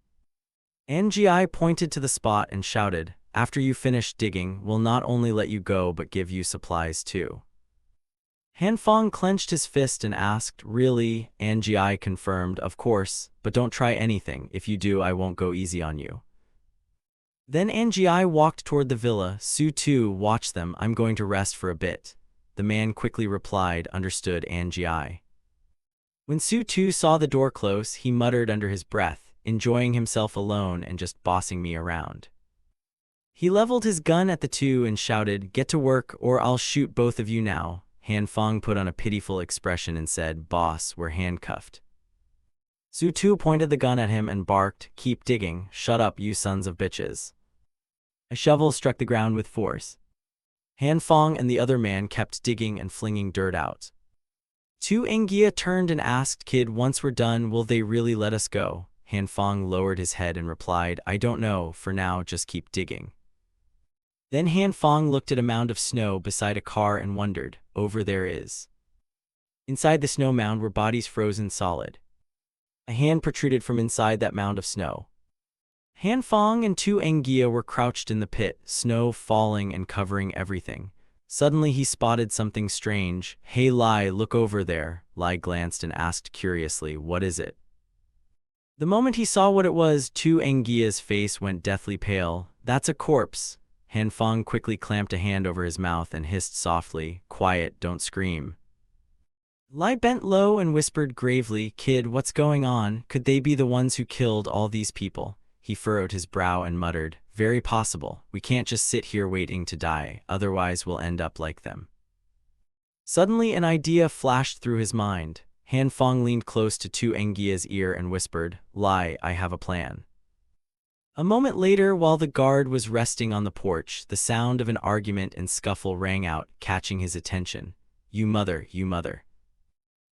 Angie pointed to the spot and shouted, "After you finish digging, we'll not only let you go but give you supplies too." Han Fong clenched his fist and asked, "Really?" Angie confirmed, "Of course, but don't try anything. If you do, I won't go easy on you." Then Angie walked toward the villa. Su Tu watched them. "I'm going to rest for a bit." The man quickly replied, "Understood, Angie." When Su Tu saw the door close, he muttered under his breath, "Enjoying himself alone and just bossing me around." He leveled his gun at the two and shouted, "Get to work or I'll shoot both of you now." Han Fong put on a pitiful expression and said, "Boss, we're handcuffed." Su Tu pointed the gun at him and barked, "Keep digging, shut up you sons of bitches." A shovel struck the ground with force. Han Fong and the other man kept digging and flinging dirt out. Tu Engia turned and asked, "Kid, once we're done, will they really let us go?" Han Fong lowered his head and replied, "I don't know, for now just keep digging." Then Han Fong looked at a mound of snow beside a car and wondered, "Over there is." Inside the snow mound were bodies frozen solid. A hand protruded from inside that mound of snow. Han Fong and Tu Engia were crouched in the pit, snow falling and covering everything. Suddenly he spotted something strange. "Hey Lai, look over there." Lai glanced and asked curiously, "What is it?" The moment he saw what it was, Tu Engia's face went deathly pale. "That's a corpse." Han Fong quickly clamped a hand over his mouth and hissed softly, "Quiet, don't scream." Lai bent low and whispered gravely, "Kid, what's going on? Could they be the ones who killed all these people?" He furrowed his brow and muttered, "Very possible. We can't just sit here waiting to die, otherwise we'll end up like them." Suddenly an idea flashed through his mind. Han Fong leaned close to Tu Engia's ear and whispered, "Lai, I have a plan." A moment later, while the guard was resting on the porch, the sound of an argument and scuffle rang out, catching his attention. You mother."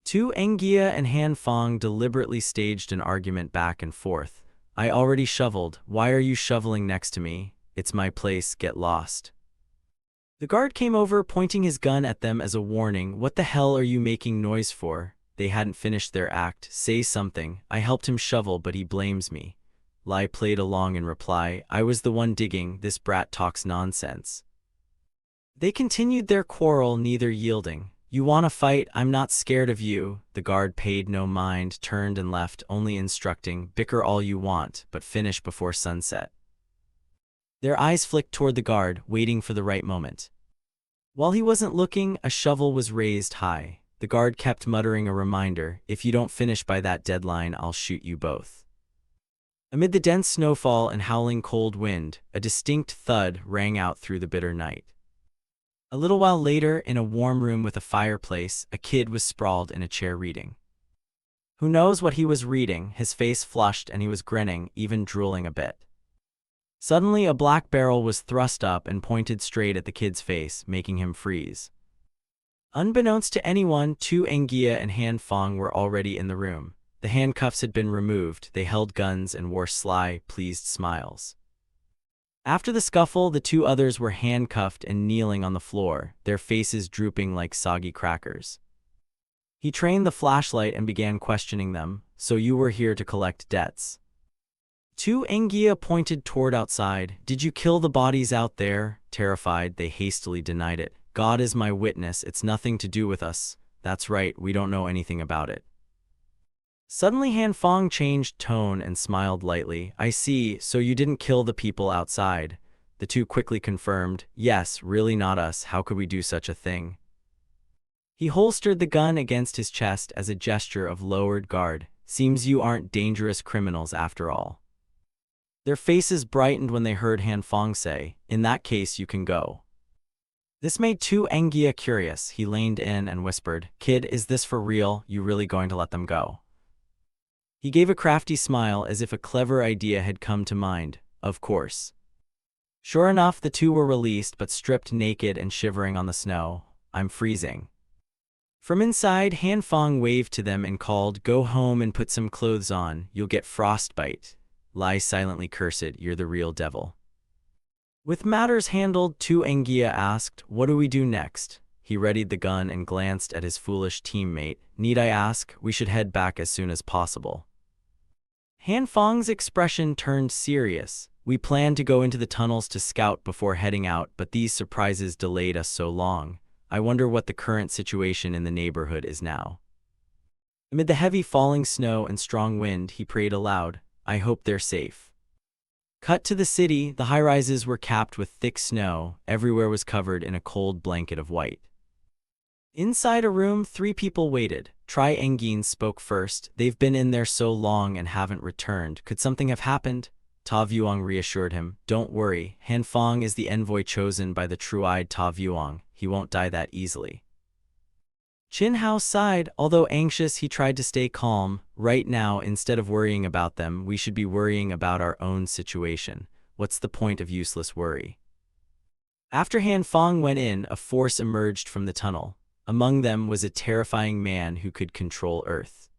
Tu Engia and Han Fong deliberately staged an argument back and forth. "I already shoveled. Why are you shoveling next to me? It's my place, get lost." The guard came over, pointing his gun at them as a warning. "What the hell are you making noise for?" They hadn't finished their act. "Say something. I helped him shovel but he blames me." Lai played along in reply. I was the one digging, this brat talks nonsense. They continued their quarrel, neither yielding. You wanna fight? I'm not scared of you. The guard paid no mind, turned and left, only instructing, bicker all you want, but finish before sunset. Their eyes flicked toward the guard, waiting for the right moment. While he wasn't looking, a shovel was raised high. The guard kept muttering a reminder, if you don't finish by that deadline, I'll shoot you both. Amid the dense snowfall and howling cold wind, a distinct thud rang out through the bitter night. A little while later, in a warm room with a fireplace, a kid was sprawled in a chair reading. Who knows what he was reading? His face flushed and he was grinning, even drooling a bit. Suddenly, a black barrel was thrust up and pointed straight at the kid's face, making him freeze. Unbeknownst to anyone, Tu Engia and Han Fong were already in the room. The handcuffs had been removed, they held guns and wore sly, pleased smiles. After the scuffle, the two others were handcuffed and kneeling on the floor, their faces drooping like soggy crackers. He trained the flashlight and began questioning them. So you were here to collect debts? Tu Engia pointed toward outside. Did you kill the bodies out there? Terrified, they hastily denied it. God is my witness, it's nothing to do with us. That's right, we don't know anything about it. Suddenly Han Fong changed tone and smiled lightly. I see, so you didn't kill the people outside. The two quickly confirmed, yes, really not us, how could we do such a thing? He holstered the gun against his chest as a gesture of lowered guard. Seems you aren't dangerous criminals after all. Their faces brightened when they heard Han Fong say, in that case you can go. This made Tu Engia curious. He leaned in and whispered, kid, is this for real? You really going to let them go? He gave a crafty smile as if a clever idea had come to mind. Of course. Sure enough, the two were released but stripped naked and shivering on the snow. I'm freezing. From inside, Han Fong waved to them and called, go home and put some clothes on, you'll get frostbite. Lai silently cursed, you're the real devil. With matters handled, Tu Engia asked, what do we do next? He readied the gun and glanced at his foolish teammate. Need I ask? We should head back as soon as possible. Han Fong's expression turned serious. We planned to go into the tunnels to scout before heading out, but these surprises delayed us so long. I wonder what the current situation in the neighborhood is now. Amid the heavy falling snow and strong wind, he prayed aloud, I hope they're safe. Cut to the city, the high-rises were capped with thick snow, everywhere was covered in a cold blanket of white. Inside a room, three people waited. Tri Engin spoke first. They've been in there so long and haven't returned. Could something have happened? Ta Vuong reassured him. Don't worry, Han Fong is the envoy chosen by the true-eyed Ta Vuong. He won't die that easily. Chin Hao sighed. Although anxious, he tried to stay calm. Right now, instead of worrying about them, we should be worrying about our own situation. What's the point of useless worry? After Han Fong went in, a force emerged from the tunnel. Among them was a terrifying man who could control Earth.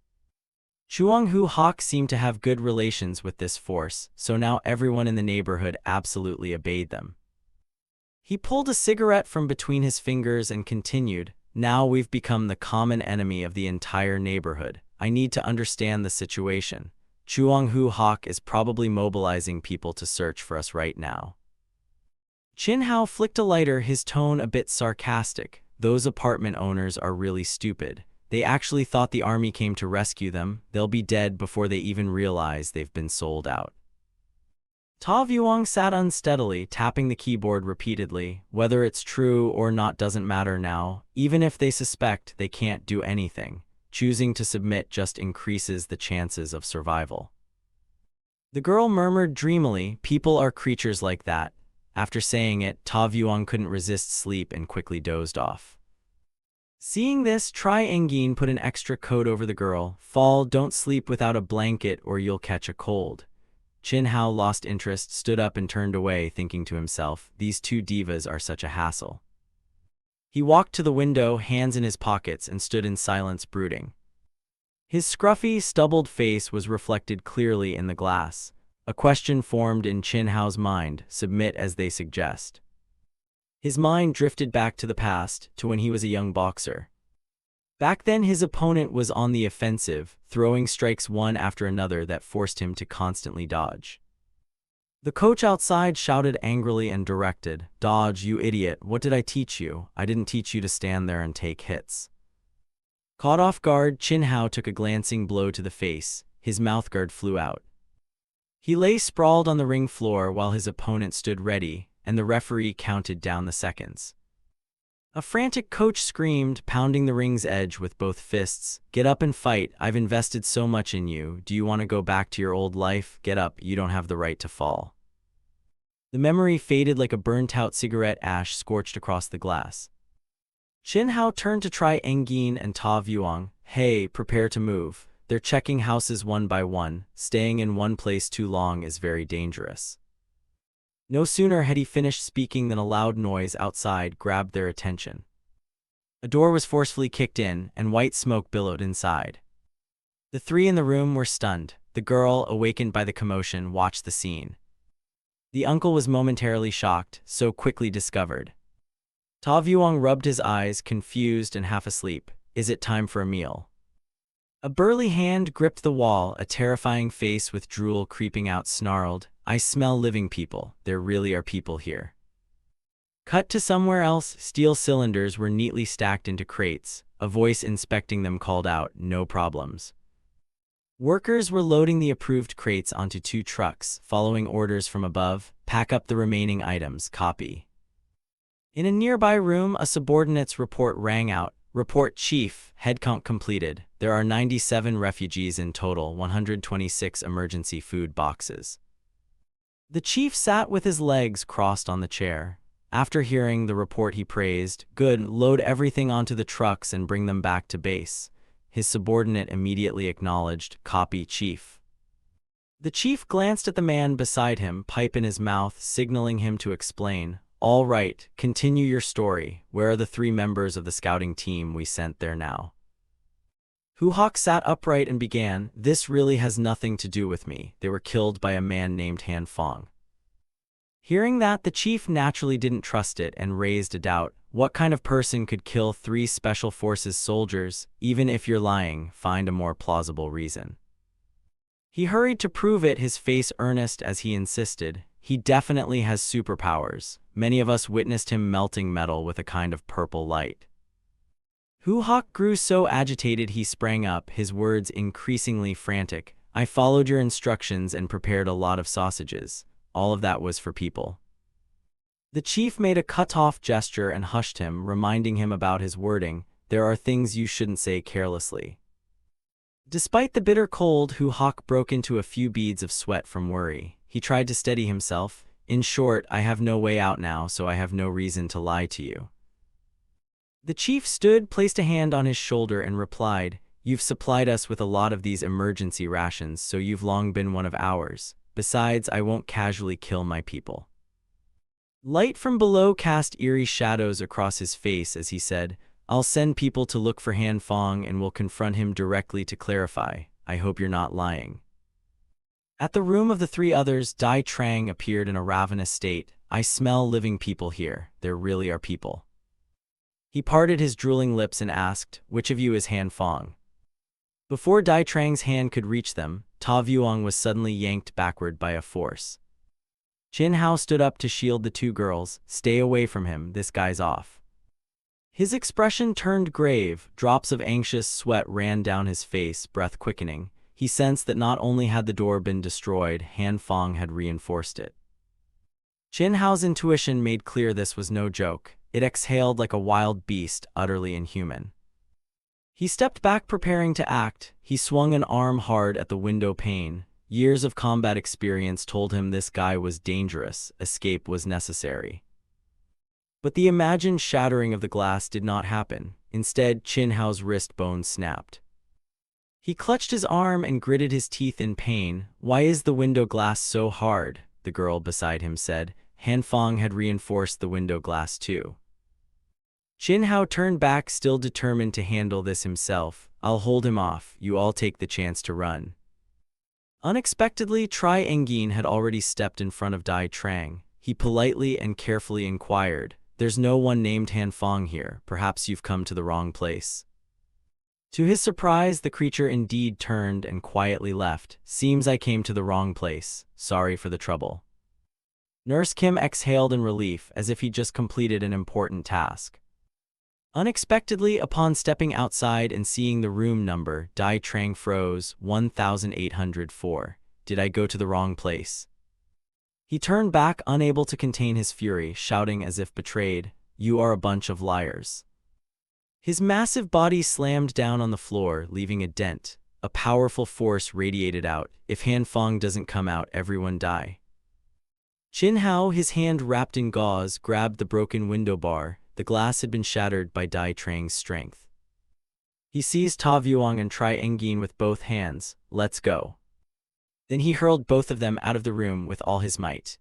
Chuang Hu Hawk seemed to have good relations with this force, so now everyone in the neighborhood absolutely obeyed them. He pulled a cigarette from between his fingers and continued, now we've become the common enemy of the entire neighborhood. I need to understand the situation. Chuang Hu Hawk is probably mobilizing people to search for us right now. Chin Hao flicked a lighter, his tone a bit sarcastic. Those apartment owners are really stupid. They actually thought the army came to rescue them. They'll be dead before they even realize they've been sold out. Ta Vuong sat unsteadily, tapping the keyboard repeatedly. Whether it's true or not doesn't matter now. Even if they suspect, they can't do anything. Choosing to submit just increases the chances of survival. The girl murmured dreamily, people are creatures like that. After saying it, Ta Vuong couldn't resist sleep and quickly dozed off. Seeing this, Tri Engin put an extra coat over the girl. Fall, don't sleep without a blanket or you'll catch a cold. Chin Hao lost interest, stood up and turned away, thinking to himself, these two divas are such a hassle. He walked to the window, hands in his pockets, and stood in silence, brooding. His scruffy, stubbled face was reflected clearly in the glass. A question formed in Chin Hao's mind, submit as they suggest. His mind drifted back to the past, to when he was a young boxer. Back then his opponent was on the offensive, throwing strikes one after another that forced him to constantly dodge. The coach outside shouted angrily and directed, "Dodge, you idiot, what did I teach you? I didn't teach you to stand there and take hits." Caught off guard, Chin Hao took a glancing blow to the face. His mouthguard flew out. He lay sprawled on the ring floor while his opponent stood ready, and the referee counted down the seconds. A frantic coach screamed, pounding the ring's edge with both fists, "Get up and fight, I've invested so much in you. Do you want to go back to your old life? Get up, you don't have the right to fall." The memory faded like a burnt-out cigarette ash scorched across the glass. Chin Hao turned to try Engin and Ta Vuong. "Hey, prepare to move. They're checking houses one by one. Staying in one place too long is very dangerous." No sooner had he finished speaking than a loud noise outside grabbed their attention. A door was forcefully kicked in, and white smoke billowed inside. The three in the room were stunned. The girl, awakened by the commotion, watched the scene. The uncle was momentarily shocked, so quickly discovered. Ta Vuong rubbed his eyes, confused and half asleep. "Is it time for a meal?" A burly hand gripped the wall, a terrifying face with drool creeping out snarled, "I smell living people. There really are people here." Cut to somewhere else, steel cylinders were neatly stacked into crates. A voice inspecting them called out, "No problems." Workers were loading the approved crates onto 2 trucks, following orders from above, "Pack up the remaining items, copy." In a nearby room, a subordinate's report rang out. "Report, Chief, head count completed. There are 97 refugees in total, 126 emergency food boxes." The chief sat with his legs crossed on the chair. After hearing the report he praised, "Good, load everything onto the trucks and bring them back to base." His subordinate immediately acknowledged, "Copy, Chief." The chief glanced at the man beside him, pipe in his mouth, signaling him to explain. "All right, continue your story. Where are the 3 members of the scouting team we sent there now?" Hu Hawk sat upright and began, "This really has nothing to do with me. They were killed by a man named Han Fong." Hearing that, the chief naturally didn't trust it and raised a doubt. What kind of person could kill 3 special forces soldiers? Even if you're lying, find a more plausible reason. He hurried to prove it, his face earnest as he insisted, "He definitely has superpowers. Many of us witnessed him melting metal with a kind of purple light." Hu Hawk grew so agitated he sprang up, his words increasingly frantic. "I followed your instructions and prepared a lot of sausages. All of that was for people." The chief made a cut-off gesture and hushed him, reminding him about his wording. "There are things you shouldn't say carelessly." Despite the bitter cold, Hu Hawk broke into a few beads of sweat from worry. He tried to steady himself. "In short, I have no way out now, so I have no reason to lie to you." The chief stood, placed a hand on his shoulder and replied, "You've supplied us with a lot of these emergency rations, so you've long been one of ours. Besides, I won't casually kill my people." Light from below cast eerie shadows across his face as he said, "I'll send people to look for Han Fong and will confront him directly to clarify. I hope you're not lying." At the room of the 3 others, Dai Trang appeared in a ravenous state. "I smell living people here. There really are people." He parted his drooling lips and asked, "Which of you is Han Fong?" Before Dai Trang's hand could reach them, Ta Vuong was suddenly yanked backward by a force. Chin Hao stood up to shield the 2 girls. "Stay away from him, this guy's off." His expression turned grave, drops of anxious sweat ran down his face, breath quickening. He sensed that not only had the door been destroyed, Han Fong had reinforced it. Chin Hao's intuition made clear this was no joke. It exhaled like a wild beast, utterly inhuman. He stepped back, preparing to act. He swung an arm hard at the window pane. Years of combat experience told him this guy was dangerous. Escape was necessary. But the imagined shattering of the glass did not happen. Instead, Chin Hao's wrist bone snapped. He clutched his arm and gritted his teeth in pain. "Why is the window glass so hard?" the girl beside him said. Han Fong had reinforced the window glass too. Chin Hao turned back, still determined to handle this himself. "I'll hold him off. You all take the chance to run." Unexpectedly, Tri Engin had already stepped in front of Dai Trang. He politely and carefully inquired, "There's no one named Han Fong here. Perhaps you've come to the wrong place." To his surprise, the creature indeed turned and quietly left. Seems I came to the wrong place. Sorry for the trouble. Nurse Kim exhaled in relief, as if he'd just completed an important task. Unexpectedly, upon stepping outside and seeing the room number, Dai Trang froze. 1804. Did I go to the wrong place? He turned back, unable to contain his fury, shouting as if betrayed, "You are a bunch of liars." His massive body slammed down on the floor, leaving a dent. A powerful force radiated out. If Han Fong doesn't come out, everyone die. Chin Hao, his hand wrapped in gauze, grabbed the broken window bar. The glass had been shattered by Dai Trang's strength. He seized Ta Vuong and Tri Engin with both hands. "Let's go." Then he hurled both of them out of the room with all his might.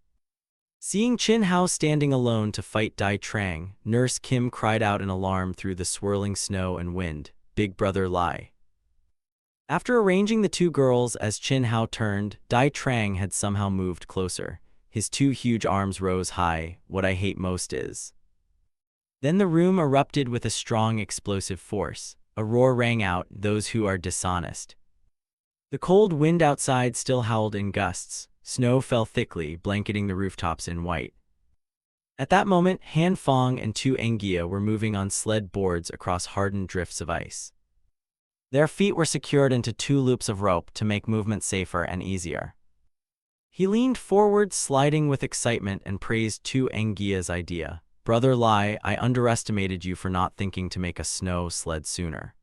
Seeing Chin Hao standing alone to fight Dai Trang, Nurse Kim cried out in alarm through the swirling snow and wind, "Big brother Lai." After arranging the two girls as Chin Hao turned, Dai Trang had somehow moved closer. His two huge arms rose high. "What I hate most is..." Then the room erupted with a strong explosive force. A roar rang out, "Those who are dishonest." The cold wind outside still howled in gusts. Snow fell thickly, blanketing the rooftops in white. At that moment, Han Fong and two Engia were moving on sled boards across hardened drifts of ice. Their feet were secured into two loops of rope to make movement safer and easier. He leaned forward, sliding with excitement, and praised two Engia's idea. "Brother Lai, I underestimated you for not thinking to make a snow sled sooner."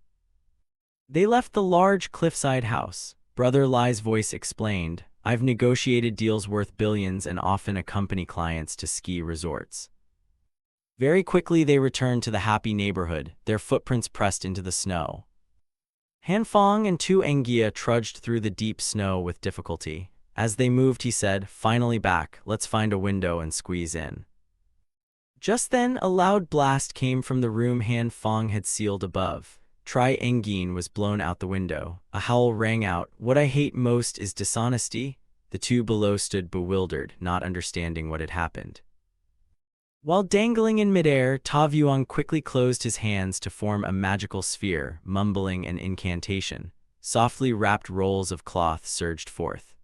They left the large cliffside house. Brother Lai's voice explained, "I've negotiated deals worth billions and often accompany clients to ski resorts." Very quickly they returned to the happy neighborhood, their footprints pressed into the snow. Han Fong and two Engia trudged through the deep snow with difficulty. As they moved, he said, "Finally back, let's find a window and squeeze in." Just then, a loud blast came from the room Han Fong had sealed above. Tri Engin was blown out the window. A howl rang out, "What I hate most is dishonesty." The two below stood bewildered, not understanding what had happened. While dangling in midair, Ta Vuong quickly closed his hands to form a magical sphere, mumbling an incantation. Softly wrapped rolls of cloth surged forth.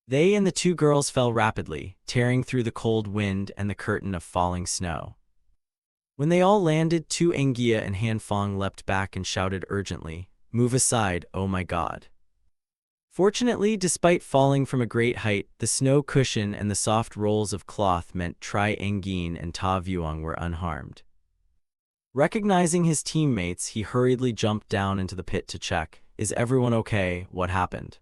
They and the two girls fell rapidly, tearing through the cold wind and the curtain of falling snow. When they all landed, two Engia and Han Fong leapt back and shouted urgently, "Move aside, oh my god." Fortunately, despite falling from a great height, the snow cushion and the soft rolls of cloth meant Tri Engin and Ta Vuong were unharmed. Recognizing his teammates, he hurriedly jumped down into the pit to check, "Is everyone okay? What happened?"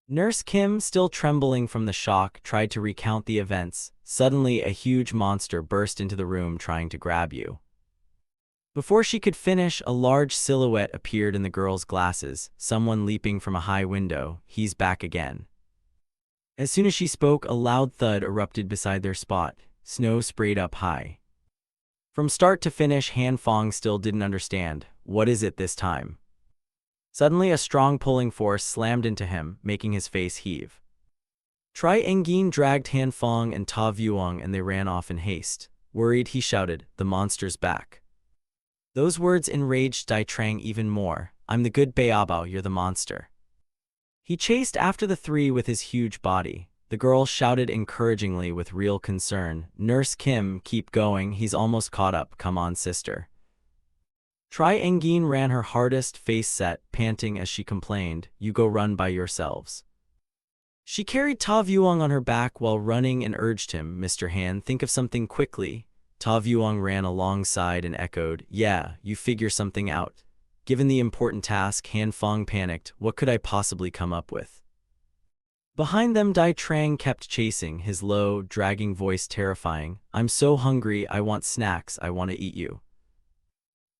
Nurse Kim, still trembling from the shock, tried to recount the events. Suddenly, a huge monster burst into the room trying to grab you. Before she could finish, a large silhouette appeared in the girl's glasses, someone leaping from a high window. "He's back again." As soon as she spoke, a loud thud erupted beside their spot. Snow sprayed up high. From start to finish, Han Fong still didn't understand. "What is it this time?" Suddenly, a strong pulling force slammed into him, making his face heave. Tri Engin dragged Han Fong and Ta Vuong and they ran off in haste. Worried, he shouted, "The monster's back." Those words enraged Dai Trang even more. "I'm the good Beabao, you're the monster." He chased after the three with his huge body. The girl shouted encouragingly with real concern, "Nurse Kim, keep going, he's almost caught up, come on sister." Tri Engin ran her hardest, face set, panting as she complained, "You go run by yourselves." She carried Ta Vuong on her back while running and urged him, "Mr. Han, think of something quickly." Ta Vuong ran alongside and echoed, "Yeah, you figure something out." Given the important task, Han Fong panicked, "What could I possibly come up with?" Behind them, Dai Trang kept chasing, his low, dragging voice terrifying, "I'm so hungry, I want snacks, I want to eat you."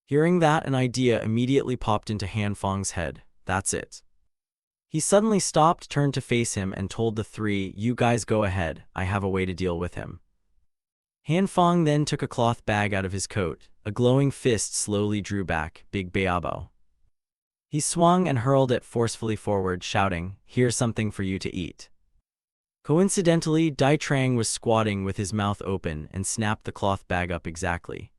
Hearing that, an idea immediately popped into Han Fong's head. "That's it." He suddenly stopped, turned to face him, and told the three, "You guys go ahead, I have a way to deal with him." Han Fong then took a cloth bag out of his coat. A glowing fist slowly drew back, "Big Beabo." He swung and hurled it forcefully forward, shouting, "Here's something for you to eat." Coincidentally, Dai Trang was squatting with his mouth open and snapped the cloth bag up exactly.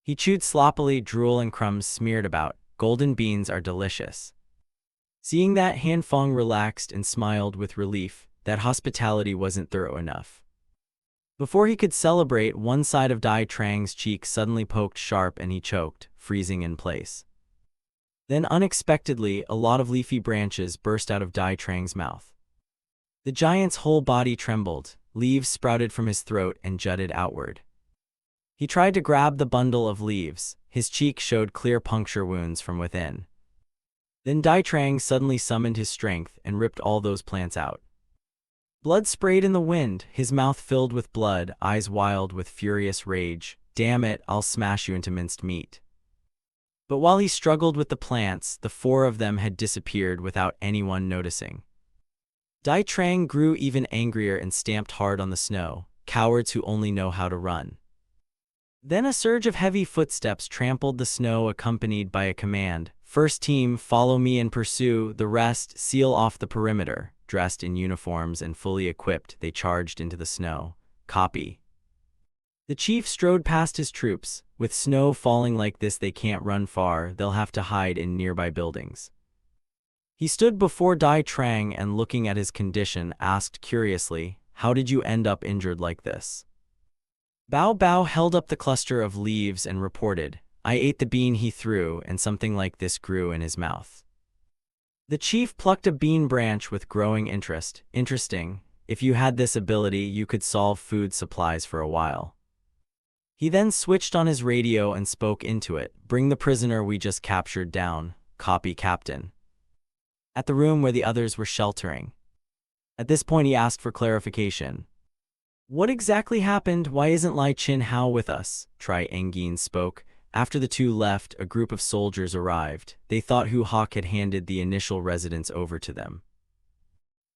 He chewed sloppily, drool and crumbs smeared about. golden beans are delicious. Seeing that, Han Fong relaxed and smiled with relief that hospitality wasn't thorough enough. Before he could celebrate, one side of Dai Trang's cheek suddenly poked sharp and he choked, freezing in place. Then unexpectedly, a lot of leafy branches burst out of Dai Trang's mouth. The giant's whole body trembled, leaves sprouted from his throat and jutted outward. He tried to grab the bundle of leaves, his cheek showed clear puncture wounds from within. Then Dai Trang suddenly summoned his strength and ripped all those plants out. Blood sprayed in the wind, his mouth filled with blood, eyes wild with furious rage. "Damn it, I'll smash you into minced meat." But while he struggled with the plants, the four of them had disappeared without anyone noticing. Dai Trang grew even angrier and stamped hard on the snow, cowards who only know how to run. Then a surge of heavy footsteps trampled the snow, accompanied by a command: "First team, follow me and pursue, the rest, seal off the perimeter." Dressed in uniforms and fully equipped, they charged into the snow. Copy. The chief strode past his troops. "With snow falling like this, they can't run far, they'll have to hide in nearby buildings." He stood before Dai Trang and, looking at his condition, asked curiously, "How did you end up injured like this?" Bao Bao held up the cluster of leaves and reported, "I ate the bean he threw, and something like this grew in his mouth." The chief plucked a bean branch with growing interest. "Interesting. If you had this ability, you could solve food supplies for a while." He then switched on his radio and spoke into it. "Bring the prisoner we just captured down. Copy, Captain." At the room where the others were sheltering. At this point he asked for clarification. "What exactly happened? Why isn't Lai Chin Hao with us?" Tri Engin spoke. After the two left, a group of soldiers arrived. They thought Hu Hawk had handed the initial residents over to them.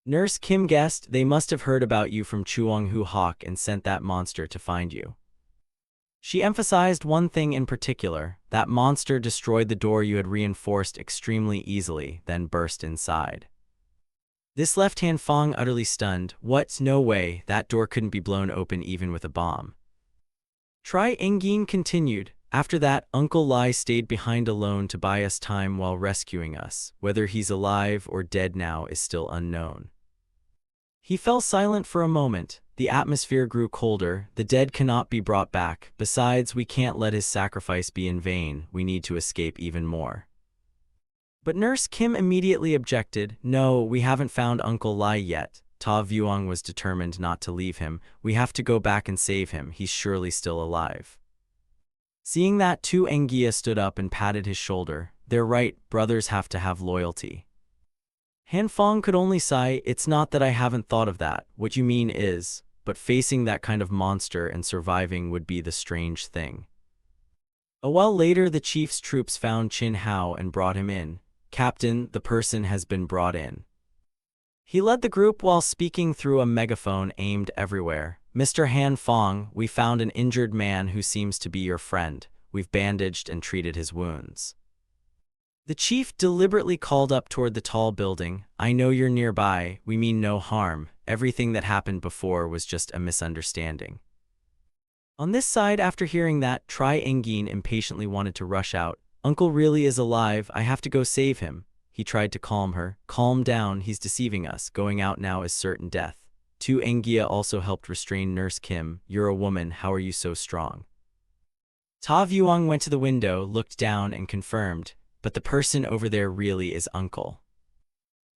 Nurse Kim guessed, "They must have heard about you from Chuang Hu Hawk and sent that monster to find you." She emphasized one thing in particular: that monster destroyed the door you had reinforced extremely easily, then burst inside. This left Han Fong utterly stunned. "What? No way, that door couldn't be blown open even with a bomb." Tri Engin continued, "After that, Uncle Lai stayed behind alone to buy us time while rescuing us. Whether he's alive or dead now is still unknown." He fell silent for a moment. The atmosphere grew colder. "The dead cannot be brought back. Besides, we can't let his sacrifice be in vain. We need to escape even more." But Nurse Kim immediately objected. "No, we haven't found Uncle Lai yet." Ta Vuong was determined not to leave him. "We have to go back and save him. He's surely still alive." Seeing that, Tu Engia stood up and patted his shoulder. "They're right, brothers have to have loyalty." Han Fong could only sigh. "It's not that I haven't thought of that. What you mean is, but facing that kind of monster and surviving would be the strange thing." A while later, the chief's troops found Chin Hao and brought him in. "Captain, the person has been brought in." He led the group while speaking through a megaphone aimed everywhere. "Mr. Han Fong, we found an injured man who seems to be your friend. We've bandaged and treated his wounds." The chief deliberately called up toward the tall building. "I know you're nearby. We mean no harm. Everything that happened before was just a misunderstanding." On this side, after hearing that, Tri Engin impatiently wanted to rush out. "Uncle really is alive. I have to go save him." He tried to calm her. "Calm down, he's deceiving us. Going out now is certain death." Tu Engia also helped restrain Nurse Kim. "You're a woman, how are you so strong?" Ta Vuong went to the window, looked down and confirmed, "But the person over there really is Uncle."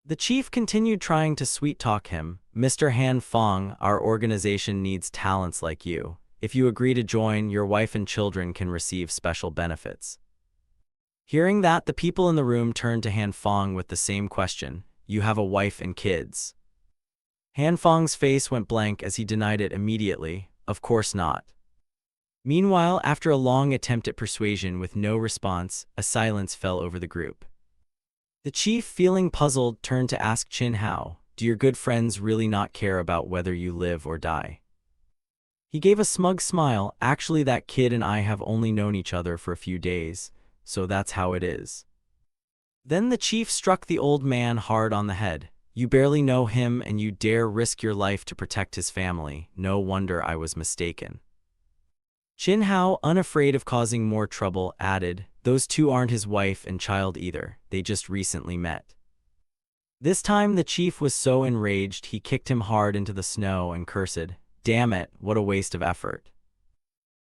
The chief continued trying to sweet-talk him. "Mr. Han Fong, our organization needs talents like you. If you agree to join, your wife and children can receive special benefits." Hearing that, the people in the room turned to Han Fong with the same question. "You have a wife and kids?" Han Fong's face went blank as he denied it immediately. "Of course not." Meanwhile, after a long attempt at persuasion with no response, a silence fell over the group. The chief, feeling puzzled, turned to ask Chin Hao, "Do your good friends really not care about whether you live or die?" He gave a smug smile. "Actually, that kid and I have only known each other for a few days, so that's how it is." Then the chief struck the old man hard on the head. "You barely know him and you dare risk your life to protect his family. No wonder I was mistaken." Chin Hao, unafraid of causing more trouble, added, "Those two aren't his wife and child either, they just recently met." This time the chief was so enraged he kicked him hard into the snow and cursed, "Damn it, what a waste of effort."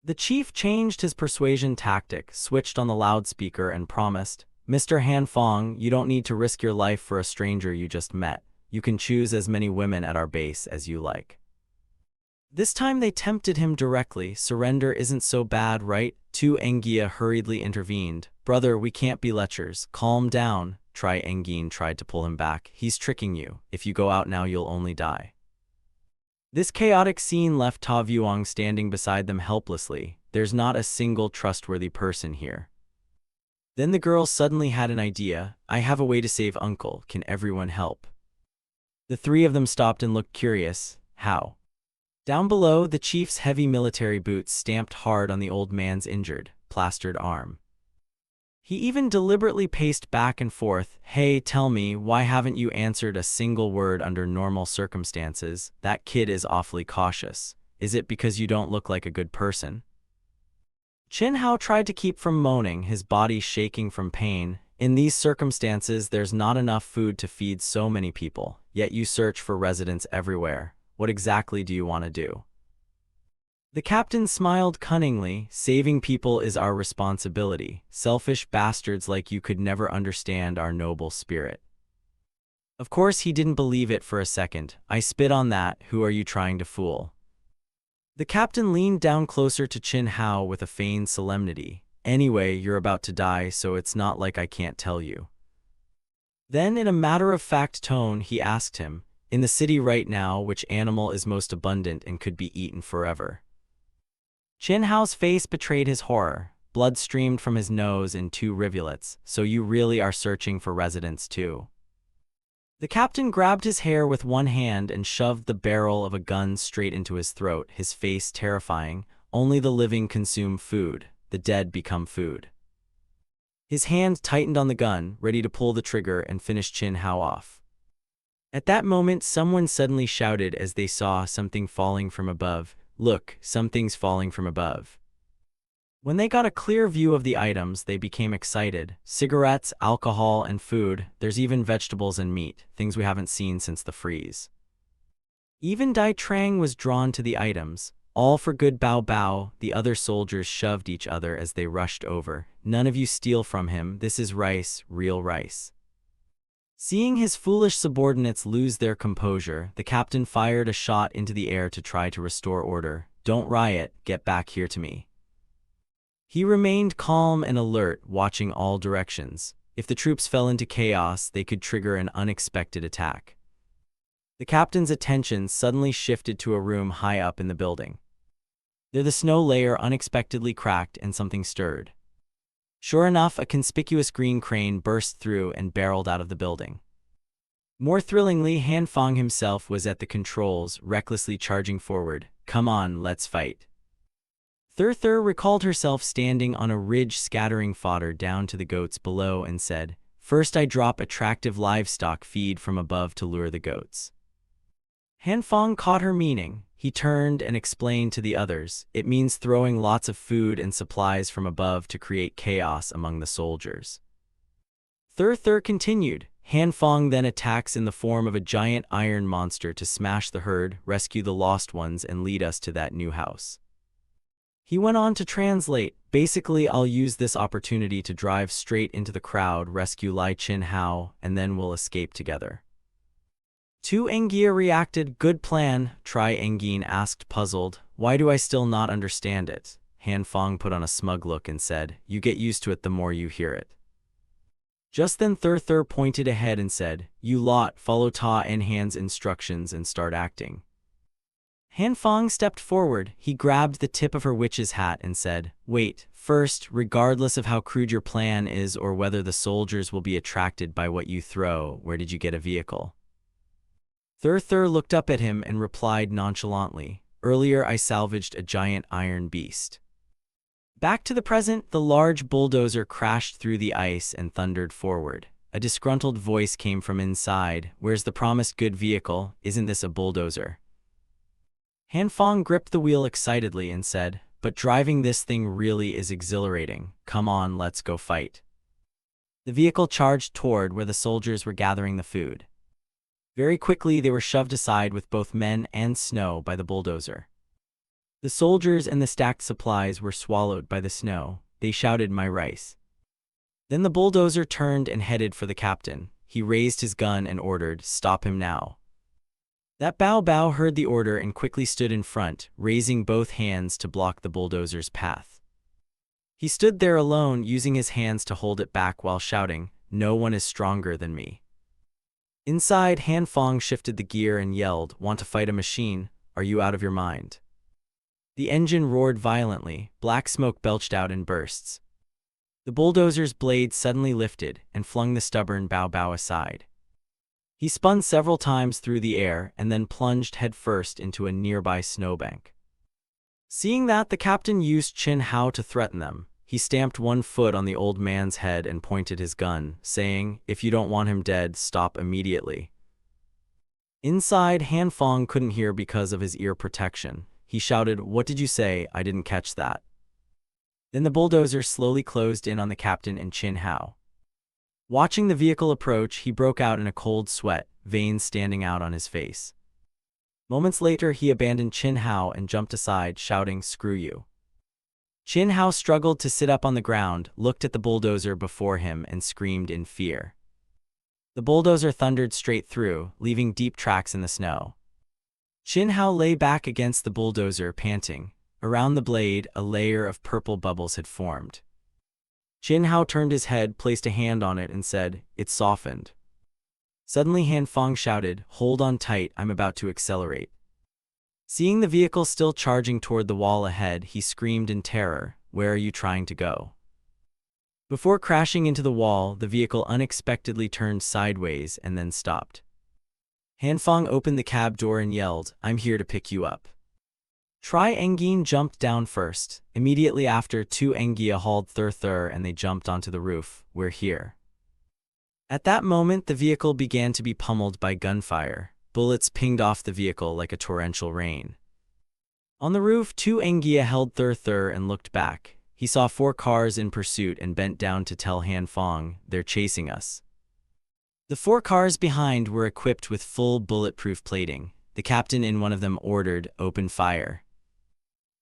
The chief changed his persuasion tactic, switched on the loudspeaker and promised, "Mr. Han Fong, you don't need to risk your life for a stranger you just met. You can choose as many women at our base as you like." This time they tempted him directly. "Surrender isn't so bad, right?" Tu Engia hurriedly intervened. "Brother, we can't be lechers. Calm down." Tri Engin tried to pull him back. "He's tricking you. If you go out now you'll only die." This chaotic scene left Ta Vuong standing beside them helplessly. There's not a single trustworthy person here. Then the girl suddenly had an idea. "I have a way to save Uncle. Can everyone help?" The three of them stopped and looked curious. "How?" Down below, the chief's heavy military boots stamped hard on the old man's injured, plastered arm. He even deliberately paced back and forth. "Hey, tell me, why haven't you answered a single word under normal circumstances? That kid is awfully cautious. Is it because you don't look like a good person?" Chin Hao tried to keep from moaning, his body shaking from pain. "In these circumstances, there's not enough food to feed so many people, yet you search for residents everywhere. What exactly do you want to do?" The captain smiled cunningly. "Saving people is our responsibility. Selfish bastards like you could never understand our noble spirit." Of course he didn't believe it for a second. "I spit on that. Who are you trying to fool?" The captain leaned down closer to Chin Hao with a feigned solemnity. "Anyway, you're about to die, so it's not like I can't tell you." Then in a matter-of-fact tone he asked him, "In the city right now, which animal is most abundant and could be eaten forever?" Chin Hao's face betrayed his horror. Blood streamed from his nose in two rivulets. "So you really are searching for residents too?" The captain grabbed his hair with one hand and shoved the barrel of a gun straight into his throat, his face terrifying. "Only the living consume food. The dead become food." His hand tightened on the gun, ready to pull the trigger and finish Chin Hao off. At that moment, someone suddenly shouted as they saw something falling from above. "Look, something's falling from above." When they got a clear view of the items, they became excited. Cigarettes, alcohol, and food. There's even vegetables and meat, things we haven't seen since the freeze. Even Dai Trang was drawn to the items. "All for good Bao Bao." The other soldiers shoved each other as they rushed over. "None of you steal from him. This is rice, real rice." Seeing his foolish subordinates lose their composure, the captain fired a shot into the air to try to restore order. "Don't riot, get back here to me." He remained calm and alert, watching all directions. If the troops fell into chaos, they could trigger an unexpected attack. The captain's attention suddenly shifted to a room high up in the building. There the snow layer unexpectedly cracked and something stirred. Sure enough, a conspicuous green crane burst through and barreled out of the building. More thrillingly, Han Fong himself was at the controls, recklessly charging forward. "Come on, let's fight." Thur recalled herself standing on a ridge scattering fodder down to the goats below and said, "First I drop attractive livestock feed from above to lure the goats." Han Fong caught her meaning. He turned and explained to the others, "It means throwing lots of food and supplies from above to create chaos among the soldiers." Thur continued, "Han Fong then attacks in the form of a giant iron monster to smash the herd, rescue the lost ones, and lead us to that new house." He went on to translate, "Basically, I'll use this opportunity to drive straight into the crowd, rescue Lai Chin Hao, and then we'll escape together." Tu Engia reacted, "Good plan." Tri Engin asked, puzzled, "Why do I still not understand it?" Han Fong put on a smug look and said, "You get used to it the more you hear it." Just then Thur pointed ahead and said, "You lot, follow Ta En Han's instructions and start acting." Han Fong stepped forward. He grabbed the tip of her witch's hat and said, "Wait, first, regardless of how crude your plan is or whether the soldiers will be attracted by what you throw, where did you get a vehicle?" Thur looked up at him and replied nonchalantly, "Earlier I salvaged a giant iron beast." Back to the present, the large bulldozer crashed through the ice and thundered forward. A disgruntled voice came from inside, "Where's the promised good vehicle? Isn't this a bulldozer?" Han Fong gripped the wheel excitedly and said, but driving this thing really is exhilarating. Come on, let's go fight. The vehicle charged toward where the soldiers were gathering the food. Very quickly, they were shoved aside with both men and snow by the bulldozer. The soldiers and the stacked supplies were swallowed by the snow. They shouted, "My rice." Then the bulldozer turned and headed for the captain. He raised his gun and ordered, "Stop him now." That Bao Bao heard the order and quickly stood in front, raising both hands to block the bulldozer's path. He stood there alone, using his hands to hold it back while shouting, "No one is stronger than me." Inside, Han Fong shifted the gear and yelled, "Want to fight a machine? Are you out of your mind?" The engine roared violently, black smoke belched out in bursts. The bulldozer's blade suddenly lifted and flung the stubborn Bao Bao aside. He spun several times through the air and then plunged headfirst into a nearby snowbank. Seeing that, the captain used Chin Hao to threaten them. He stamped one foot on the old man's head and pointed his gun, saying, "If you don't want him dead, stop immediately." Inside, Han Fong couldn't hear because of his ear protection. He shouted, "What did you say? I didn't catch that." Then the bulldozer slowly closed in on the captain and Chin Hao. Watching the vehicle approach, he broke out in a cold sweat, veins standing out on his face. Moments later, he abandoned Chin Hao and jumped aside, shouting, "Screw you." Chin Hao struggled to sit up on the ground, looked at the bulldozer before him, and screamed in fear. The bulldozer thundered straight through, leaving deep tracks in the snow. Chin Hao lay back against the bulldozer, panting. Around the blade, a layer of purple bubbles had formed. Chin Hao turned his head, placed a hand on it, and said, "It's softened." Suddenly Han Fong shouted, "Hold on tight, I'm about to accelerate." Seeing the vehicle still charging toward the wall ahead, he screamed in terror, "Where are you trying to go?" Before crashing into the wall, the vehicle unexpectedly turned sideways and then stopped. Han Fong opened the cab door and yelled, "I'm here to pick you up." Tri Engin jumped down first. Immediately after, two Engia hauled Thur and they jumped onto the roof. "We're here." At that moment, the vehicle began to be pummeled by gunfire. Bullets pinged off the vehicle like a torrential rain. On the roof, two Engia held Thur and looked back. He saw 4 cars in pursuit and bent down to tell Han Fong, "They're chasing us." The 4 cars behind were equipped with full bulletproof plating. The captain in one of them ordered, "Open fire."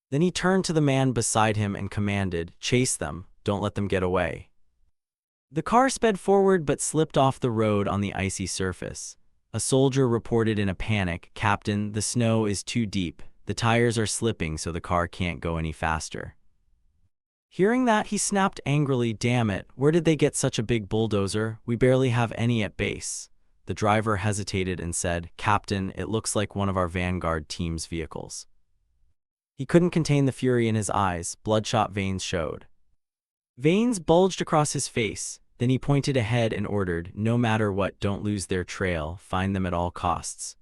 Then he turned to the man beside him and commanded, "Chase them, don't let them get away." The car sped forward but slipped off the road on the icy surface. A soldier reported in a panic, "Captain, the snow is too deep. The tires are slipping so the car can't go any faster." Hearing that, he snapped angrily, "Damn it, where did they get such a big bulldozer? We barely have any at base." The driver hesitated and said, "Captain, it looks like one of our Vanguard team's vehicles." He couldn't contain the fury in his eyes. Bloodshot veins showed. Veins bulged across his face. Then he pointed ahead and ordered, "No matter what, don't lose their trail. Find them at all costs."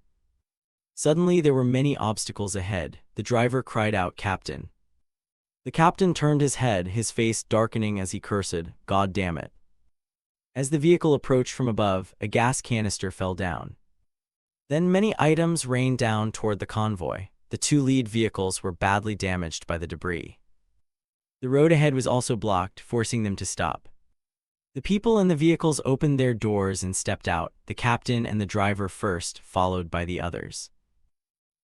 Suddenly, there were many obstacles ahead. The driver cried out, "Captain." The captain turned his head, his face darkening as he cursed, "God damn it." As the vehicle approached from above, a gas canister fell down. Then many items rained down toward the convoy. The 2 lead vehicles were badly damaged by the debris. The road ahead was also blocked, forcing them to stop. The people in the vehicles opened their doors and stepped out, the captain and the driver first, followed by the others.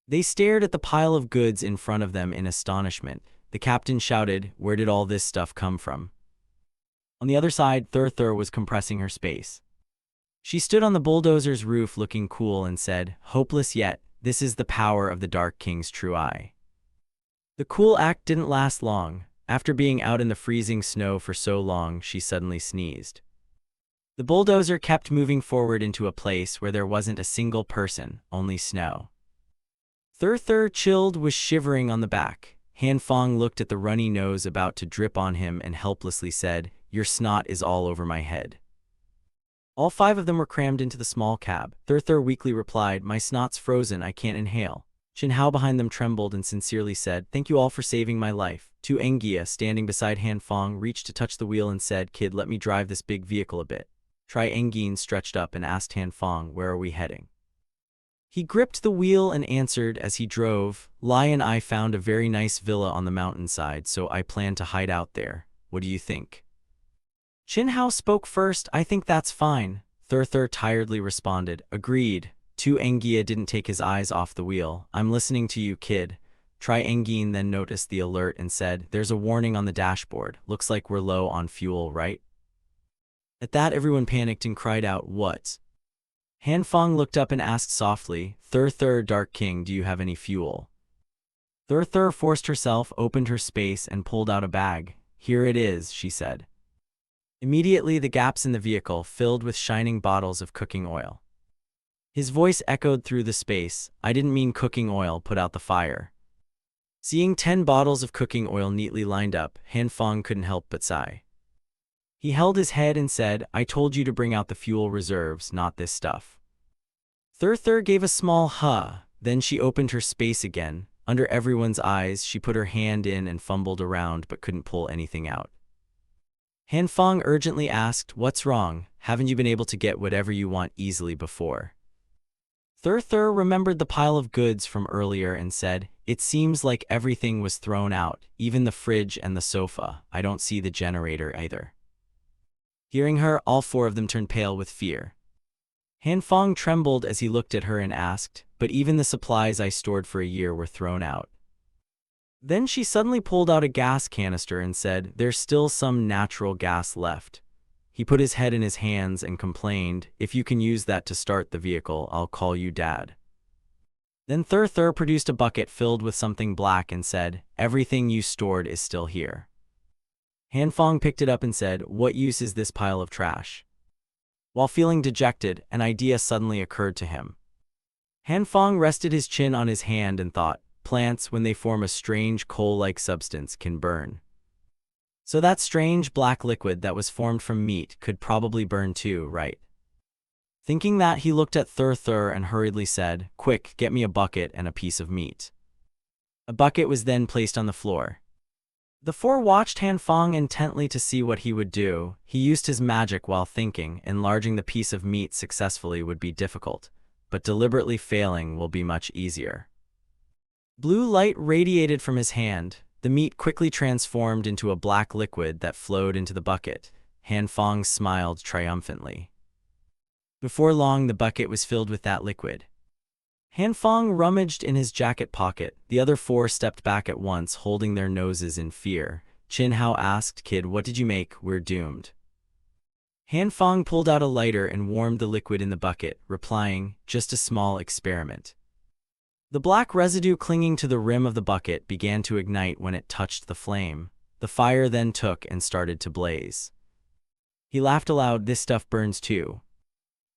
They stared at the pile of goods in front of them in astonishment. The captain shouted, "Where did all this stuff come from?" On the other side, Thur was compressing her space. She stood on the bulldozer's roof looking cool and said, "Hopeless yet, this is the power of the Dark King's true eye." The cool act didn't last long. After being out in the freezing snow for so long, she suddenly sneezed. The bulldozer kept moving forward into a place where there wasn't a single person, only snow. Thur, chilled, was shivering on the back. Han Fong looked at the runny nose about to drip on him and helplessly said, "Your snot is all over my head." All 5 of them were crammed into the small cab. Thur weakly replied, "My snot's frozen, I can't inhale." Chin Hao behind them trembled and sincerely said, "Thank you all for saving my life." 2 Engia standing beside Han Fong reached to touch the wheel and said, "Kid, let me drive this big vehicle a bit." Tri Engin stretched up and asked Han Fong, "Where are we heading?" He gripped the wheel and answered as he drove, Lai and I found a very nice villa on the mountainside, so I plan to hide out there. What do you think? Chin Hao spoke first. I think that's fine, Thur tiredly responded. Agreed. Tu Engia didn't take his eyes off the wheel. I'm listening to you, kid. Tri Engin then noticed the alert and said, there's a warning on the dashboard. Looks like we're low on fuel, right? At that, everyone panicked and cried out, what? Han Feng looked up and asked softly, Thur, Dark King, do you have any fuel? Thur forced herself, opened her space, and pulled out a bag. Here it is, she said. Immediately, the gaps in the vehicle filled with shining bottles of cooking oil. His voice echoed through the space, I didn't mean cooking oil, put out the fire. Seeing 10 bottles of cooking oil neatly lined up, Han Feng couldn't help but sigh. He held his head and said, I told you to bring out the fuel reserves, not this stuff. Thur gave a small huh, then she opened her space again. Under everyone's eyes, she put her hand in and fumbled around but couldn't pull anything out. Han Feng urgently asked, what's wrong? Haven't you been able to get whatever you want easily before? Thur remembered the pile of goods from earlier and said, it seems like everything was thrown out, even the fridge and the sofa. I don't see the generator either. Hearing her, all 4 of them turned pale with fear. Han Feng trembled as he looked at her and asked, but even the supplies I stored for a year were thrown out. Then she suddenly pulled out a gas canister and said, there's still some natural gas left. He put his head in his hands and complained, if you can use that to start the vehicle, I'll call you Dad. Then Thur produced a bucket filled with something black and said, everything you stored is still here. Han Feng picked it up and said, what use is this pile of trash? While feeling dejected, an idea suddenly occurred to him. Han Feng rested his chin on his hand and thought, plants, when they form a strange coal-like substance, can burn. So that strange black liquid that was formed from meat could probably burn too, right? Thinking that, he looked at Thur and hurriedly said, quick, get me a bucket and a piece of meat. A bucket was then placed on the floor. The 4 watched Han Feng intently to see what he would do. He used his magic while thinking. Enlarging the piece of meat successfully would be difficult, but deliberately failing will be much easier. Blue light radiated from his hand. The meat quickly transformed into a black liquid that flowed into the bucket. Han Feng smiled triumphantly. Before long, the bucket was filled with that liquid. Han Feng rummaged in his jacket pocket. The other 4 stepped back at once, holding their noses in fear. Chin Hao asked, kid, what did you make? We're doomed. Han Feng pulled out a lighter and warmed the liquid in the bucket, replying, just a small experiment. The black residue clinging to the rim of the bucket began to ignite when it touched the flame. The fire then took and started to blaze. He laughed aloud, this stuff burns too.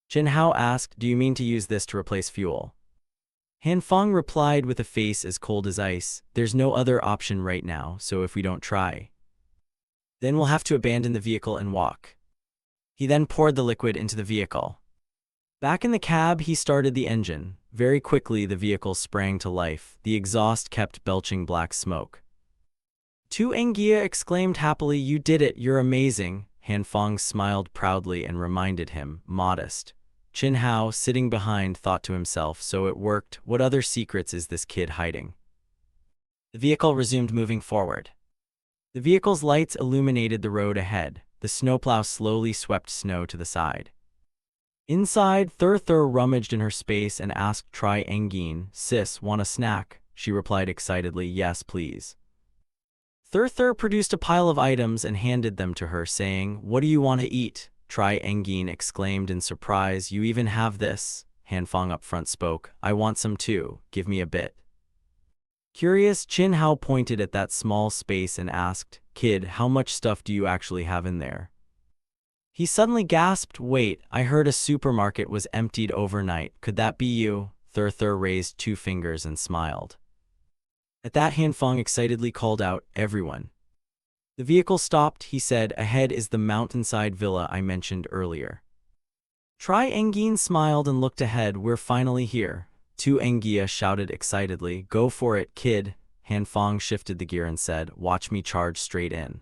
Chin Hao asked, do you mean to use this to replace fuel? Han Feng replied with a face as cold as ice, there's no other option right now, so if we don't try, then we'll have to abandon the vehicle and walk. He then poured the liquid into the vehicle. Back in the cab, he started the engine. Very quickly, the vehicle sprang to life. The exhaust kept belching black smoke. Tu Engia exclaimed happily, you did it, you're amazing. Han Feng smiled proudly and reminded him, modest. Chin Hao, sitting behind, thought to himself, so it worked. What other secrets is this kid hiding? The vehicle resumed moving forward. The vehicle's lights illuminated the road ahead. The snowplow slowly swept snow to the side. Inside, Thur rummaged in her space and asked Tri Engin, sis, want a snack? She replied excitedly, yes, please. Thur produced a pile of items and handed them to her, saying, what do you want to eat? Tri Engin exclaimed in surprise, you even have this? Han Feng up front spoke, I want some too, give me a bit. Curious, Chin Hao pointed at that small space and asked, kid, how much stuff do you actually have in there? He suddenly gasped, wait, I heard a supermarket was emptied overnight, could that be you? Thur raised 2 fingers and smiled. At that, Han Feng excitedly called out, everyone. The vehicle stopped, he said, ahead is the mountainside villa I mentioned earlier. Tri Engin smiled and looked ahead, we're finally here. Tu Engia shouted excitedly, go for it, kid. Han Feng shifted the gear and said, watch me charge straight in.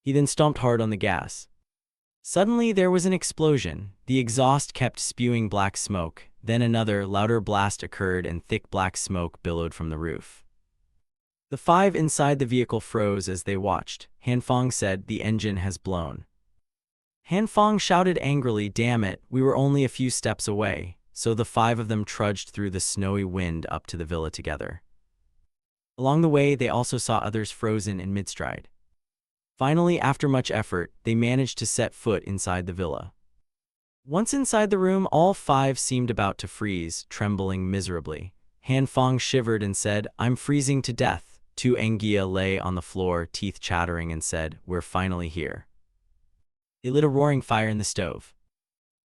He then stomped hard on the gas. Suddenly there was an explosion. The exhaust kept spewing black smoke. Then another, louder blast occurred and thick black smoke billowed from the roof. The 5 inside the vehicle froze as they watched. Han Fong said, "The engine has blown." Han Fong shouted angrily, "Damn it, we were only a few steps away." So the 5 of them trudged through the snowy wind up to the villa together. Along the way, they also saw others frozen in mid-stride. Finally, after much effort, they managed to set foot inside the villa. Once inside the room, all 5 seemed about to freeze, trembling miserably. Han Fong shivered and said, "I'm freezing to death." Tu Engia lay on the floor, teeth chattering, and said, "We're finally here." They lit a roaring fire in the stove.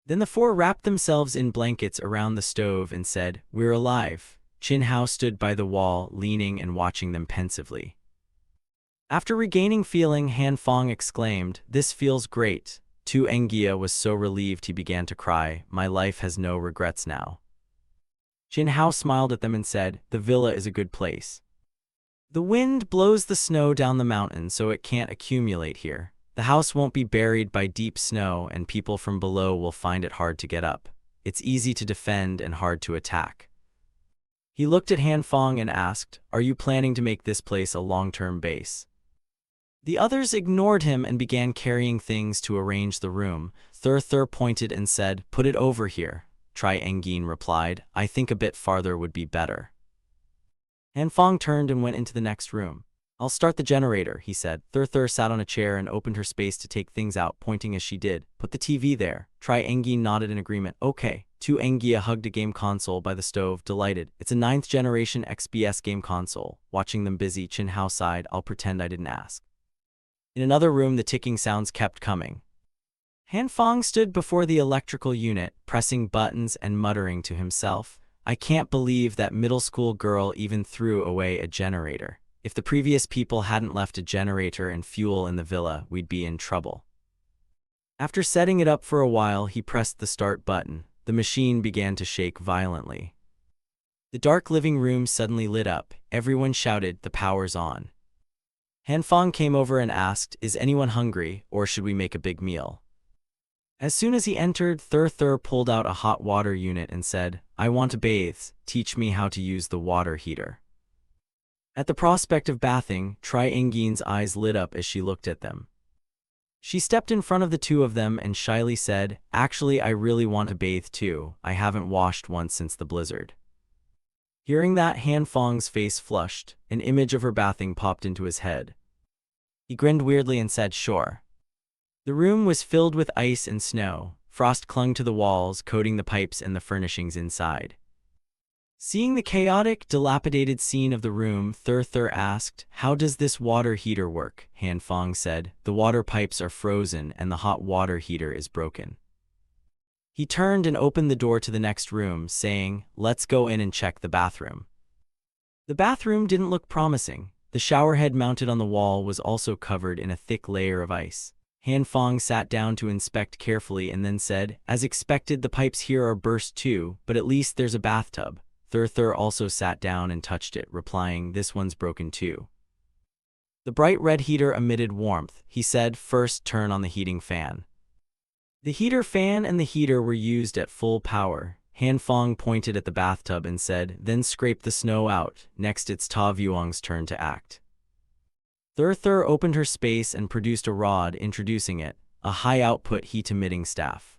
Then the 4 wrapped themselves in blankets around the stove and said, "We're alive." Chin Hao stood by the wall, leaning and watching them pensively. After regaining feeling, Han Fong exclaimed, "This feels great." Tu Engia was so relieved he began to cry. "My life has no regrets now." Chin Hao smiled at them and said, "The villa is a good place. The wind blows the snow down the mountain so it can't accumulate here. The house won't be buried by deep snow and people from below will find it hard to get up. It's easy to defend and hard to attack." He looked at Han Fong and asked, "Are you planning to make this place a long-term base?" The others ignored him and began carrying things to arrange the room. Thur pointed and said, "Put it over here." Tri Engin replied, "I think a bit farther would be better." Han Fong turned and went into the next room. "I'll start the generator," he said. Thur sat on a chair and opened her space to take things out, pointing as she did. "Put the TV there." Tri Engin nodded in agreement. "Okay." Tu Engia hugged a game console by the stove, delighted. "It's a 9th generation XBS game console." Watching them busy, Chin Hao sighed, "I'll pretend I didn't ask." In another room, the ticking sounds kept coming. Han Fong stood before the electrical unit, pressing buttons and muttering to himself, "I can't believe that middle school girl even threw away a generator. If the previous people hadn't left a generator and fuel in the villa, we'd be in trouble." After setting it up for a while, he pressed the start button. The machine began to shake violently. The dark living room suddenly lit up. Everyone shouted, "The power's on." Han Fong came over and asked, "Is anyone hungry, or should we make a big meal?" As soon as he entered, Thur pulled out a hot water unit and said, "I want to bathe. Teach me how to use the water heater." At the prospect of bathing, Tri Engin's eyes lit up as she looked at them. She stepped in front of the 2 of them and shyly said, "Actually, I really want to bathe too. I haven't washed once since the blizzard." Hearing that, Han Fong's face flushed. An image of her bathing popped into his head. He grinned weirdly and said, "Sure." The room was filled with ice and snow. Frost clung to the walls, coating the pipes and the furnishings inside. Seeing the chaotic, dilapidated scene of the room, Thur asked, "How does this water heater work?" Han Fong said, "The water pipes are frozen and the hot water heater is broken." He turned and opened the door to the next room, saying, "Let's go in and check the bathroom." The bathroom didn't look promising. The showerhead mounted on the wall was also covered in a thick layer of ice. Han Fong sat down to inspect carefully and then said, "As expected, the pipes here are burst too, but at least there's a bathtub." Thur also sat down and touched it, replying, "This one's broken too." The bright red heater emitted warmth. He said, "First turn on the heating fan." The heater fan and the heater were used at full power. Han Fong pointed at the bathtub and said, "Then scrape the snow out. Next it's Ta Vuong's turn to act." Thur opened her space and produced a rod, introducing it, a high-output heat-emitting staff.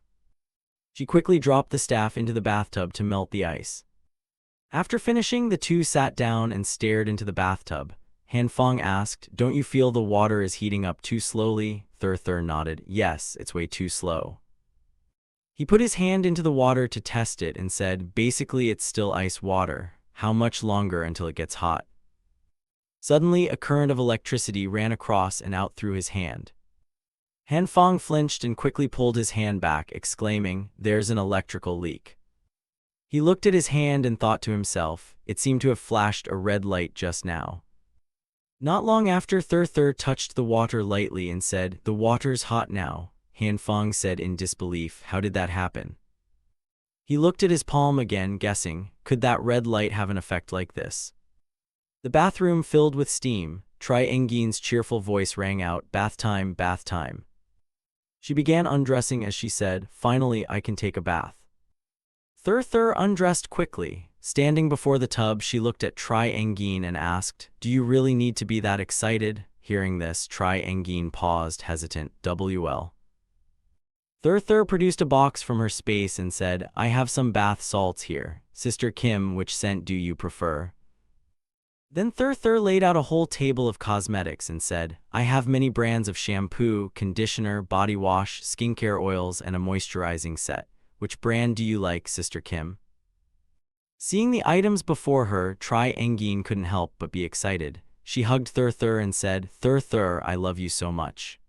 She quickly dropped the staff into the bathtub to melt the ice. After finishing, the 2 sat down and stared into the bathtub. Han Fong asked, "Don't you feel the water is heating up too slowly?" Thur nodded, "Yes, it's way too slow." He put his hand into the water to test it and said, "Basically it's still ice water. How much longer until it gets hot?" Suddenly, a current of electricity ran across and out through his hand. Han Fong flinched and quickly pulled his hand back, exclaiming, "There's an electrical leak." He looked at his hand and thought to himself, "It seemed to have flashed a red light just now." Not long after, Thur touched the water lightly and said, "The water's hot now." Han Fong said in disbelief, "How did that happen?" He looked at his palm again, guessing, could that red light have an effect like this? The bathroom filled with steam. Tri Engin's cheerful voice rang out, "Bath time, bath time." She began undressing as she said, "Finally, I can take a bath." Thur undressed quickly. Standing before the tub, she looked at Tri Engin and asked, "Do you really need to be that excited?" Hearing this, Tri Engin paused, hesitant. "WL." Thur produced a box from her space and said, "I have some bath salts here. Sister Kim, which scent do you prefer?" Then Thur laid out a whole table of cosmetics and said, "I have many brands of shampoo, conditioner, body wash, skincare oils, and a moisturizing set. Which brand do you like, Sister Kim?" Seeing the items before her, Tri Engin couldn't help but be excited. She hugged Thur and said, "Thur, I love you so much."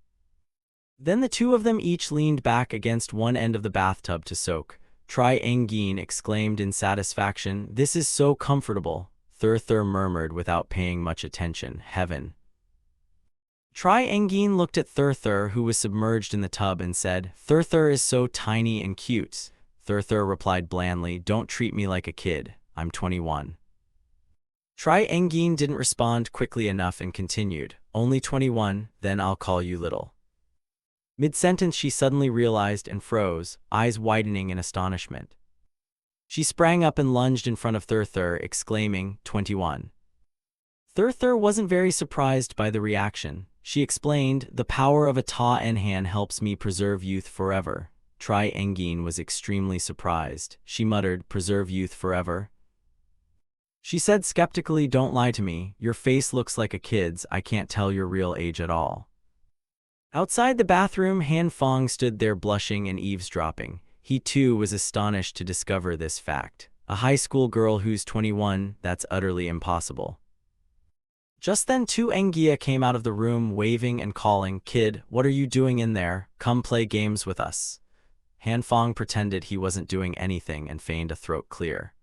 Then the two of them each leaned back against one end of the bathtub to soak. Tri Engin exclaimed in satisfaction, "This is so comfortable." Thur murmured without paying much attention, "Heaven." Tri Engin looked at Thur, who was submerged in the tub, and said, "Thur is so tiny and cute." Thur replied blandly, "Don't treat me like a kid. I'm 21. Tri Engin didn't respond quickly enough and continued, "Only 21, then I'll call you little." Mid-sentence she suddenly realized and froze, eyes widening in astonishment. She sprang up and lunged in front of Thur, exclaiming, 21. Thur wasn't very surprised by the reaction. She explained, "The power of a Ta Enhan helps me preserve youth forever." Tri Engin was extremely surprised. She muttered, "Preserve youth forever?" She said skeptically, "Don't lie to me. Your face looks like a kid's. I can't tell your real age at all." Outside the bathroom, Han Fong stood there blushing and eavesdropping. He too was astonished to discover this fact. A high school girl who's 21, that's utterly impossible. Just then Tu Engia came out of the room waving and calling, "Kid, what are you doing in there? Come play games with us." Han Fong pretended he wasn't doing anything and feigned a throat clear.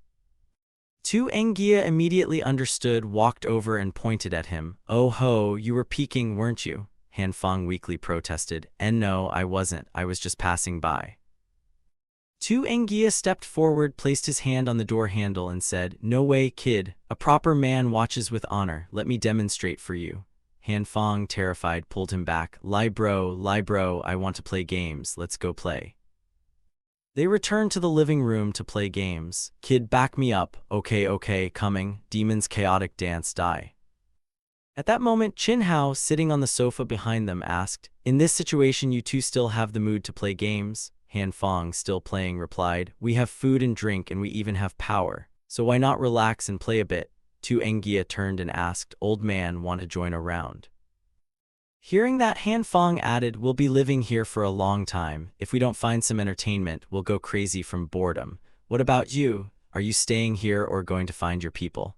Tu Engia immediately understood, walked over and pointed at him. "Oh ho, you were peeking, weren't you?" Han Fong weakly protested. "And no, I wasn't. I was just passing by." Tu Engia stepped forward, placed his hand on the door handle and said, "No way, kid. A proper man watches with honor. Let me demonstrate for you." Han Fong, terrified, pulled him back. Lie bro, I want to play games. Let's go play." They returned to the living room to play games. "Kid, back me up." Okay, coming." Demon's chaotic dance die. At that moment, Chin Hao, sitting on the sofa behind them, asked, "In this situation, you two still have the mood to play games?" Han Fong, still playing, replied, "We have food and drink and we even have power. So why not relax and play a bit?" Tu Engia turned and asked, "Old man, want to join a round?" Hearing that, Han Fong added, "We'll be living here for a long time. If we don't find some entertainment, we'll go crazy from boredom. What about you? Are you staying here or going to find your people?"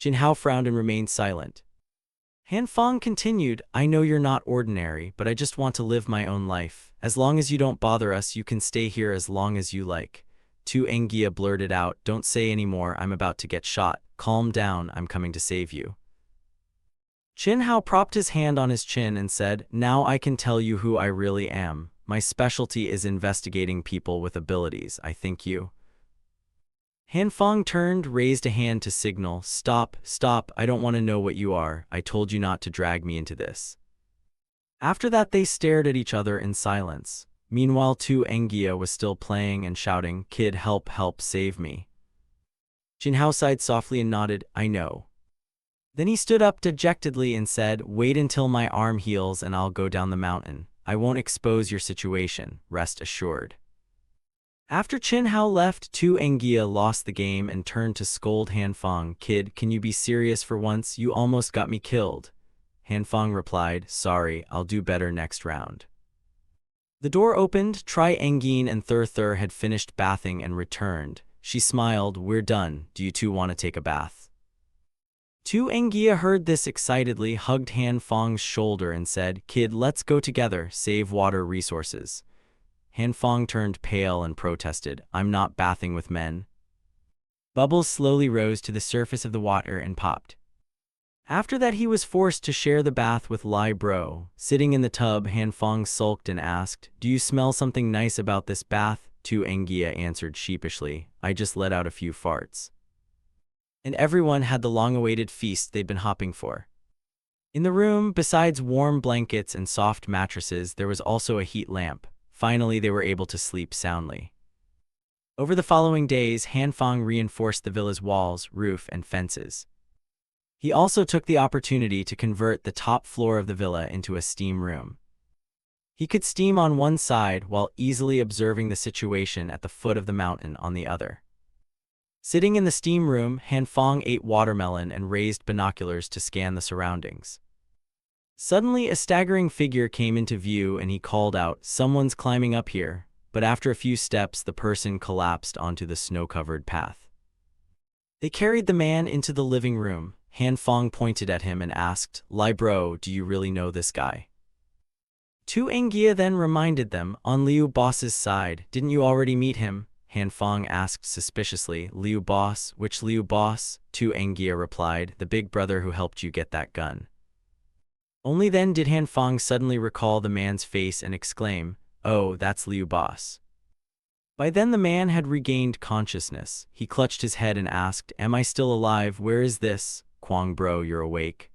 Chin Hao frowned and remained silent. Han Fong continued, "I know you're not ordinary, but I just want to live my own life. As long as you don't bother us, you can stay here as long as you like." Tu Engia blurted out, "Don't say any more, I'm about to get shot. Calm down, I'm coming to save you." Chin Hao propped his hand on his chin and said, "Now I can tell you who I really am. My specialty is investigating people with abilities. I think you." Han Fong turned, raised a hand to signal, Stop, I don't want to know what you are. I told you not to drag me into this." After that they stared at each other in silence. Meanwhile Tu Engia was still playing and shouting, "Kid, help, save me." Chin Hao sighed softly and nodded, "I know." Then he stood up dejectedly and said, "Wait until my arm heals and I'll go down the mountain. I won't expose your situation, rest assured." After Chin Hao left, Tu Engia lost the game and turned to scold Han Fong, "Kid, can you be serious for once? You almost got me killed." Han Fong replied, "Sorry, I'll do better next round." The door opened. Tri Engin and Thur had finished bathing and returned. She smiled, "We're done. Do you two want to take a bath?" Tu Engia heard this excitedly, hugged Han Fong's shoulder and said, "Kid, let's go together, save water resources." Han Fong turned pale and protested, "I'm not bathing with men." Bubbles slowly rose to the surface of the water and popped. After that he was forced to share the bath with Lai Bro. Sitting in the tub, Han Fong sulked and asked, "Do you smell something nice about this bath?" Tu Engia answered sheepishly, "I just let out a few farts." And everyone had the long-awaited feast they'd been hopping for. In the room, besides warm blankets and soft mattresses, there was also a heat lamp. Finally, they were able to sleep soundly. Over the following days, Han Fang reinforced the villa's walls, roof, and fences. He also took the opportunity to convert the top floor of the villa into a steam room. He could steam on one side while easily observing the situation at the foot of the mountain on the other. Sitting in the steam room, Han Fang ate watermelon and raised binoculars to scan the surroundings. Suddenly, a staggering figure came into view and he called out, "Someone's climbing up here," but after a few steps the person collapsed onto the snow-covered path. They carried the man into the living room. Han Fang pointed at him and asked, "Li bro, do you really know this guy?" Tu Engia then reminded them, "On Liu Boss's side, didn't you already meet him?" Han Fang asked suspiciously. "Liu Boss? Which Liu Boss?" Tu Engia replied, "The big brother who helped you get that gun." Only then did Han Fang suddenly recall the man's face and exclaim, "Oh, that's Liu Boss." By then the man had regained consciousness. He clutched his head and asked, "Am I still alive? Where is this? Kwang bro, you're awake."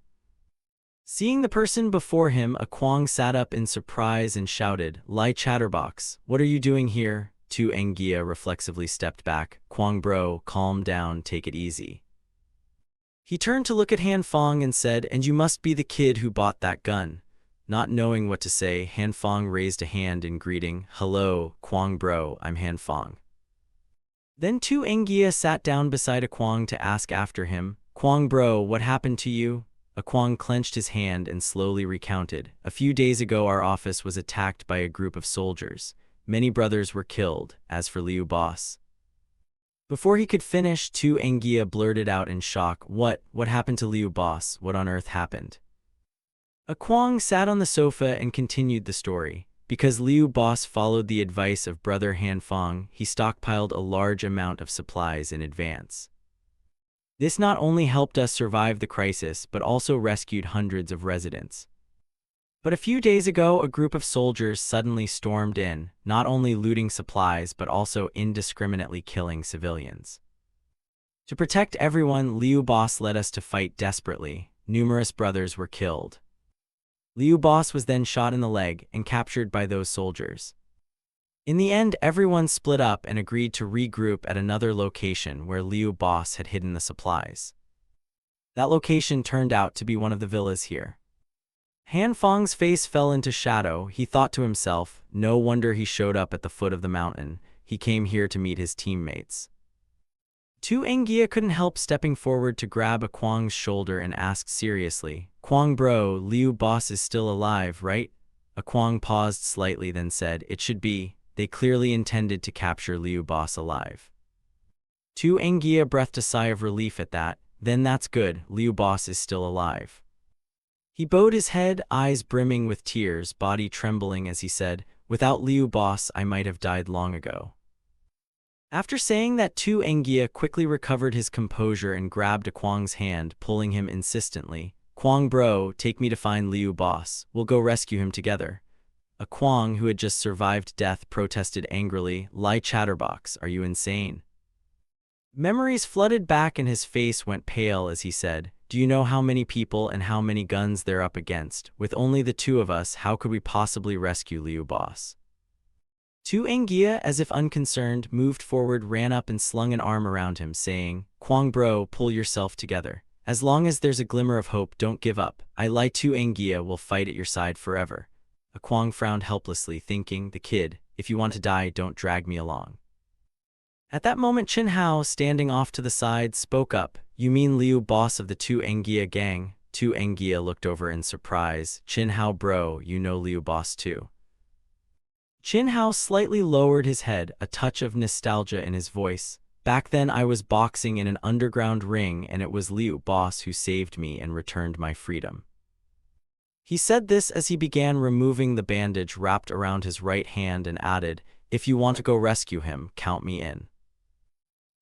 Seeing the person before him, a Kwang sat up in surprise and shouted, "Lai Chatterbox, what are you doing here?" Tu Engia reflexively stepped back. "Kwang bro, calm down, take it easy." He turned to look at Han Fang and said, "And you must be the kid who bought that gun." Not knowing what to say, Han Fang raised a hand in greeting. "Hello, Kwang bro, I'm Han Fang." Then Tu Engia sat down beside a Kwang to ask after him, "Kwang bro, what happened to you?" A Kwang clenched his hand and slowly recounted, "A few days ago our office was attacked by a group of soldiers. Many brothers were killed. As for Liu Boss." Before he could finish, Tu Engia blurted out in shock, What happened to Liu Boss? What on earth happened?" A Kwang sat on the sofa and continued the story. Because Liu Boss followed the advice of brother Han Fang, he stockpiled a large amount of supplies in advance. This not only helped us survive the crisis, but also rescued hundreds of residents. But a few days ago, a group of soldiers suddenly stormed in, not only looting supplies but also indiscriminately killing civilians. To protect everyone, Liu Boss led us to fight desperately. Numerous brothers were killed. Liu Boss was then shot in the leg and captured by those soldiers. In the end, everyone split up and agreed to regroup at another location where Liu Boss had hidden the supplies. That location turned out to be one of the villas here. Han Fang's face fell into shadow. He thought to himself, no wonder he showed up at the foot of the mountain. He came here to meet his teammates. Tu Engia couldn't help stepping forward to grab a Kwang's shoulder and asked seriously, "Kwang bro, Liu Boss is still alive, right?" A Kwang paused slightly then said, "It should be. They clearly intended to capture Liu Boss alive." Tu Engia breathed a sigh of relief at that. "Then that's good, Liu Boss is still alive." He bowed his head, eyes brimming with tears, body trembling as he said, "Without Liu Boss I might have died long ago." After saying that, Tu Engia quickly recovered his composure and grabbed a Kwang's hand, pulling him insistently. "Kwang bro, take me to find Liu Boss. We'll go rescue him together." A Kwang who had just survived death protested angrily, "Lai Chatterbox, are you insane?" Memories flooded back and his face went pale as he said, "Do you know how many people and how many guns they're up against? With only the two of us, how could we possibly rescue Liu Boss?" Tu Engia, as if unconcerned, moved forward, ran up and slung an arm around him, saying, "Kwang bro, pull yourself together. As long as there's a glimmer of hope, don't give up. I, Lai Tu Engia, will fight at your side forever." A Kwang frowned helplessly, thinking, "The kid, if you want to die, don't drag me along." At that moment, Chin Hao, standing off to the side, spoke up, "You mean Liu Boss of the Tu Engia gang?" Tu Engia looked over in surprise. "Chin Hao bro, you know Liu Boss too?" Chin Hao slightly lowered his head, a touch of nostalgia in his voice. "Back then I was boxing in an underground ring and it was Liu Boss who saved me and returned my freedom." He said this as he began removing the bandage wrapped around his right hand and added, "If you want to go rescue him, count me in."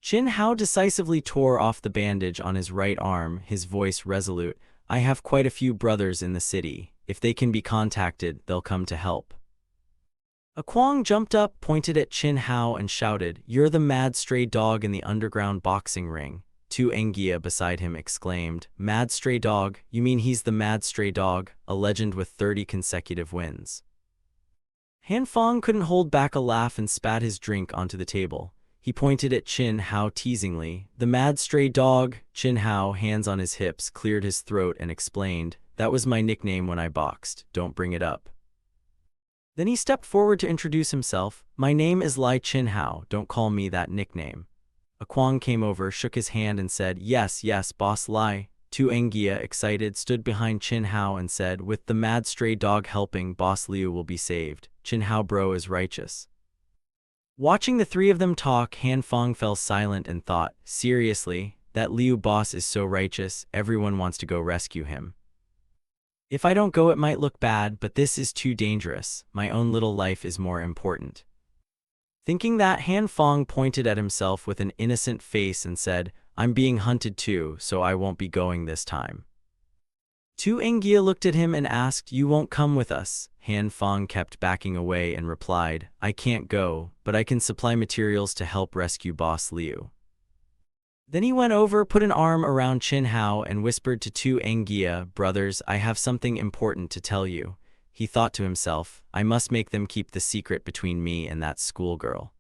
Chin Hao decisively tore off the bandage on his right arm, his voice resolute. "I have quite a few brothers in the city. If they can be contacted, they'll come to help." A Kwang jumped up, pointed at Chin Hao and shouted, "You're the mad stray dog in the underground boxing ring." Tu Engia beside him exclaimed, "Mad stray dog? You mean he's the mad stray dog, a legend with 30 consecutive wins?" Han Fang couldn't hold back a laugh and spat his drink onto the table. He pointed at Chin Hao teasingly. The mad stray dog. Chin Hao, hands on his hips, cleared his throat and explained, "That was my nickname when I boxed. Don't bring it up." Then he stepped forward to introduce himself. "My name is Lai Chin Hao. Don't call me that nickname." A Kwang came over, shook his hand and said, "Yes, yes, Boss Lai." Tu Engia, excited, stood behind Chin Hao and said, "With the mad stray dog helping, Boss Liu will be saved. Chin Hao bro is righteous." Watching the three of them talk, Han Fong fell silent and thought, seriously, that Liu boss is so righteous, everyone wants to go rescue him. If I don't go it might look bad, but this is too dangerous. My own little life is more important. Thinking that, Han Fong pointed at himself with an innocent face and said, "I'm being hunted too, so I won't be going this time." Tu Engia looked at him and asked, "You won't come with us?" Han Fong kept backing away and replied, "I can't go, but I can supply materials to help rescue Boss Liu." Then he went over, put an arm around Chin Hao and whispered to Tu Engia, "Brothers, I have something important to tell you." He thought to himself, "I must make them keep the secret between me and that schoolgirl."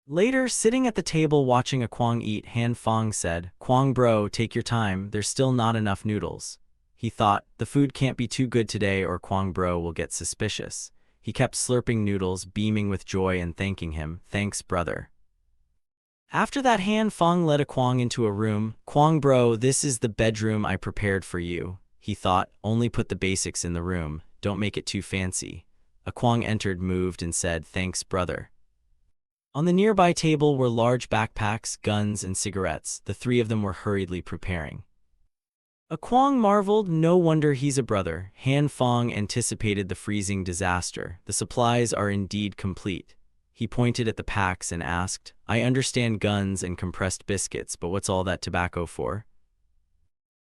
Later, sitting at the table watching a Kwang eat, Han Fong said, "Kwang bro, take your time, there's still not enough noodles." He thought, the food can't be too good today or Kwang bro will get suspicious. He kept slurping noodles, beaming with joy and thanking him, "Thanks, brother." After that, Han Fong led a Kwang into a room. "Kwang bro, this is the bedroom I prepared for you." He thought, only put the basics in the room, don't make it too fancy. A Kwang entered, moved and said, "Thanks, brother." On the nearby table were large backpacks, guns and cigarettes. The three of them were hurriedly preparing. A Kwang marveled, "No wonder he's a brother." Han Fong anticipated the freezing disaster. "The supplies are indeed complete." He pointed at the packs and asked, "I understand guns and compressed biscuits, but what's all that tobacco for?"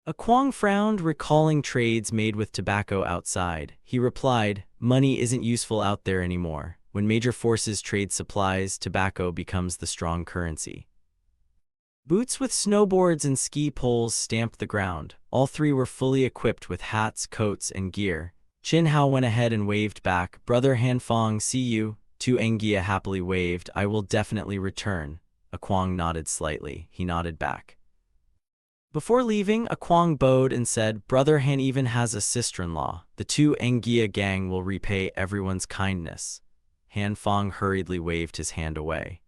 A Kwang frowned, recalling trades made with tobacco outside. He replied, "Money isn't useful out there anymore. When major forces trade supplies, tobacco becomes the strong currency." Boots with snowboards and ski poles stamped the ground. All three were fully equipped with hats, coats, and gear. Chin Hao went ahead and waved back, "Brother Han Fong, see you." Tu Engia happily waved, "I will definitely return." A Kwang nodded slightly. He nodded back. Before leaving, a Kwang bowed and said, "Brother Han even has a sister-in-law. The Tu Engia gang will repay everyone's kindness." Han Fong hurriedly waved his hand away.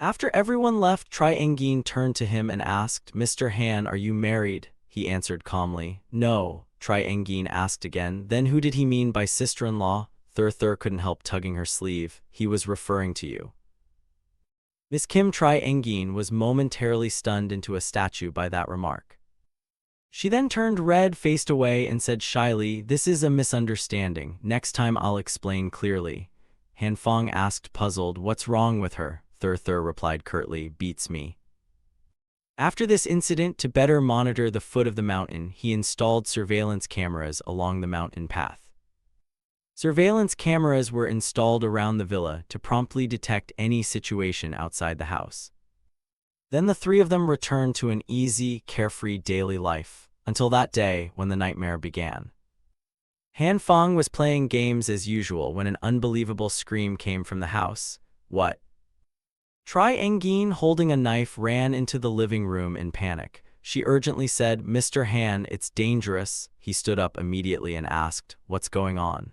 After everyone left, Tri Engin turned to him and asked, "Mr. Han, are you married?" He answered calmly, "No." Tri Engin asked again, "Then who did he mean by sister-in-law?" Thur couldn't help tugging her sleeve. "He was referring to you." Miss Kim Tri Engin was momentarily stunned into a statue by that remark. She then turned red, faced away, and said shyly, "This is a misunderstanding. Next time I'll explain clearly." Han Fong asked, puzzled, "What's wrong with her?" Thur replied curtly, "Beats me." After this incident, to better monitor the foot of the mountain, he installed surveillance cameras along the mountain path. Surveillance cameras were installed around the villa to promptly detect any situation outside the house. Then the three of them returned to an easy, carefree daily life, until that day when the nightmare began. Han Fong was playing games as usual when an unbelievable scream came from the house. "What?" Tri Engin, holding a knife, ran into the living room in panic. She urgently said, "Mr. Han, it's dangerous." He stood up immediately and asked, "What's going on?"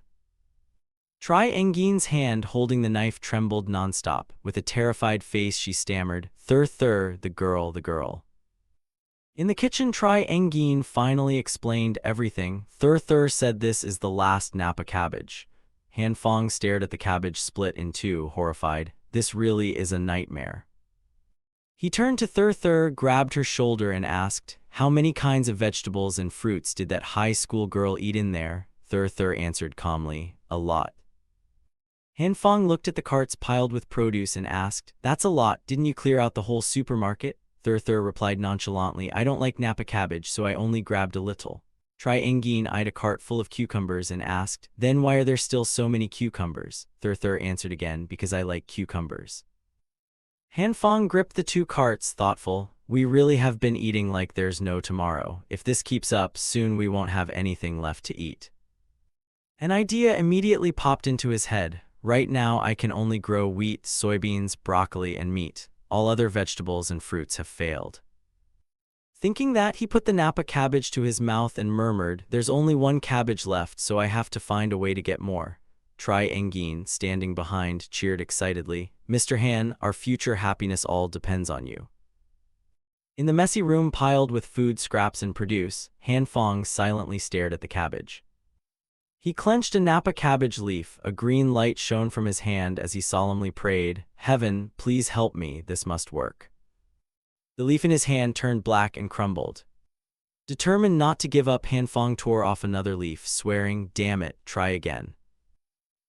Tri Engin's hand holding the knife trembled nonstop. With a terrified face she stammered, Thur, the girl." In the kitchen, Tri Engin finally explained everything. Thur said, "This is the last Napa cabbage." Han Fong stared at the cabbage split in two, horrified. "This really is a nightmare." He turned to Thur, grabbed her shoulder and asked, "How many kinds of vegetables and fruits did that high school girl eat in there?" Thur answered calmly, "A lot." Han Fong looked at the carts piled with produce and asked, "That's a lot, didn't you clear out the whole supermarket?" Thur replied nonchalantly, "I don't like Napa cabbage, so I only grabbed a little." Tri Engin eyed a cart full of cucumbers and asked, "Then why are there still so many cucumbers?" Thur answered again, "Because I like cucumbers." Han Fong gripped the two carts, thoughtful. "We really have been eating like there's no tomorrow. If this keeps up, soon we won't have anything left to eat." An idea immediately popped into his head. Right now I can only grow wheat, soybeans, broccoli, and meat. All other vegetables and fruits have failed. Thinking that, he put the Napa cabbage to his mouth and murmured, "There's only one cabbage left, so I have to find a way to get more." Tri Engin, standing behind, cheered excitedly, "Mr. Han, our future happiness all depends on you." In the messy room piled with food scraps and produce, Han Fong silently stared at the cabbage. He clenched a Napa cabbage leaf. A green light shone from his hand as he solemnly prayed, "Heaven, please help me, this must work." The leaf in his hand turned black and crumbled. Determined not to give up, Han Fong tore off another leaf, swearing, "Damn it, try again."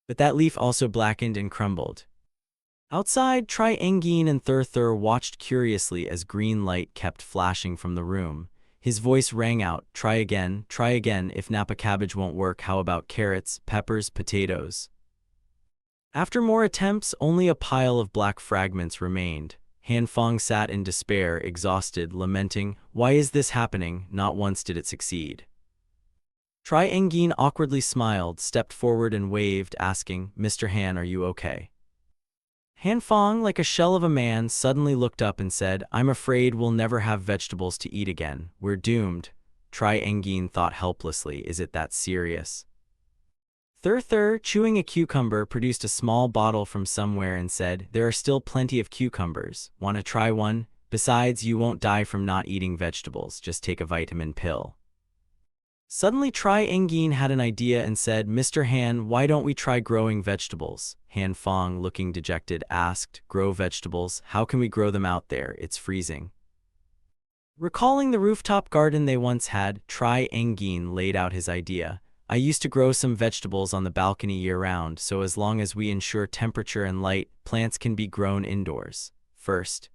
But that leaf also blackened and crumbled. Outside, Tri Engin and Thur watched curiously as green light kept flashing from the room. His voice rang out, try again, if Napa cabbage won't work, how about carrots, peppers, potatoes?" After more attempts, only a pile of black fragments remained. Han Fong sat in despair, exhausted, lamenting, "Why is this happening? Not once did it succeed." Tri Engin awkwardly smiled, stepped forward and waved, asking, "Mr. Han, are you okay?" Han Fong, like a shell of a man, suddenly looked up and said, "I'm afraid we'll never have vegetables to eat again. We're doomed." Tri Engin thought helplessly, "Is it that serious?" Thur, chewing a cucumber, produced a small bottle from somewhere and said, "There are still plenty of cucumbers. Want to try one? Besides, you won't die from not eating vegetables. Just take a vitamin pill." Suddenly, Tri Engin had an idea and said, "Mr. Han, why don't we try growing vegetables?" Han Fong, looking dejected, asked, "Grow vegetables? How can we grow them out there? It's freezing." Recalling the rooftop garden they once had, Tri Engin laid out his idea. "I used to grow some vegetables on the balcony year-round, so as long as we ensure temperature and light, plants can be grown indoors. First,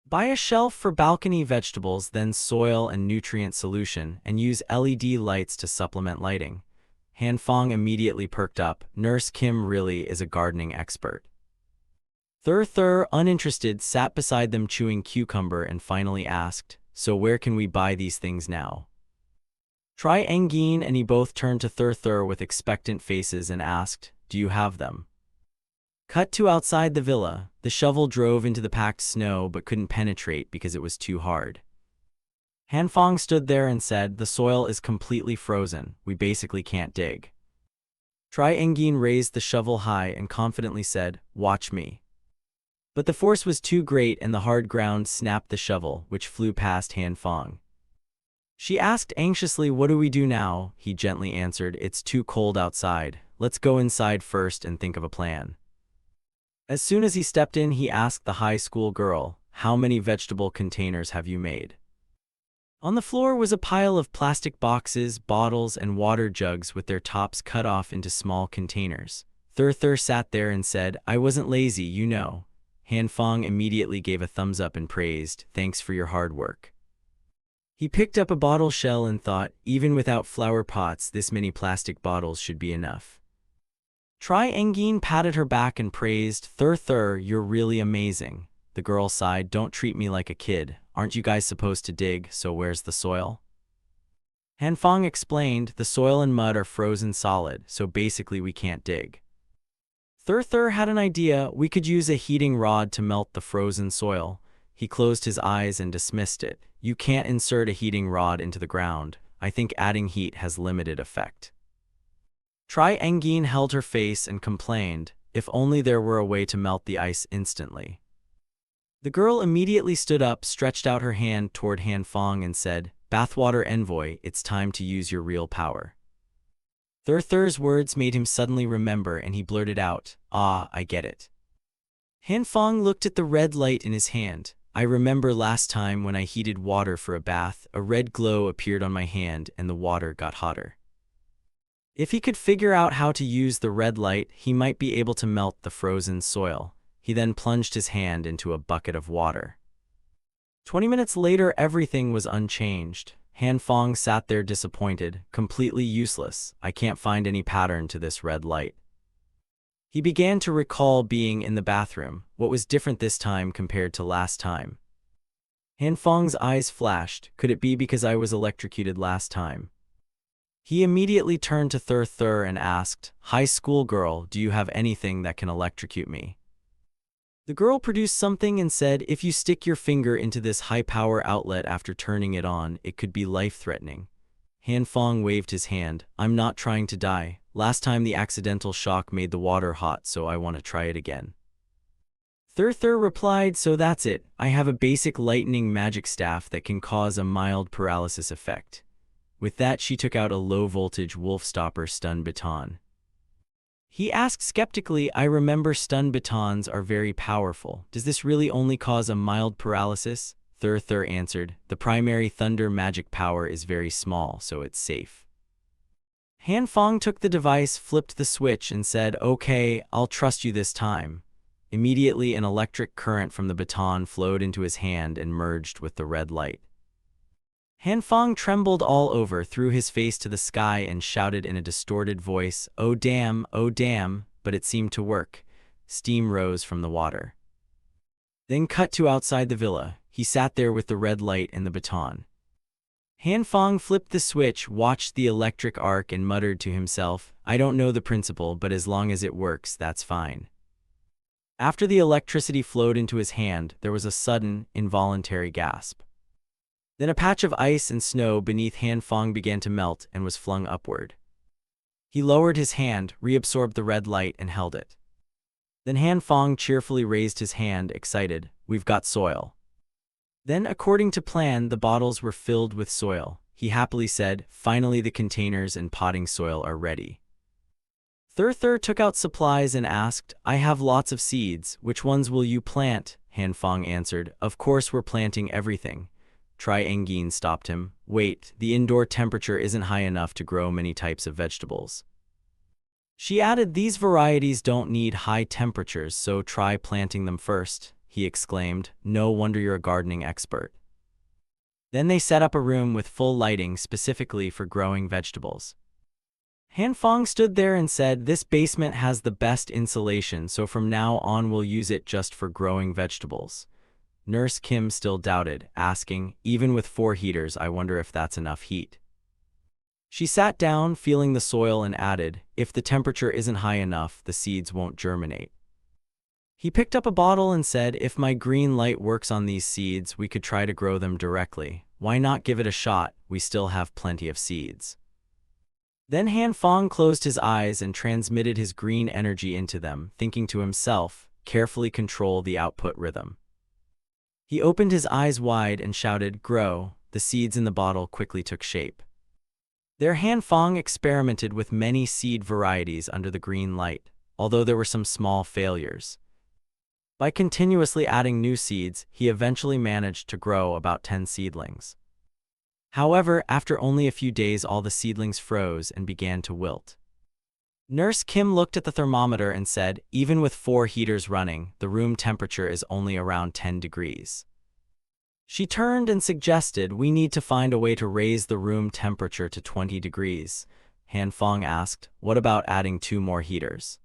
buy a shelf for balcony vegetables, then soil and nutrient solution, and use LED lights to supplement lighting." Han Fong immediately perked up. Nurse Kim really is a gardening expert. Thur, uninterested, sat beside them chewing cucumber and finally asked, "So where can we buy these things now?" Tri Engin and he both turned to Thur with expectant faces and asked, "Do you have them?" Cut to outside the villa. The shovel drove into the packed snow but couldn't penetrate because it was too hard. Han Fong stood there and said, "The soil is completely frozen. We basically can't dig." Tri Engin raised the shovel high and confidently said, "Watch me." But the force was too great and the hard ground snapped the shovel, which flew past Han Fong. She asked anxiously, "What do we do now?" He gently answered, "It's too cold outside. Let's go inside first and think of a plan." As soon as he stepped in, he asked the high school girl, "How many vegetable containers have you made?" On the floor was a pile of plastic boxes, bottles, and water jugs with their tops cut off into small containers. Thur sat there and said, "I wasn't lazy, you know." Han Fong immediately gave a thumbs up and praised, "Thanks for your hard work." He picked up a bottle shell and thought, even without flower pots, this many plastic bottles should be enough. Tri Engin patted her back and praised, Thur, you're really amazing." The girl sighed, "Don't treat me like a kid. Aren't you guys supposed to dig, so where's the soil?" Han Fong explained, "The soil and mud are frozen solid, so basically we can't dig." Thur had an idea. "We could use a heating rod to melt the frozen soil." He closed his eyes and dismissed it. "You can't insert a heating rod into the ground. I think adding heat has limited effect." Tri Engin held her face and complained, "If only there were a way to melt the ice instantly." The girl immediately stood up, stretched out her hand toward Han Fong and said, "Bathwater envoy, it's time to use your real power." Thur's words made him suddenly remember and he blurted out, "Ah, I get it." Han Fong looked at the red light in his hand. "I remember last time when I heated water for a bath, a red glow appeared on my hand and the water got hotter." If he could figure out how to use the red light, he might be able to melt the frozen soil. He then plunged his hand into a bucket of water. 20 minutes later, everything was unchanged. Han Fong sat there disappointed, completely useless. "I can't find any pattern to this red light." He began to recall being in the bathroom. What was different this time compared to last time? Han Fong's eyes flashed. Could it be because I was electrocuted last time? He immediately turned to Thur and asked, "Hi schoolgirl, do you have anything that can electrocute me?" The girl produced something and said, "If you stick your finger into this high-power outlet after turning it on, it could be life-threatening." Han Fong waved his hand. "I'm not trying to die. Last time the accidental shock made the water hot, so I want to try it again." Thur replied, "So that's it. I have a basic lightning magic staff that can cause a mild paralysis effect." With that, she took out a low-voltage wolf-stopper stun baton. He asked skeptically, "I remember stun batons are very powerful. Does this really only cause a mild paralysis?" Thur answered, "The primary thunder magic power is very small, so it's safe." Han Fong took the device, flipped the switch, and said, "Okay, I'll trust you this time." Immediately, an electric current from the baton flowed into his hand and merged with the red light. Han Fong trembled all over, threw his face to the sky, and shouted in a distorted voice, oh damn, but it seemed to work. Steam rose from the water. Then cut to outside the villa. He sat there with the red light and the baton. Han Fong flipped the switch, watched the electric arc, and muttered to himself, "I don't know the principle, but as long as it works, that's fine." After the electricity flowed into his hand, there was a sudden, involuntary gasp. Then a patch of ice and snow beneath Han Fong began to melt and was flung upward. He lowered his hand, reabsorbed the red light, and held it. Then Han Fong cheerfully raised his hand, excited, "We've got soil." Then, according to plan, the bottles were filled with soil. He happily said, "Finally the containers and potting soil are ready." Thur took out supplies and asked, "I have lots of seeds. Which ones will you plant?" Han Fong answered, "Of course we're planting everything." Tri Engin stopped him. "Wait, the indoor temperature isn't high enough to grow many types of vegetables." She added, "These varieties don't need high temperatures, so try planting them first." He exclaimed, "No wonder you're a gardening expert." Then they set up a room with full lighting specifically for growing vegetables. Han Fong stood there and said, "This basement has the best insulation, so from now on we'll use it just for growing vegetables." Nurse Kim still doubted, asking, "Even with 4 heaters, I wonder if that's enough heat." She sat down, feeling the soil, and added, "If the temperature isn't high enough, the seeds won't germinate." He picked up a bottle and said, "If my green light works on these seeds, we could try to grow them directly. Why not give it a shot? We still have plenty of seeds." Then Han Fong closed his eyes and transmitted his green energy into them, thinking to himself, "Carefully control the output rhythm." He opened his eyes wide and shouted, "Grow." The seeds in the bottle quickly took shape. There Han Fong experimented with many seed varieties under the green light, although there were some small failures. By continuously adding new seeds, he eventually managed to grow about 10 seedlings. However, after only a few days, all the seedlings froze and began to wilt. Nurse Kim looked at the thermometer and said, "Even with 4 heaters running, the room temperature is only around 10 degrees. She turned and suggested, "We need to find a way to raise the room temperature to 20 degrees. Han Fong asked, "What about adding 2 more heaters?"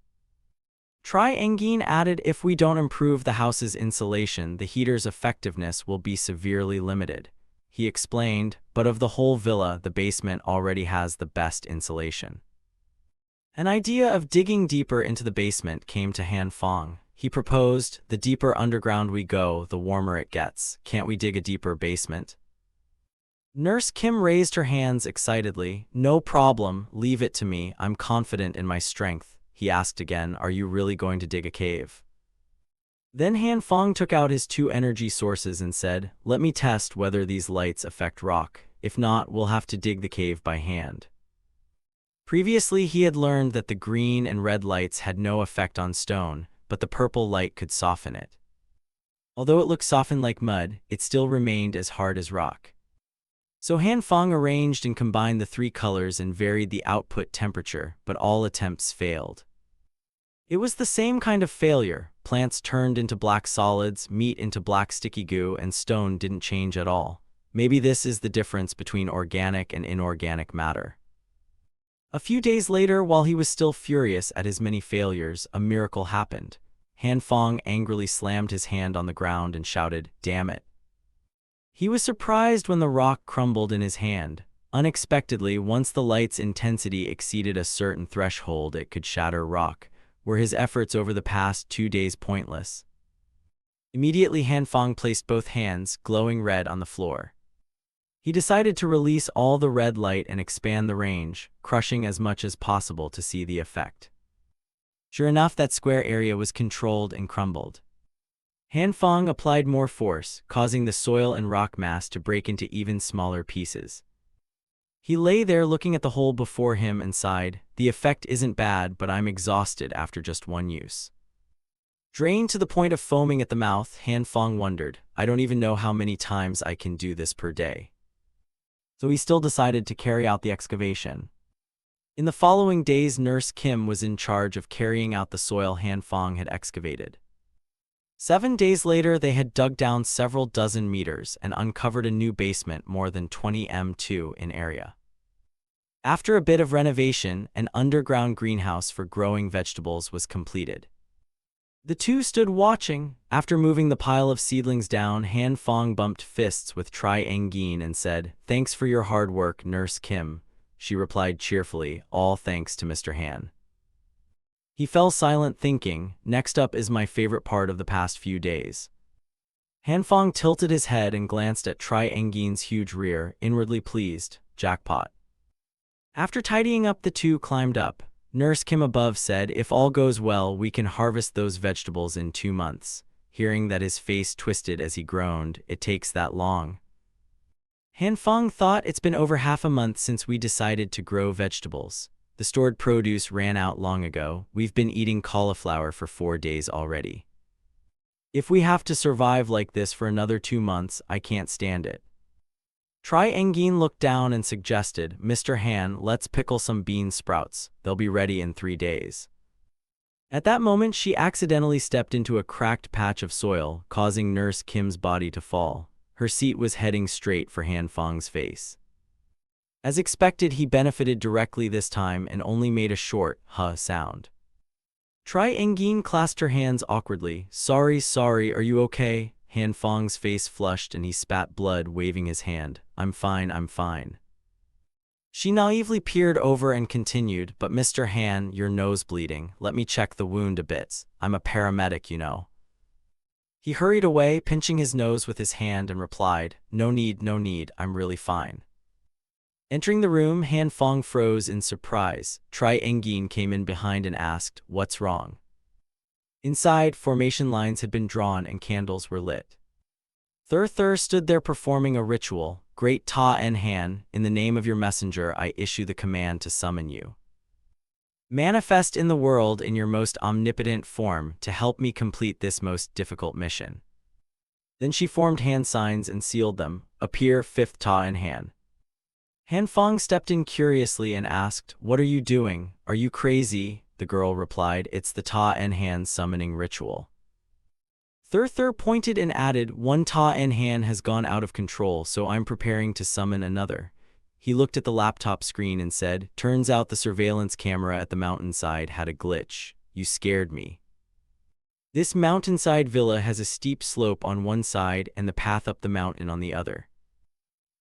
Tri Engin added, "If we don't improve the house's insulation, the heater's effectiveness will be severely limited." He explained, "But of the whole villa, the basement already has the best insulation." An idea of digging deeper into the basement came to Han Fong. He proposed, "The deeper underground we go, the warmer it gets. Can't we dig a deeper basement?" Nurse Kim raised her hands excitedly. "No problem, leave it to me. I'm confident in my strength." He asked again, "Are you really going to dig a cave?" Then Han Fong took out his 2 energy sources and said, "Let me test whether these lights affect rock. If not, we'll have to dig the cave by hand." Previously, he had learned that the green and red lights had no effect on stone, but the purple light could soften it. Although it looked softened like mud, it still remained as hard as rock. So Han Fong arranged and combined the 3 colors and varied the output temperature, but all attempts failed. It was the same kind of failure. Plants turned into black solids, meat into black sticky goo, and stone didn't change at all. Maybe this is the difference between organic and inorganic matter. A few days later, while he was still furious at his many failures, a miracle happened. Han Fong angrily slammed his hand on the ground and shouted, "Damn it." He was surprised when the rock crumbled in his hand. Unexpectedly, once the light's intensity exceeded a certain threshold, it could shatter rock. Were his efforts over the past 2 days pointless? Immediately, Hanfang placed both hands, glowing red, on the floor. He decided to release all the red light and expand the range, crushing as much as possible to see the effect. Sure enough, that square area was controlled and crumbled. Hanfang applied more force, causing the soil and rock mass to break into even smaller pieces. He lay there looking at the hole before him and sighed, "The effect isn't bad, but I'm exhausted after just one use." Drained to the point of foaming at the mouth, Hanfang wondered, "I don't even know how many times I can do this per day." So he still decided to carry out the excavation. In the following days, Nurse Kim was in charge of carrying out the soil Hanfang had excavated. 7 days later, they had dug down several dozen meters and uncovered a new basement more than 20 m2 in area. After a bit of renovation, an underground greenhouse for growing vegetables was completed. The two stood watching. After moving the pile of seedlings down, Hanfang bumped fists with Tri Engin and said, "Thanks for your hard work, Nurse Kim." She replied cheerfully, "All thanks to Mr. Han." He fell silent, thinking, "Next up is my favorite part of the past few days." Hanfang tilted his head and glanced at Tri Engin's huge rear, inwardly pleased. Jackpot. After tidying up, the two climbed up. Nurse Kim above said, "If all goes well, we can harvest those vegetables in 2 months. Hearing that, his face twisted as he groaned, "It takes that long?" Hanfang thought, "It's been over half a month since we decided to grow vegetables. The stored produce ran out long ago. We've been eating cauliflower for 4 days already. If we have to survive like this for another 2 months, I can't stand it." Tri Engin looked down and suggested, "Mr. Han, let's pickle some bean sprouts. They'll be ready in 3 days. At that moment, she accidentally stepped into a cracked patch of soil, causing Nurse Kim's body to fall. Her seat was heading straight for Hanfang's face. As expected, he benefited directly this time and only made a short, "huh" sound. Tri Engin clasped her hands awkwardly. Sorry, are you okay?" Hanfang's face flushed and he spat blood, waving his hand. I'm fine. She naively peered over and continued, "But Mr. Han, your nose bleeding. Let me check the wound a bit. I'm a paramedic, you know." He hurried away, pinching his nose with his hand, and replied, no need, I'm really fine." Entering the room, Hanfang froze in surprise. Tri Engin came in behind and asked, "What's wrong?" Inside, formation lines had been drawn and candles were lit. Thur stood there performing a ritual. "Great Ta En Han, in the name of your messenger, I issue the command to summon you. Manifest in the world in your most omnipotent form to help me complete this most difficult mission." Then she formed hand signs and sealed them. "Appear, 5th Ta En Han." Hanfang stepped in curiously and asked, "What are you doing? Are you crazy?" The girl replied, "It's the Ta En Han summoning ritual." Thur pointed and added, "One Ta En Han has gone out of control, so I'm preparing to summon another." He looked at the laptop screen and said, "Turns out the surveillance camera at the mountainside had a glitch. You scared me. This mountainside villa has a steep slope on one side and the path up the mountain on the other.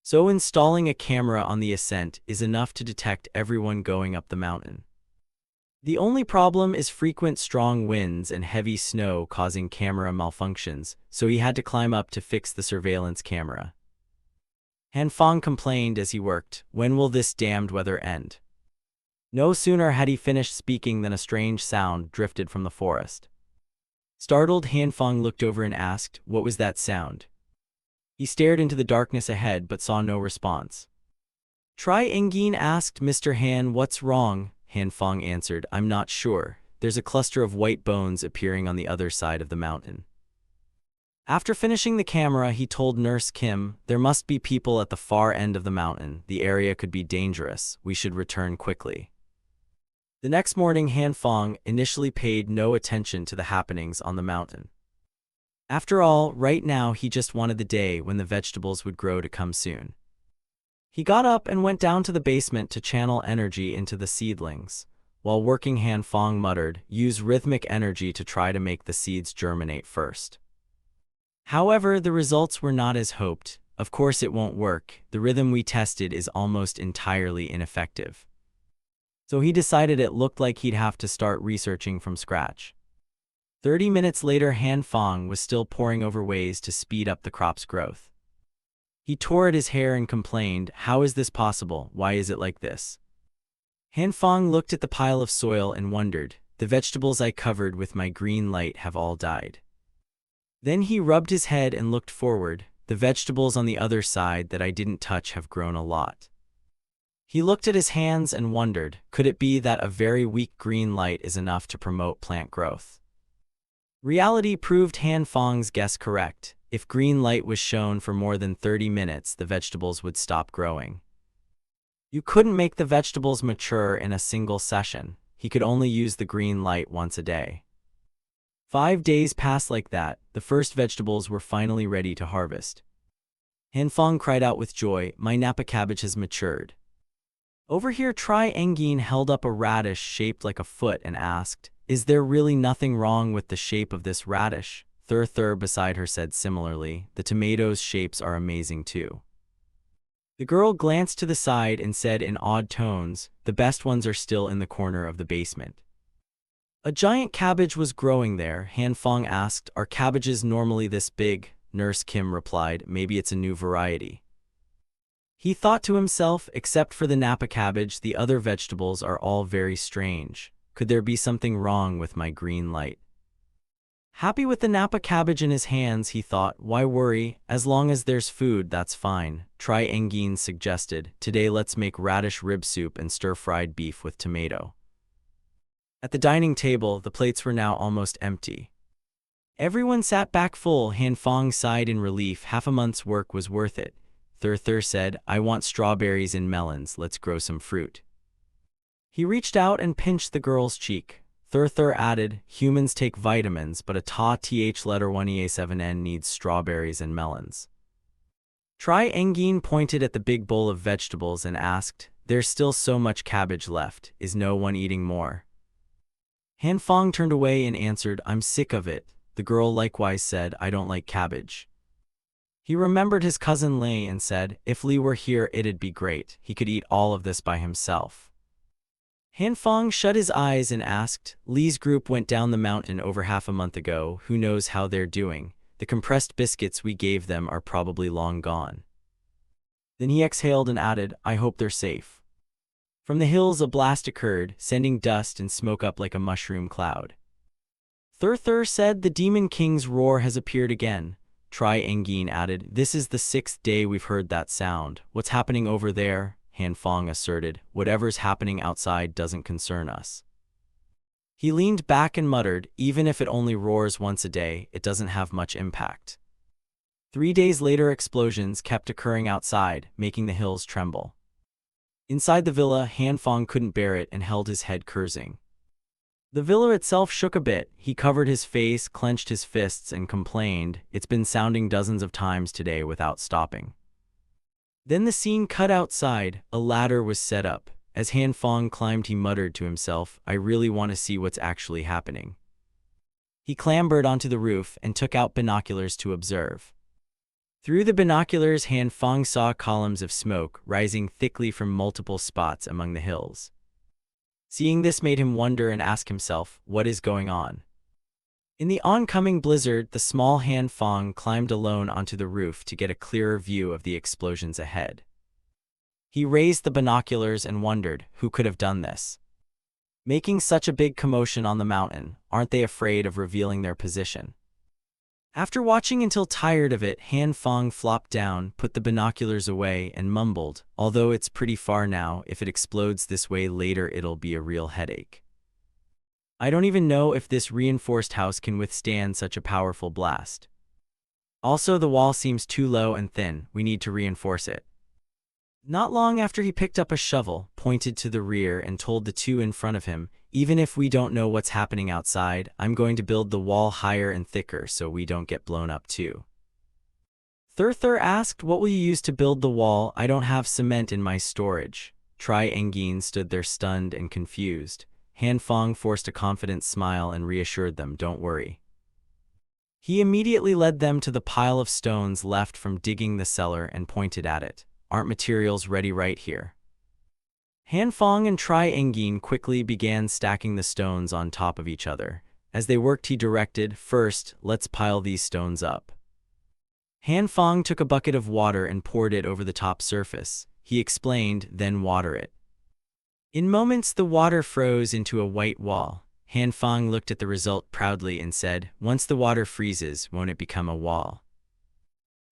So installing a camera on the ascent is enough to detect everyone going up the mountain. The only problem is frequent strong winds and heavy snow causing camera malfunctions, so he had to climb up to fix the surveillance camera." Hanfang complained as he worked, "When will this damned weather end?" No sooner had he finished speaking than a strange sound drifted from the forest. Startled, Hanfang looked over and asked, "What was that sound?" He stared into the darkness ahead but saw no response. Tri Engin asked, "Mr. Han, what's wrong?" Hanfang answered, "I'm not sure. There's a cluster of white bones appearing on the other side of the mountain." After finishing the camera, he told Nurse Kim, "There must be people at the far end of the mountain. The area could be dangerous. We should return quickly." The next morning, Hanfang initially paid no attention to the happenings on the mountain. After all, right now he just wanted the day when the vegetables would grow to come soon. He got up and went down to the basement to channel energy into the seedlings. While working, Hanfang muttered, "Use rhythmic energy to try to make the seeds germinate first." However, the results were not as hoped. Of course it won't work. The rhythm we tested is almost entirely ineffective. So he decided it looked like he'd have to start researching from scratch. 30 minutes later, Han Fong was still poring over ways to speed up the crop's growth. He tore at his hair and complained, "How is this possible? Why is it like this?" Han Fong looked at the pile of soil and wondered, "The vegetables I covered with my green light have all died." Then he rubbed his head and looked forward. "The vegetables on the other side that I didn't touch have grown a lot." He looked at his hands and wondered, could it be that a very weak green light is enough to promote plant growth? Reality proved Han Fong's guess correct. If green light was shown for more than 30 minutes, the vegetables would stop growing. You couldn't make the vegetables mature in a single session. He could only use the green light once a day. 5 days passed like that. The first vegetables were finally ready to harvest. Han Fong cried out with joy, "My Napa cabbage has matured." Over here, Tri Engin held up a radish shaped like a foot and asked, "Is there really nothing wrong with the shape of this radish?" Thur beside her said similarly, "The tomatoes' shapes are amazing too." The girl glanced to the side and said in odd tones, "The best ones are still in the corner of the basement." A giant cabbage was growing there. Han Fong asked, "Are cabbages normally this big?" Nurse Kim replied, "Maybe it's a new variety." He thought to himself, except for the Napa cabbage, the other vegetables are all very strange. Could there be something wrong with my green light? Happy with the Napa cabbage in his hands, he thought, why worry? As long as there's food, that's fine. Tri Engin suggested, "Today let's make radish rib soup and stir-fried beef with tomato." At the dining table, the plates were now almost empty. Everyone sat back full. Han Fong sighed in relief. Half a month's work was worth it. Thur said, "I want strawberries and melons. Let's grow some fruit." He reached out and pinched the girl's cheek. Thur added, "Humans take vitamins, but a th letter 1e7n needs strawberries and melons." Tri Engin pointed at the big bowl of vegetables and asked, "There's still so much cabbage left. Is no one eating more?" Han Fong turned away and answered, "I'm sick of it." The girl likewise said, "I don't like cabbage." He remembered his cousin Lei and said, "If Li were here, it'd be great. He could eat all of this by himself." Han Fong shut his eyes and asked, "Li's group went down the mountain over half a month ago. Who knows how they're doing? The compressed biscuits we gave them are probably long gone." Then he exhaled and added, "I hope they're safe." From the hills a blast occurred, sending dust and smoke up like a mushroom cloud. Thur said, "The Demon King's roar has appeared again." Tri Engin added, "This is the 6th day we've heard that sound. What's happening over there?" Han Fong asserted, "Whatever's happening outside doesn't concern us." He leaned back and muttered, "Even if it only roars once a day, it doesn't have much impact." 3 days later, explosions kept occurring outside, making the hills tremble. Inside the villa, Han Fong couldn't bear it and held his head cursing. The villa itself shook a bit. He covered his face, clenched his fists, and complained, "It's been sounding dozens of times today without stopping." Then the scene cut outside. A ladder was set up. As Han Fong climbed, he muttered to himself, "I really want to see what's actually happening." He clambered onto the roof and took out binoculars to observe. Through the binoculars, Han Fong saw columns of smoke rising thickly from multiple spots among the hills. Seeing this made him wonder and ask himself, what is going on? In the oncoming blizzard, the small Han Fong climbed alone onto the roof to get a clearer view of the explosions ahead. He raised the binoculars and wondered, who could have done this? Making such a big commotion on the mountain, aren't they afraid of revealing their position? After watching until tired of it, Han Fong flopped down, put the binoculars away, and mumbled, "Although it's pretty far now, if it explodes this way later it'll be a real headache. I don't even know if this reinforced house can withstand such a powerful blast. Also, the wall seems too low and thin. We need to reinforce it." Not long after, he picked up a shovel, pointed to the rear, and told the two in front of him, "Even if we don't know what's happening outside, I'm going to build the wall higher and thicker so we don't get blown up too." Thur asked, "What will you use to build the wall? I don't have cement in my storage." Tri Engin stood there stunned and confused. Han Fong forced a confident smile and reassured them, "Don't worry." He immediately led them to the pile of stones left from digging the cellar and pointed at it. Aren't materials ready right here? Han Fong and Tri Engin quickly began stacking the stones on top of each other. As they worked, he directed, "First, let's pile these stones up." Han Fong took a bucket of water and poured it over the top surface. He explained, "Then water it." In moments, the water froze into a white wall. Han Fong looked at the result proudly and said, "Once the water freezes, won't it become a wall?"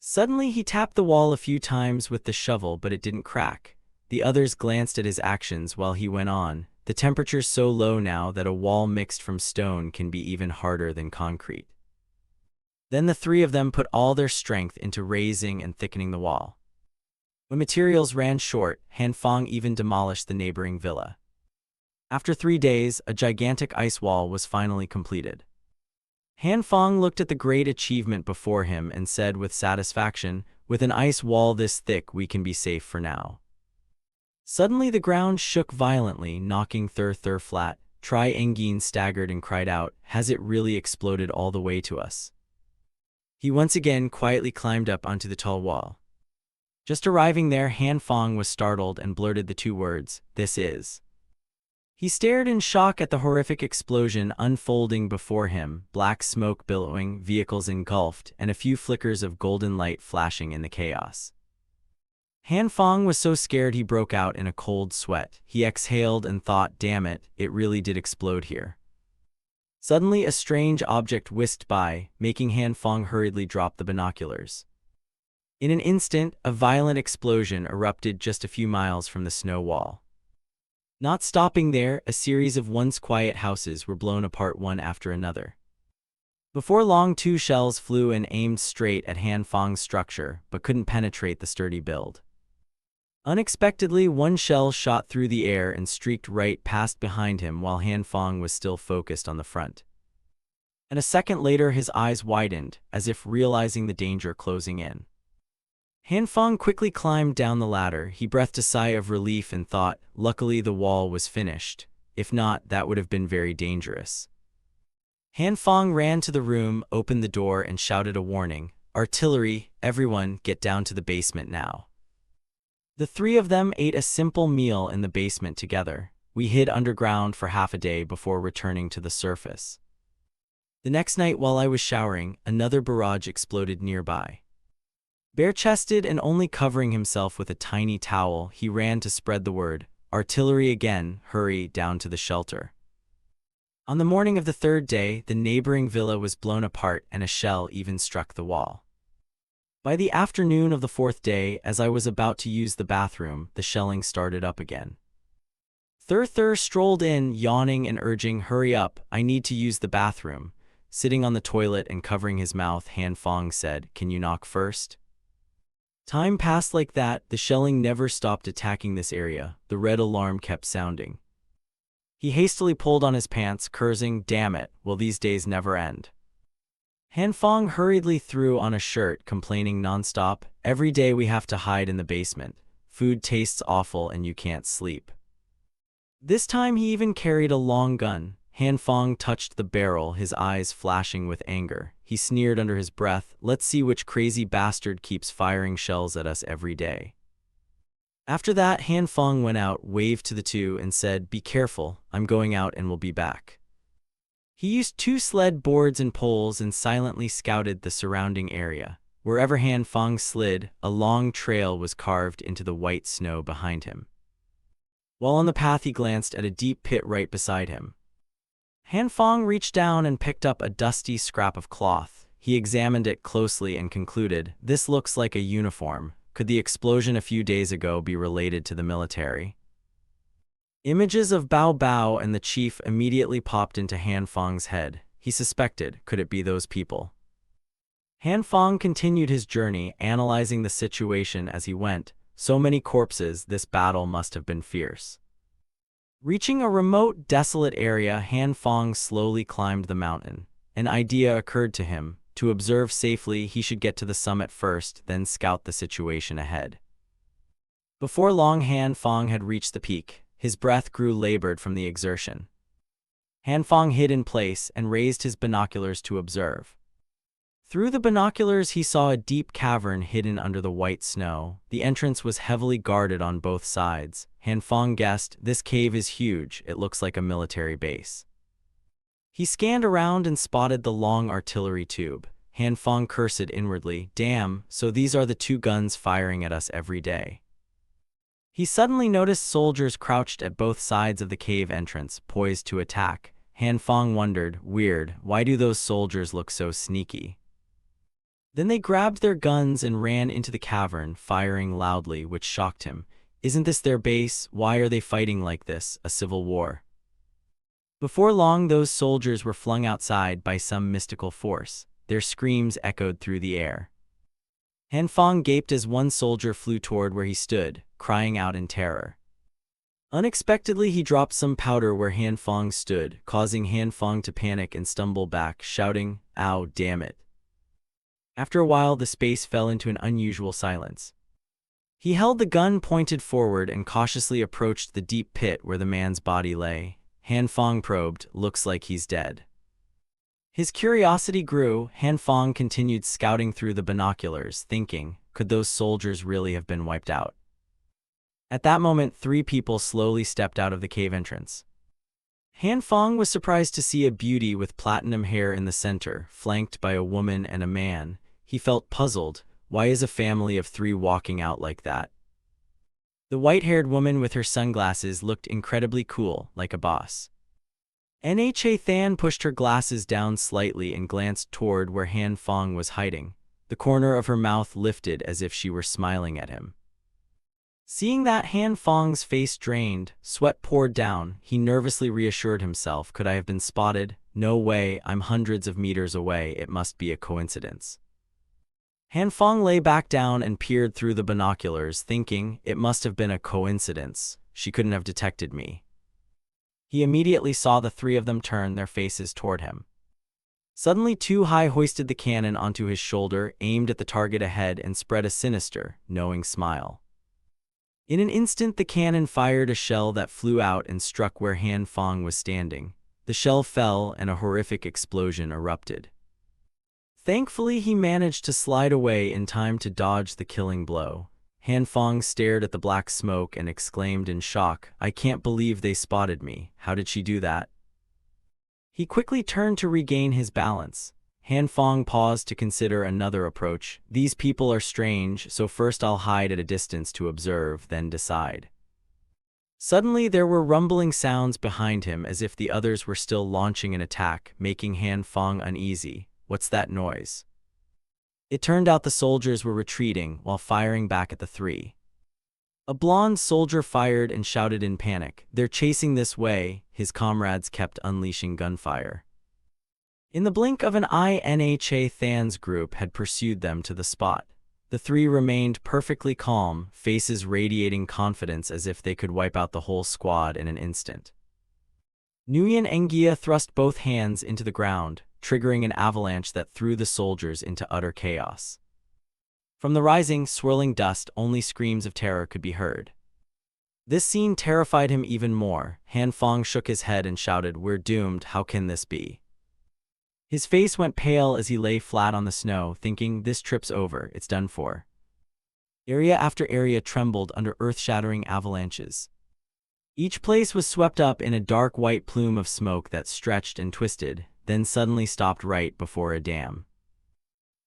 Suddenly, he tapped the wall a few times with the shovel, but it didn't crack. The others glanced at his actions while he went on, "The temperature's so low now that a wall mixed from stone can be even harder than concrete." Then the three of them put all their strength into raising and thickening the wall. When materials ran short, Han Fong even demolished the neighboring villa. After 3 days, a gigantic ice wall was finally completed. Han Fong looked at the great achievement before him and said with satisfaction, "With an ice wall this thick, we can be safe for now." Suddenly the ground shook violently, knocking Thur flat. Tri Engin staggered and cried out, "Has it really exploded all the way to us?" He once again quietly climbed up onto the tall wall. Just arriving there, Han Fong was startled and blurted the 2 words, "This is." He stared in shock at the horrific explosion unfolding before him, black smoke billowing, vehicles engulfed, and a few flickers of golden light flashing in the chaos. Han Fong was so scared he broke out in a cold sweat. He exhaled and thought, "Damn it, it really did explode here." Suddenly, a strange object whisked by, making Han Fong hurriedly drop the binoculars. In an instant, a violent explosion erupted just a few miles from the snow wall. Not stopping there, a series of once quiet houses were blown apart one after another. Before long, 2 shells flew and aimed straight at Han Fong's structure, but couldn't penetrate the sturdy build. Unexpectedly, 1 shell shot through the air and streaked right past behind him while Han Fong was still focused on the front. And a second later, his eyes widened, as if realizing the danger closing in. Han Fong quickly climbed down the ladder. He breathed a sigh of relief and thought, luckily the wall was finished. If not, that would have been very dangerous. Han Fong ran to the room, opened the door, and shouted a warning, "Artillery, everyone, get down to the basement now." The 3 of them ate a simple meal in the basement together. We hid underground for half a day before returning to the surface. The next night, while I was showering, another barrage exploded nearby. Bare-chested and only covering himself with a tiny towel, he ran to spread the word, "Artillery again, hurry down to the shelter." On the morning of the 3rd day, the neighboring villa was blown apart and a shell even struck the wall. By the afternoon of the 4th day, as I was about to use the bathroom, the shelling started up again. Thur strolled in, yawning and urging, "Hurry up, I need to use the bathroom." Sitting on the toilet and covering his mouth, Han Fong said, "Can you knock first?" Time passed like that. The shelling never stopped attacking this area. The red alarm kept sounding. He hastily pulled on his pants, cursing, "Damn it, will these days never end?" Han Fong hurriedly threw on a shirt, complaining nonstop, "Every day we have to hide in the basement. Food tastes awful and you can't sleep." This time he even carried a long gun. Han Fong touched the barrel, his eyes flashing with anger. He sneered under his breath, "Let's see which crazy bastard keeps firing shells at us every day." After that, Han Fong went out, waved to the 2, and said, "Be careful, I'm going out and will be back." He used 2 sled boards and poles and silently scouted the surrounding area. Wherever Han Fong slid, a long trail was carved into the white snow behind him. While on the path, he glanced at a deep pit right beside him. Han Fong reached down and picked up a dusty scrap of cloth. He examined it closely and concluded, "This looks like a uniform. Could the explosion a few days ago be related to the military?" Images of Bao Bao and the chief immediately popped into Han Fong's head. He suspected, could it be those people? Han Fong continued his journey, analyzing the situation as he went. So many corpses, this battle must have been fierce. Reaching a remote, desolate area, Han Fong slowly climbed the mountain. An idea occurred to him. To observe safely, he should get to the summit first, then scout the situation ahead. Before long, Han Fong had reached the peak. His breath grew labored from the exertion. Han Fong hid in place and raised his binoculars to observe. Through the binoculars, he saw a deep cavern hidden under the white snow. The entrance was heavily guarded on both sides. Han Fang guessed, "This cave is huge, it looks like a military base." He scanned around and spotted the long artillery tube. Han Fang cursed inwardly, "Damn, so these are the two guns firing at us every day." He suddenly noticed soldiers crouched at both sides of the cave entrance, poised to attack. Han Fang wondered, "Weird, why do those soldiers look so sneaky?" Then they grabbed their guns and ran into the cavern, firing loudly, which shocked him. Isn't this their base? Why are they fighting like this? A civil war? Before long, those soldiers were flung outside by some mystical force. Their screams echoed through the air. Han Fang gaped as one soldier flew toward where he stood, crying out in terror. Unexpectedly, he dropped some powder where Han Fang stood, causing Han Fang to panic and stumble back, shouting, "Ow, damn it." After a while, the space fell into an unusual silence. He held the gun pointed forward and cautiously approached the deep pit where the man's body lay. Han Fang probed, "Looks like he's dead." His curiosity grew. Han Fang continued scouting through the binoculars, thinking, could those soldiers really have been wiped out? At that moment, 3 people slowly stepped out of the cave entrance. Han Fang was surprised to see a beauty with platinum hair in the center, flanked by a woman and a man. He felt puzzled. Why is a family of 3 walking out like that? The white-haired woman with her sunglasses looked incredibly cool, like a boss. Nha Than pushed her glasses down slightly and glanced toward where Han Fang was hiding. The corner of her mouth lifted as if she were smiling at him. Seeing that, Han Fang's face drained, sweat poured down. He nervously reassured himself, could I have been spotted? No way, I'm hundreds of meters away, it must be a coincidence. Han Fang lay back down and peered through the binoculars, thinking, it must have been a coincidence. She couldn't have detected me. He immediately saw the 3 of them turn their faces toward him. Suddenly, Tu Hai hoisted the cannon onto his shoulder, aimed at the target ahead, and spread a sinister, knowing smile. In an instant, the cannon fired a shell that flew out and struck where Han Fang was standing. The shell fell and a horrific explosion erupted. Thankfully, he managed to slide away in time to dodge the killing blow. Han Fang stared at the black smoke and exclaimed in shock, I can't believe they spotted me. How did she do that? He quickly turned to regain his balance. Han Fang paused to consider another approach. These people are strange, so first I'll hide at a distance to observe, then decide. Suddenly, there were rumbling sounds behind him as if the others were still launching an attack, making Han Fang uneasy. What's that noise? It turned out the soldiers were retreating while firing back at the 3. A blonde soldier fired and shouted in panic, they're chasing this way. His comrades kept unleashing gunfire. In the blink of an eye, Nha Than's group had pursued them to the spot. The 3 remained perfectly calm, faces radiating confidence as if they could wipe out the whole squad in an instant. Nguyen Ngia thrust both hands into the ground, triggering an avalanche that threw the soldiers into utter chaos. From the rising, swirling dust, only screams of terror could be heard. This scene terrified him even more. Han Fang shook his head and shouted, we're doomed, how can this be? His face went pale as he lay flat on the snow, thinking, this trip's over, it's done for. Area after area trembled under earth-shattering avalanches. Each place was swept up in a dark white plume of smoke that stretched and twisted, then suddenly stopped right before a dam.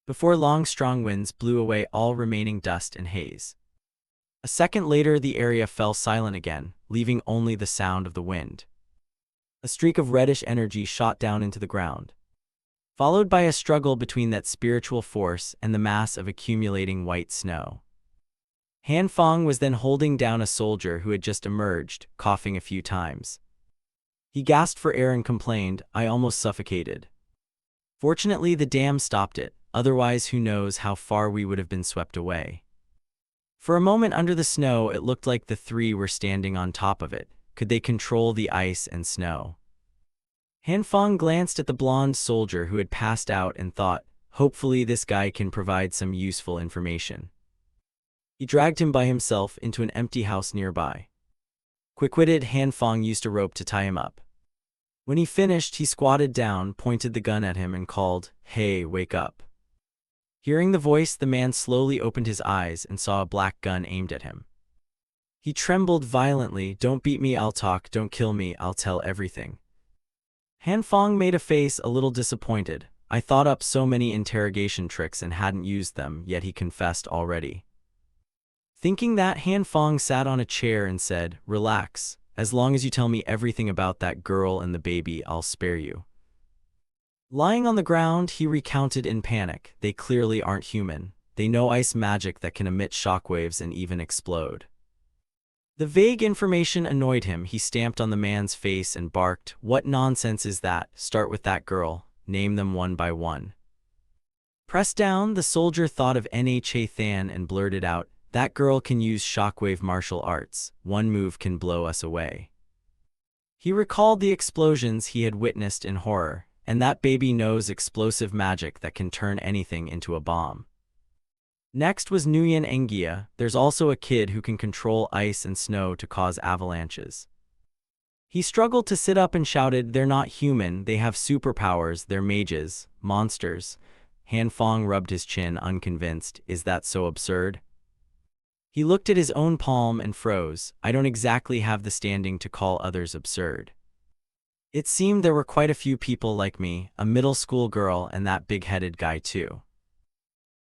Before long, strong winds blew away all remaining dust and haze. A second later, the area fell silent again, leaving only the sound of the wind. A streak of reddish energy shot down into the ground, followed by a struggle between that spiritual force and the mass of accumulating white snow. Han Fang was then holding down a soldier who had just emerged, coughing a few times. He gasped for air and complained, I almost suffocated. Fortunately, the dam stopped it, otherwise who knows how far we would have been swept away. For a moment under the snow, it looked like the 3 were standing on top of it. Could they control the ice and snow? Han Fang glanced at the blonde soldier who had passed out and thought, hopefully this guy can provide some useful information. He dragged him by himself into an empty house nearby. Quick-witted, Han Fang used a rope to tie him up. When he finished, he squatted down, pointed the gun at him and called, hey, wake up. Hearing the voice, the man slowly opened his eyes and saw a black gun aimed at him. He trembled violently. "Don't beat me, I'll talk. Don't kill me, I'll tell everything." Han Fong made a face a little disappointed. "I thought up so many interrogation tricks and hadn't used them, yet he confessed already." Thinking that, Han Fong sat on a chair and said, "Relax. As long as you tell me everything about that girl and the baby, I'll spare you." Lying on the ground, he recounted in panic. "They clearly aren't human. They know ice magic that can emit shockwaves and even explode." The vague information annoyed him. He stamped on the man's face and barked, "What nonsense is that? Start with that girl. Name them one by one." Pressed down, the soldier thought of Nha Than and blurted out, "That girl can use shockwave martial arts. One move can blow us away." He recalled the explosions he had witnessed in horror, and that baby knows explosive magic that can turn anything into a bomb. Next was Nguyen Engia. There's also a kid who can control ice and snow to cause avalanches. He struggled to sit up and shouted, "They're not human, they have superpowers, they're mages, monsters." Han Fong rubbed his chin, unconvinced. Is that so absurd? He looked at his own palm and froze. "I don't exactly have the standing to call others absurd." It seemed there were quite a few people like me, a middle school girl and that big-headed guy too.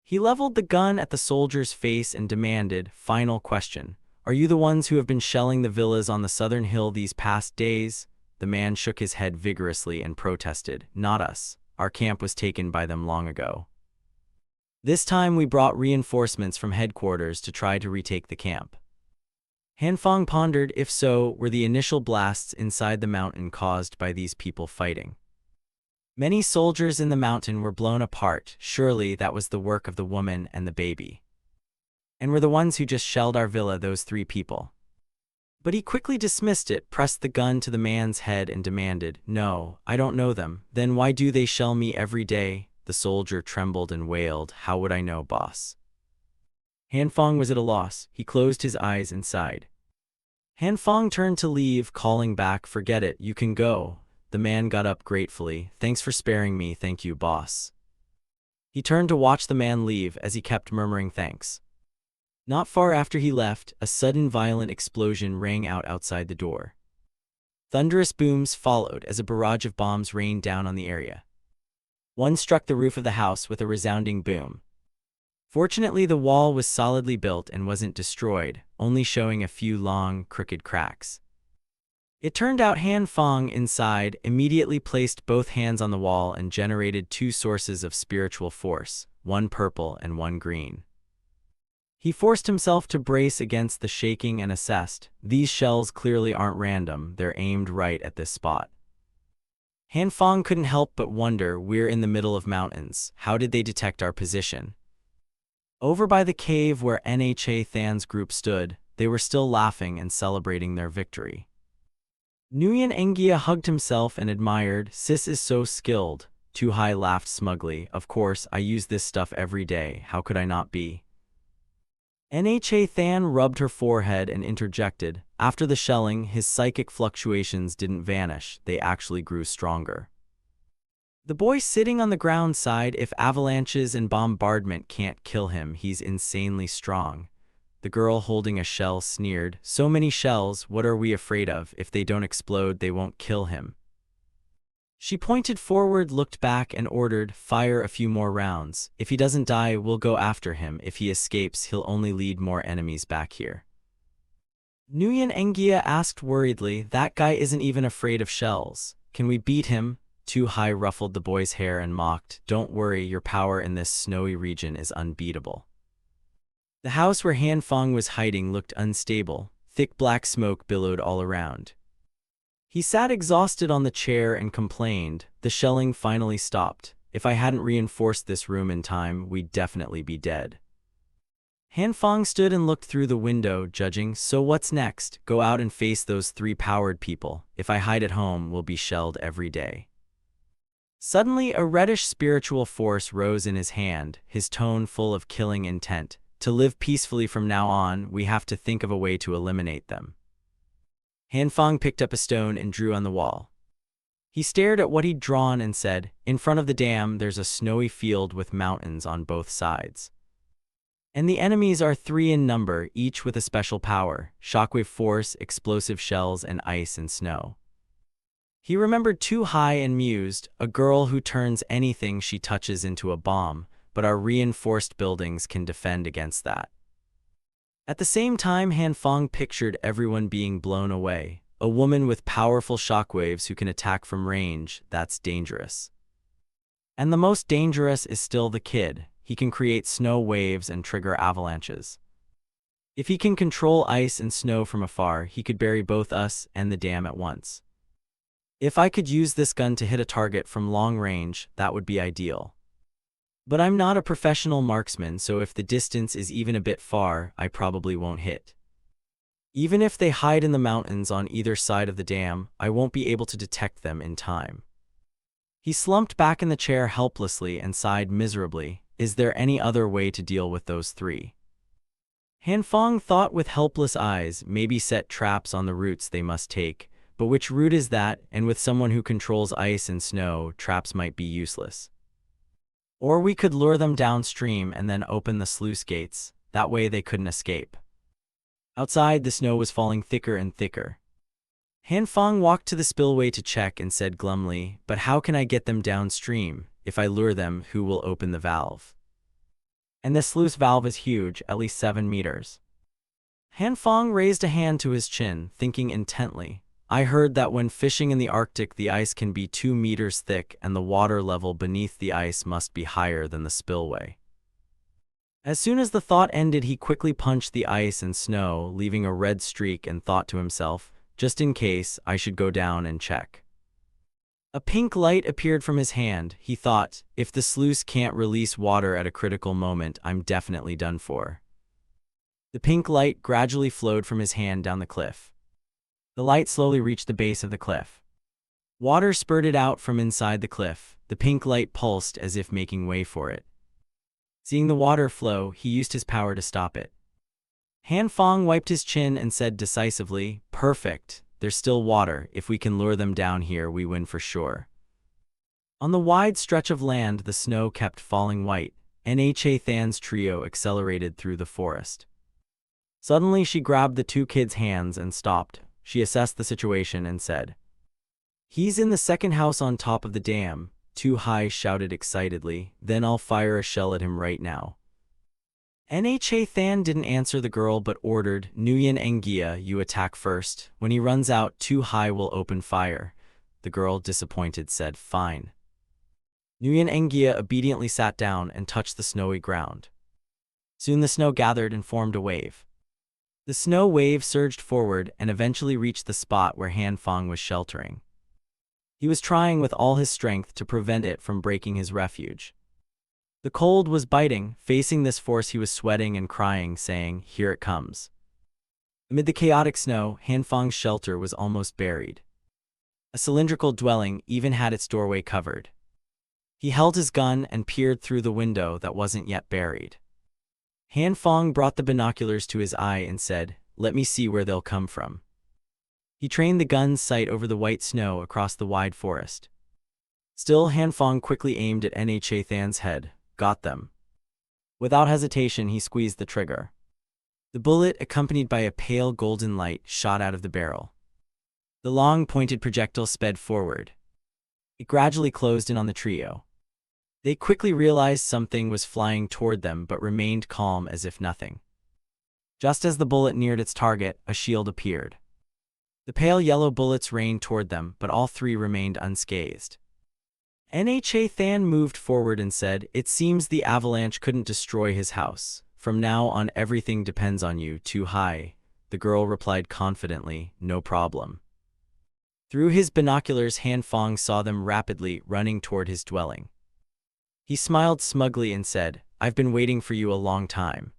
He leveled the gun at the soldier's face and demanded, "Final question. Are you the ones who have been shelling the villas on the southern hill these past days?" The man shook his head vigorously and protested, "Not us. Our camp was taken by them long ago. This time we brought reinforcements from headquarters to try to retake the camp." Han Fong pondered. If so, were the initial blasts inside the mountain caused by these people fighting? Many soldiers in the mountain were blown apart. Surely that was the work of the woman and the baby. And were the ones who just shelled our villa those 3 people? But he quickly dismissed it, pressed the gun to the man's head and demanded, "No, I don't know them." "Then why do they shell me every day?" The soldier trembled and wailed, "How would I know, boss?" Han Fong was at a loss. He closed his eyes and sighed. Han Fong turned to leave, calling back, "Forget it, you can go." The man got up gratefully. "Thanks for sparing me." "Thank you, boss." He turned to watch the man leave as he kept murmuring thanks. Not far after he left, a sudden violent explosion rang out outside the door. Thunderous booms followed as a barrage of bombs rained down on the area. One struck the roof of the house with a resounding boom. Fortunately, the wall was solidly built and wasn't destroyed, only showing a few long, crooked cracks. It turned out Han Fong inside immediately placed both hands on the wall and generated 2 sources of spiritual force, one purple and one green. He forced himself to brace against the shaking and assessed, "These shells clearly aren't random, they're aimed right at this spot." Han Fong couldn't help but wonder, we're in the middle of mountains. How did they detect our position? Over by the cave where Nha Than's group stood, they were still laughing and celebrating their victory. Nguyen Engia hugged himself and admired, "Sis is so skilled." Tu Hai laughed smugly, "Of course, I use this stuff every day, how could I not be?" Nha Than rubbed her forehead and interjected, "After the shelling, his psychic fluctuations didn't vanish, they actually grew stronger." The boy sitting on the ground sighed, "If avalanches and bombardment can't kill him, he's insanely strong." The girl holding a shell sneered, "So many shells, what are we afraid of? If they don't explode, they won't kill him." She pointed forward, looked back, and ordered, "Fire a few more rounds. If he doesn't die, we'll go after him. If he escapes, he'll only lead more enemies back here." Nguyen Engia asked worriedly, "That guy isn't even afraid of shells. Can we beat him?" Tu Hai ruffled the boy's hair and mocked, "Don't worry, your power in this snowy region is unbeatable." The house where Han Fong was hiding looked unstable. Thick black smoke billowed all around. He sat exhausted on the chair and complained, "The shelling finally stopped. If I hadn't reinforced this room in time, we'd definitely be dead." Han Fong stood and looked through the window, judging, "So what's next? Go out and face those 3 powered people. If I hide at home, we'll be shelled every day." Suddenly, a reddish spiritual force rose in his hand, his tone full of killing intent. "To live peacefully from now on, we have to think of a way to eliminate them." Han Fong picked up a stone and drew on the wall. He stared at what he'd drawn and said, "In front of the dam, there's a snowy field with mountains on both sides. And the enemies are 3 in number, each with a special power: shockwave force, explosive shells, and ice and snow." He remembered Too High and mused, a girl who turns anything she touches into a bomb, but our reinforced buildings can defend against that. At the same time, Han Fong pictured everyone being blown away. A woman with powerful shockwaves who can attack from range, that's dangerous. And the most dangerous is still the kid. He can create snow waves and trigger avalanches. If he can control ice and snow from afar, he could bury both us and the dam at once. If I could use this gun to hit a target from long range, that would be ideal. But I'm not a professional marksman, so if the distance is even a bit far, I probably won't hit. Even if they hide in the mountains on either side of the dam, I won't be able to detect them in time. He slumped back in the chair helplessly and sighed miserably. Is there any other way to deal with those 3? Han Fong thought with helpless eyes, maybe set traps on the routes they must take. But which route is that? And with someone who controls ice and snow, traps might be useless. Or we could lure them downstream and then open the sluice gates. That way they couldn't escape. Outside, the snow was falling thicker and thicker. Han Fong walked to the spillway to check and said glumly, "But how can I get them downstream? If I lure them, who will open the valve?" And the sluice valve is huge, at least 7 meters. Han Fong raised a hand to his chin, thinking intently. "I heard that when fishing in the Arctic, the ice can be 2 meters thick and the water level beneath the ice must be higher than the spillway." As soon as the thought ended, he quickly punched the ice and snow, leaving a red streak, and thought to himself, "Just in case, I should go down and check." A pink light appeared from his hand. He thought, if the sluice can't release water at a critical moment, I'm definitely done for. The pink light gradually flowed from his hand down the cliff. The light slowly reached the base of the cliff. Water spurted out from inside the cliff. The pink light pulsed as if making way for it. Seeing the water flow, he used his power to stop it. Han Fong wiped his chin and said decisively, "Perfect. There's still water. If we can lure them down here, we win for sure." On the wide stretch of land, the snow kept falling white. Nha Than's trio accelerated through the forest. Suddenly, she grabbed the 2 kids' hands and stopped. She assessed the situation and said, "He's in the second house on top of the dam." Too High shouted excitedly, "Then I'll fire a shell at him right now." Nha Than didn't answer the girl but ordered, "Nguyen Ngia, you attack first. When he runs out, Too High will open fire." The girl, disappointed, said, "Fine." Nguyen Ngia obediently sat down and touched the snowy ground. Soon the snow gathered and formed a wave. The snow wave surged forward and eventually reached the spot where Han Fong was sheltering. He was trying with all his strength to prevent it from breaking his refuge. The cold was biting. Facing this force, he was sweating and crying, saying, "Here it comes." Amid the chaotic snow, Han Fong's shelter was almost buried. A cylindrical dwelling even had its doorway covered. He held his gun and peered through the window that wasn't yet buried. Han Fong brought the binoculars to his eye and said, "Let me see where they'll come from." He trained the gun's sight over the white snow across the wide forest. Still, Han Fong quickly aimed at Nha Than's head. Got them. Without hesitation, he squeezed the trigger. The bullet, accompanied by a pale golden light, shot out of the barrel. The long, pointed projectile sped forward. It gradually closed in on the trio. They quickly realized something was flying toward them but remained calm as if nothing. Just as the bullet neared its target, a shield appeared. The pale yellow bullets rained toward them, but all 3 remained unscathed. Nha Than moved forward and said, "It seems the avalanche couldn't destroy his house. From now on, everything depends on you, Too High." The girl replied confidently, "No problem." Through his binoculars, Han Fong saw them rapidly running toward his dwelling. He smiled smugly and said, "I've been waiting for you a long time."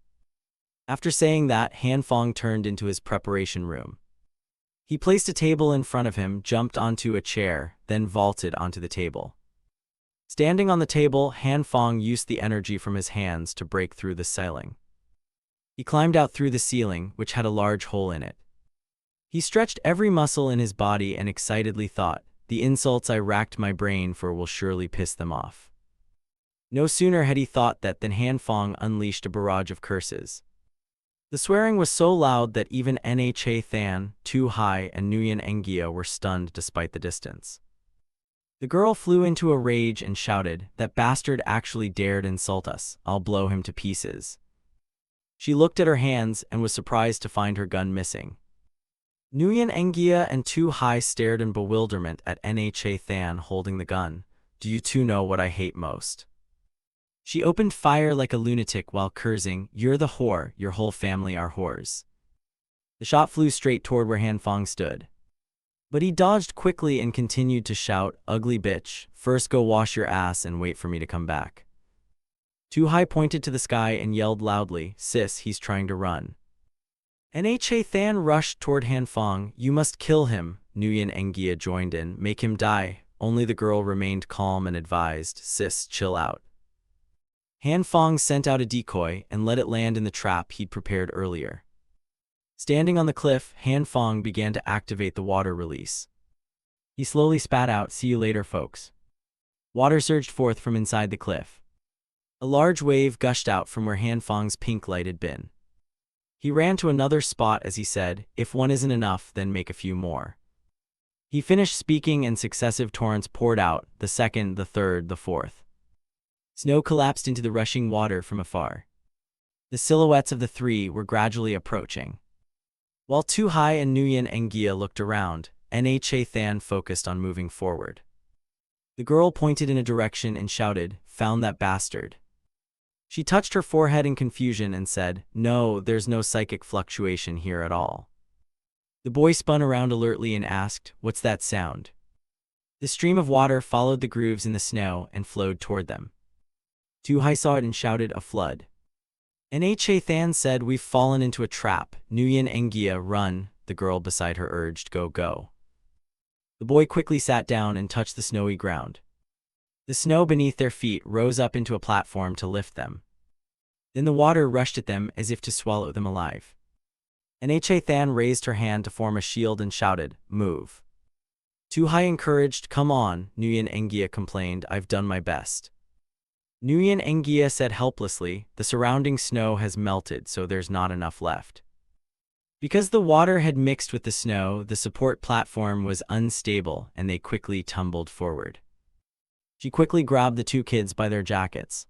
After saying that, Han Fong turned into his preparation room. He placed a table in front of him, jumped onto a chair, then vaulted onto the table. Standing on the table, Han Fong used the energy from his hands to break through the ceiling. He climbed out through the ceiling, which had a large hole in it. He stretched every muscle in his body and excitedly thought, The insults I racked my brain for will surely piss them off. No sooner had he thought that than Han Fong unleashed a barrage of curses. The swearing was so loud that even Nha Than, Tu Hai, and Nguyen Engia were stunned despite the distance. The girl flew into a rage and shouted, "That bastard actually dared insult us. I'll blow him to pieces." She looked at her hands and was surprised to find her gun missing. Nguyen Engia and Tu Hai stared in bewilderment at Nha Than holding the gun. "Do you two know what I hate most?" She opened fire like a lunatic while cursing, "You're the whore, your whole family are whores." The shot flew straight toward where Han Fong stood. But he dodged quickly and continued to shout, "Ugly bitch, first go wash your ass and wait for me to come back." Tu Hai pointed to the sky and yelled loudly, "Sis, he's trying to run." Nha Than rushed toward Han Fong. "You must kill him," Nguyen Engia joined in. "Make him die." Only the girl remained calm and advised, "Sis, chill out." Han Fong sent out a decoy and let it land in the trap he'd prepared earlier. Standing on the cliff, Han Fong began to activate the water release. He slowly spat out, "See you later, folks." Water surged forth from inside the cliff. A large wave gushed out from where Han Fong's pink light had been. He ran to another spot as he said, "If one isn't enough, then make a few more." He finished speaking and successive torrents poured out, the second, the third, the fourth. Snow collapsed into the rushing water from afar. The silhouettes of the three were gradually approaching. While Tu Hai and Nguyen Engia looked around, Nha Than focused on moving forward. The girl pointed in a direction and shouted, "Found that bastard." She touched her forehead in confusion and said, "No, there's no psychic fluctuation here at all." The boy spun around alertly and asked, "What's that sound?" The stream of water followed the grooves in the snow and flowed toward them. Tu Hai saw it and shouted, "A flood." Nha Than said, "We've fallen into a trap." Nguyen Engia, "Run," the girl beside her urged, "Go, go." The boy quickly sat down and touched the snowy ground. The snow beneath their feet rose up into a platform to lift them. Then the water rushed at them as if to swallow them alive. Nha Than raised her hand to form a shield and shouted, "Move." Tu Hai encouraged, "Come on." Nguyen Engia complained, "I've done my best." Nguyen Engia said helplessly, "The surrounding snow has melted, so there's not enough left." Because the water had mixed with the snow, the support platform was unstable and they quickly tumbled forward. She quickly grabbed the two kids by their jackets.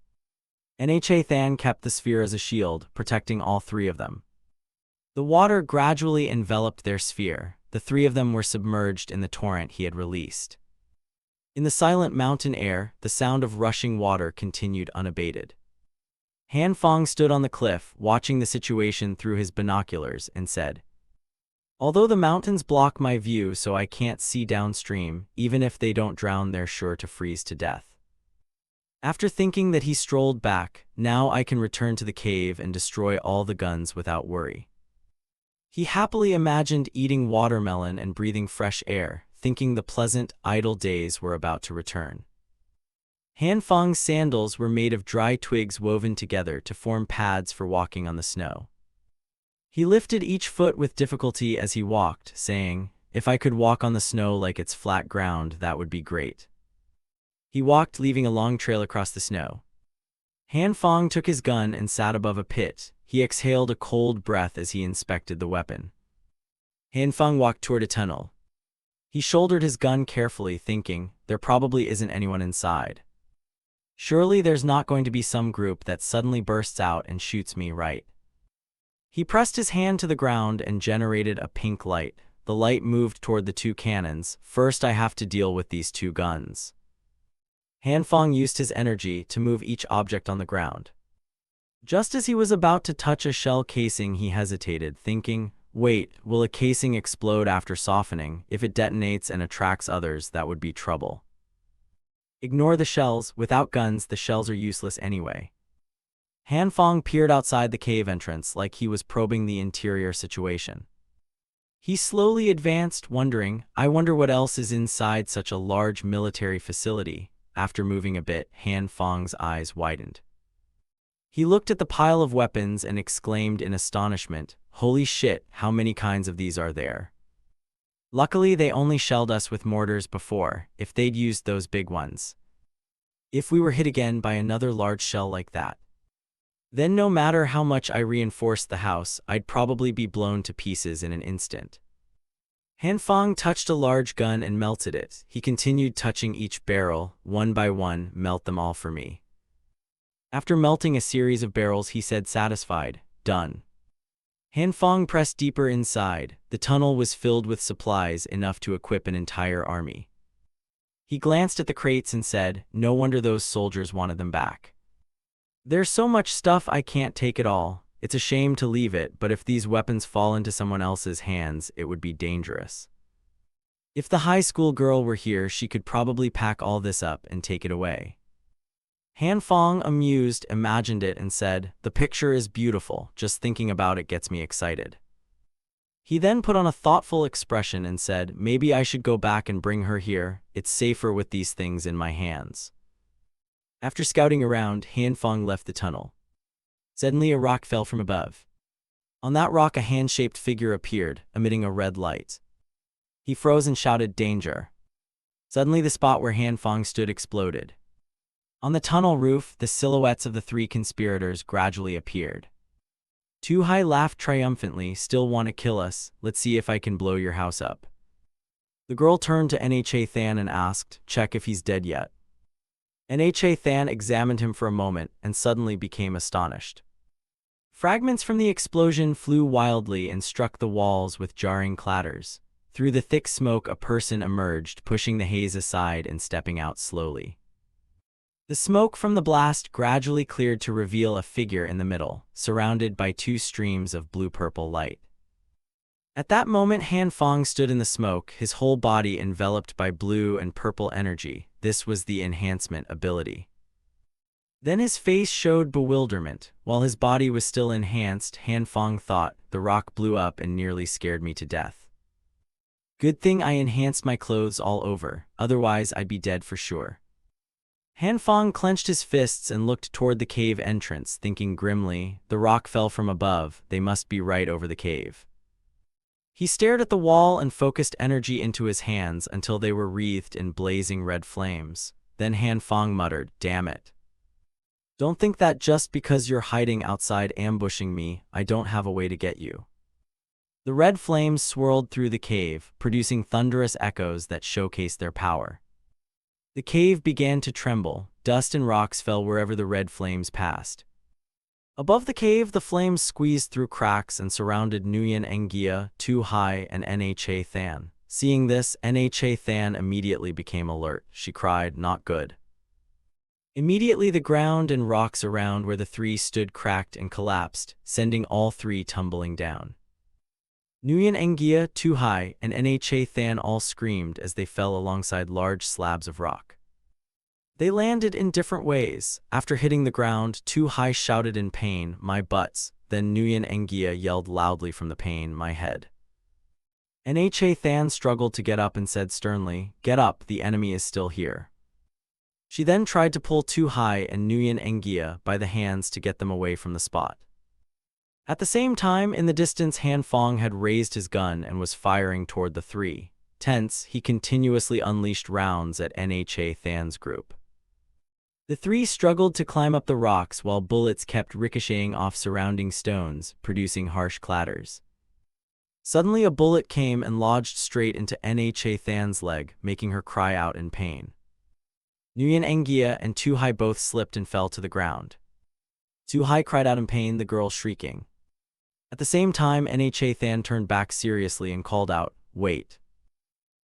Nha Than kept the sphere as a shield, protecting all three of them. The water gradually enveloped their sphere. The three of them were submerged in the torrent he had released. In the silent mountain air, the sound of rushing water continued unabated. Han Fong stood on the cliff, watching the situation through his binoculars, and said, "Although the mountains block my view so I can't see downstream, even if they don't drown they're sure to freeze to death." After thinking that he strolled back, "Now I can return to the cave and destroy all the guns without worry." He happily imagined eating watermelon and breathing fresh air, thinking the pleasant, idle days were about to return. Han Fong's sandals were made of dry twigs woven together to form pads for walking on the snow. He lifted each foot with difficulty as he walked, saying, "If I could walk on the snow like it's flat ground, that would be great." He walked, leaving a long trail across the snow. Han Fong took his gun and sat above a pit. He exhaled a cold breath as he inspected the weapon. Han Fong walked toward a tunnel. He shouldered his gun carefully, thinking, "There probably isn't anyone inside. Surely there's not going to be some group that suddenly bursts out and shoots me, right?" He pressed his hand to the ground and generated a pink light. The light moved toward the two cannons. "First I have to deal with these two guns." Han Fong used his energy to move each object on the ground. Just as he was about to touch a shell casing, he hesitated, thinking, "Wait, will a casing explode after softening? If it detonates and attracts others, that would be trouble." "Ignore the shells. Without guns, the shells are useless anyway." Han Fong peered outside the cave entrance like he was probing the interior situation. He slowly advanced, wondering, "I wonder what else is inside such a large military facility." After moving a bit, Han Fong's eyes widened. He looked at the pile of weapons and exclaimed in astonishment, "Holy shit, how many kinds of these are there?" Luckily, they only shelled us with mortars before, if they'd used those big ones. If we were hit again by another large shell like that, then no matter how much I reinforced the house, I'd probably be blown to pieces in an instant. Han Fang touched a large gun and melted it. He continued touching each barrel, one by one, melt them all for me. After melting a series of barrels, he said satisfied, "Done." Han Fang pressed deeper inside. The tunnel was filled with supplies enough to equip an entire army. He glanced at the crates and said, "No wonder those soldiers wanted them back. There's so much stuff I can't take it all. It's a shame to leave it, but if these weapons fall into someone else's hands, it would be dangerous. If the high school girl were here, she could probably pack all this up and take it away." Han Fang, amused, imagined it and said, "The picture is beautiful. Just thinking about it gets me excited." He then put on a thoughtful expression and said, "Maybe I should go back and bring her here. It's safer with these things in my hands." After scouting around, Han Fang left the tunnel. Suddenly a rock fell from above. On that rock a hand-shaped figure appeared, emitting a red light. He froze and shouted, "Danger!" Suddenly the spot where Han Fang stood exploded. On the tunnel roof, the silhouettes of the three conspirators gradually appeared. Tu Hai laughed triumphantly. "Still want to kill us? Let's see if I can blow your house up." The girl turned to Nha Than and asked, "Check if he's dead yet." Nha Than examined him for a moment and suddenly became astonished. Fragments from the explosion flew wildly and struck the walls with jarring clatters. Through the thick smoke a person emerged, pushing the haze aside and stepping out slowly. The smoke from the blast gradually cleared to reveal a figure in the middle, surrounded by two streams of blue-purple light. At that moment Han Fang stood in the smoke, his whole body enveloped by blue and purple energy. This was the enhancement ability. Then his face showed bewilderment. While his body was still enhanced, Han Fang thought, "The rock blew up and nearly scared me to death. Good thing I enhanced my clothes all over, otherwise I'd be dead for sure." Han Fang clenched his fists and looked toward the cave entrance, thinking grimly, "The rock fell from above, they must be right over the cave." He stared at the wall and focused energy into his hands until they were wreathed in blazing red flames. Then Han Fang muttered, "Damn it. Don't think that just because you're hiding outside ambushing me, I don't have a way to get you." The red flames swirled through the cave, producing thunderous echoes that showcased their power. The cave began to tremble. Dust and rocks fell wherever the red flames passed. Above the cave, the flames squeezed through cracks and surrounded Nguyen Ngia, Tu Hai, and Nha Than. Seeing this, Nha Than immediately became alert. She cried, "Not good." Immediately the ground and rocks around where the three stood cracked and collapsed, sending all three tumbling down. Nguyen Ngia, Tu Hai, and Nha Than all screamed as they fell alongside large slabs of rock. They landed in different ways. After hitting the ground, Tu Hai shouted in pain, "My butts." Then Nguyen Ngia yelled loudly from the pain, "My head." Nha Than struggled to get up and said sternly, "Get up, the enemy is still here." She then tried to pull Tu Hai and Nguyen Ngia by the hands to get them away from the spot. At the same time, in the distance, Han Fang had raised his gun and was firing toward the three. Tense, he continuously unleashed rounds at Nha Than's group. The three struggled to climb up the rocks while bullets kept ricocheting off surrounding stones, producing harsh clatters. Suddenly a bullet came and lodged straight into Nha Than's leg, making her cry out in pain. Nguyen Ngia and Tu Hai both slipped and fell to the ground. Tu Hai cried out in pain, the girl shrieking. At the same time, Nha Than turned back seriously and called out, "Wait."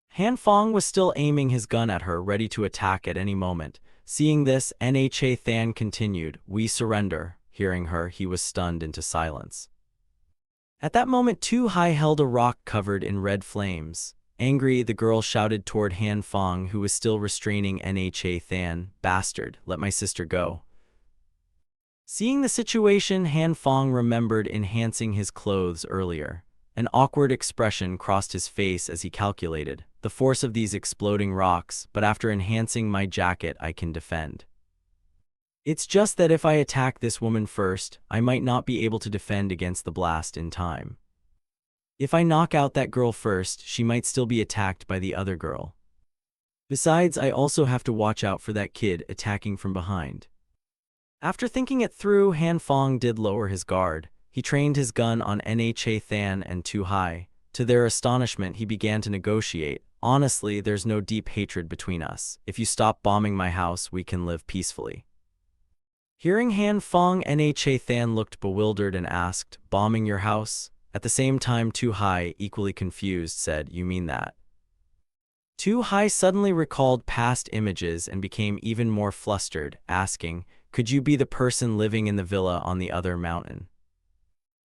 Han Fang was still aiming his gun at her, ready to attack at any moment. Seeing this, Nha Than continued, "We surrender." Hearing her, he was stunned into silence. At that moment, Tu Hai held a rock covered in red flames. Angry, the girl shouted toward Han Fang, who was still restraining Nha Than, "Bastard, let my sister go." Seeing the situation, Han Fang remembered enhancing his clothes earlier. An awkward expression crossed his face as he calculated the force of these exploding rocks, but after enhancing my jacket, I can defend. It's just that if I attack this woman first, I might not be able to defend against the blast in time. If I knock out that girl first, she might still be attacked by the other girl. Besides, I also have to watch out for that kid attacking from behind. After thinking it through, Han Fong did lower his guard. He trained his gun on Nha Than and Tu Hai. To their astonishment, he began to negotiate. Honestly, there's no deep hatred between us. If you stop bombing my house, we can live peacefully. Hearing Han Fong, Nha Than looked bewildered and asked, bombing your house? At the same time, Tu Hai, equally confused, said, you mean that? Tu Hai suddenly recalled past images and became even more flustered, asking, could you be the person living in the villa on the other mountain?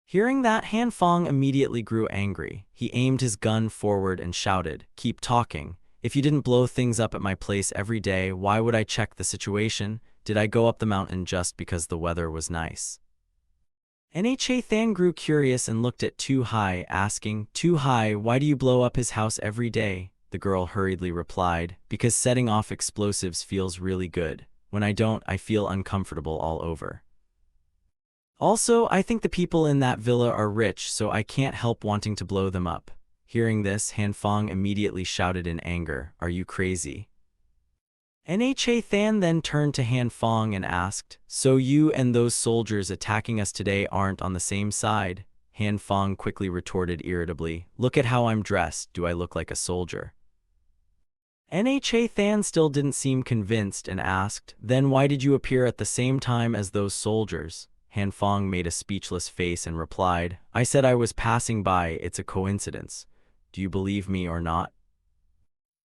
Hearing that, Han Fong immediately grew angry. He aimed his gun forward and shouted, keep talking. If you didn't blow things up at my place every day, why would I check the situation? Did I go up the mountain just because the weather was nice? Nha Than grew curious and looked at Tu Hai, asking, Tu Hai, why do you blow up his house every day? The girl hurriedly replied, because setting off explosives feels really good. When I don't, I feel uncomfortable all over. Also, I think the people in that villa are rich, so I can't help wanting to blow them up. Hearing this, Han Fong immediately shouted in anger, are you crazy? Nha Than then turned to Han Fong and asked, so you and those soldiers attacking us today aren't on the same side? Han Fong quickly retorted irritably, look at how I'm dressed, do I look like a soldier? Nha Than still didn't seem convinced and asked, then why did you appear at the same time as those soldiers? Han Fong made a speechless face and replied, I said I was passing by, it's a coincidence. Do you believe me or not?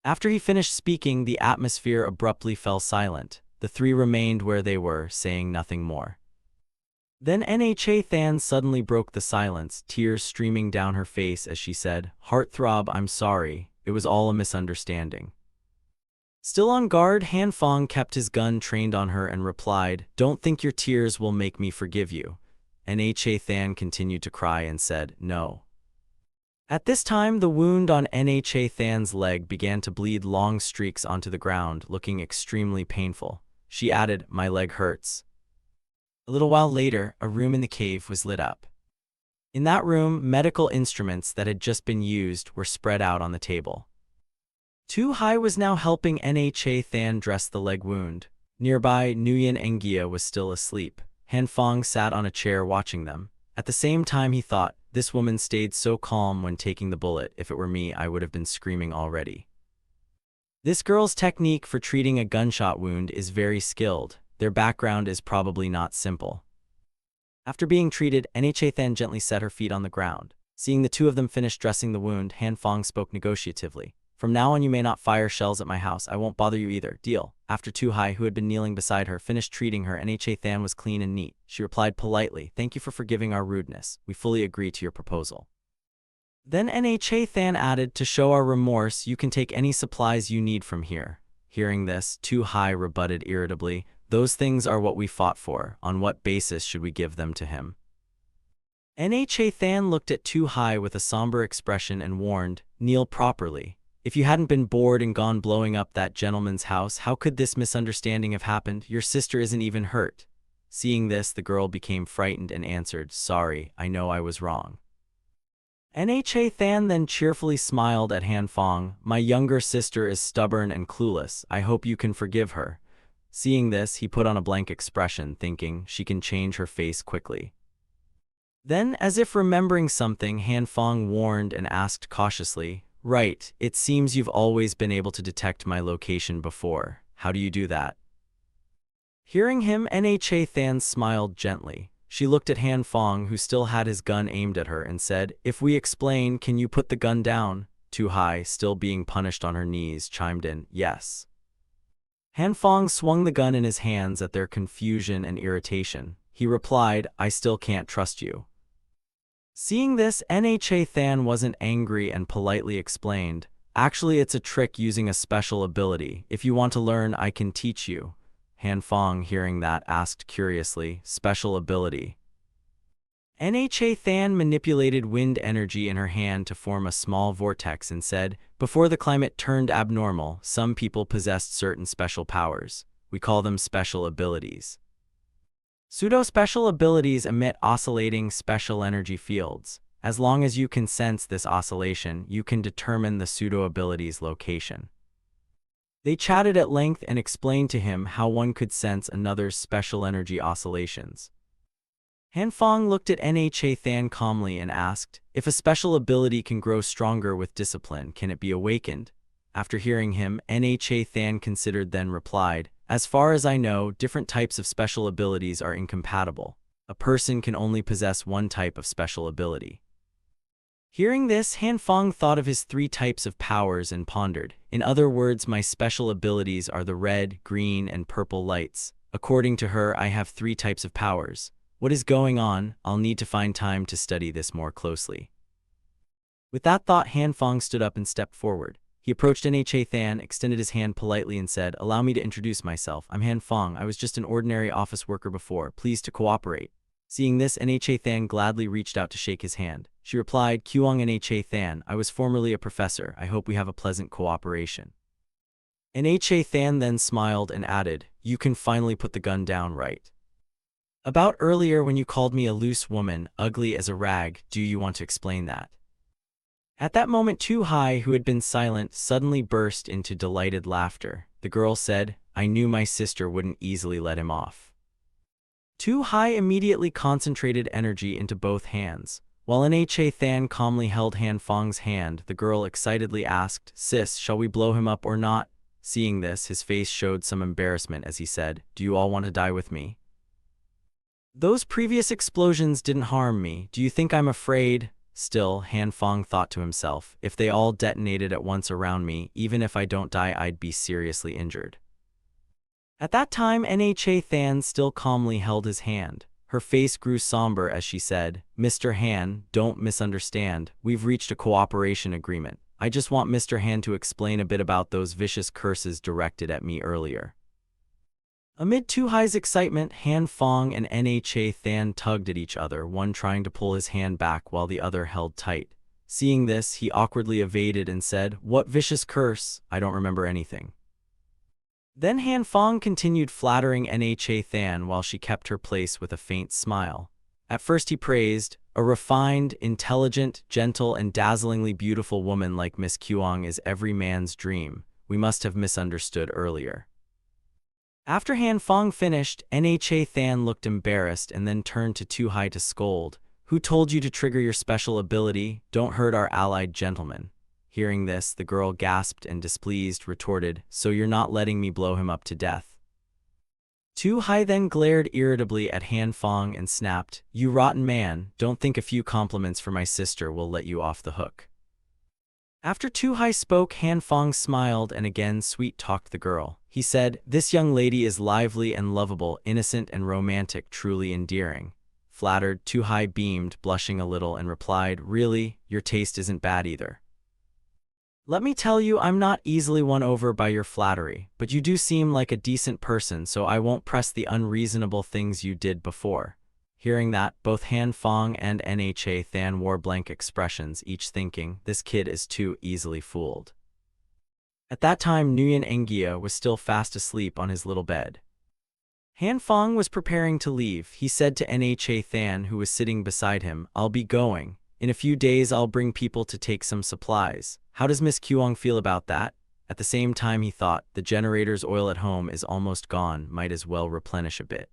After he finished speaking, the atmosphere abruptly fell silent. The three remained where they were, saying nothing more. Then Nha Than suddenly broke the silence, tears streaming down her face as she said, Heartthrob, I'm sorry, it was all a misunderstanding. Still on guard, Han Fong kept his gun trained on her and replied, don't think your tears will make me forgive you. Nha Than continued to cry and said, no. At this time, the wound on Nha Than's leg began to bleed long streaks onto the ground, looking extremely painful. She added, my leg hurts. A little while later, a room in the cave was lit up. In that room, medical instruments that had just been used were spread out on the table. Tu Hai was now helping Nha Than dress the leg wound. Nearby, Nguyen Engia was still asleep. Han Fong sat on a chair watching them. At the same time, he thought, this woman stayed so calm when taking the bullet. If it were me, I would have been screaming already. This girl's technique for treating a gunshot wound is very skilled. Their background is probably not simple. After being treated, Nha Than gently set her feet on the ground. Seeing the two of them finish dressing the wound, Han Fong spoke negotiatively. From now on, you may not fire shells at my house. I won't bother you either. Deal. After Tu Hai, who had been kneeling beside her, finished treating her, Nha Than was clean and neat. She replied politely, thank you for forgiving our rudeness. We fully agree to your proposal. Then Nha Than added, to show our remorse, you can take any supplies you need from here. Hearing this, Tu Hai rebutted irritably, those things are what we fought for. On what basis should we give them to him? Nha Than looked at Tu Hai with a somber expression and warned, kneel properly. If you hadn't been bored and gone blowing up that gentleman's house, how could this misunderstanding have happened? Your sister isn't even hurt. Seeing this, the girl became frightened and answered, sorry, I know I was wrong. Nha Than then cheerfully smiled at Han Fong, my younger sister is stubborn and clueless. I hope you can forgive her. Seeing this, he put on a blank expression, thinking she can change her face quickly. Then, as if remembering something, Han Fong warned and asked cautiously, right, it seems you've always been able to detect my location before. How do you do that? Hearing him, Nha Than smiled gently. She looked at Han Fong, who still had his gun aimed at her, and said, if we explain, can you put the gun down? Tu Hai, still being punished on her knees, chimed in, yes. Han Fong swung the gun in his hands at their confusion and irritation. He replied, I still can't trust you. Seeing this, Nha Than wasn't angry and politely explained, actually it's a trick using a special ability. If you want to learn, I can teach you. Han Fong, hearing that, asked curiously, special ability? Nha Than manipulated wind energy in her hand to form a small vortex and said, before the climate turned abnormal, some people possessed certain special powers. We call them special abilities. Pseudo-special abilities emit oscillating special energy fields. As long as you can sense this oscillation, you can determine the pseudo-ability's location. They chatted at length and explained to him how one could sense another's special energy oscillations. Han Fong looked at Nha Than calmly and asked, if a special ability can grow stronger with discipline, can it be awakened? After hearing him, Nha Than considered then replied, as far as I know, different types of special abilities are incompatible. A person can only possess one type of special ability. Hearing this, Han Fong thought of his 3 types of powers and pondered, in other words, my special abilities are the red, green, and purple lights. According to her, I have 3 types of powers. What is going on? I'll need to find time to study this more closely. With that thought, Han Fong stood up and stepped forward. He approached Nha Than, extended his hand politely and said, allow me to introduce myself. I'm Han Fong. I was just an ordinary office worker before. Pleased to cooperate. Seeing this, Nha Than gladly reached out to shake his hand. She replied, Kyung Nha Than, I was formerly a professor. I hope we have a pleasant cooperation. Nha Than then smiled and added, you can finally put the gun down, right? About earlier when you called me a loose woman, ugly as a rag, do you want to explain that? At that moment, Tu Hai, who had been silent, suddenly burst into delighted laughter. The girl said, I knew my sister wouldn't easily let him off. Tu Hai immediately concentrated energy into both hands. While Nha Than calmly held Han Fong's hand, the girl excitedly asked, sis, shall we blow him up or not? Seeing this, his face showed some embarrassment as he said, do you all want to die with me? Those previous explosions didn't harm me. Do you think I'm afraid? Still, Han Fong thought to himself, if they all detonated at once around me, even if I don't die, I'd be seriously injured. At that time, Nha Than still calmly held his hand. Her face grew somber as she said, Mr. Han, don't misunderstand. We've reached a cooperation agreement. I just want Mr. Han to explain a bit about those vicious curses directed at me earlier. Amid Tu Hai's excitement, Han Fong and Nha Than tugged at each other, one trying to pull his hand back while the other held tight. Seeing this, he awkwardly evaded and said, what vicious curse? I don't remember anything. Then Han Fong continued flattering Nha Than while she kept her place with a faint smile. At first he praised, a refined, intelligent, gentle, and dazzlingly beautiful woman like Miss Kyung is every man's dream. We must have misunderstood earlier. After Han Fong finished, Nha Than looked embarrassed and then turned to Tu Hai to scold. Who told you to trigger your special ability? Don't hurt our allied gentleman. Hearing this, the girl gasped and displeased retorted, so you're not letting me blow him up to death. Tu Hai then glared irritably at Han Fong and snapped, you rotten man, don't think a few compliments for my sister will let you off the hook. After Tu Hai spoke, Han Fong smiled and again sweet-talked the girl. He said, this young lady is lively and lovable, innocent and romantic, truly endearing. Flattered, Tu Hai beamed, blushing a little, and replied, really, your taste isn't bad either. Let me tell you, I'm not easily won over by your flattery, but you do seem like a decent person, so I won't press the unreasonable things you did before. Hearing that, both Han Fong and Nha Than wore blank expressions, each thinking, this kid is too easily fooled. At that time, Nguyen Engia was still fast asleep on his little bed. Han Fong was preparing to leave. He said to Nha Than, who was sitting beside him, I'll be going. In a few days I'll bring people to take some supplies. How does Miss Kyung feel about that? At the same time he thought, the generator's oil at home is almost gone, might as well replenish a bit.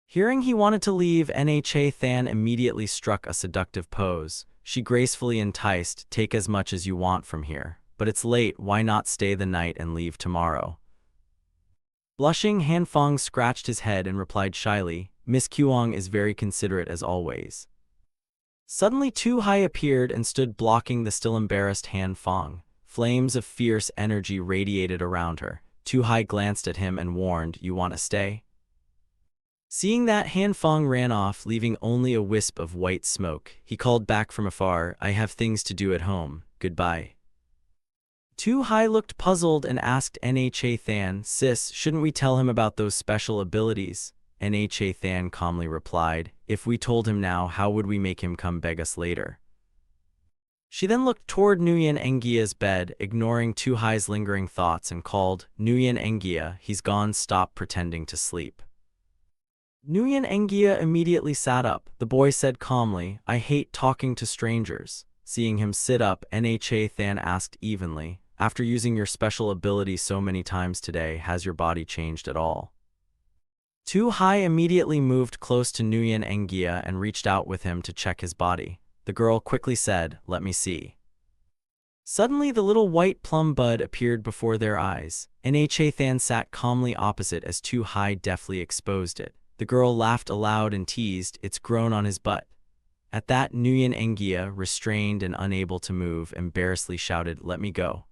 Hearing he wanted to leave, Nha Than immediately struck a seductive pose. She gracefully enticed, take as much as you want from here. But it's late, why not stay the night and leave tomorrow? Blushing, Han Fong scratched his head and replied shyly, Miss Kyung is very considerate as always. Suddenly Tu Hai appeared and stood blocking the still embarrassed Han Fong. Flames of fierce energy radiated around her. Tu Hai glanced at him and warned, you want to stay? Seeing that, Han Fong ran off, leaving only a wisp of white smoke. He called back from afar, I have things to do at home. Goodbye. Tu Hai looked puzzled and asked Nha Than, sis, shouldn't we tell him about those special abilities? Nha Than calmly replied, if we told him now, how would we make him come beg us later? She then looked toward Nguyen Engia's bed, ignoring Tu Hai's lingering thoughts, and called, Nguyen Engia, he's gone, stop pretending to sleep. Nguyen Engia immediately sat up. The boy said calmly, I hate talking to strangers. Seeing him sit up, Nha Than asked evenly, after using your special ability so many times today, has your body changed at all? Tu Hai immediately moved close to Nguyen Engia and reached out with him to check his body. The girl quickly said, let me see. Suddenly the little white plum bud appeared before their eyes. Nha Than sat calmly opposite as Tu Hai deftly exposed it. The girl laughed aloud and teased, it's grown on his butt. At that, Nguyen Engia, restrained and unable to move, embarrassedly shouted, let me go.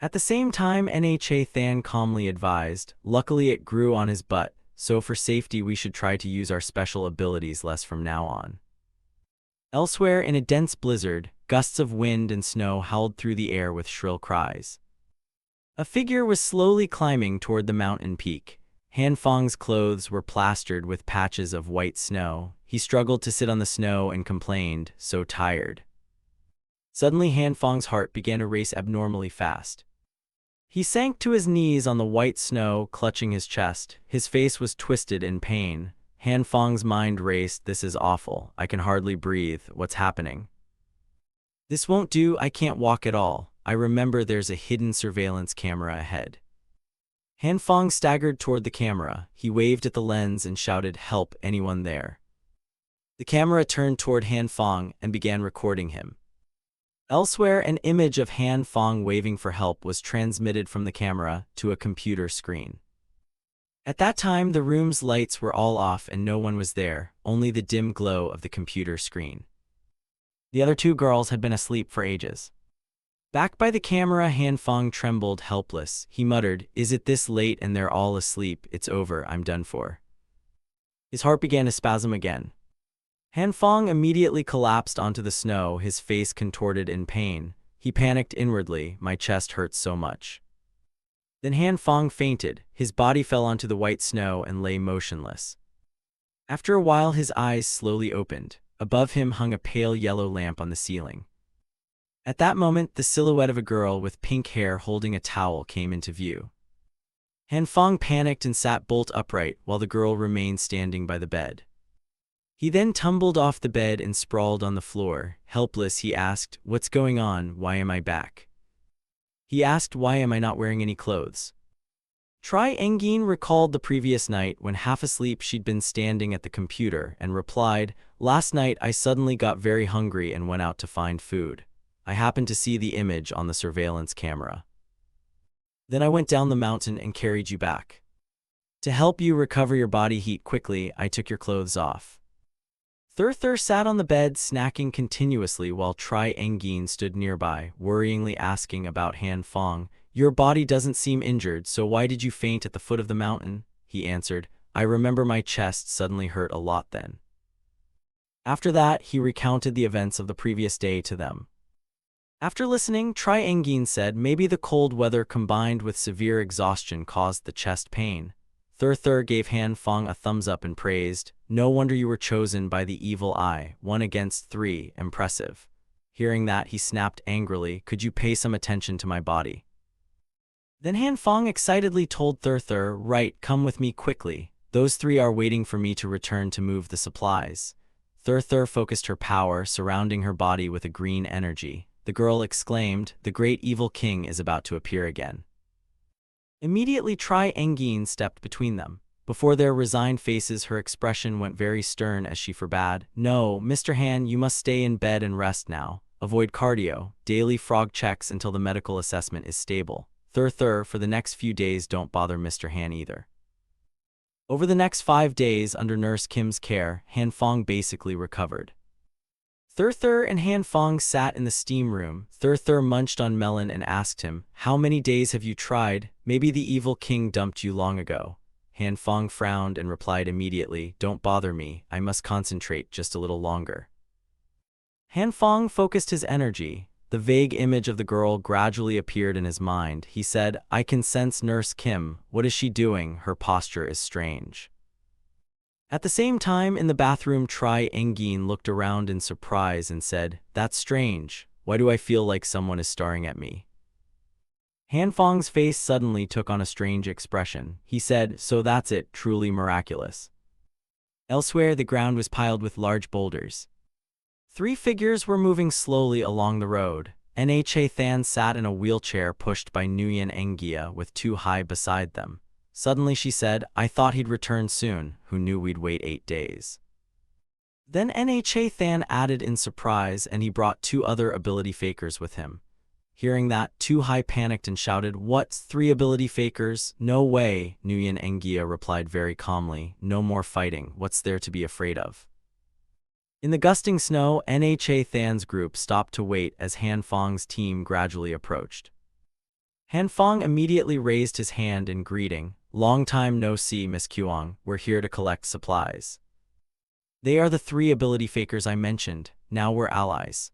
At the same time, Nha Than calmly advised, luckily it grew on his butt, so for safety we should try to use our special abilities less from now on. Elsewhere, in a dense blizzard, gusts of wind and snow howled through the air with shrill cries. A figure was slowly climbing toward the mountain peak. Han Fang's clothes were plastered with patches of white snow. He struggled to sit on the snow and complained, so tired. Suddenly Han Fang's heart began to race abnormally fast. He sank to his knees on the white snow, clutching his chest. His face was twisted in pain. Han Fang's mind raced, this is awful. I can hardly breathe. What's happening? This won't do, I can't walk at all. I remember there's a hidden surveillance camera ahead. Han Fang staggered toward the camera. He waved at the lens and shouted, help, anyone there? The camera turned toward Han Fang and began recording him. Elsewhere, an image of Han Fang waving for help was transmitted from the camera to a computer screen. At that time, the room's lights were all off and no one was there, only the dim glow of the computer screen. The other two girls had been asleep for ages. Back by the camera, Han Fang trembled, helpless. He muttered, is it this late and they're all asleep? It's over, I'm done for. His heart began to spasm again. Han Fang immediately collapsed onto the snow, his face contorted in pain. He panicked inwardly, my chest hurts so much. Then Han Fang fainted, his body fell onto the white snow and lay motionless. After a while his eyes slowly opened. Above him hung a pale yellow lamp on the ceiling. At that moment, the silhouette of a girl with pink hair holding a towel came into view. Han Fang panicked and sat bolt upright while the girl remained standing by the bed. He then tumbled off the bed and sprawled on the floor. Helpless, he asked, what's going on? Why am I back? He asked, why am I not wearing any clothes? Tri Engin recalled the previous night when half asleep she'd been standing at the computer and replied, last night I suddenly got very hungry and went out to find food. I happened to see the image on the surveillance camera. Then I went down the mountain and carried you back. To help you recover your body heat quickly, I took your clothes off. Thur sat on the bed snacking continuously while Tri Engin stood nearby, worryingly asking about Han Fang. Your body doesn't seem injured, so why did you faint at the foot of the mountain? He answered, I remember my chest suddenly hurt a lot then. After that, he recounted the events of the previous day to them. After listening, Tri Engin said maybe the cold weather combined with severe exhaustion caused the chest pain. Thur gave Han Fang a thumbs up and praised, no wonder you were chosen by the evil eye, 1 against 3, impressive. Hearing that, he snapped angrily, could you pay some attention to my body? Then Han Fang excitedly told Thur, right, come with me quickly. Those 3 are waiting for me to return to move the supplies. Thur focused her power, surrounding her body with a green energy. The girl exclaimed, the great evil king is about to appear again. Immediately Tri Engin stepped between them. Before their resigned faces, her expression went very stern as she forbade, no, Mr. Han, you must stay in bed and rest now. Avoid cardio, daily frog checks until the medical assessment is stable. Thur, for the next few days don't bother Mr. Han either. Over the next 5 days under Nurse Kim's care, Han Fang basically recovered. Thur and Han Fang sat in the steam room. Thur munched on melon and asked him, how many days have you tried? Maybe the evil king dumped you long ago. Han Fang frowned and replied immediately, don't bother me, I must concentrate just a little longer. Han Fang focused his energy. The vague image of the girl gradually appeared in his mind. He said, I can sense Nurse Kim. What is she doing? Her posture is strange. At the same time, in the bathroom, Tri Engin looked around in surprise and said, that's strange. Why do I feel like someone is staring at me? Han Fang's face suddenly took on a strange expression. He said, so that's it, truly miraculous. Elsewhere, the ground was piled with large boulders. 3 figures were moving slowly along the road. Nha Than sat in a wheelchair pushed by Nguyen Engia with Tu Hai beside them. Suddenly she said, "I thought he'd return soon. Who knew we'd wait 8 days?" Then Nha Than added in surprise, and he brought 2 other ability fakers with him. Hearing that, Tu Hai panicked and shouted, "What, 3 ability fakers? No way!" Nguyen Engia replied very calmly, "No more fighting. What's there to be afraid of?" In the gusting snow, Nha Than's group stopped to wait as Han Fong's team gradually approached. Han Fong immediately raised his hand in greeting. "Long time no see, Miss Kuang. We're here to collect supplies." "They are the 3 ability fakers I mentioned. Now we're allies."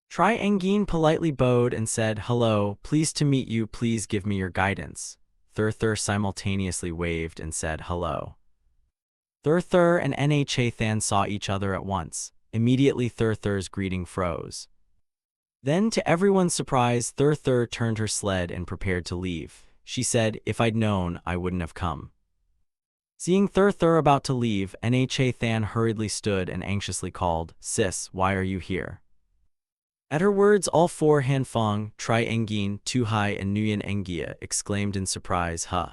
Tri Engin politely bowed and said, "Hello, pleased to meet you. Please give me your guidance." Thur simultaneously waved and said, "Hello." Thur and Nha Than saw each other at once. Immediately Thur's greeting froze. Then, to everyone's surprise, Thur turned her sled and prepared to leave. She said, "If I'd known, I wouldn't have come." Seeing Thur about to leave, Nha Than hurriedly stood and anxiously called, "Sis, why are you here?" At her words, all 4, Han Fong, Tri Engin, Tu Hai, and Nguyen Engia, exclaimed in surprise, "Huh."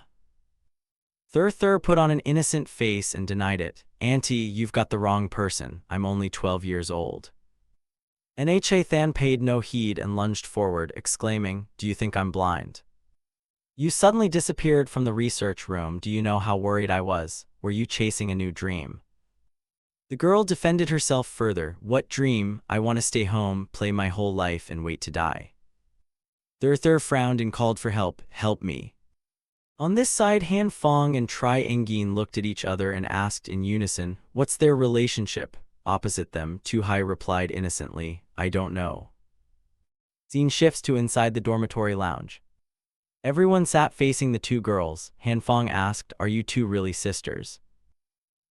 Thur put on an innocent face and denied it. "Auntie, you've got the wrong person. I'm only 12 years old." Nha Than paid no heed and lunged forward, exclaiming, "Do you think I'm blind? You suddenly disappeared from the research room. Do you know how worried I was? Were you chasing a new dream?" The girl defended herself further. "What dream? I want to stay home, play my whole life, and wait to die." Thur frowned and called for help. "Help me." On this side, Han Fong and Tri Engin looked at each other and asked in unison, "What's their relationship?" Opposite them, Tu Hai replied innocently, "I don't know." Scene shifts to inside the dormitory lounge. Everyone sat facing the 2 girls. Han Fong asked, "Are you 2 really sisters?"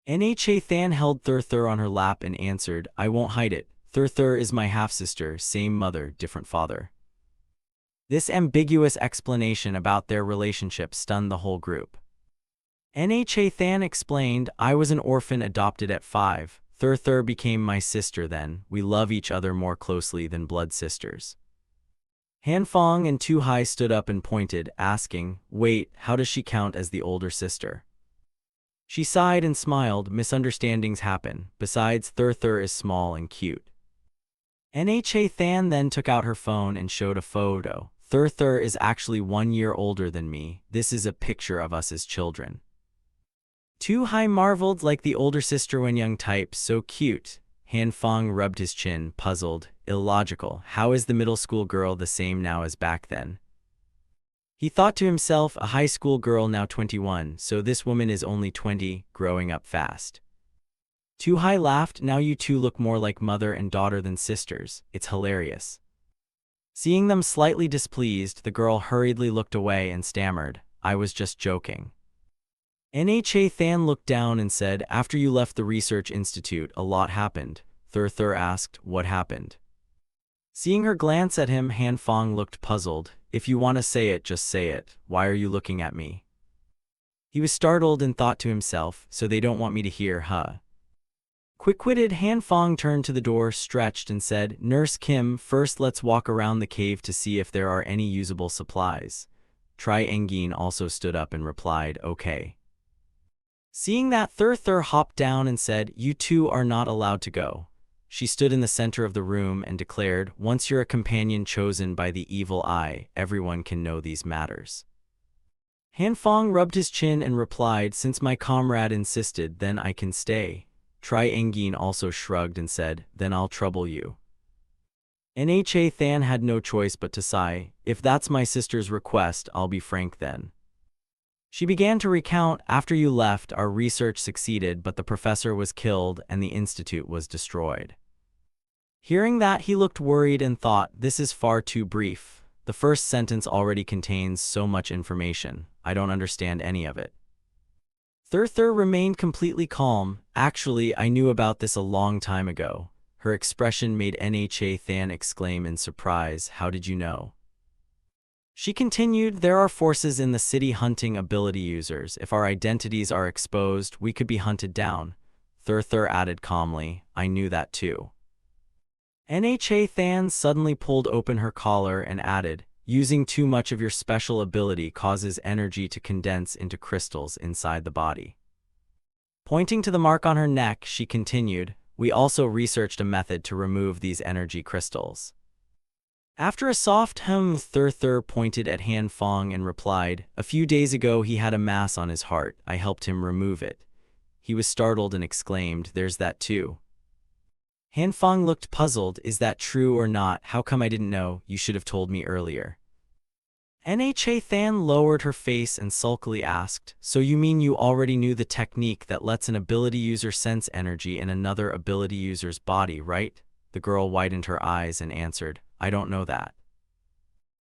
Nha Than held Thur on her lap and answered, "I won't hide it. Thur is my half-sister, same mother, different father." This ambiguous explanation about their relationship stunned the whole group. Nha Than explained, "I was an orphan adopted at 5. Thur became my sister then. We love each other more closely than blood sisters." Han Fong and Tu Hai stood up and pointed, asking, "Wait, how does she count as the older sister?" She sighed and smiled. "Misunderstandings happen. Besides, Thur is small and cute." Nha Than then took out her phone and showed a photo. "Thur is actually 1 year older than me. This is a picture of us as children." Tu Hai marveled, like the older sister when young type, so cute. Han Fong rubbed his chin, puzzled. Illogical. How is the middle school girl the same now as back then? He thought to himself, a high school girl now 21, so this woman is only 20, growing up fast. Tu Hai laughed. "Now you 2 look more like mother and daughter than sisters. It's hilarious." Seeing them slightly displeased, the girl hurriedly looked away and stammered, "I was just joking." Nha Than looked down and said, "After you left the research institute, a lot happened." Thur asked, "What happened?" Seeing her glance at him, Han Fong looked puzzled. "If you want to say it, just say it. Why are you looking at me?" He was startled and thought to himself, "So they don't want me to hear, huh?" Quick-witted, Han Fong turned to the door, stretched, and said, "Nurse Kim, first let's walk around the cave to see if there are any usable supplies." Tri Engin also stood up and replied, "Okay." Seeing that, Thur hopped down and said, "You 2 are not allowed to go." She stood in the center of the room and declared, "Once you're a companion chosen by the evil eye, everyone can know these matters." Han Fong rubbed his chin and replied, "Since my comrade insisted, then I can stay." Tri Engin also shrugged and said, "Then I'll trouble you." Nha Than had no choice but to sigh. "If that's my sister's request, I'll be frank then." She began to recount, "After you left, our research succeeded, but the professor was killed and the institute was destroyed." Hearing that, he looked worried and thought, "This is far too brief. The first sentence already contains so much information. I don't understand any of it." Thur remained completely calm. "Actually, I knew about this a long time ago." Her expression made Nha Than exclaim in surprise, "How did you know?" She continued, "There are forces in the city hunting ability users. If our identities are exposed, we could be hunted down. Thur added calmly, I knew that too. Nha Than suddenly pulled open her collar and added, using too much of your special ability causes energy to condense into crystals inside the body. Pointing to the mark on her neck, she continued, we also researched a method to remove these energy crystals. After a soft Thur pointed at Han Fong and replied, a few days ago he had a mass on his heart. I helped him remove it. He was startled and exclaimed, there's that too. Han Fong looked puzzled. Is that true or not? How come I didn't know? You should have told me earlier. Nha Than lowered her face and sulkily asked, so you mean you already knew the technique that lets an ability user sense energy in another ability user's body, right? The girl widened her eyes and answered, I don't know that.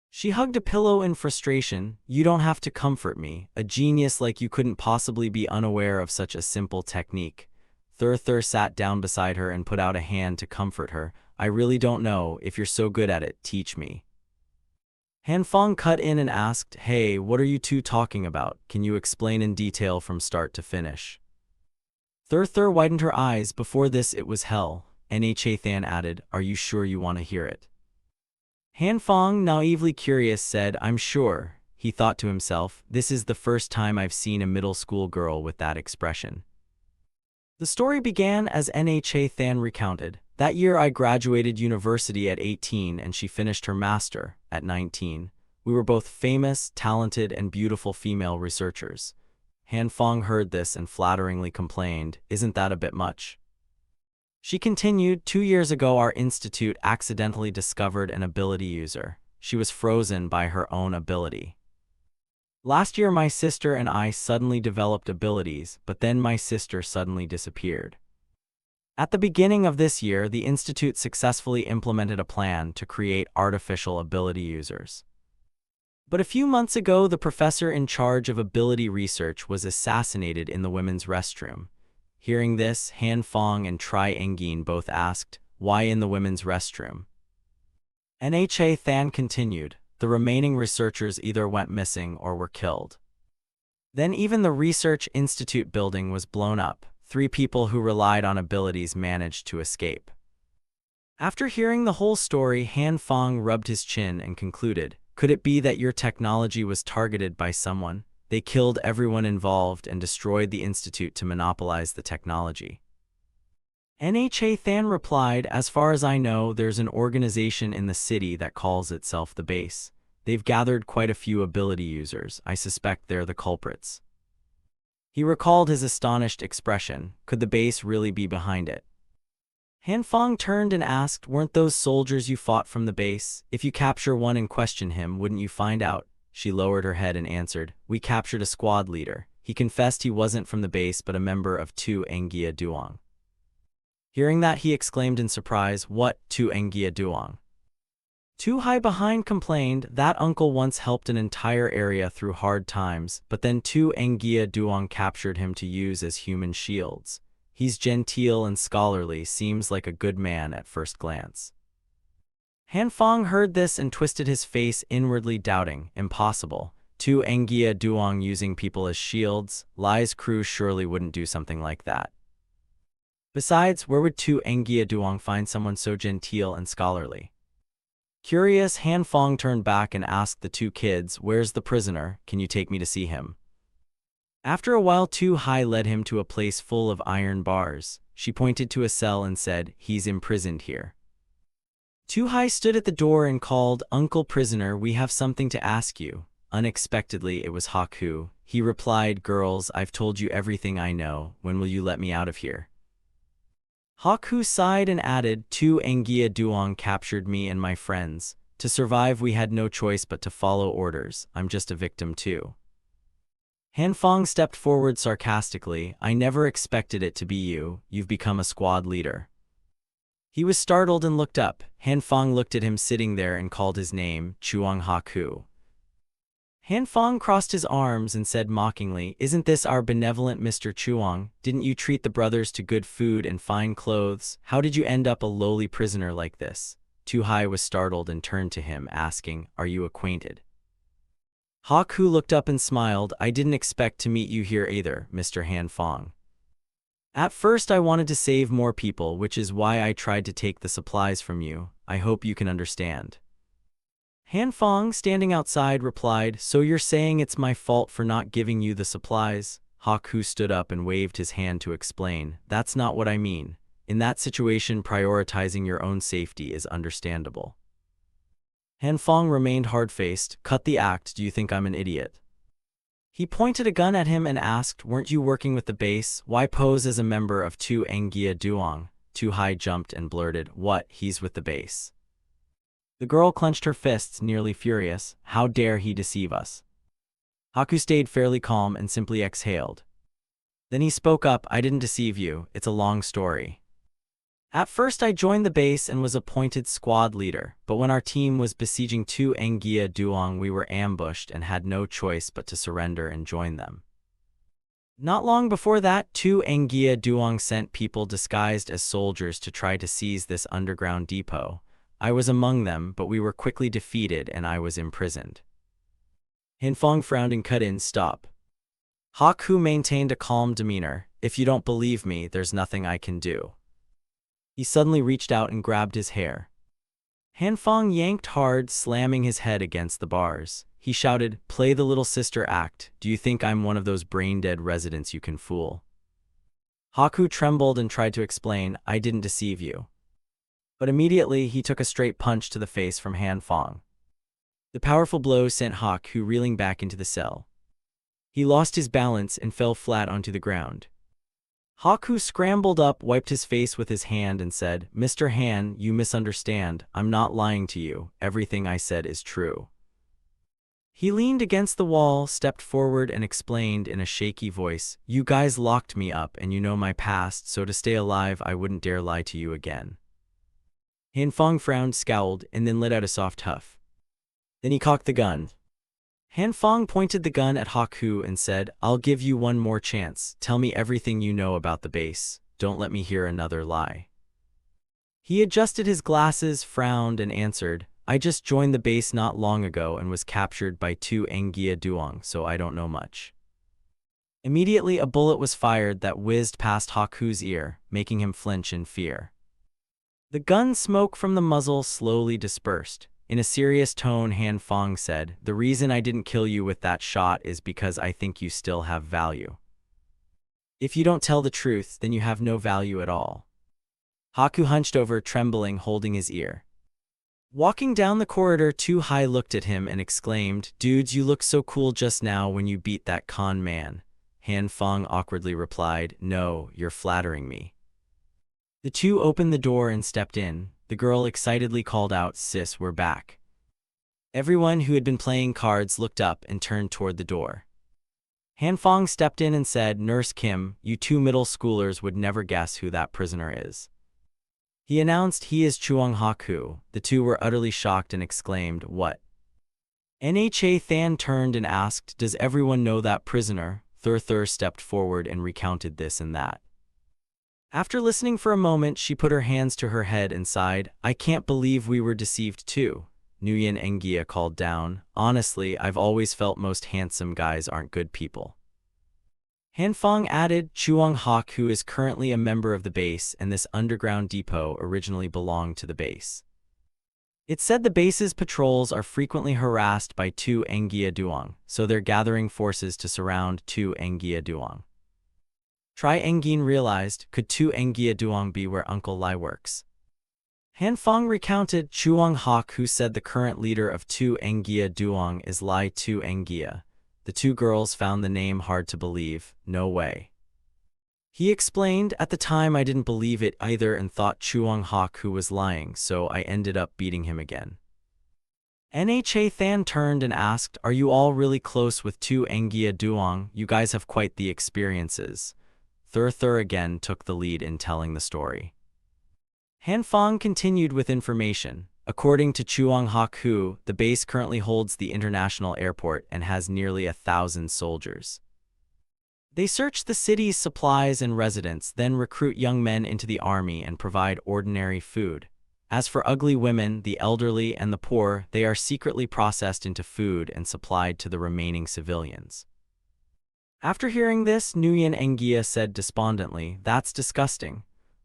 She hugged a pillow in frustration. You don't have to comfort me. A genius like you couldn't possibly be unaware of such a simple technique. Thur sat down beside her and put out a hand to comfort her. I really don't know. If you're so good at it, teach me. Han Fong cut in and asked, hey, what are you two talking about? Can you explain in detail from start to finish? Thur widened her eyes. Before this it was hell. Nha Than added, are you sure you want to hear it? Han Fong, naively curious, said, I'm sure. He thought to himself, this is the first time I've seen a middle school girl with that expression. The story began as Nha Than recounted. That year I graduated university at 18 and she finished her master at 19. We were both famous, talented, and beautiful female researchers. Han Fong heard this and flatteringly complained, isn't that a bit much? She continued, 2 years ago our institute accidentally discovered an ability user. She was frozen by her own ability. Last year my sister and I suddenly developed abilities, but then my sister suddenly disappeared. At the beginning of this year, the institute successfully implemented a plan to create artificial ability users. But a few months ago, the professor in charge of ability research was assassinated in the women's restroom. Hearing this, Han Fong and Tri Engin both asked, why in the women's restroom? Nha Than continued, the remaining researchers either went missing or were killed. Then even the research institute building was blown up. 3 people who relied on abilities managed to escape. After hearing the whole story, Han Fong rubbed his chin and concluded, could it be that your technology was targeted by someone? They killed everyone involved and destroyed the institute to monopolize the technology. Nha Than replied, as far as I know, there's an organization in the city that calls itself the base. They've gathered quite a few ability users. I suspect they're the culprits. He recalled his astonished expression. Could the base really be behind it? Han Fong turned and asked, weren't those soldiers you fought from the base? If you capture one and question him, wouldn't you find out? She lowered her head and answered, we captured a squad leader. He confessed he wasn't from the base but a member of Tu Engia Duong. Hearing that, he exclaimed in surprise, what, Tu Engia Duong? Tu Hai behind complained, that uncle once helped an entire area through hard times, but then Tu Engia Duong captured him to use as human shields. He's genteel and scholarly, seems like a good man at first glance. Han Fong heard this and twisted his face inwardly, doubting, impossible. Tu Engia Duong using people as shields? Lai's crew surely wouldn't do something like that. Besides, where would Tu Engia Duong find someone so genteel and scholarly? Curious, Han Fong turned back and asked the 2 kids, where's the prisoner? Can you take me to see him? After a while, Tu Hai led him to a place full of iron bars. She pointed to a cell and said, he's imprisoned here. Tu Hai stood at the door and called, Uncle Prisoner, we have something to ask you. Unexpectedly, it was Haku. He replied, girls, I've told you everything I know. When will you let me out of here? Haku sighed and added, Tu Engia Duong captured me and my friends. To survive, we had no choice but to follow orders. I'm just a victim too. Han Fong stepped forward sarcastically. I never expected it to be you. You've become a squad leader. He was startled and looked up. Han Fong looked at him sitting there and called his name, Chuang Haku. Han Fong crossed his arms and said mockingly, isn't this our benevolent Mr. Chuang? Didn't you treat the brothers to good food and fine clothes? How did you end up a lowly prisoner like this? Tu Hai was startled and turned to him, asking, are you acquainted? Haku looked up and smiled. I didn't expect to meet you here either, Mr. Han Fong. At first I wanted to save more people, which is why I tried to take the supplies from you. I hope you can understand. Han Fong, standing outside, replied, "So you're saying it's my fault for not giving you the supplies?" Haku stood up and waved his hand to explain, "That's not what I mean. In that situation, prioritizing your own safety is understandable." Han Fong remained hard-faced. "Cut the act, do you think I'm an idiot?" He pointed a gun at him and asked, "Weren't you working with the base? Why pose as a member of Tu Engia Duong?" Tu Hai jumped and blurted, "What, he's with the base?" The girl clenched her fists, nearly furious. How dare he deceive us? Haku stayed fairly calm and simply exhaled. Then he spoke up, "I didn't deceive you, it's a long story. At first I joined the base and was appointed squad leader, but when our team was besieging Tu Engia Duong, we were ambushed and had no choice but to surrender and join them. Not long before that, Tu Engia Duong sent people disguised as soldiers to try to seize this underground depot. I was among them, but we were quickly defeated and I was imprisoned." Han Fong frowned and cut in, "Stop." Haku maintained a calm demeanor. "If you don't believe me, there's nothing I can do." He suddenly reached out and grabbed his hair. Han Fong yanked hard, slamming his head against the bars. He shouted, "Play the little sister act. Do you think I'm one of those brain-dead residents you can fool?" Haku trembled and tried to explain, "I didn't deceive you." But immediately he took a straight punch to the face from Han Fong. The powerful blow sent Haku reeling back into the cell. He lost his balance and fell flat onto the ground. Haku scrambled up, wiped his face with his hand and said, "Mr. Han, you misunderstand. I'm not lying to you. Everything I said is true." He leaned against the wall, stepped forward and explained in a shaky voice, "You guys locked me up and you know my past, so to stay alive I wouldn't dare lie to you again." Han Fong frowned, scowled, and then let out a soft huff. Then he cocked the gun. Han Fong pointed the gun at Haku and said, "I'll give you one more chance. Tell me everything you know about the base. Don't let me hear another lie." He adjusted his glasses, frowned, and answered, "I just joined the base not long ago and was captured by Tu Engia Duong, so I don't know much." Immediately a bullet was fired that whizzed past Haku's ear, making him flinch in fear. The gun smoke from the muzzle slowly dispersed. In a serious tone, Han Fong said, "The reason I didn't kill you with that shot is because I think you still have value. If you don't tell the truth, then you have no value at all." Haku hunched over, trembling, holding his ear. Walking down the corridor, Tu Hai looked at him and exclaimed, "Dudes, you look so cool just now when you beat that con man." Han Fong awkwardly replied, "No, you're flattering me." The two opened the door and stepped in. The girl excitedly called out, "Sis, we're back." Everyone who had been playing cards looked up and turned toward the door. Han Fong stepped in and said, "Nurse Kim, you two middle schoolers would never guess who that prisoner is." He announced, "He is Chuang Haku." The two were utterly shocked and exclaimed, "What?" Nha Than turned and asked, "Does everyone know that prisoner?" Thur stepped forward and recounted this and that. After listening for a moment, she put her hands to her head and sighed, "I can't believe we were deceived too." Nguyen Engia called down, "Honestly, I've always felt most handsome guys aren't good people." Han Fong added, "Chuang Haku is currently a member of the base, and this underground depot originally belonged to the base. It said the base's patrols are frequently harassed by Tu Engia Duong, so they're gathering forces to surround Tu Engia Duong." Tri Engin realized, could Tu Engia Duong be where Uncle Lai works? Han Fong recounted, "Chuang Haku said the current leader of Tu Engia Duong is Lai Tu Engia." The two girls found the name hard to believe. "No way." He explained, "At the time I didn't believe it either and thought Chuang Haku was lying, so I ended up beating him again." Nha Than turned and asked, "Are you all really close with Tu Engia Duong? You guys have quite the experiences." Thur again took the lead in telling the story. Han Fong continued with information. According to Chuang Haku, the base currently holds the international airport and has nearly 1,000 soldiers. They search the city's supplies and residents, then recruit young men into the army and provide ordinary food. As for ugly women, the elderly, and the poor, they are secretly processed into food and supplied to the remaining civilians. After hearing this, Nguyen Ngia said despondently, "That's disgusting."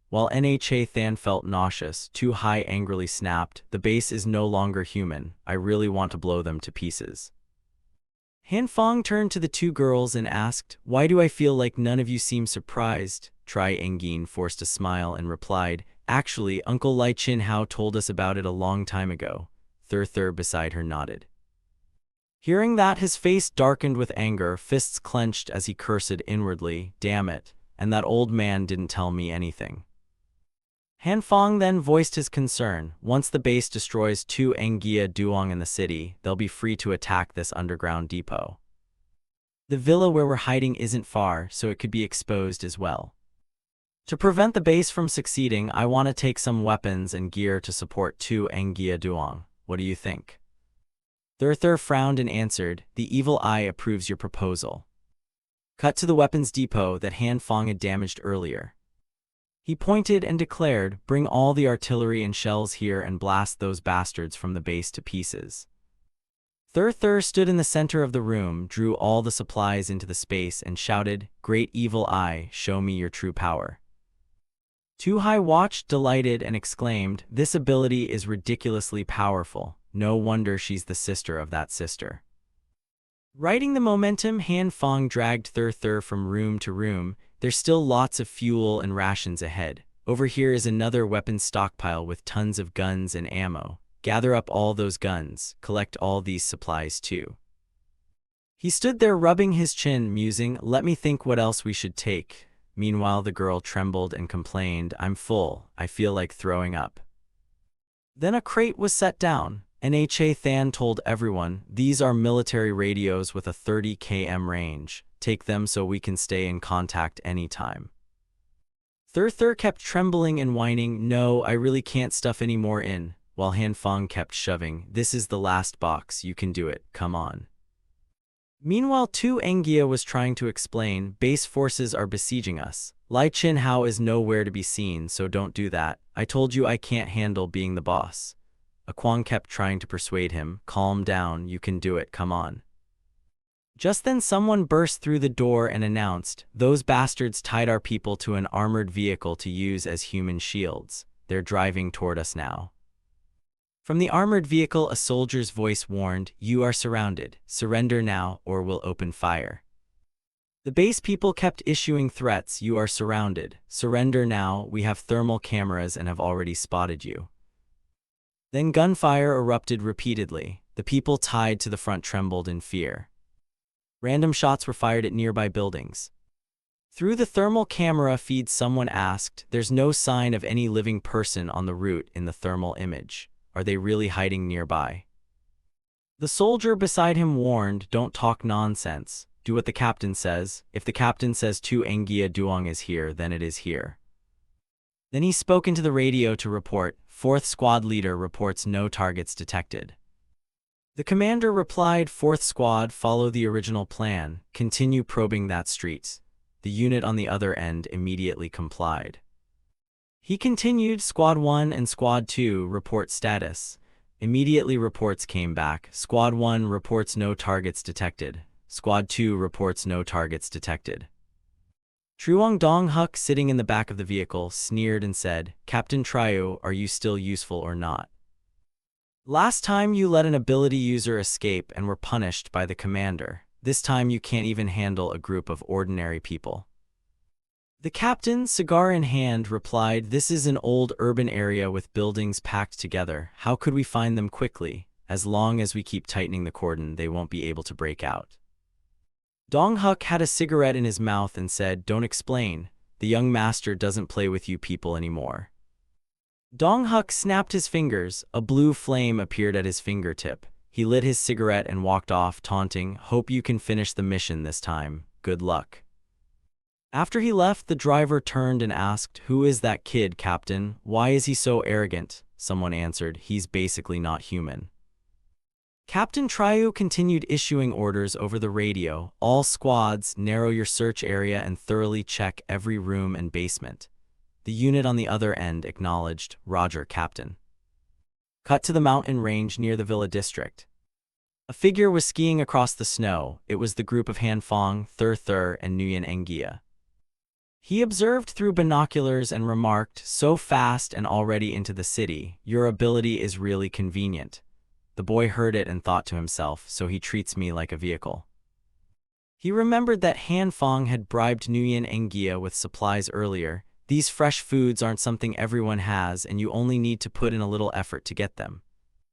While Nha Than felt nauseous, Tu Hai angrily snapped, "The base is no longer human. I really want to blow them to pieces." Han Fong turned to the two girls and asked, "Why do I feel like none of you seem surprised?" Tri Engin forced a smile and replied, "Actually, Uncle Lai Chin Hao told us about it a long time ago." Thur beside her nodded. Hearing that, his face darkened with anger, fists clenched as he cursed inwardly, "Damn it, and that old man didn't tell me anything." Han Fong then voiced his concern. Once the base destroys Tu Engia Duong in the city, they'll be free to attack this underground depot. The villa where we're hiding isn't far, so it could be exposed as well. To prevent the base from succeeding, I want to take some weapons and gear to support Tu Engia Duong. What do you think? Thur frowned and answered, "The evil eye approves your proposal." Cut to the weapons depot that Han Fong had damaged earlier. He pointed and declared, "Bring all the artillery and shells here and blast those bastards from the base to pieces." Thur stood in the center of the room, drew all the supplies into the space, and shouted, "Great evil eye, show me your true power." Tu Hai watched, delighted, and exclaimed, "This ability is ridiculously powerful. No wonder she's the sister of that sister." Riding the momentum, Han Fong dragged Thur from room to room. "There's still lots of fuel and rations ahead. Over here is another weapons stockpile with tons of guns and ammo. Gather up all those guns, collect all these supplies too." He stood there rubbing his chin, musing, "Let me think what else we should take." Meanwhile, the girl trembled and complained, "I'm full, I feel like throwing up." Then a crate was set down. Nha Than told everyone, "These are military radios with a 30 km range. Take them so we can stay in contact anytime." Thur kept trembling and whining, "No, I really can't stuff any more in," while Han Fong kept shoving, "This is the last box, you can do it, come on." Meanwhile, Tu Engia was trying to explain, "Base forces are besieging us. Lai Chin Hao is nowhere to be seen, so don't do that. I told you I can't handle being the boss." Akwang kept trying to persuade him, "Calm down, you can do it, come on." Just then someone burst through the door and announced, "Those bastards tied our people to an armored vehicle to use as human shields. They're driving toward us now." From the armored vehicle, a soldier's voice warned, "You are surrounded. Surrender now, or we'll open fire." The base people kept issuing threats, "You are surrounded. Surrender now, we have thermal cameras and have already spotted you." Then gunfire erupted repeatedly. The people tied to the front trembled in fear. Random shots were fired at nearby buildings. Through the thermal camera feed, someone asked, "There's no sign of any living person on the route in the thermal image. Are they really hiding nearby?" The soldier beside him warned, "Don't talk nonsense. Do what the captain says. If the captain says Tu Engia Duong is here, then it is here." Then he spoke into the radio to report, "4th Squad Leader reports no targets detected." The commander replied, "4th Squad, follow the original plan. Continue probing that street." The unit on the other end immediately complied. He continued, "Squad 1 and Squad 2 report status." Immediately reports came back. Squad 1 reports no targets detected. Squad 2 reports no targets detected. Truong Dong Huk, sitting in the back of the vehicle, sneered and said, "Captain Trio, are you still useful or not? Last time you let an ability user escape and were punished by the commander. This time you can't even handle a group of ordinary people." The captain, cigar in hand, replied, "This is an old urban area with buildings packed together. How could we find them quickly? As long as we keep tightening the cordon, they won't be able to break out." Dong Huk had a cigarette in his mouth and said, "Don't explain. The young master doesn't play with you people anymore." Dong Huk snapped his fingers. A blue flame appeared at his fingertip. He lit his cigarette and walked off, taunting, "Hope you can finish the mission this time. Good luck." After he left, the driver turned and asked, "Who is that kid, Captain? Why is he so arrogant?" Someone answered, "He's basically not human." Captain Trio continued issuing orders over the radio. "All squads, narrow your search area and thoroughly check every room and basement." The unit on the other end acknowledged, "Roger, Captain." Cut to the mountain range near the Villa District. A figure was skiing across the snow. It was the group of Han Fong, Thur, and Nguyen Engia. He observed through binoculars and remarked, "So fast and already into the city. Your ability is really convenient." The boy heard it and thought to himself, so he treats me like a vehicle. He remembered that Han Fong had bribed Nguyen Engia with supplies earlier. These fresh foods aren't something everyone has, and you only need to put in a little effort to get them.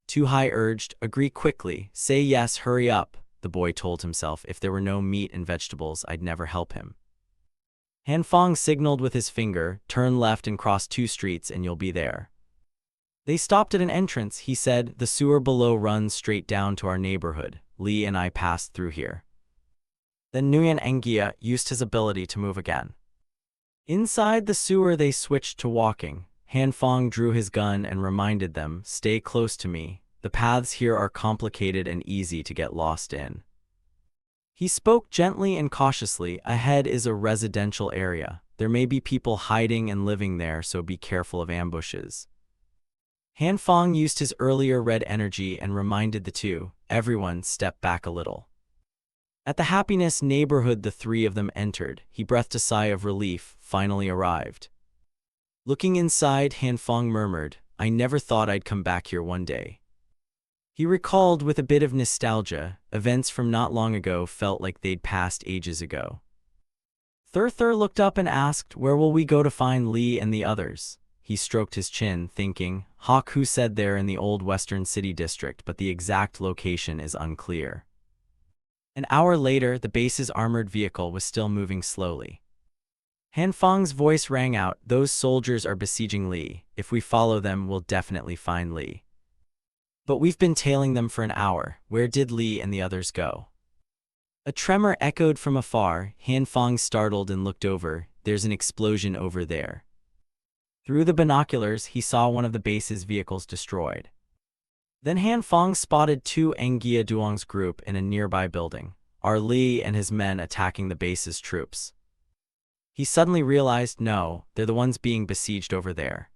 Tu Hai urged, "Agree quickly. Say yes, hurry up." The boy told himself, if there were no meat and vegetables, I'd never help him. Han Fong signaled with his finger, "Turn left and cross 2 streets and you'll be there." They stopped at an entrance. He said, "The sewer below runs straight down to our neighborhood. Li and I passed through here." Then Nguyen Engia used his ability to move again. Inside the sewer they switched to walking. Han Fong drew his gun and reminded them, "Stay close to me. The paths here are complicated and easy to get lost in." He spoke gently and cautiously. "Ahead is a residential area. There may be people hiding and living there, so be careful of ambushes." Han Fong used his earlier red energy and reminded the two, "Everyone step back a little." At the Happiness neighborhood the 3 of them entered. He breathed a sigh of relief, finally arrived. Looking inside, Han Fong murmured, "I never thought I'd come back here one day." He recalled with a bit of nostalgia, events from not long ago felt like they'd passed ages ago. Thur looked up and asked, "Where will we go to find Li and the others?" He stroked his chin, thinking, "Hawk Hu said they're in the old Western City district, but the exact location is unclear." An hour later, the base's armored vehicle was still moving slowly. Han Fong's voice rang out, "Those soldiers are besieging Li. If we follow them, we'll definitely find Li. But we've been tailing them for an hour. Where did Li and the others go?" A tremor echoed from afar. Han Fong startled and looked over. "There's an explosion over there." Through the binoculars, he saw one of the base's vehicles destroyed. Then Han Fong spotted Tu Engia Duong's group in a nearby building. Are Li and his men attacking the base's troops? He suddenly realized, no, they're the ones being besieged over there.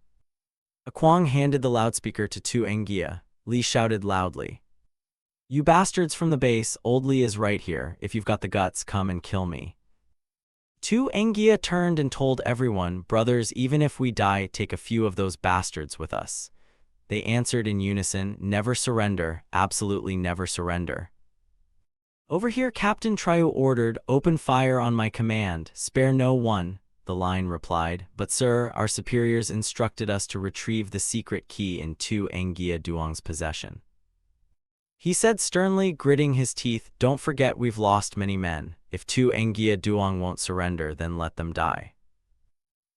A Kwang handed the loudspeaker to Tu Engia. Li shouted loudly, "You bastards from the base, old Li is right here. If you've got the guts, come and kill me." Tu Engia turned and told everyone, "Brothers, even if we die, take a few of those bastards with us." They answered in unison, "Never surrender, absolutely never surrender." "Over here," Captain Triu ordered, "Open fire on my command, spare no one." The line replied, "But sir, our superiors instructed us to retrieve the secret key in Tu Engia Duong's possession." He said sternly, gritting his teeth, "Don't forget we've lost many men. If Tu Engia Duong won't surrender, then let them die."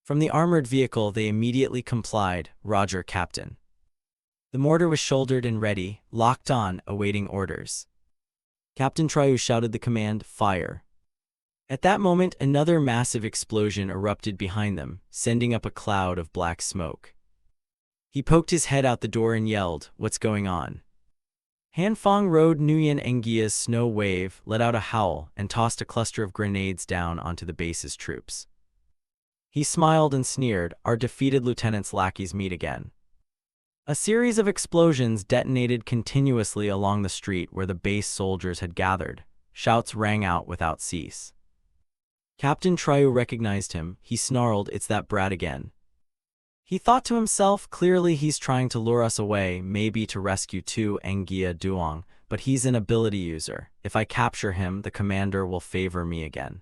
From the armored vehicle they immediately complied. "Roger, Captain." The mortar was shouldered and ready, locked on, awaiting orders. Captain Triu shouted the command, "Fire." At that moment, another massive explosion erupted behind them, sending up a cloud of black smoke. He poked his head out the door and yelled, "What's going on?" Han Fong rode Nguyen Engia's snow wave, let out a howl, and tossed a cluster of grenades down onto the base's troops. He smiled and sneered, "Our defeated lieutenant's lackeys meet again." A series of explosions detonated continuously along the street where the base soldiers had gathered. Shouts rang out without cease. Captain Triu recognized him. He snarled, "It's that brat again." He thought to himself, clearly he's trying to lure us away, maybe to rescue Tu Engia Duong, but he's an ability user. If I capture him, the commander will favor me again.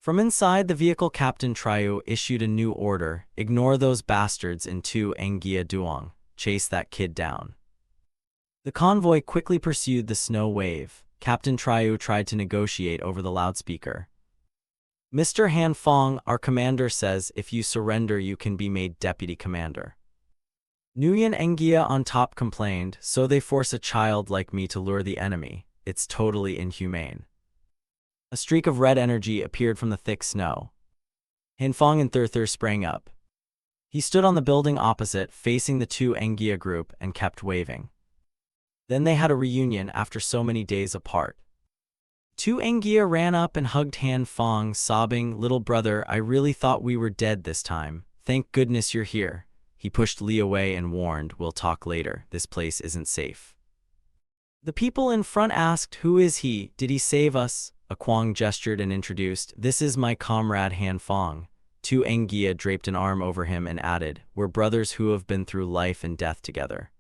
From inside the vehicle, Captain Triu issued a new order, "Ignore those bastards in Tu Engia Duong. Chase that kid down." The convoy quickly pursued the snow wave. Captain Triu tried to negotiate over the loudspeaker. "Mr. Han Fong, our commander says if you surrender you can be made deputy commander." Nguyen Engia on top complained, "So they force a child like me to lure the enemy. It's totally inhumane." A streak of red energy appeared from the thick snow. Han Fong and Thur sprang up. He stood on the building opposite, facing the Tu Engia group, and kept waving. Then they had a reunion after so many days apart. Tu Engia ran up and hugged Han Fong, sobbing, "Little brother, I really thought we were dead this time. Thank goodness you're here." He pushed Li away and warned, "We'll talk later. This place isn't safe." The people in front asked, "Who is he? Did he save us?" A Kwang gestured and introduced, "This is my comrade Han Fong." Tu Engia draped an arm over him and added, "We're brothers who have been through life and death together."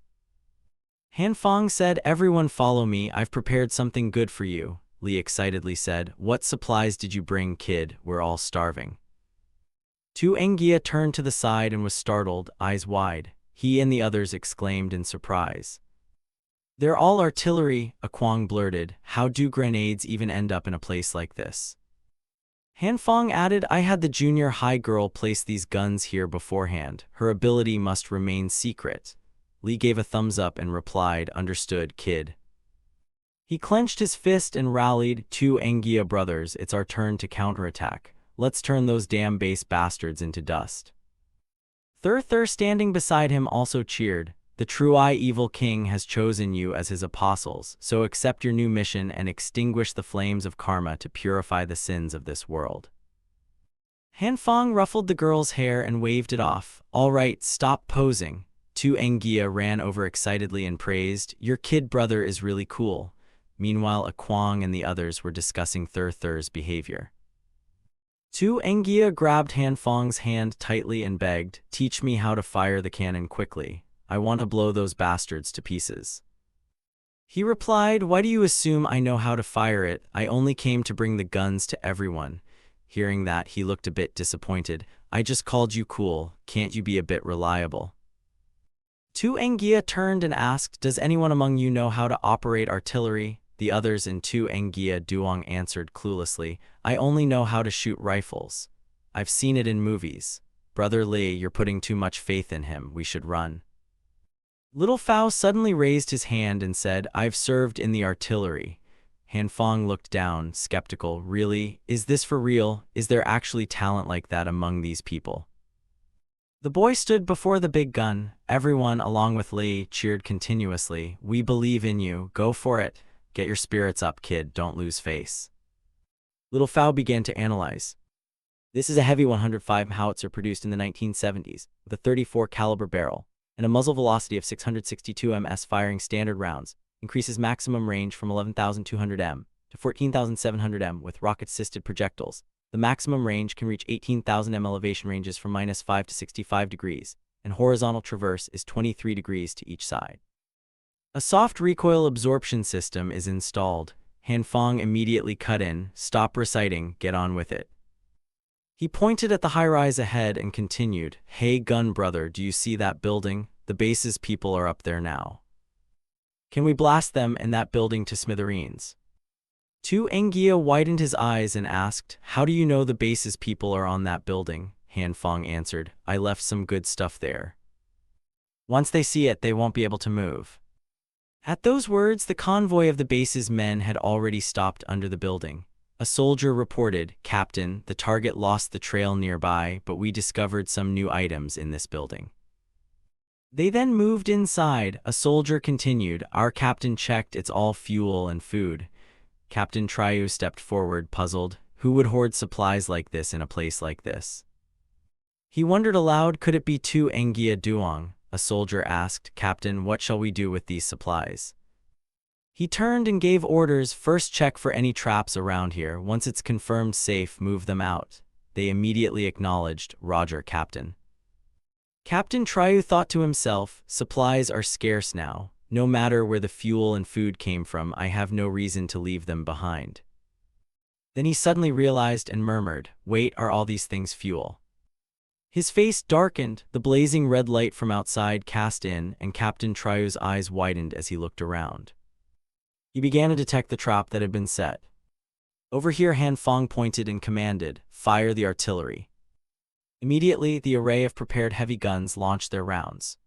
Han Fong said, "Everyone follow me, I've prepared something good for you." Li excitedly said, "What supplies did you bring, kid? We're all starving." Tu Engia turned to the side and was startled, eyes wide. He and the others exclaimed in surprise. "They're all artillery," a Kwang blurted. "How do grenades even end up in a place like this?" Han Fong added, "I had the junior high girl place these guns here beforehand. Her ability must remain secret." Li gave a thumbs up and replied, "Understood, kid." He clenched his fist and rallied, "Tu Engia brothers, it's our turn to counterattack. Let's turn those damn base bastards into dust." Thur standing beside him also cheered. "The true evil king has chosen you as his apostles, so accept your new mission and extinguish the flames of karma to purify the sins of this world." Han Fong ruffled the girl's hair and waved it off. "All right, stop posing." Tu Engia ran over excitedly and praised, "Your kid brother is really cool." Meanwhile, a Kwang and the others were discussing Thur's behavior. Tu Engia grabbed Han Fong's hand tightly and begged, "Teach me how to fire the cannon quickly. I want to blow those bastards to pieces." He replied, "Why do you assume I know how to fire it? I only came to bring the guns to everyone." Hearing that, he looked a bit disappointed. "I just called you cool. Can't you be a bit reliable?" Tu Engia turned and asked, "Does anyone among you know how to operate artillery?" The others in Tu Engia Duong answered cluelessly, "I only know how to shoot rifles. I've seen it in movies." "Brother Li, you're putting too much faith in him. We should run." Little Phao suddenly raised his hand and said, "I've served in the artillery." Han Fong looked down, skeptical. "Really? Is this for real? Is there actually talent like that among these people?" The boy stood before the big gun. Everyone, along with Li, cheered continuously. "We believe in you. Go for it. Get your spirits up, kid. Don't lose face." Little Phao began to analyze. This is a heavy 105 howitzer produced in the 1970s, with a 34 caliber barrel and a muzzle velocity of 662 ms, firing standard rounds, increases maximum range from 11,200 m to 14,700 m with rocket-assisted projectiles. The maximum range can reach 18,000 m. Elevation ranges from -5 to 65 degrees, and horizontal traverse is 23 degrees to each side. A soft recoil absorption system is installed. Han Fong immediately cut in, "Stop reciting, get on with it." He pointed at the high-rise ahead and continued, "Hey gun brother, do you see that building? The base's people are up there now. Can we blast them and that building to smithereens?" Tu Engia widened his eyes and asked, "How do you know the base's people are on that building?" Han Fong answered, "I left some good stuff there. Once they see it, they won't be able to move." At those words, the convoy of the base's men had already stopped under the building. A soldier reported, "Captain, the target lost the trail nearby, but we discovered some new items in this building." They then moved inside. A soldier continued, "Our captain checked, it's all fuel and food." Captain Triu stepped forward, puzzled. Who would hoard supplies like this in a place like this? He wondered aloud, could it be Tu Engia Duong? A soldier asked, "Captain, what shall we do with these supplies?" He turned and gave orders, "First check for any traps around here. Once it's confirmed safe, move them out." They immediately acknowledged, "Roger, Captain." Captain Triu thought to himself, "Supplies are scarce now. No matter where the fuel and food came from, I have no reason to leave them behind." Then he suddenly realized and murmured, "Wait, are all these things fuel?" His face darkened, the blazing red light from outside cast in, and Captain Triu's eyes widened as he looked around. He began to detect the trap that had been set. Over here, Han Fong pointed and commanded, "Fire the artillery." Immediately, the array of prepared heavy guns launched their rounds.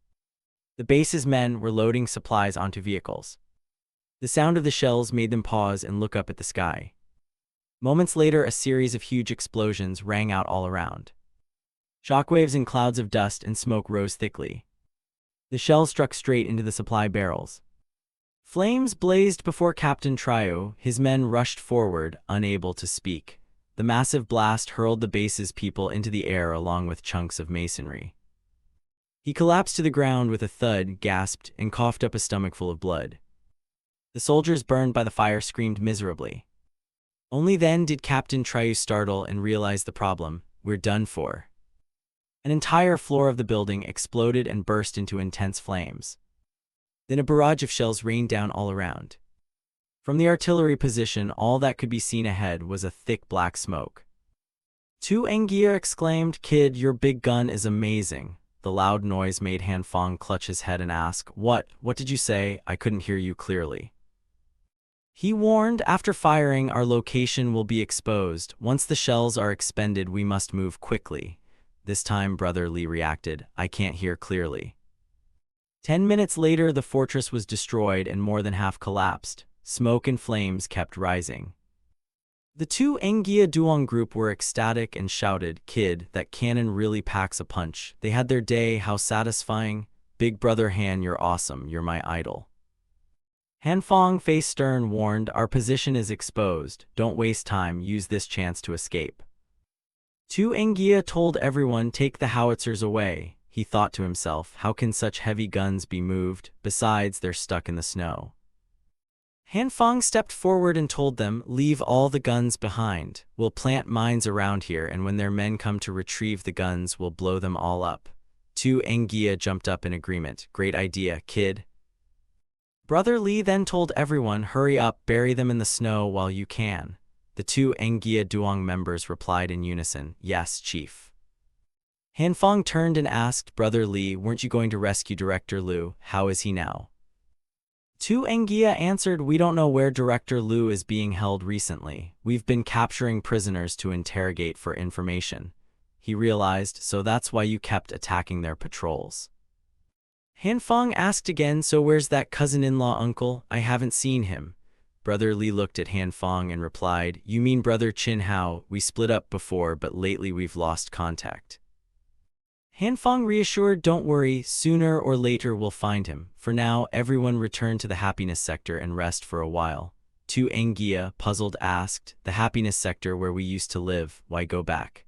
The base's men were loading supplies onto vehicles. The sound of the shells made them pause and look up at the sky. Moments later, a series of huge explosions rang out all around. Shockwaves and clouds of dust and smoke rose thickly. The shells struck straight into the supply barrels. Flames blazed before Captain Triu. His men rushed forward, unable to speak. The massive blast hurled the base's people into the air along with chunks of masonry. He collapsed to the ground with a thud, gasped, and coughed up a stomachful of blood. The soldiers burned by the fire screamed miserably. Only then did Captain Triu startle and realize the problem. We're done for. An entire floor of the building exploded and burst into intense flames. Then a barrage of shells rained down all around. From the artillery position, all that could be seen ahead was a thick black smoke. Tu Engia exclaimed, "Kid, your big gun is amazing." The loud noise made Han Fong clutch his head and ask, What did you say? I couldn't hear you clearly." He warned, "After firing, our location will be exposed. Once the shells are expended, we must move quickly." This time, Brother Li reacted, "I can't hear clearly." 10 minutes later, the fortress was destroyed and more than half collapsed. Smoke and flames kept rising. The two Engia Duong group were ecstatic and shouted, "Kid, that cannon really packs a punch." They had their day, how satisfying. "Big brother Han, you're awesome, you're my idol." Han Fong, face stern, warned, "Our position is exposed. Don't waste time, use this chance to escape." Tu Engia told everyone, "Take the howitzers away." He thought to himself, how can such heavy guns be moved? Besides, they're stuck in the snow. Han Fong stepped forward and told them, "Leave all the guns behind. We'll plant mines around here, and when their men come to retrieve the guns, we'll blow them all up." Tu Engia jumped up in agreement. "Great idea, kid." Brother Li then told everyone, "Hurry up, bury them in the snow while you can." The two Engia Duong members replied in unison, "Yes, chief." Han Fong turned and asked, "Brother Li, weren't you going to rescue Director Liu? How is he now?" Tu Engia answered, "We don't know where Director Liu is being held recently. We've been capturing prisoners to interrogate for information." He realized, "So that's why you kept attacking their patrols." Han Fong asked again, "So where's that cousin-in-law uncle? I haven't seen him." Brother Li looked at Han Fong and replied, "You mean Brother Chin Hao? We split up before, but lately we've lost contact." Han Fong reassured, "Don't worry, sooner or later we'll find him. For now, everyone return to the happiness sector and rest for a while." Tu Engia, puzzled, asked, "The happiness sector where we used to live, why go back?"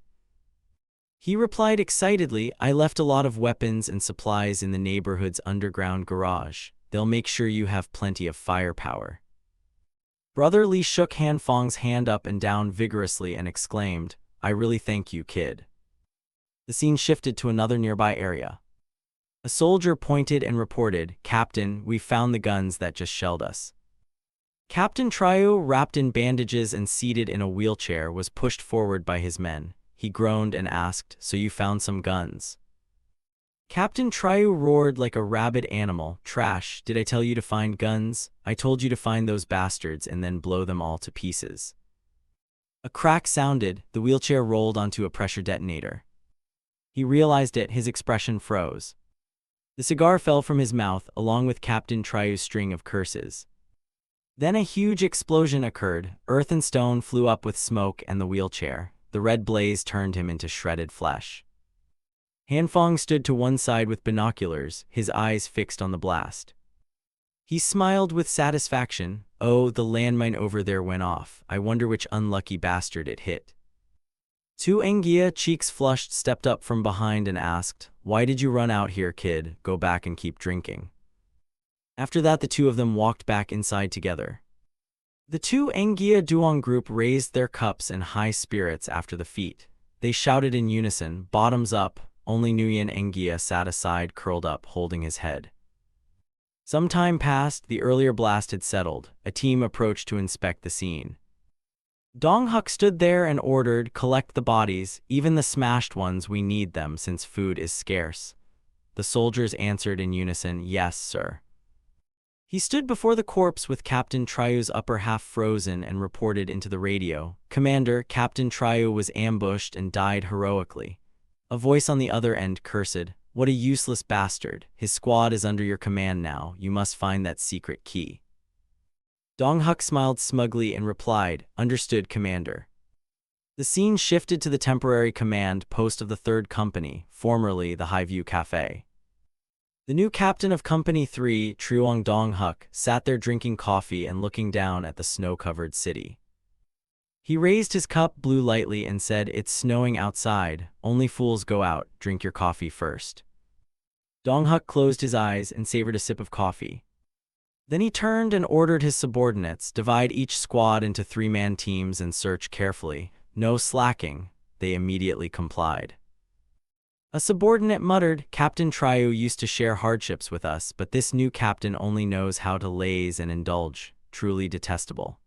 He replied excitedly, "I left a lot of weapons and supplies in the neighborhood's underground garage. They'll make sure you have plenty of firepower." Brother Li shook Han Fong's hand up and down vigorously and exclaimed, "I really thank you, kid." The scene shifted to another nearby area. A soldier pointed and reported, "Captain, we found the guns that just shelled us." Captain Triu, wrapped in bandages and seated in a wheelchair, was pushed forward by his men. He groaned and asked, "So you found some guns?" Captain Triu roared like a rabid animal, "Trash, did I tell you to find guns? I told you to find those bastards and then blow them all to pieces." A crack sounded, the wheelchair rolled onto a pressure detonator. He realized it, his expression froze. The cigar fell from his mouth, along with Captain Triu's string of curses. Then a huge explosion occurred, earth and stone flew up with smoke and the wheelchair. The red blaze turned him into shredded flesh. Han Fong stood to one side with binoculars, his eyes fixed on the blast. He smiled with satisfaction. "Oh, the landmine over there went off. I wonder which unlucky bastard it hit." Tu Engia, cheeks flushed, stepped up from behind and asked, "Why did you run out here, kid? Go back and keep drinking." After that, the two of them walked back inside together. The two Engia Duong group raised their cups in high spirits after the feat. They shouted in unison, "Bottoms up." Only Nguyen Engia sat aside, curled up, holding his head. Some time passed, the earlier blast had settled. A team approached to inspect the scene. Dong Huk stood there and ordered, "Collect the bodies, even the smashed ones, we need them since food is scarce." The soldiers answered in unison, "Yes, sir." He stood before the corpse with Captain Triu's upper half frozen and reported into the radio, "Commander, Captain Triu was ambushed and died heroically." A voice on the other end cursed, "What a useless bastard. His squad is under your command now. You must find that secret key." Dong Huk smiled smugly and replied, "Understood, Commander." The scene shifted to the temporary command post of the 3rd Company, formerly the Highview Cafe. The new captain of Company 3, Truong Dong Huk, sat there drinking coffee and looking down at the snow-covered city. He raised his cup, blew lightly, and said, "It's snowing outside. Only fools go out. Drink your coffee first." Dong Huk closed his eyes and savored a sip of coffee. Then he turned and ordered his subordinates, divide each squad into 3-man teams and search carefully. No slacking. They immediately complied. A subordinate muttered, "Captain Triu used to share hardships with us, but this new captain only knows how to laze and indulge. Truly detestable."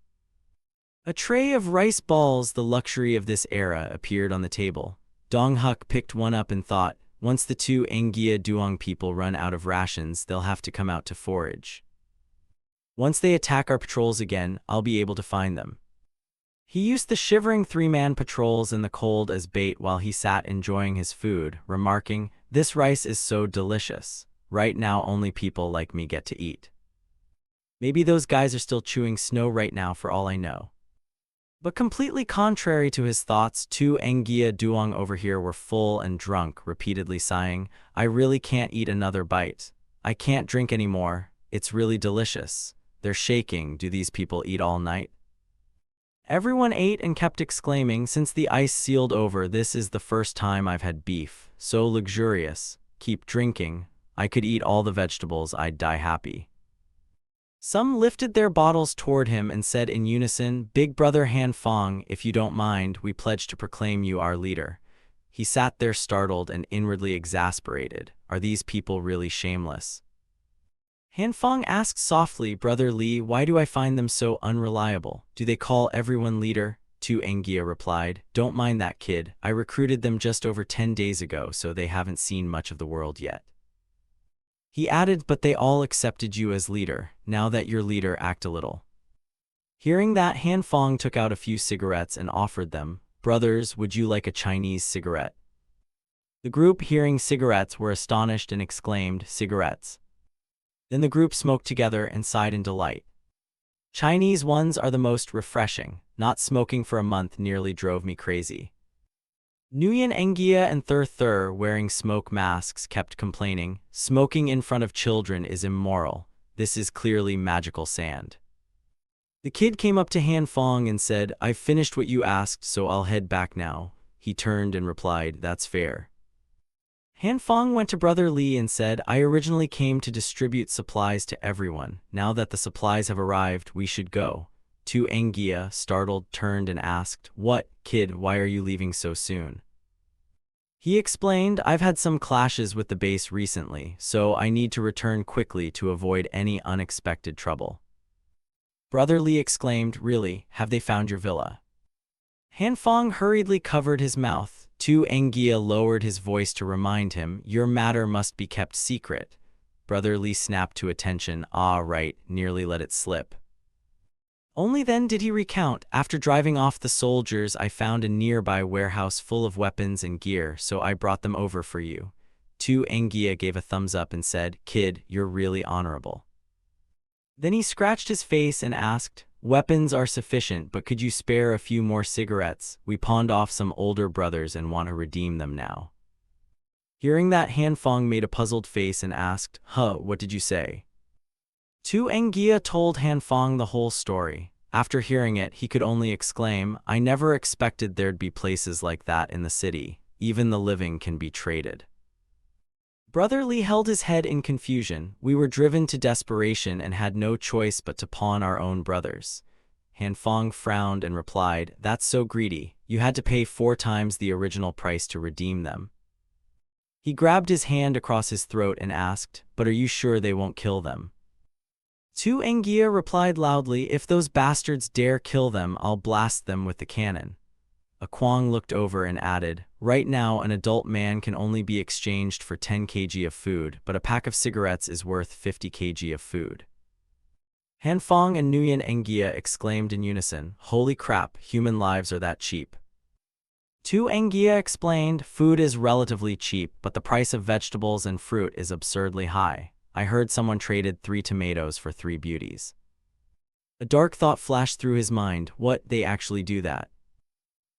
A tray of rice balls, the luxury of this era, appeared on the table. Dong Huk picked one up and thought, once the 2 Engia Duong people run out of rations, they'll have to come out to forage. Once they attack our patrols again, I'll be able to find them. He used the shivering 3-man patrols in the cold as bait while he sat enjoying his food, remarking, "This rice is so delicious. Right now only people like me get to eat. Maybe those guys are still chewing snow right now for all I know." But completely contrary to his thoughts, 2 Engia Duong over here were full and drunk, repeatedly sighing, "I really can't eat another bite. I can't drink anymore. It's really delicious. They're shaking. Do these people eat all night?" Everyone ate and kept exclaiming, "Since the ice sealed over, this is the first time I've had beef. So luxurious. Keep drinking. I could eat all the vegetables. I'd die happy." Some lifted their bottles toward him and said in unison, "Big brother Han Fong, if you don't mind, we pledge to proclaim you our leader." He sat there startled and inwardly exasperated. Are these people really shameless? Han Fong asked softly, "Brother Li, why do I find them so unreliable? Do they call everyone leader?" 2 Engia replied, "Don't mind that kid. I recruited them just over 10 days ago, so they haven't seen much of the world yet." He added, "But they all accepted you as leader. Now that you're leader, act a little." Hearing that, Han Fong took out a few cigarettes and offered them. "Brothers, would you like a Chinese cigarette?" The group, hearing cigarettes, were astonished and exclaimed, "Cigarettes." Then the group smoked together and sighed in delight. "Chinese ones are the most refreshing. Not smoking for a month nearly drove me crazy." Nguyen Engia and Thur, wearing smoke masks, kept complaining, "Smoking in front of children is immoral. This is clearly magical sand." The kid came up to Han Fong and said, "I've finished what you asked, so I'll head back now." He turned and replied, "That's fair." Han Fong went to Brother Li and said, "I originally came to distribute supplies to everyone. Now that the supplies have arrived, we should go." 2 Engia, startled, turned and asked, "What, kid, why are you leaving so soon?" He explained, "I've had some clashes with the base recently, so I need to return quickly to avoid any unexpected trouble." Brother Li exclaimed, "Really, have they found your villa?" Han Fong hurriedly covered his mouth. 2 Engia lowered his voice to remind him, "Your matter must be kept secret." Brother Li snapped to attention, "Ah, right, nearly let it slip." Only then did he recount, "After driving off the soldiers, I found a nearby warehouse full of weapons and gear, so I brought them over for you." 2 Engia gave a thumbs up and said, "Kid, you're really honorable." Then he scratched his face and asked, "Weapons are sufficient, but could you spare a few more cigarettes? We pawned off some older brothers and want to redeem them now." Hearing that, Han Fong made a puzzled face and asked, What did you say?" 2 Engia told Han Fong the whole story. After hearing it, he could only exclaim, "I never expected there'd be places like that in the city. Even the living can be traded." Brother Li held his head in confusion. "We were driven to desperation and had no choice but to pawn our own brothers." Han Fong frowned and replied, "That's so greedy. You had to pay 4 times the original price to redeem them." He grabbed his hand across his throat and asked, "But are you sure they won't kill them?" 2 Engia replied loudly, "If those bastards dare kill them, I'll blast them with the cannon." A Kwang looked over and added, "Right now an adult man can only be exchanged for 10 kg of food, but a pack of cigarettes is worth 50 kg of food." Han Fong and Nguyen Engia exclaimed in unison, "Holy crap, human lives are that cheap." 2 Engia explained, "Food is relatively cheap, but the price of vegetables and fruit is absurdly high. I heard someone traded 3 tomatoes for 3 beauties." A dark thought flashed through his mind. What, they actually do that?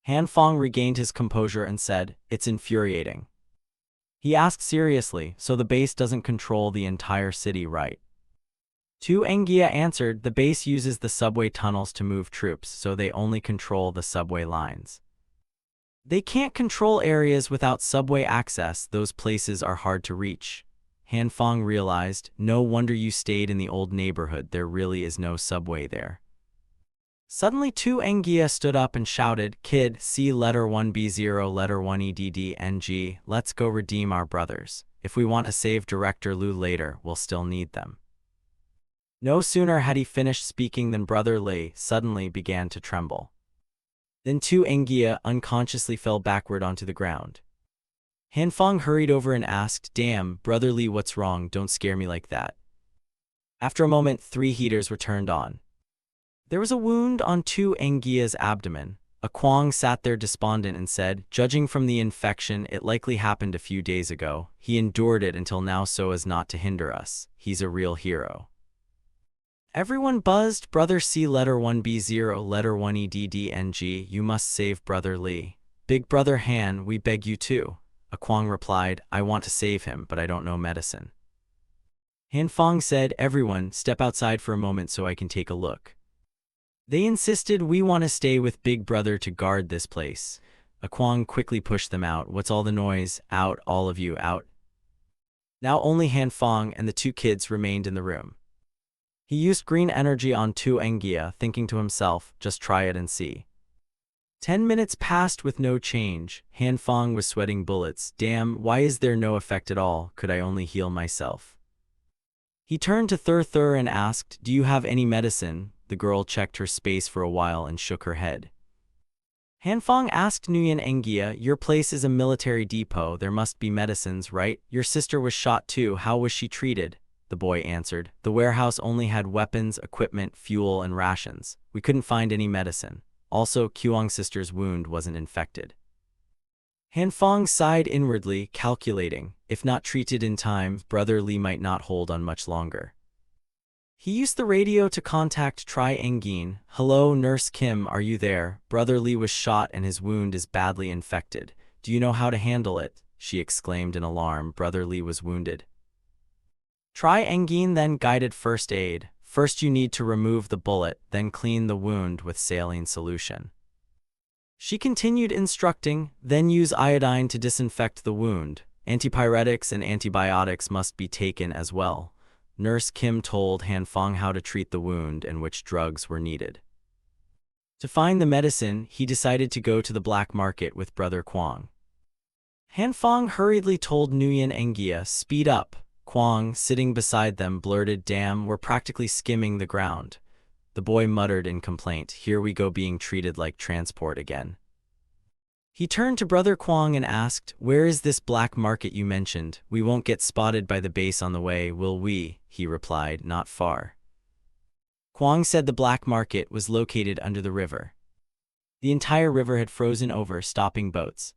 Han Fong regained his composure and said, "It's infuriating." He asked seriously, "So the base doesn't control the entire city, right?" 2 Engia answered, "The base uses the subway tunnels to move troops, so they only control the subway lines. They can't control areas without subway access. Those places are hard to reach." Han Fong realized, no wonder you stayed in the old neighborhood, there really is no subway there. Suddenly 2 Engia stood up and shouted, "Kid, see letter 1B0, letter 1EDDNG, let's go redeem our brothers. If we want to save Director Liu later, we'll still need them." No sooner had he finished speaking than Brother Li suddenly began to tremble. Then 2 Engia unconsciously fell backward onto the ground. Han Fong hurried over and asked, "Damn, Brother Li, what's wrong? Don't scare me like that." After a moment, 3 heaters were turned on. There was a wound on 2 Engia's abdomen. A Kwang sat there despondent and said, "Judging from the infection, it likely happened a few days ago. He endured it until now so as not to hinder us. He's a real hero." Everyone buzzed. "Brother C, letter 1B0, letter 1EDDNG, you must save Brother Li. Big Brother Han, we beg you too." A Kwang replied, "I want to save him, but I don't know medicine." Han Fong said, "Everyone, step outside for a moment so I can take a look." They insisted, "We want to stay with Big Brother to guard this place." A Kwang quickly pushed them out. "What's all the noise? Out, all of you, out." Now only Han Fong and the 2 kids remained in the room. He used green energy on 2 Engia, thinking to himself, just try it and see. 10 minutes passed with no change. Han Fong was sweating bullets. Damn, why is there no effect at all? Could I only heal myself? He turned to Thur and asked, "Do you have any medicine?" The girl checked her space for a while and shook her head. Han Fong asked Nguyen Engia, "Your place is a military depot. There must be medicines, right? Your sister was shot too. How was she treated?" The boy answered, "The warehouse only had weapons, equipment, fuel, and rations. We couldn't find any medicine. Also, Kuang's sister's wound wasn't infected." Han Fong sighed inwardly, calculating, if not treated in time, Brother Li might not hold on much longer. He used the radio to contact Tri Engin. "Hello, Nurse Kim, are you there? Brother Li was shot and his wound is badly infected. Do you know how to handle it?" she exclaimed in alarm. Brother Li was wounded. Tri Engin then guided first aid. "First you need to remove the bullet, then clean the wound with saline solution." She continued instructing, "Then use iodine to disinfect the wound. Antipyretics and antibiotics must be taken as well." Nurse Kim told Han Fong how to treat the wound and which drugs were needed. To find the medicine, he decided to go to the black market with Brother Kwang. Han Fong hurriedly told Nguyen Engia, "Speed up." Kwang, sitting beside them, blurted, "Damn, we're practically skimming the ground." The boy muttered in complaint, "Here we go being treated like transport again." He turned to Brother Kwang and asked, "Where is this black market you mentioned? We won't get spotted by the base on the way, will we?" He replied, "Not far." Kwang said the black market was located under the river. The entire river had frozen over, stopping boats.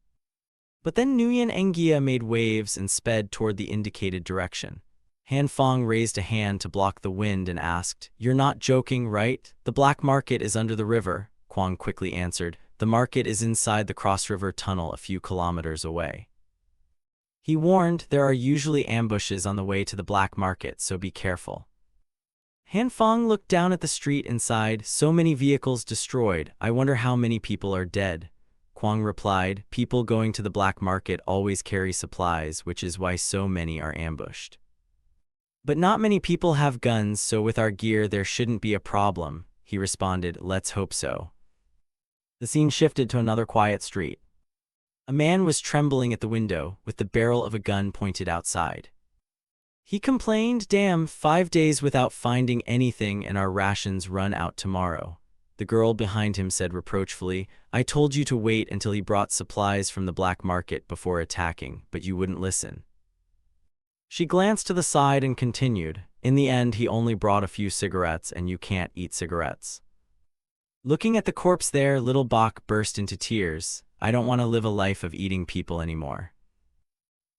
But then Nguyen Engia made waves and sped toward the indicated direction. Han Fong raised a hand to block the wind and asked, "You're not joking, right? The black market is under the river." Kwang quickly answered, "The market is inside the cross-river tunnel a few kilometers away." He warned, "There are usually ambushes on the way to the black market, so be careful." Han Fong looked down at the street and sighed, "So many vehicles destroyed. I wonder how many people are dead." Kwang replied, "People going to the black market always carry supplies, which is why so many are ambushed. But not many people have guns, so with our gear there shouldn't be a problem." He responded, "Let's hope so." The scene shifted to another quiet street. A man was trembling at the window, with the barrel of a gun pointed outside. He complained, "Damn, 5 days without finding anything and our rations run out tomorrow." The girl behind him said reproachfully, "I told you to wait until he brought supplies from the black market before attacking, but you wouldn't listen." She glanced to the side and continued, "In the end he only brought a few cigarettes and you can't eat cigarettes." Looking at the corpse there, little Bok burst into tears. "I don't want to live a life of eating people anymore."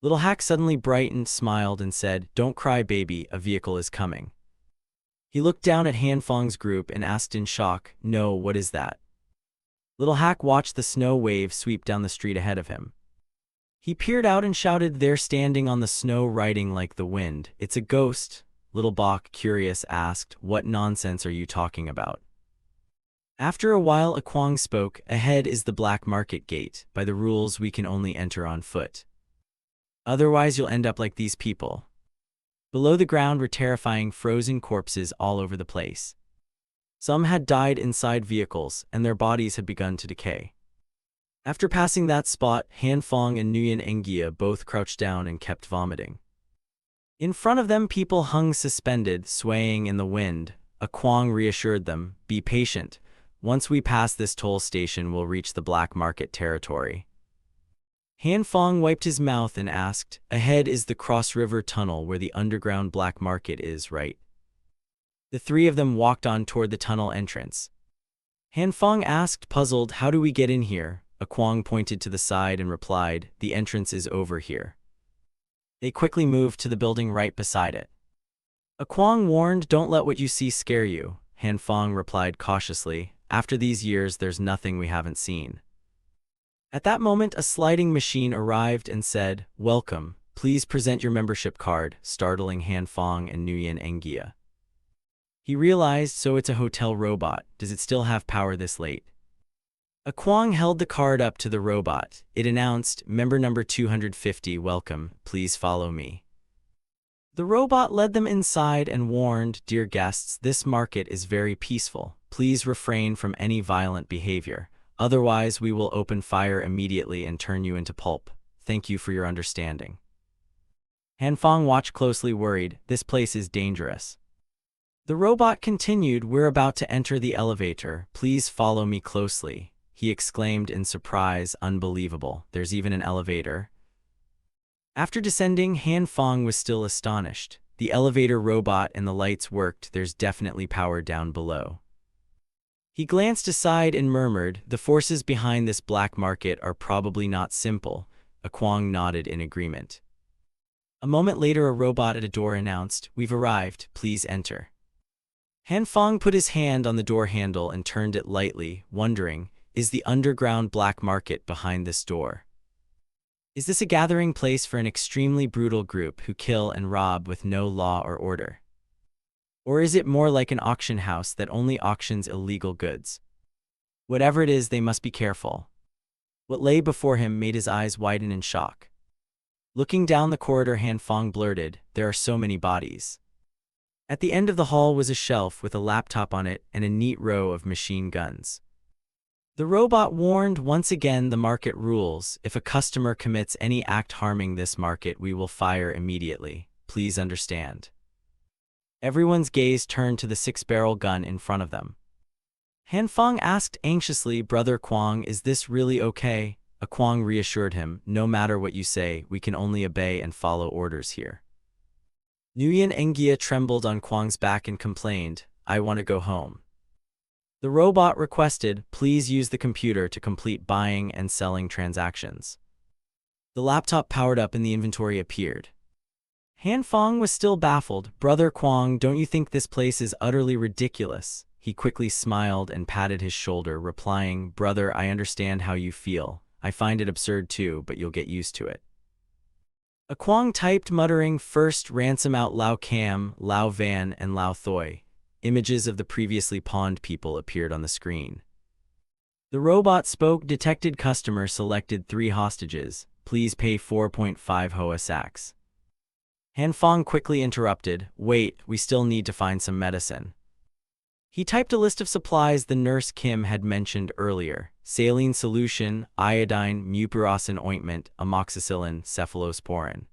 Little Hack suddenly brightened, smiled, and said, "Don't cry, baby, a vehicle is coming." He looked down at Han Fong's group and asked in shock, "No, what is that?" Little Hack watched the snow wave sweep down the street ahead of him. He peered out and shouted, "They're standing on the snow riding like the wind. It's a ghost." Little Bok, curious, asked, "What nonsense are you talking about?" After a while a Kwang spoke, "Ahead is the black market gate. By the rules we can only enter on foot. Otherwise you'll end up like these people." Below the ground were terrifying frozen corpses all over the place. Some had died inside vehicles, and their bodies had begun to decay. After passing that spot, Han Fong and Nguyen Engia both crouched down and kept vomiting. In front of them, people hung suspended, swaying in the wind. A Kwang reassured them, "Be patient. Once we pass this toll station, we'll reach the black market territory." Han Fong wiped his mouth and asked, "Ahead is the Cross River Tunnel where the underground black market is, right?" The three of them walked on toward the tunnel entrance. Han Fong asked, puzzled, "How do we get in here?" A Kwang pointed to the side and replied, "The entrance is over here." They quickly moved to the building right beside it. A Kwang warned, "Don't let what you see scare you." Han Fong replied cautiously, "After these years, there's nothing we haven't seen." At that moment, a sliding machine arrived and said, "Welcome. Please present your membership card," startling Han Fong and Nguyen Engia. He realized, so it's a hotel robot. Does it still have power this late? A Kwang held the card up to the robot. It announced, "Member number 250, welcome. Please follow me." The robot led them inside and warned, "Dear guests, this market is very peaceful. Please refrain from any violent behavior. Otherwise, we will open fire immediately and turn you into pulp. Thank you for your understanding." Han Fong watched closely, worried. This place is dangerous. The robot continued, "We're about to enter the elevator. Please follow me closely." He exclaimed in surprise, "Unbelievable. There's even an elevator." After descending, Han Fong was still astonished. The elevator robot and the lights worked. There's definitely power down below. He glanced aside and murmured, "The forces behind this black market are probably not simple." A Kwang nodded in agreement. A moment later, a robot at a door announced, "We've arrived. Please enter." Han Fong put his hand on the door handle and turned it lightly, wondering, is the underground black market behind this door? Is this a gathering place for an extremely brutal group who kill and rob with no law or order? Or is it more like an auction house that only auctions illegal goods? Whatever it is, they must be careful. What lay before him made his eyes widen in shock. Looking down the corridor, Han Fong blurted, "There are so many bodies." At the end of the hall was a shelf with a laptop on it and a neat row of machine guns. The robot warned, "Once again, the market rules. If a customer commits any act harming this market, we will fire immediately. Please understand." Everyone's gaze turned to the 6-barrel gun in front of them. Han Fong asked anxiously, "Brother Kwang, is this really okay?" A Kwang reassured him, "No matter what you say, we can only obey and follow orders here." Nguyen Engia trembled on Kwang's back and complained, "I want to go home." The robot requested, "Please use the computer to complete buying and selling transactions." The laptop powered up and the inventory appeared. Han Fong was still baffled. "Brother Kwang, don't you think this place is utterly ridiculous?" He quickly smiled and patted his shoulder, replying, "Brother, I understand how you feel. I find it absurd too, but you'll get used to it." A Kwang typed, muttering, "First ransom out Lao Cam, Lao Van, and Lao Thoi." Images of the previously pawned people appeared on the screen. The robot spoke, "Detected customer selected 3 hostages. Please pay 4.5 Hoa sacks." Han Fong quickly interrupted, "Wait, we still need to find some medicine." He typed a list of supplies the nurse Kim had mentioned earlier: saline solution, iodine, mupirocin ointment, amoxicillin, cephalosporin.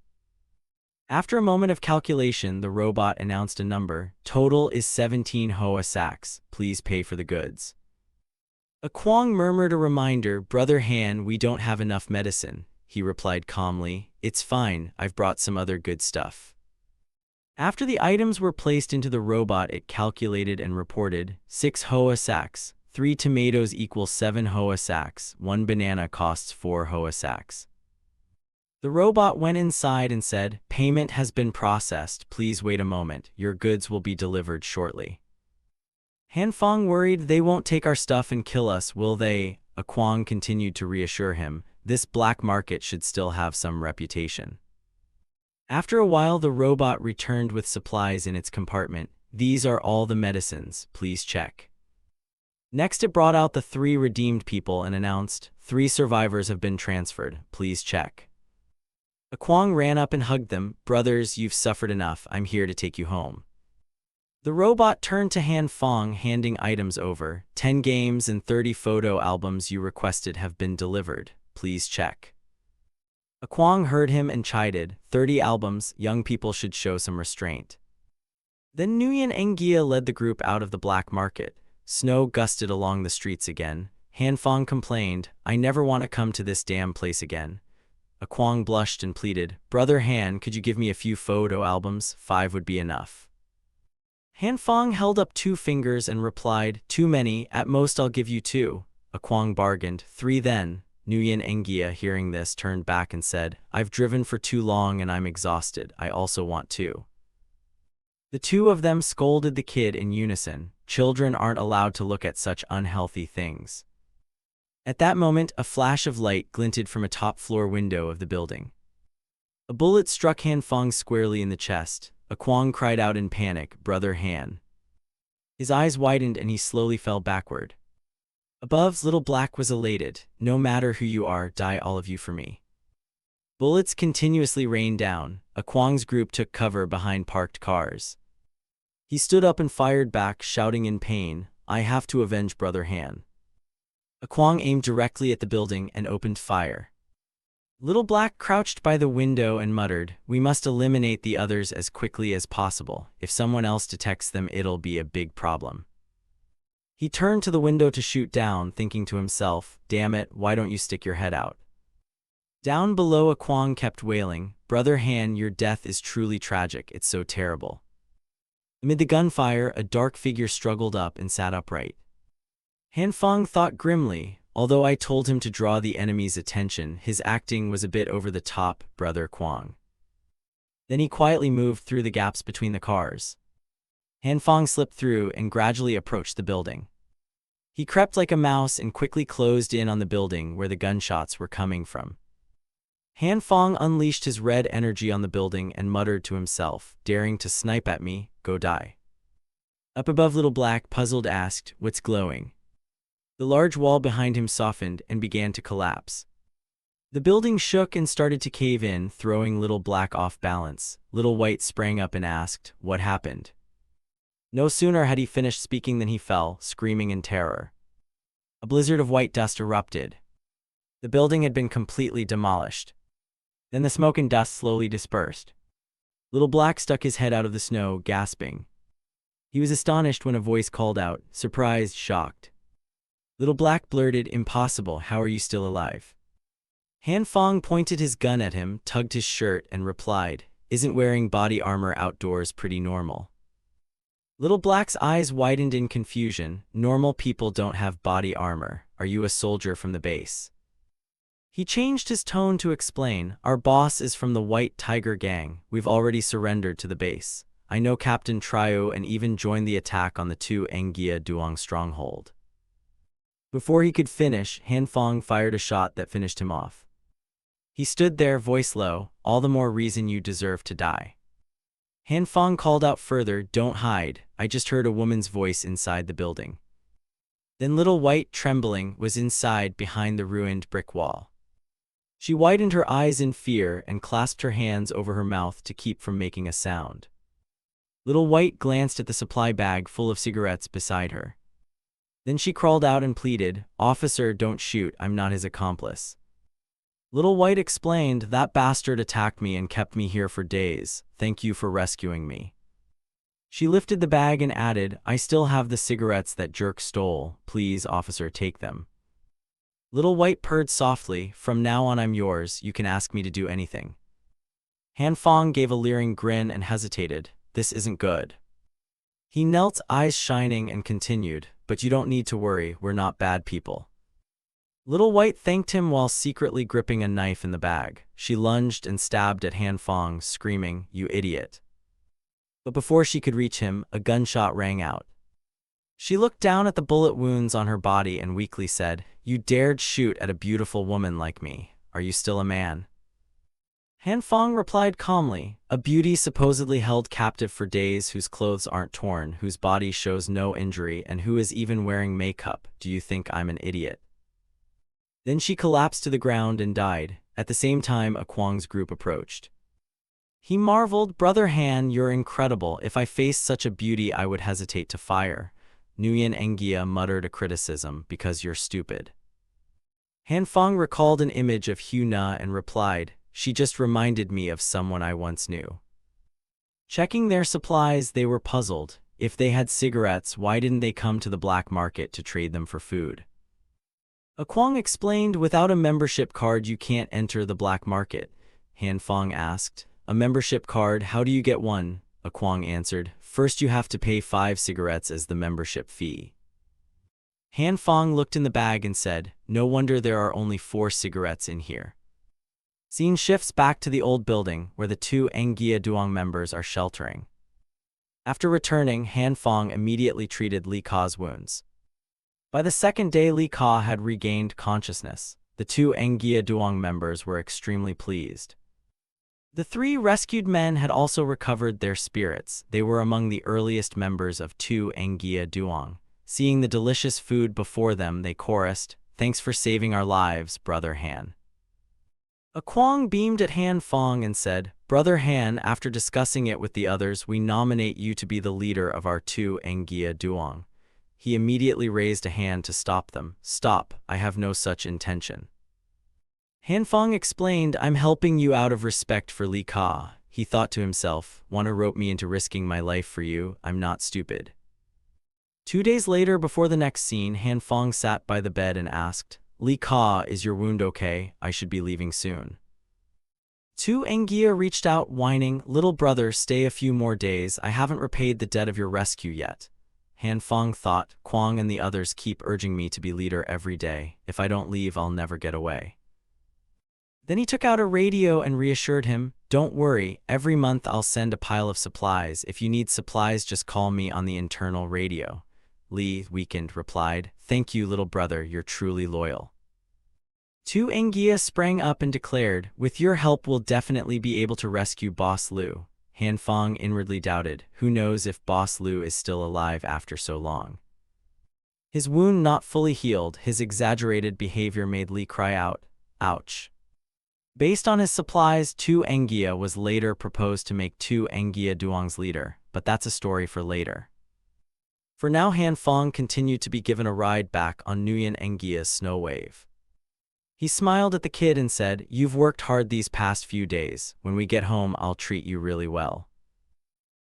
After a moment of calculation, the robot announced a number. "Total is 17 Hoa sacks. Please pay for the goods." A Kwang murmured a reminder, "Brother Han, we don't have enough medicine." He replied calmly, "It's fine, I've brought some other good stuff." After the items were placed into the robot, it calculated and reported, 6 Hoa sacks, 3 tomatoes equals 7 Hoa sacks, 1 banana costs 4 Hoa sacks. The robot went inside and said, "Payment has been processed. Please wait a moment. Your goods will be delivered shortly." Han Fong worried, "They won't take our stuff and kill us, will they?" A Kwang continued to reassure him, "This black market should still have some reputation." After a while, the robot returned with supplies in its compartment. "These are all the medicines. Please check." Next, it brought out the 3 redeemed people and announced, 3 survivors have been transferred. Please check." Kwang ran up and hugged them. Brothers, you've suffered enough. I'm here to take you home. The robot turned to Han Fong, handing items over. 10 games and 30 photo albums you requested have been delivered. Please check. Kwang heard him and chided. 30 albums, young people should show some restraint. Then Nguyen Engia led the group out of the black market. Snow gusted along the streets again. Han Fong complained, I never want to come to this damn place again. Kwang blushed and pleaded, Brother Han, could you give me a few photo albums? 5 would be enough. Han Fong held up 2 fingers and replied, too many, at most I'll give you 2. Kwang bargained, 3 then. Nguyen Engia, hearing this, turned back and said, I've driven for too long and I'm exhausted. I also want 2. The 2 of them scolded the kid in unison. Children aren't allowed to look at such unhealthy things. At that moment, a flash of light glinted from a top-floor window of the building. A bullet struck Han Fong squarely in the chest. Kwang cried out in panic, Brother Han. His eyes widened and he slowly fell backward. Above, Little Black was elated. No matter who you are, die all of you for me. Bullets continuously rained down. Kwang's group took cover behind parked cars. He stood up and fired back, shouting in pain, I have to avenge Brother Han. Kwang aimed directly at the building and opened fire. Little Black crouched by the window and muttered, we must eliminate the others as quickly as possible. If someone else detects them, it'll be a big problem. He turned to the window to shoot down, thinking to himself, damn it, why don't you stick your head out? Down below, Kwang kept wailing, Brother Han, your death is truly tragic, it's so terrible. Amid the gunfire, a dark figure struggled up and sat upright. Han Fong thought grimly, although I told him to draw the enemy's attention, his acting was a bit over the top, Brother Kwang. Then he quietly moved through the gaps between the cars. Han Fong slipped through and gradually approached the building. He crept like a mouse and quickly closed in on the building where the gunshots were coming from. Han Fong unleashed his red energy on the building and muttered to himself, daring to snipe at me, go die. Up above, Little Black, puzzled, asked, what's glowing? The large wall behind him softened and began to collapse. The building shook and started to cave in, throwing Little Black off balance. Little White sprang up and asked, what happened? No sooner had he finished speaking than he fell, screaming in terror. A blizzard of white dust erupted. The building had been completely demolished. Then the smoke and dust slowly dispersed. Little Black stuck his head out of the snow, gasping. He was astonished when a voice called out, surprised, shocked. Little Black blurted, impossible, how are you still alive? Han Fong pointed his gun at him, tugged his shirt, and replied, isn't wearing body armor outdoors pretty normal? Little Black's eyes widened in confusion. Normal people don't have body armor. Are you a soldier from the base? He changed his tone to explain, our boss is from the White Tiger Gang. We've already surrendered to the base. I know Captain Trio and even joined the attack on the 2 Engia Duong stronghold. Before he could finish, Han Fong fired a shot that finished him off. He stood there, voice low, all the more reason you deserve to die. Han Fong called out further, don't hide, I just heard a woman's voice inside the building. Then Little White, trembling, was inside behind the ruined brick wall. She widened her eyes in fear and clasped her hands over her mouth to keep from making a sound. Little White glanced at the supply bag full of cigarettes beside her. Then she crawled out and pleaded, officer, don't shoot, I'm not his accomplice. Little White explained, that bastard attacked me and kept me here for days. Thank you for rescuing me. She lifted the bag and added, I still have the cigarettes that jerk stole. Please, officer, take them. Little White purred softly, from now on I'm yours, you can ask me to do anything. Han Fong gave a leering grin and hesitated, this isn't good. He knelt, eyes shining, and continued, but you don't need to worry, we're not bad people. Little White thanked him while secretly gripping a knife in the bag. She lunged and stabbed at Han Fong, screaming, you idiot. But before she could reach him, a gunshot rang out. She looked down at the bullet wounds on her body and weakly said, you dared shoot at a beautiful woman like me. Are you still a man? Han Fong replied calmly, a beauty supposedly held captive for days, whose clothes aren't torn, whose body shows no injury, and who is even wearing makeup. Do you think I'm an idiot? Then she collapsed to the ground and died. At the same time, Kwang's group approached. He marveled, "Brother Han, you're incredible. If I faced such a beauty, I would hesitate to fire." Nguyen Engia muttered a criticism, "Because you're stupid." Han Fong recalled an image of Hu Na and replied, "She just reminded me of someone I once knew." Checking their supplies, they were puzzled. If they had cigarettes, why didn't they come to the black market to trade them for food? Kwang explained, "Without a membership card you can't enter the black market." Han Fong asked, "A membership card, how do you get one?" Kwang answered, "First you have to pay 5 cigarettes as the membership fee." Han Fong looked in the bag and said, "No wonder there are only 4 cigarettes in here." Scene shifts back to the old building, where the 2 Engia Duong members are sheltering. After returning, Han Fong immediately treated Li Ka's wounds. By the second day, Li Ka had regained consciousness. The 2 Engia Duong members were extremely pleased. The 3 rescued men had also recovered their spirits. They were among the earliest members of 2 Engia Duong. Seeing the delicious food before them, they chorused, "Thanks for saving our lives, Brother Han." Kwang beamed at Han Fong and said, "Brother Han, after discussing it with the others, we nominate you to be the leader of our 2 Engia Duong." He immediately raised a hand to stop them. "Stop, I have no such intention." Han Fong explained, "I'm helping you out of respect for Li Ka." He thought to himself, "Wanna rope me into risking my life for you? I'm not stupid." 2 days later, before the next scene, Han Fong sat by the bed and asked, "Li Ka, is your wound okay? I should be leaving soon." 2 Engia reached out, whining, "Little brother, stay a few more days. I haven't repaid the debt of your rescue yet." Han Fong thought, "Kwang and the others keep urging me to be leader every day. If I don't leave, I'll never get away." Then he took out a radio and reassured him, "Don't worry, every month I'll send a pile of supplies. If you need supplies, just call me on the internal radio." Li, weakened, replied, "Thank you, little brother, you're truly loyal." 2 Engia sprang up and declared, "With your help we'll definitely be able to rescue Boss Lu." Han Fong inwardly doubted, who knows if Boss Lu is still alive after so long. His wound not fully healed, his exaggerated behavior made Li cry out, "Ouch." Based on his supplies, 2 Engia was later proposed to make 2 Engia Duong's leader, but that's a story for later. For now, Han Fong continued to be given a ride back on Nguyen Engia's snow wave. He smiled at the kid and said, "You've worked hard these past few days. When we get home, I'll treat you really well."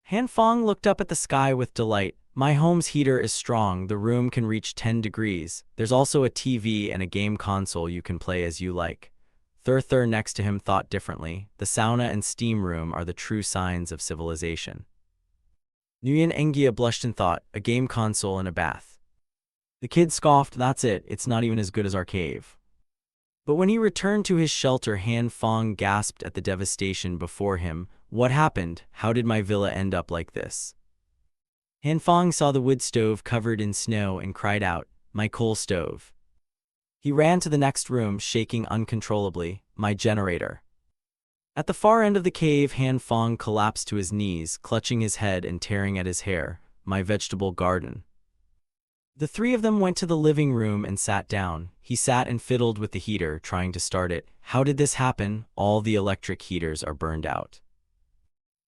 Han Fong looked up at the sky with delight. "My home's heater is strong. The room can reach 10 degrees. There's also a TV and a game console you can play as you like." Thur next to him thought differently. The sauna and steam room are the true signs of civilization. Nguyen Engia blushed and thought, "A game console and a bath." The kid scoffed, "That's it, it's not even as good as our cave." But when he returned to his shelter, Han Fong gasped at the devastation before him. "What happened? How did my villa end up like this?" Han Fong saw the wood stove covered in snow and cried out, "My coal stove." He ran to the next room, shaking uncontrollably, "My generator." At the far end of the cave, Han Fong collapsed to his knees, clutching his head and tearing at his hair, "My vegetable garden." The 3 of them went to the living room and sat down. He sat and fiddled with the heater, trying to start it. "How did this happen? All the electric heaters are burned out."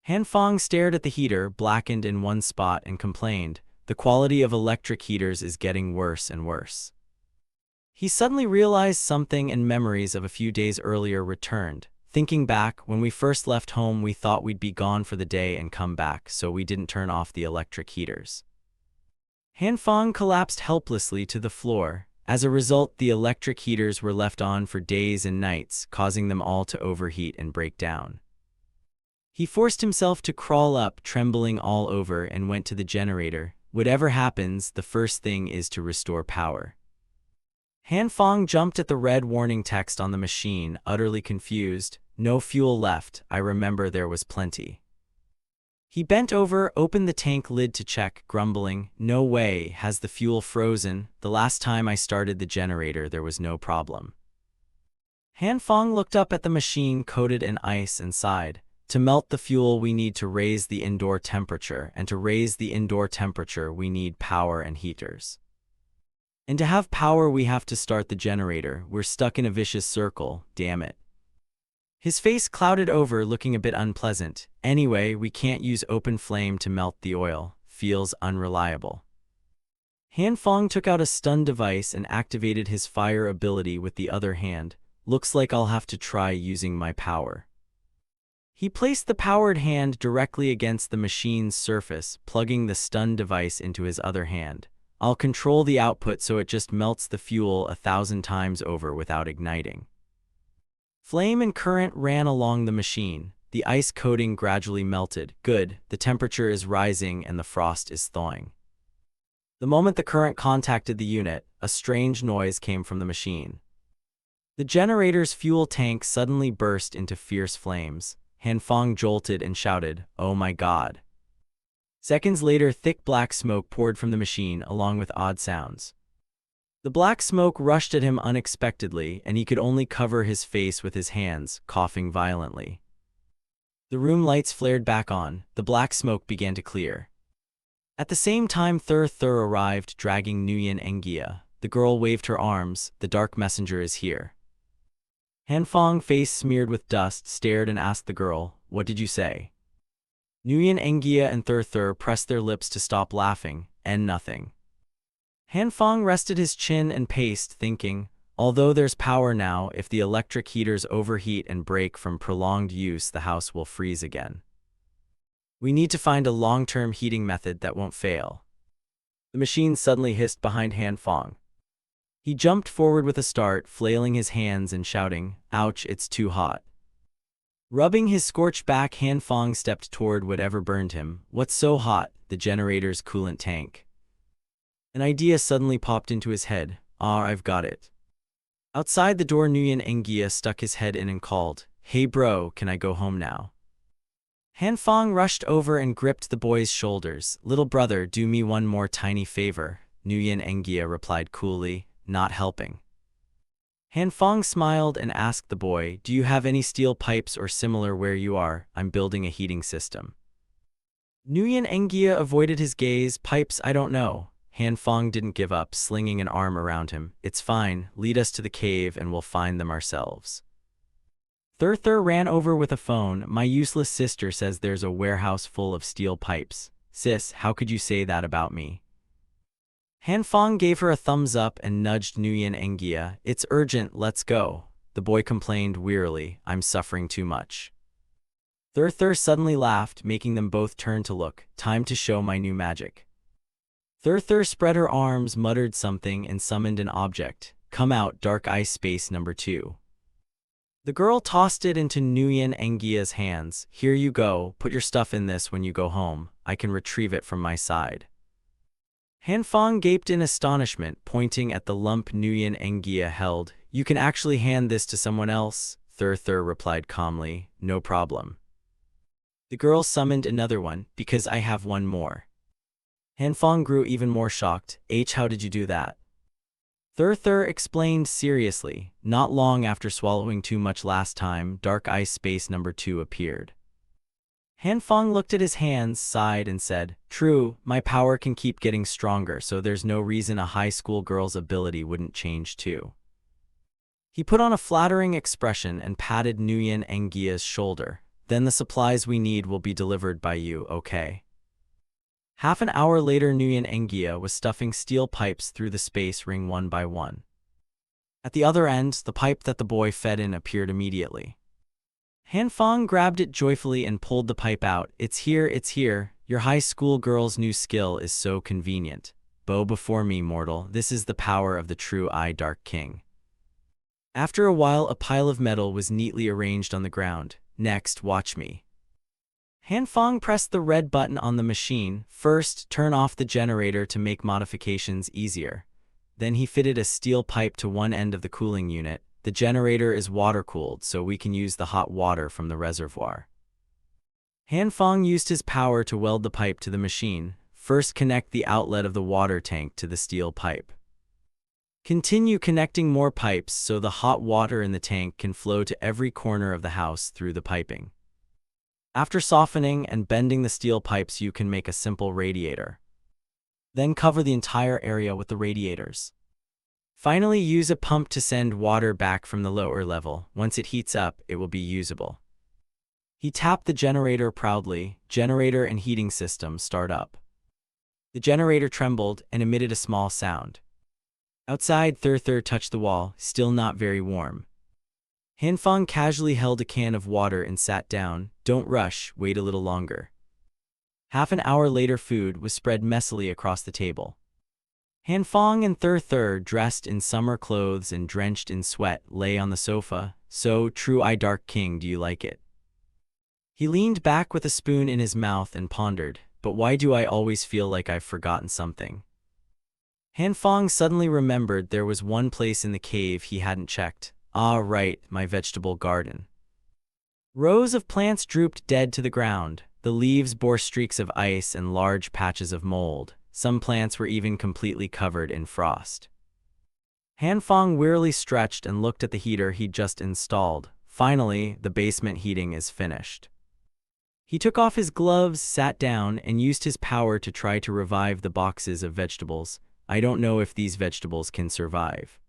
Han Fong stared at the heater, blackened in one spot, and complained, "The quality of electric heaters is getting worse and worse." He suddenly realized something, and memories of a few days earlier returned. Thinking back, when we first left home, we thought we'd be gone for the day and come back, so we didn't turn off the electric heaters. Han Fong collapsed helplessly to the floor. As a result, the electric heaters were left on for days and nights, causing them all to overheat and break down. He forced himself to crawl up, trembling all over, and went to the generator. Whatever happens, the first thing is to restore power. Han Fong jumped at the red warning text on the machine, utterly confused. "No fuel left. I remember there was plenty." He bent over, opened the tank lid to check, grumbling, "No way, has the fuel frozen? The last time I started the generator, there was no problem." Han Fong looked up at the machine coated in ice and sighed. "To melt the fuel, we need to raise the indoor temperature, and to raise the indoor temperature, we need power and heaters. And to have power, we have to start the generator. We're stuck in a vicious circle, damn it." His face clouded over, looking a bit unpleasant. Anyway, we can't use open flame to melt the oil. Feels unreliable. Han Fong took out a stun device and activated his fire ability with the other hand. Looks like I'll have to try using my power. He placed the powered hand directly against the machine's surface, plugging the stun device into his other hand. I'll control the output so it just melts the fuel 1,000 times over without igniting. Flame and current ran along the machine. The ice coating gradually melted. Good, the temperature is rising and the frost is thawing. The moment the current contacted the unit, a strange noise came from the machine. The generator's fuel tank suddenly burst into fierce flames. Han Fong jolted and shouted, "Oh my God." Seconds later, thick black smoke poured from the machine along with odd sounds. The black smoke rushed at him unexpectedly, and he could only cover his face with his hands, coughing violently. The room lights flared back on. The black smoke began to clear. At the same time, Thur arrived, dragging Nguyen Ngia. The girl waved her arms. The dark messenger is here. Han Fong, face smeared with dust, stared and asked the girl, "What did you say?" Nguyen Ngia and Thur pressed their lips to stop laughing, and nothing. Han Fong rested his chin and paced, thinking, although there's power now, if the electric heaters overheat and break from prolonged use, the house will freeze again. We need to find a long-term heating method that won't fail. The machine suddenly hissed behind Han Fong. He jumped forward with a start, flailing his hands and shouting, "Ouch, it's too hot." Rubbing his scorched back, Han Fong stepped toward whatever burned him. What's so hot? The generator's coolant tank. An idea suddenly popped into his head. I've got it. Outside the door, Nguyen Ngia stuck his head in and called, "Hey bro, can I go home now?" Han Fong rushed over and gripped the boy's shoulders. "Little brother, do me one more tiny favor," Nguyen Ngia replied coolly, not helping. Han Fong smiled and asked the boy, "Do you have any steel pipes or similar where you are? I'm building a heating system." Nguyen Ngia avoided his gaze. "Pipes, I don't know." Han Fong didn't give up, slinging an arm around him. "It's fine, lead us to the cave and we'll find them ourselves." Thur ran over with a phone. "My useless sister says there's a warehouse full of steel pipes." "Sis, how could you say that about me?" Han Fong gave her a thumbs up and nudged Nguyen Ngia. "It's urgent, let's go." The boy complained wearily, "I'm suffering too much." Thur suddenly laughed, making them both turn to look. "Time to show my new magic." Thur spread her arms, muttered something, and summoned an object. "Come out, dark ice space number 2. The girl tossed it into Nguyen Ngia's hands. "Here you go, put your stuff in this when you go home. I can retrieve it from my side." Han Fong gaped in astonishment, pointing at the lump Nguyen Ngia held. "You can actually hand this to someone else," Thur replied calmly. "No problem." The girl summoned another one. "Because I have one more." Han Fong grew even more shocked. "How did you do that?" Thur explained seriously. "Not long after swallowing too much last time, dark ice space number 2 appeared." Han Fong looked at his hands, sighed, and said, "True, my power can keep getting stronger, so there's no reason a high school girl's ability wouldn't change too." He put on a flattering expression and patted Nguyen Ngia's shoulder. "Then the supplies we need will be delivered by you, okay?" Half an hour later, Nguyen Ngia was stuffing steel pipes through the space ring one by one. At the other end, the pipe that the boy fed in appeared immediately. Han Fong grabbed it joyfully and pulled the pipe out. It's here. Your high school girl's new skill is so convenient. Bow before me, mortal. This is the power of the true Dark King." After a while, a pile of metal was neatly arranged on the ground. "Next, watch me." Han Fong pressed the red button on the machine. First, turn off the generator to make modifications easier. Then he fitted a steel pipe to one end of the cooling unit. The generator is water-cooled, so we can use the hot water from the reservoir. Han Fong used his power to weld the pipe to the machine. First, connect the outlet of the water tank to the steel pipe. Continue connecting more pipes so the hot water in the tank can flow to every corner of the house through the piping. After softening and bending the steel pipes, you can make a simple radiator. Then cover the entire area with the radiators. Finally, use a pump to send water back from the lower level. Once it heats up, it will be usable. He tapped the generator proudly. Generator and heating system start up. The generator trembled and emitted a small sound. Outside, Thur touched the wall, still not very warm. Hanfang casually held a can of water and sat down. Don't rush, wait a little longer. Half an hour later, food was spread messily across the table. Hanfang and Thur, dressed in summer clothes and drenched in sweat, lay on the sofa. So, true, I Dark King, do you like it? He leaned back with a spoon in his mouth and pondered, but why do I always feel like I've forgotten something? Hanfang suddenly remembered there was one place in the cave he hadn't checked. Ah, right, my vegetable garden. Rows of plants drooped dead to the ground. The leaves bore streaks of ice and large patches of mold. Some plants were even completely covered in frost. Hanfang wearily stretched and looked at the heater he'd just installed. Finally, the basement heating is finished. He took off his gloves, sat down, and used his power to try to revive the boxes of vegetables. I don't know if these vegetables can survive.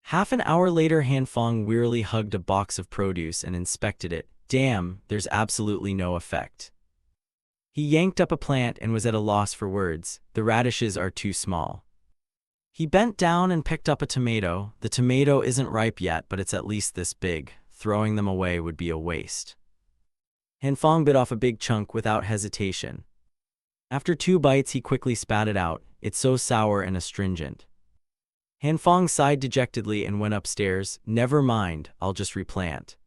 Half an hour later, Hanfang wearily hugged a box of produce and inspected it. Damn, there's absolutely no effect. He yanked up a plant and was at a loss for words. The radishes are too small. He bent down and picked up a tomato. The tomato isn't ripe yet, but it's at least this big. Throwing them away would be a waste. Hanfang bit off a big chunk without hesitation. After 2 bites, he quickly spat it out. It's so sour and astringent. Hanfang sighed dejectedly and went upstairs. Never mind, I'll just replant.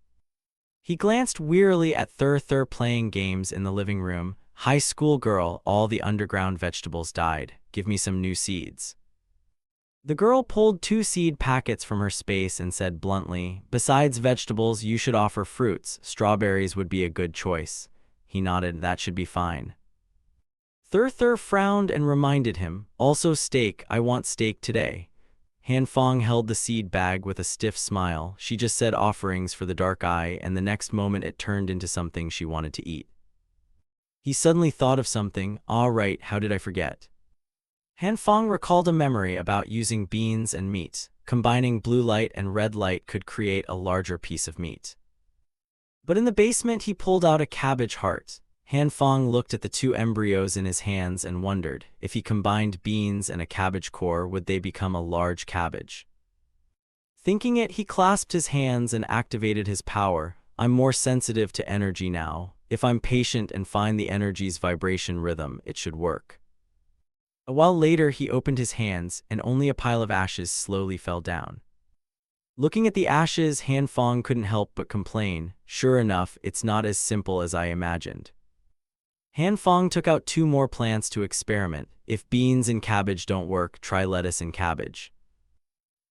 He glanced wearily at Thur playing games in the living room. High school girl, all the underground vegetables died. Give me some new seeds. The girl pulled 2 seed packets from her space and said bluntly, besides vegetables, you should offer fruits. Strawberries would be a good choice. He nodded. That should be fine. Thur frowned and reminded him, also steak. I want steak today. Hanfang held the seed bag with a stiff smile. She just said offerings for the dark eye, and the next moment it turned into something she wanted to eat. He suddenly thought of something. Ah, right, how did I forget? Hanfang recalled a memory about using beans and meat. Combining blue light and red light could create a larger piece of meat. But in the basement, he pulled out a cabbage heart. Hanfang looked at the 2 embryos in his hands and wondered, if he combined beans and a cabbage core, would they become a large cabbage? Thinking it, he clasped his hands and activated his power. I'm more sensitive to energy now. If I'm patient and find the energy's vibration rhythm, it should work. A while later, he opened his hands, and only a pile of ashes slowly fell down. Looking at the ashes, Hanfang couldn't help but complain. Sure enough, it's not as simple as I imagined. Hanfang took out 2 more plants to experiment. If beans and cabbage don't work, try lettuce and cabbage.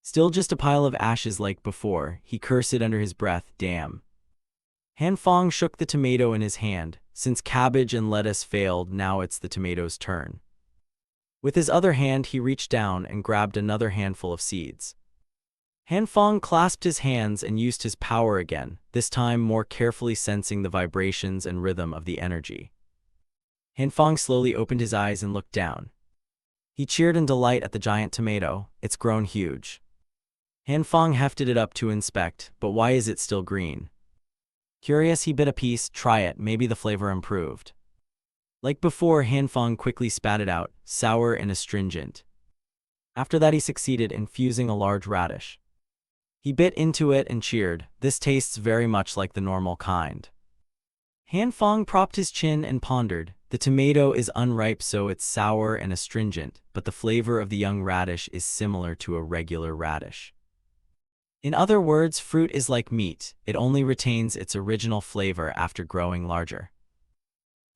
Still just a pile of ashes like before, he cursed under his breath. Damn. Hanfang shook the tomato in his hand. Since cabbage and lettuce failed, now it's the tomato's turn. With his other hand, he reached down and grabbed another handful of seeds. Hanfang clasped his hands and used his power again, this time more carefully sensing the vibrations and rhythm of the energy. Hanfang slowly opened his eyes and looked down. He cheered in delight at the giant tomato. It's grown huge. Hanfang hefted it up to inspect, but why is it still green? Curious, he bit a piece. Try it, maybe the flavor improved. Like before, Hanfang quickly spat it out, sour and astringent. After that, he succeeded in fusing a large radish. He bit into it and cheered. This tastes very much like the normal kind. Hanfang propped his chin and pondered. The tomato is unripe, so it's sour and astringent, but the flavor of the young radish is similar to a regular radish. In other words, fruit is like meat. It only retains its original flavor after growing larger.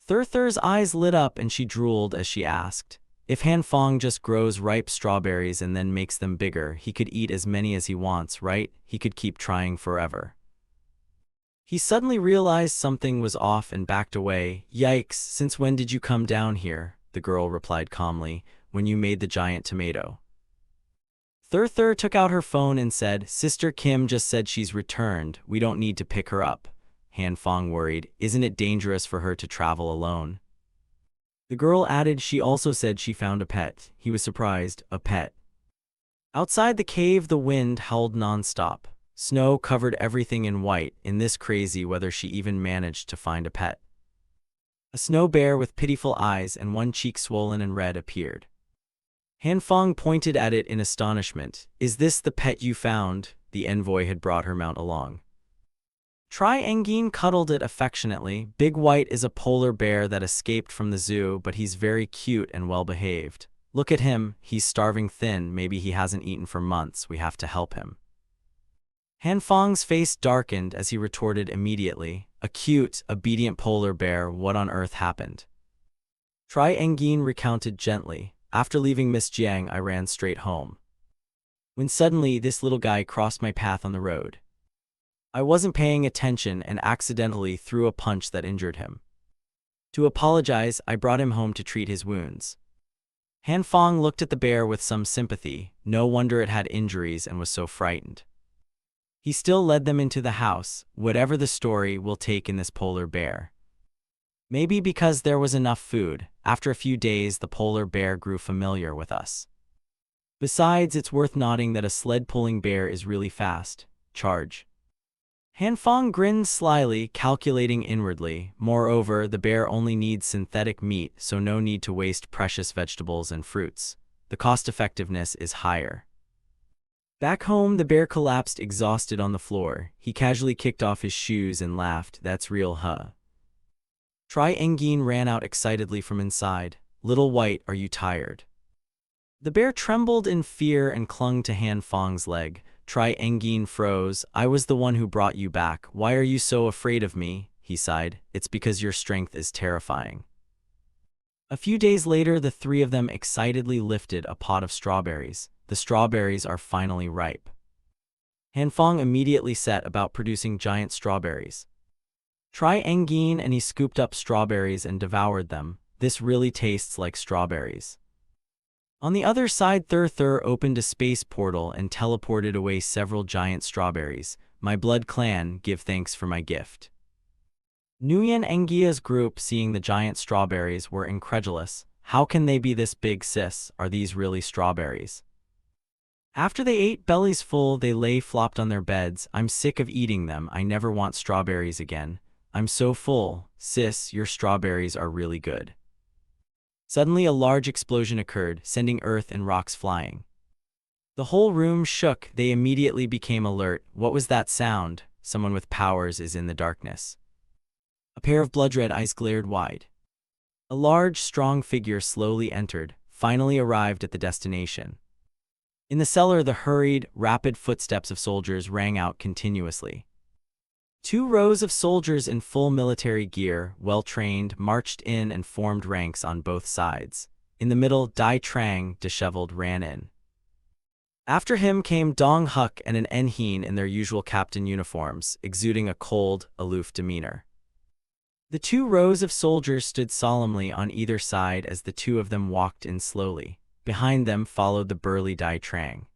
Thur's eyes lit up and she drooled as she asked, if Hanfang just grows ripe strawberries and then makes them bigger, he could eat as many as he wants, right? He could keep trying forever. He suddenly realized something was off and backed away. Yikes, since when did you come down here? The girl replied calmly, when you made the giant tomato. Thur took out her phone and said, Sister Kim just said she's returned. We don't need to pick her up. Hanfang worried, isn't it dangerous for her to travel alone? The girl added she also said she found a pet. He was surprised, a pet. Outside the cave, the wind howled nonstop. Snow covered everything in white. In this crazy weather, she even managed to find a pet. A snow bear with pitiful eyes and one cheek swollen and red appeared. Han Fong pointed at it in astonishment. "Is this the pet you found?" The envoy had brought her mount along. Tri Engin cuddled it affectionately. "Big White is a polar bear that escaped from the zoo, but he's very cute and well-behaved. Look at him, he's starving thin, maybe he hasn't eaten for months, we have to help him." Han Fong's face darkened as he retorted immediately, "A cute, obedient polar bear, what on earth happened?" Tri Engin recounted gently, "After leaving Miss Jiang, I ran straight home, when suddenly this little guy crossed my path on the road. I wasn't paying attention and accidentally threw a punch that injured him. To apologize, I brought him home to treat his wounds." Han Fong looked at the bear with some sympathy. No wonder it had injuries and was so frightened. He still led them into the house. Whatever the story, we'll take in this polar bear. Maybe because there was enough food. After a few days, the polar bear grew familiar with us. Besides, it's worth noting that a sled-pulling bear is really fast. Charge. Han Fong grinned slyly, calculating inwardly. Moreover, the bear only needs synthetic meat, so no need to waste precious vegetables and fruits. The cost-effectiveness is higher. Back home, the bear collapsed exhausted on the floor. He casually kicked off his shoes and laughed. "That's real, huh?" Tri Engin ran out excitedly from inside. "Little White, are you tired?" The bear trembled in fear and clung to Han Fong's leg. Tri Engin froze. "I was the one who brought you back. Why are you so afraid of me?" he sighed. "It's because your strength is terrifying." A few days later, the three of them excitedly lifted a pot of strawberries. The strawberries are finally ripe. Han Fong immediately set about producing giant strawberries. Tri Engin and he scooped up strawberries and devoured them. "This really tastes like strawberries." On the other side, Thur opened a space portal and teleported away several giant strawberries. "My blood clan, give thanks for my gift." Nguyen Engia's group, seeing the giant strawberries, were incredulous. "How can they be this big, sis? Are these really strawberries?" After they ate bellies full, they lay flopped on their beds. "I'm sick of eating them. I never want strawberries again. I'm so full. Sis, your strawberries are really good." Suddenly, a large explosion occurred, sending earth and rocks flying. The whole room shook. They immediately became alert. "What was that sound? Someone with powers is in the darkness." A pair of blood-red eyes glared wide. A large, strong figure slowly entered, finally arrived at the destination. In the cellar, the hurried, rapid footsteps of soldiers rang out continuously. 2 rows of soldiers in full military gear, well-trained, marched in and formed ranks on both sides. In the middle, Dai Trang, disheveled, ran in. After him came Dong Huk and an Enheen in their usual captain uniforms, exuding a cold, aloof demeanor. The 2 rows of soldiers stood solemnly on either side as the 2 of them walked in slowly. Behind them followed the burly Dai Trang.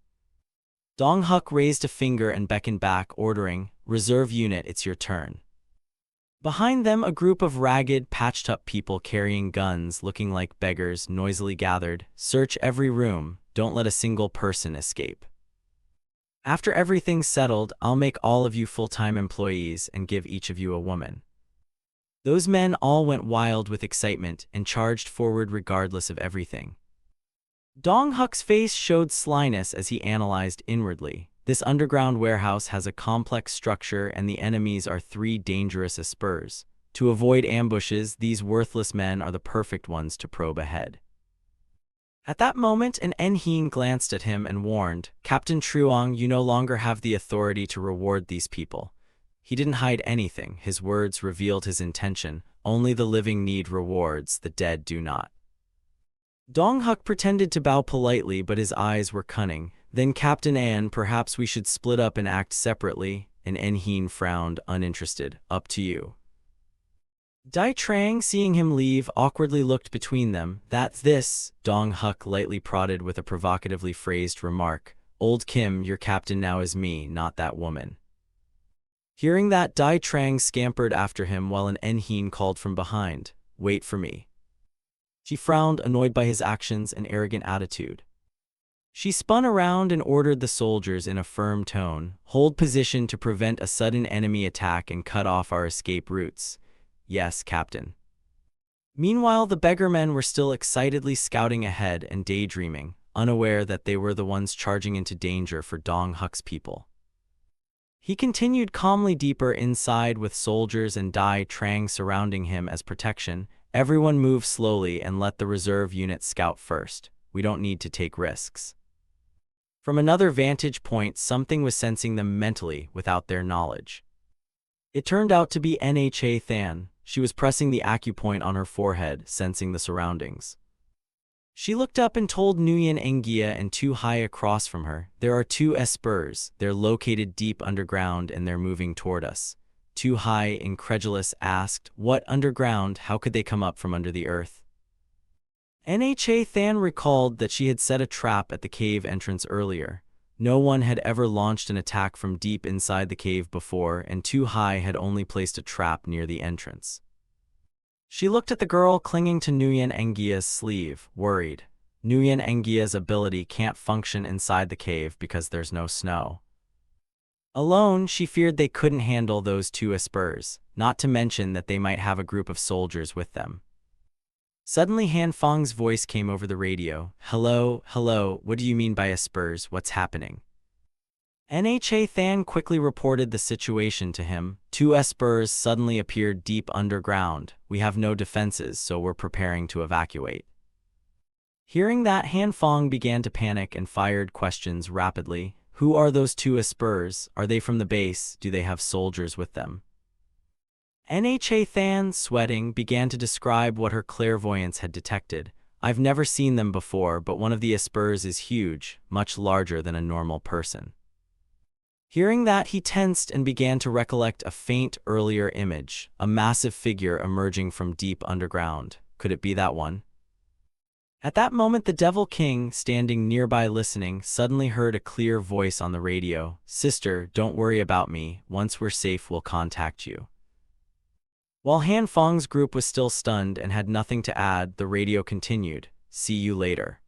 Dong Huk raised a finger and beckoned back, ordering, "Reserve unit, it's your turn." Behind them, a group of ragged, patched-up people carrying guns, looking like beggars, noisily gathered. "Search every room, don't let a single person escape. After everything's settled, I'll make all of you full-time employees and give each of you a woman." Those men all went wild with excitement and charged forward regardless of everything. Dong Huk's face showed slyness as he analyzed inwardly. This underground warehouse has a complex structure and the enemies are 3 dangerous espers. To avoid ambushes, these worthless men are the perfect ones to probe ahead. At that moment, an Enheen glanced at him and warned, "Captain Truong, you no longer have the authority to reward these people." He didn't hide anything. His words revealed his intention. Only the living need rewards, the dead do not. Dong Huk pretended to bow politely, but his eyes were cunning. "Then Captain An, perhaps we should split up and act separately." An Enheen frowned, uninterested. "Up to you." Dai Trang, seeing him leave, awkwardly looked between them. "That's this," Dong Huk lightly prodded with a provocatively phrased remark. "Old Kim, your captain now is me, not that woman." Hearing that, Dai Trang scampered after him while an Enheen called from behind, "Wait for me." She frowned, annoyed by his actions and arrogant attitude. She spun around and ordered the soldiers in a firm tone, "Hold position to prevent a sudden enemy attack and cut off our escape routes." "Yes, Captain." Meanwhile, the beggarmen were still excitedly scouting ahead and daydreaming, unaware that they were the ones charging into danger for Dong Huk's people. He continued calmly deeper inside with soldiers and Dai Trang surrounding him as protection. "Everyone move slowly and let the reserve unit scout first. We don't need to take risks." From another vantage point, something was sensing them mentally without their knowledge. It turned out to be Nha Than. She was pressing the acupoint on her forehead, sensing the surroundings. She looked up and told Nguyen Ngia and Tu Hai across from her, "There are two espers. They're located deep underground and they're moving toward us." Tu Hai, incredulous, asked, "What underground? How could they come up from under the earth?" Nha Than recalled that she had set a trap at the cave entrance earlier. No one had ever launched an attack from deep inside the cave before, and Tu Hai had only placed a trap near the entrance. She looked at the girl clinging to Nguyen Ngia's sleeve, worried. Nguyen Ngia's ability can't function inside the cave because there's no snow. Alone, she feared they couldn't handle those two espers, not to mention that they might have a group of soldiers with them. Suddenly Han Fang's voice came over the radio. "Hello, hello, what do you mean by espers? What's happening?" Nha Than quickly reported the situation to him. "Two espers suddenly appeared deep underground. We have no defenses, so we're preparing to evacuate." Hearing that, Han Fang began to panic and fired questions rapidly. "Who are those two espers? Are they from the base? Do they have soldiers with them?" Nha Than, sweating, began to describe what her clairvoyance had detected. "I've never seen them before, but one of the espers is huge, much larger than a normal person." Hearing that, he tensed and began to recollect a faint earlier image, a massive figure emerging from deep underground. Could it be that one? At that moment, the Devil King, standing nearby listening, suddenly heard a clear voice on the radio. "Sister, don't worry about me. Once we're safe, we'll contact you." While Han Fang's group was still stunned and had nothing to add, the radio continued, "See you later."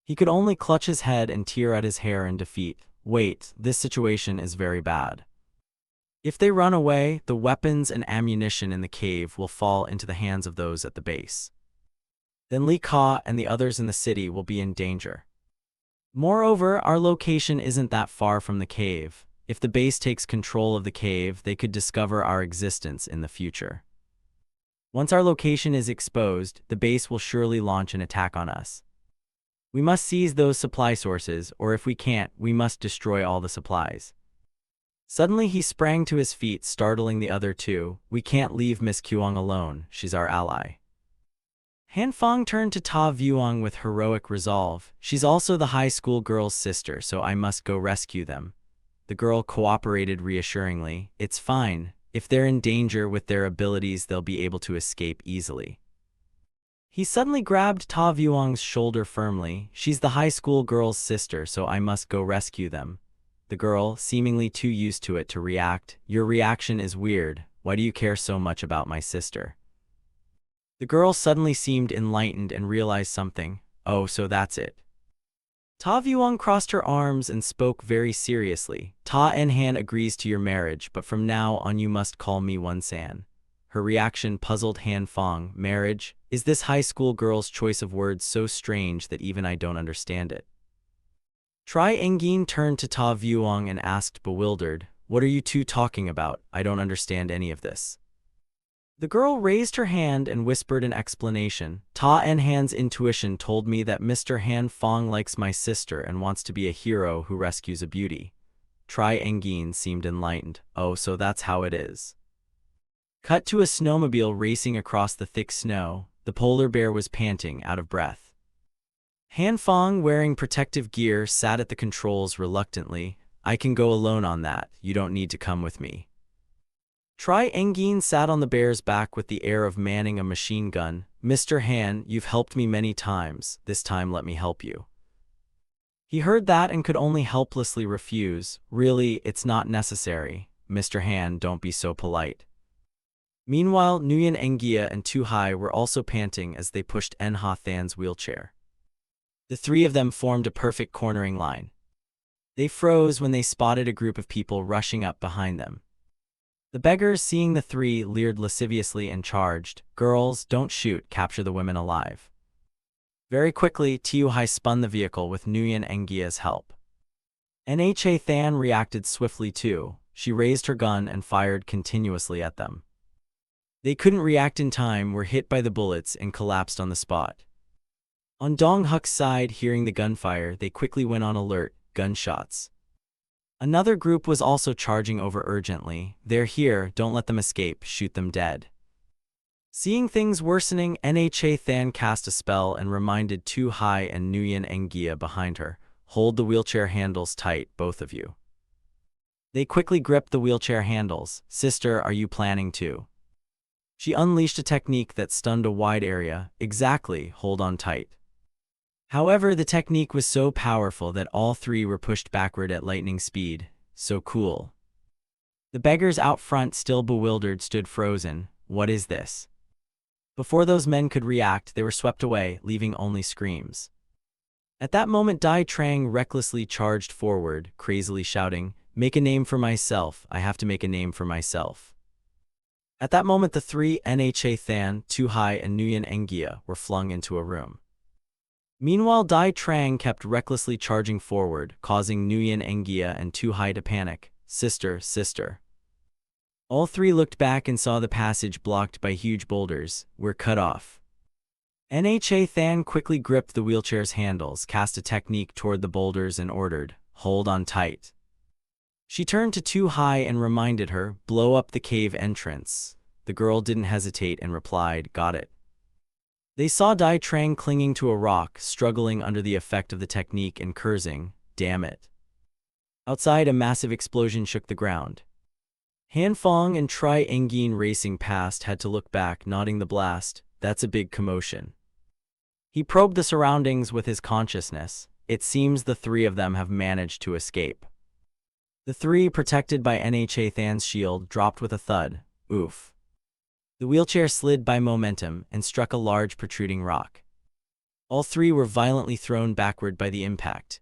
He could only clutch his head and tear at his hair in defeat. Wait, this situation is very bad. If they run away, the weapons and ammunition in the cave will fall into the hands of those at the base. Then Li Ka and the others in the city will be in danger. Moreover, our location isn't that far from the cave. If the base takes control of the cave, they could discover our existence in the future. Once our location is exposed, the base will surely launch an attack on us. We must seize those supply sources, or if we can't, we must destroy all the supplies. Suddenly he sprang to his feet, startling the other two. "We can't leave Miss Kuang alone, she's our ally." Han Fang turned to Ta Vuong with heroic resolve. "She's also the high school girl's sister, so I must go rescue them." The girl cooperated reassuringly. "It's fine. If they're in danger with their abilities, they'll be able to escape easily." He suddenly grabbed Ta Vuong's shoulder firmly. "She's the high school girl's sister, so I must go rescue them." The girl, seemingly too used to it to react. "Your reaction is weird. Why do you care so much about my sister?" The girl suddenly seemed enlightened and realized something. "Oh, so that's it." Ta Vuong crossed her arms and spoke very seriously. "Ta Nhan agrees to your marriage, but from now on you must call me Wan San." Her reaction puzzled Han Fang. "Marriage? Is this high school girl's choice of words so strange that even I don't understand it?" Tri Engin turned to Ta Vuong and asked, bewildered, "What are you two talking about? I don't understand any of this." The girl raised her hand and whispered an explanation. "Ta Nhan's intuition told me that Mr. Han Fang likes my sister and wants to be a hero who rescues a beauty." Tri Engin seemed enlightened. "Oh, so that's how it is." Cut to a snowmobile racing across the thick snow. The polar bear was panting, out of breath. Han Fang, wearing protective gear, sat at the controls reluctantly. "I can go alone on that. You don't need to come with me." Tri Engin sat on the bear's back with the air of manning a machine gun. "Mr. Han, you've helped me many times. This time let me help you." He heard that and could only helplessly refuse. "Really, it's not necessary. Mr. Han, don't be so polite." Meanwhile, Nguyen Ngia and Tu Hai were also panting as they pushed Nha Than's wheelchair. The three of them formed a perfect cornering line. They froze when they spotted a group of people rushing up behind them. The beggars, seeing the three, leered lasciviously and charged, "Girls, don't shoot, capture the women alive." Very quickly, Tiuhai spun the vehicle with Nguyen Ngia's help. Nha Than reacted swiftly too. She raised her gun and fired continuously at them. They couldn't react in time, were hit by the bullets, and collapsed on the spot. On Dong Huk's side, hearing the gunfire, they quickly went on alert, gunshots. Another group was also charging over urgently. "They're here, don't let them escape, shoot them dead." Seeing things worsening, Nha Than cast a spell and reminded Tu Hai and Nguyen Ngia behind her, "Hold the wheelchair handles tight, both of you." They quickly gripped the wheelchair handles. "Sister, are you planning to?" She unleashed a technique that stunned a wide area. "Exactly, hold on tight." However, the technique was so powerful that all three were pushed backward at lightning speed. So cool. The beggars out front, still bewildered, stood frozen. What is this? Before those men could react, they were swept away, leaving only screams. At that moment, Dai Trang recklessly charged forward, crazily shouting, "Make a name for myself, I have to make a name for myself." At that moment, the three, Nha Than, Tu Hai, and Nguyen Ngia, were flung into a room. Meanwhile, Dai Trang kept recklessly charging forward, causing Nguyen Ngia and Tu Hai to panic. "Sister, sister." All three looked back and saw the passage blocked by huge boulders. "We're cut off." Nha Than quickly gripped the wheelchair's handles, cast a technique toward the boulders, and ordered, "Hold on tight." She turned to Tu Hai and reminded her, "Blow up the cave entrance." The girl didn't hesitate and replied, "Got it." They saw Dai Trang clinging to a rock, struggling under the effect of the technique, and cursing, "Damn it." Outside, a massive explosion shook the ground. Han Fong and Tri Engin, racing past, had to look back, nodding the blast. "That's a big commotion." He probed the surroundings with his consciousness. It seems the three of them have managed to escape. The three, protected by Nha Than's shield, dropped with a thud. Oof. The wheelchair slid by momentum and struck a large protruding rock. All three were violently thrown backward by the impact.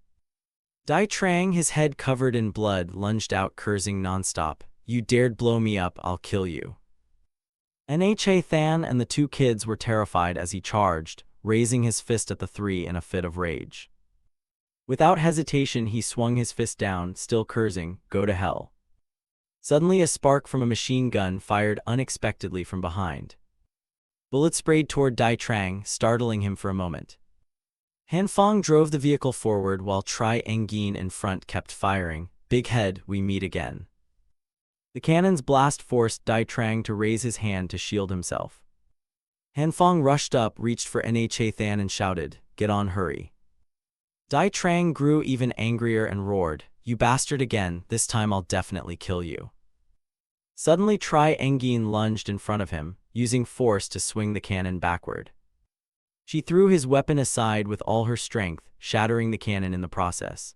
Dai Trang, his head covered in blood, lunged out, cursing nonstop, "You dared blow me up, I'll kill you." Nha Than and the two kids were terrified as he charged, raising his fist at the three in a fit of rage. Without hesitation, he swung his fist down, still cursing, "Go to hell." Suddenly, a spark from a machine gun fired unexpectedly from behind. Bullets sprayed toward Dai Trang, startling him for a moment. Han Fong drove the vehicle forward while Tri Engin in front kept firing. "Big head, we meet again." The cannon's blast forced Dai Trang to raise his hand to shield himself. Han Fong rushed up, reached for Nha Than, and shouted, "Get on, hurry." Dai Trang grew even angrier and roared, "You bastard, again, this time I'll definitely kill you." Suddenly, Tri Engin lunged in front of him, using force to swing the cannon backward. She threw his weapon aside with all her strength, shattering the cannon in the process.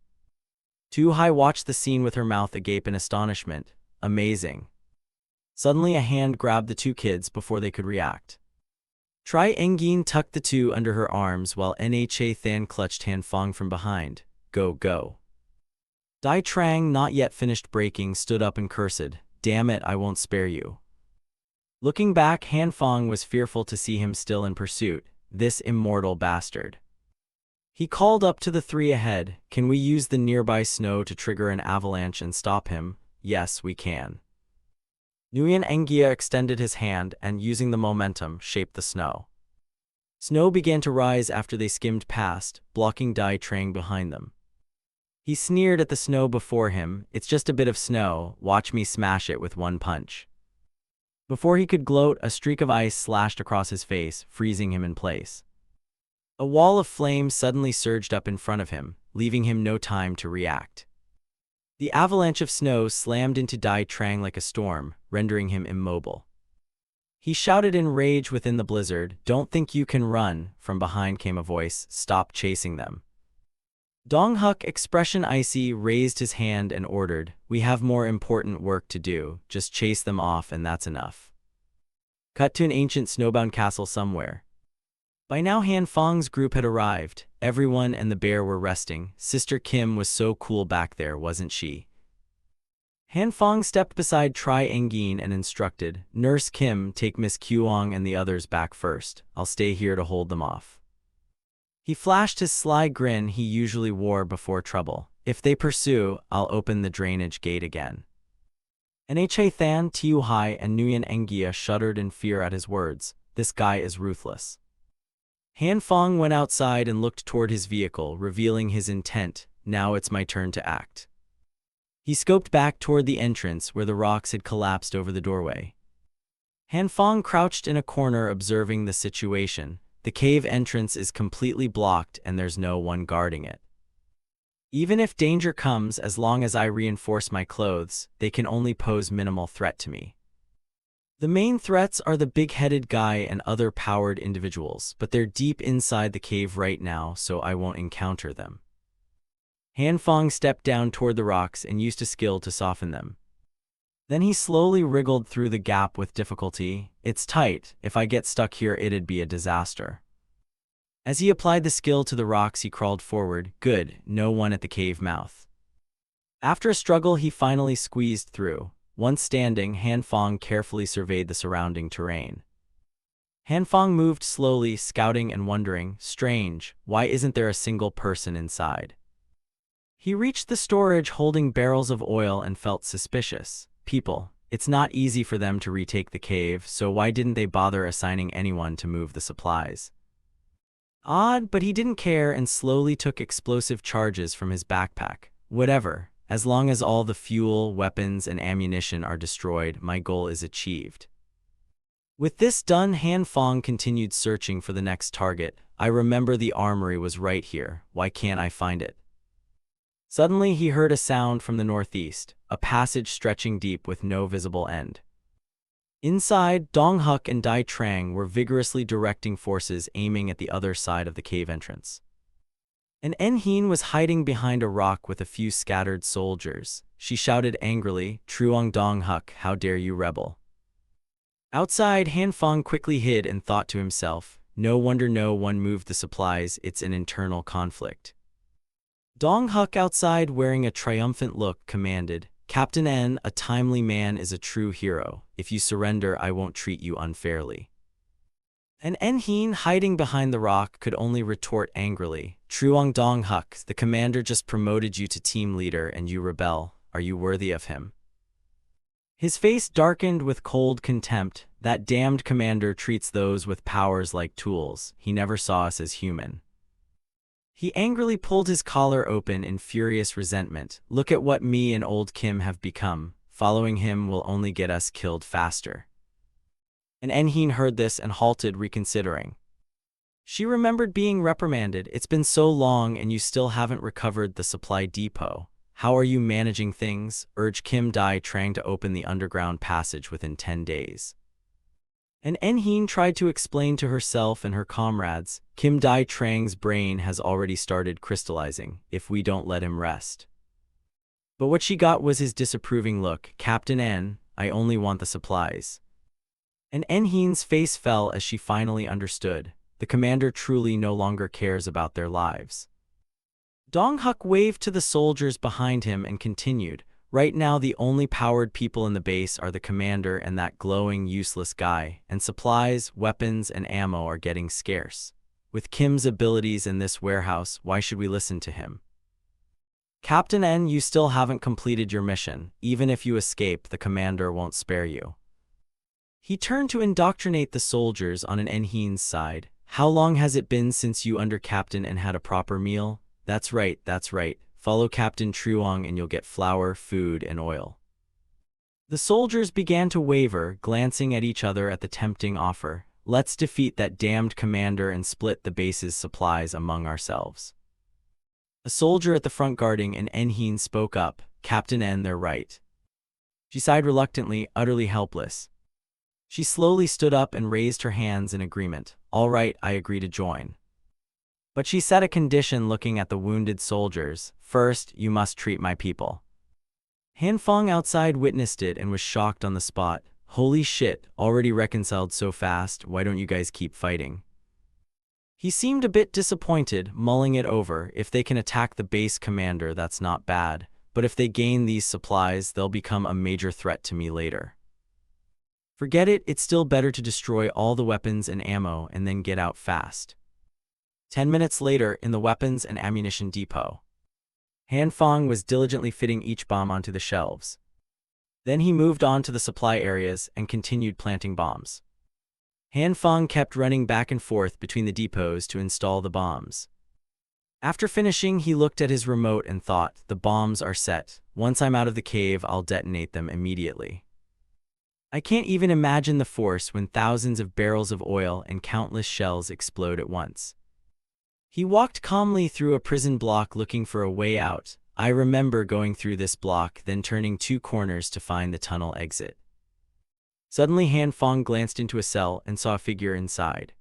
Tu Hai watched the scene with her mouth agape in astonishment. Amazing. Suddenly, a hand grabbed the two kids before they could react. Tri Engin tucked the two under her arms while Nha Than clutched Han Fong from behind. "Go, go." Dai Trang, not yet finished breaking, stood up and cursed, "Damn it, I won't spare you." Looking back, Han Fong was fearful to see him still in pursuit. This immortal bastard. He called up to the three ahead, "Can we use the nearby snow to trigger an avalanche and stop him?" "Yes, we can." Nguyen Ngia extended his hand and, using the momentum, shaped the snow. Snow began to rise after they skimmed past, blocking Dai Trang behind them. He sneered at the snow before him. "It's just a bit of snow, watch me smash it with one punch." Before he could gloat, a streak of ice slashed across his face, freezing him in place. A wall of flame suddenly surged up in front of him, leaving him no time to react. The avalanche of snow slammed into Dai Trang like a storm, rendering him immobile. He shouted in rage within the blizzard, "Don't think you can run." From behind came a voice, "Stop chasing them." Dong Huk, expression icy, raised his hand and ordered, "We have more important work to do, just chase them off and that's enough." Cut to an ancient snowbound castle somewhere. By now Han Fang's group had arrived. Everyone and the bear were resting. Sister Kim was so cool back there, wasn't she? Han Fang stepped beside Tri Engin and instructed, Nurse Kim, take Miss Kuang and the others back first. I'll stay here to hold them off. He flashed his sly grin he usually wore before trouble. If they pursue, I'll open the drainage gate again. Nha Than, Tiu Hai, and Nguyen Engia shuddered in fear at his words. This guy is ruthless. Han Fang went outside and looked toward his vehicle, revealing his intent. Now it's my turn to act. He scoped back toward the entrance where the rocks had collapsed over the doorway. Han Fang crouched in a corner observing the situation. The cave entrance is completely blocked and there's no one guarding it. Even if danger comes, as long as I reinforce my clothes, they can only pose minimal threat to me. The main threats are the big-headed guy and other powered individuals, but they're deep inside the cave right now, so I won't encounter them. Han Fang stepped down toward the rocks and used a skill to soften them. Then he slowly wriggled through the gap with difficulty. It's tight. If I get stuck here, it'd be a disaster. As he applied the skill to the rocks, he crawled forward. Good, no one at the cave mouth. After a struggle, he finally squeezed through. Once standing, Han Fang carefully surveyed the surrounding terrain. Han Fang moved slowly, scouting and wondering, strange, why isn't there a single person inside? He reached the storage holding barrels of oil and felt suspicious. People. It's not easy for them to retake the cave, so why didn't they bother assigning anyone to move the supplies? Odd, but he didn't care and slowly took explosive charges from his backpack. Whatever, as long as all the fuel, weapons, and ammunition are destroyed, my goal is achieved. With this done, Han Fang continued searching for the next target. I remember the armory was right here. Why can't I find it? Suddenly he heard a sound from the northeast, a passage stretching deep with no visible end. Inside, Dong Huk and Dai Trang were vigorously directing forces aiming at the other side of the cave entrance. An Enheen was hiding behind a rock with a few scattered soldiers. She shouted angrily, Truong Dong Huk, how dare you rebel? Outside, Han Fang quickly hid and thought to himself, no wonder no one moved the supplies, it's an internal conflict. Dong Huk outside, wearing a triumphant look, commanded, Captain N, a timely man is a true hero. If you surrender, I won't treat you unfairly. An Enheen hiding behind the rock could only retort angrily, Truong Dong Huk, the commander just promoted you to team leader and you rebel. Are you worthy of him? His face darkened with cold contempt. That damned commander treats those with powers like tools. He never saw us as human. He angrily pulled his collar open in furious resentment. Look at what me and old Kim have become. Following him will only get us killed faster. And Enheen heard this and halted, reconsidering. She remembered being reprimanded. It's been so long and you still haven't recovered the supply depot. How are you managing things? Urged Kim Dai Trang to open the underground passage within 10 days. And Enheen tried to explain to herself and her comrades, Kim Dai Trang's brain has already started crystallizing, if we don't let him rest. But what she got was his disapproving look. Captain N, I only want the supplies. And Enheen's face fell as she finally understood. The commander truly no longer cares about their lives. Dong Huk waved to the soldiers behind him and continued, right now the only powered people in the base are the commander and that glowing, useless guy, and supplies, weapons, and ammo are getting scarce. With Kim's abilities in this warehouse, why should we listen to him? Captain N, you still haven't completed your mission. Even if you escape, the commander won't spare you. He turned to indoctrinate the soldiers on an Enheen's side. How long has it been since you under Captain and had a proper meal? That's right, that's right. Follow Captain Truong and you'll get flour, food, and oil. The soldiers began to waver, glancing at each other at the tempting offer. Let's defeat that damned commander and split the base's supplies among ourselves. A soldier at the front guarding an Enheen spoke up. Captain N, they're right. She sighed reluctantly, utterly helpless. She slowly stood up and raised her hands in agreement. All right, I agree to join. But she set a condition, looking at the wounded soldiers. First, you must treat my people. Han Fang outside witnessed it and was shocked on the spot. Holy shit, already reconciled so fast, why don't you guys keep fighting? He seemed a bit disappointed, mulling it over. If they can attack the base commander, that's not bad, but if they gain these supplies, they'll become a major threat to me later. Forget it, it's still better to destroy all the weapons and ammo and then get out fast. 10 minutes later, in the weapons and ammunition depot, Han Fang was diligently fitting each bomb onto the shelves. Then he moved on to the supply areas and continued planting bombs. Han Fang kept running back and forth between the depots to install the bombs. After finishing, he looked at his remote and thought, the bombs are set. Once I'm out of the cave, I'll detonate them immediately. I can't even imagine the force when thousands of barrels of oil and countless shells explode at once. He walked calmly through a prison block looking for a way out. I remember going through this block, then turning 2 corners to find the tunnel exit. Suddenly Han Fang glanced into a cell and saw a figure inside.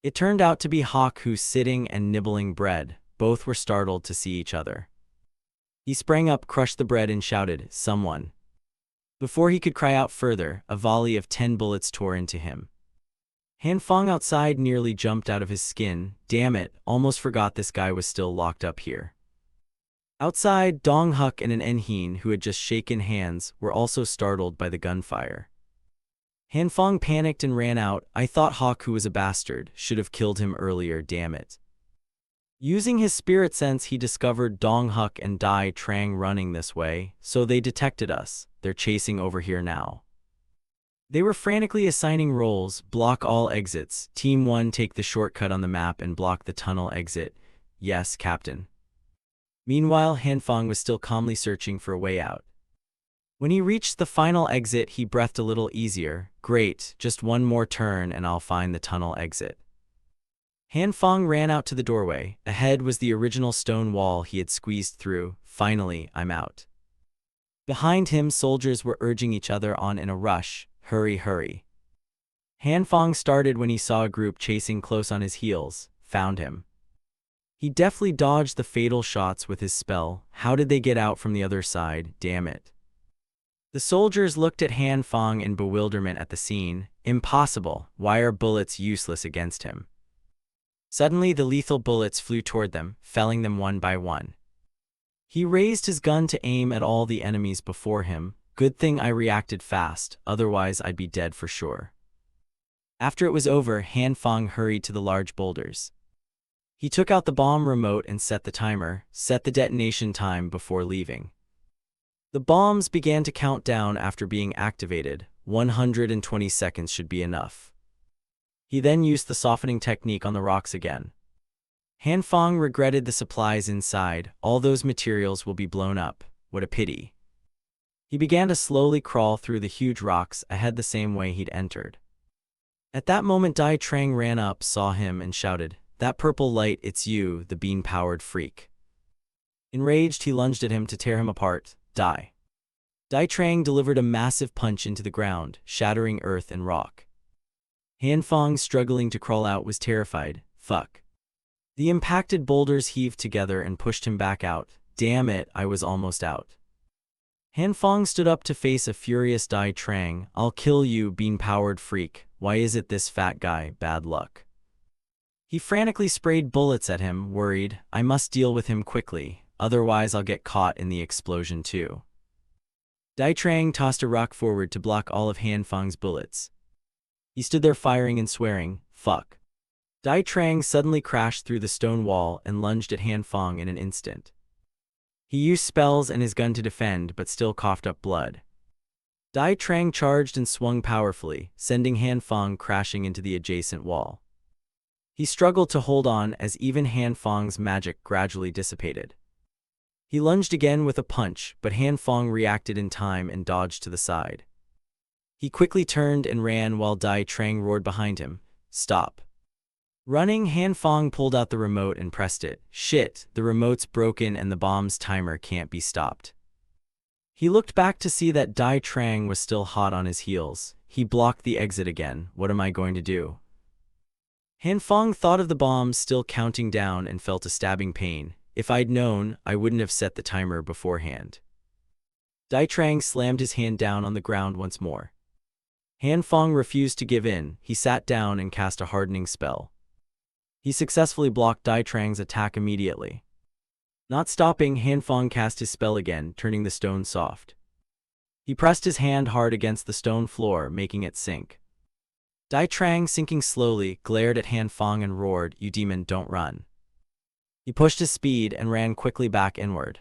It turned out to be Hawk, who's sitting and nibbling bread. Both were startled to see each other. He sprang up, crushed the bread and shouted, "Someone!" Before he could cry out further, a volley of 10 bullets tore into him. Han Fang outside nearly jumped out of his skin. Damn it, almost forgot this guy was still locked up here. Outside, Dong Huk and an Enheen, who had just shaken hands, were also startled by the gunfire. Han Fang panicked and ran out. I thought Hawk, who was a bastard, should have killed him earlier, damn it. Using his spirit sense, he discovered Dong Huk and Dai Trang running this way, so they detected us. They're chasing over here now. They were frantically assigning roles. Block all exits. Team 1, take the shortcut on the map and block the tunnel exit. Yes, Captain. Meanwhile, Han Fang was still calmly searching for a way out. When he reached the final exit, he breathed a little easier. Great, just one more turn and I'll find the tunnel exit. Han Fang ran out to the doorway. Ahead was the original stone wall he had squeezed through. Finally, I'm out. Behind him, soldiers were urging each other on in a rush. Hurry, hurry. Han Fang started when he saw a group chasing close on his heels. Found him. He deftly dodged the fatal shots with his spell. How did they get out from the other side? Damn it. The soldiers looked at Han Fang in bewilderment at the scene. Impossible. Why are bullets useless against him? Suddenly, the lethal bullets flew toward them, felling them one by one. He raised his gun to aim at all the enemies before him. Good thing I reacted fast, otherwise I'd be dead for sure. After it was over, Han Fang hurried to the large boulders. He took out the bomb remote and set the timer, set the detonation time before leaving. The bombs began to count down after being activated. 120 seconds should be enough. He then used the softening technique on the rocks again. Han Fang regretted the supplies inside. All those materials will be blown up. What a pity. He began to slowly crawl through the huge rocks ahead the same way he'd entered. At that moment, Dai Trang ran up, saw him, and shouted, "That purple light, it's you, the bean-powered freak." Enraged, he lunged at him to tear him apart. Dai Trang delivered a massive punch into the ground, shattering earth and rock. Han Fang, struggling to crawl out, was terrified. Fuck. The impacted boulders heaved together and pushed him back out. Damn it, I was almost out. Han Fang stood up to face a furious Dai Trang. I'll kill you, bean-powered freak. Why is it this fat guy? Bad luck. He frantically sprayed bullets at him, worried. I must deal with him quickly, otherwise I'll get caught in the explosion too. Dai Trang tossed a rock forward to block all of Han Fang's bullets. He stood there firing and swearing, fuck. Dai Trang suddenly crashed through the stone wall and lunged at Han Fang in an instant. He used spells and his gun to defend, but still coughed up blood. Dai Trang charged and swung powerfully, sending Han Fang crashing into the adjacent wall. He struggled to hold on as even Han Fang's magic gradually dissipated. He lunged again with a punch, but Han Fang reacted in time and dodged to the side. He quickly turned and ran while Dai Trang roared behind him, "Stop." Running, Han Fang pulled out the remote and pressed it. Shit, the remote's broken and the bomb's timer can't be stopped. He looked back to see that Dai Trang was still hot on his heels. He blocked the exit again. What am I going to do? Han Fang thought of the bombs still counting down and felt a stabbing pain. If I'd known, I wouldn't have set the timer beforehand. Dai Trang slammed his hand down on the ground once more. Han Fang refused to give in. He sat down and cast a hardening spell. He successfully blocked Dai Trang's attack immediately. Not stopping, Han Fang cast his spell again, turning the stone soft. He pressed his hand hard against the stone floor, making it sink. Dai Trang, sinking slowly, glared at Han Fang and roared, "You demon, don't run." He pushed his speed and ran quickly back inward.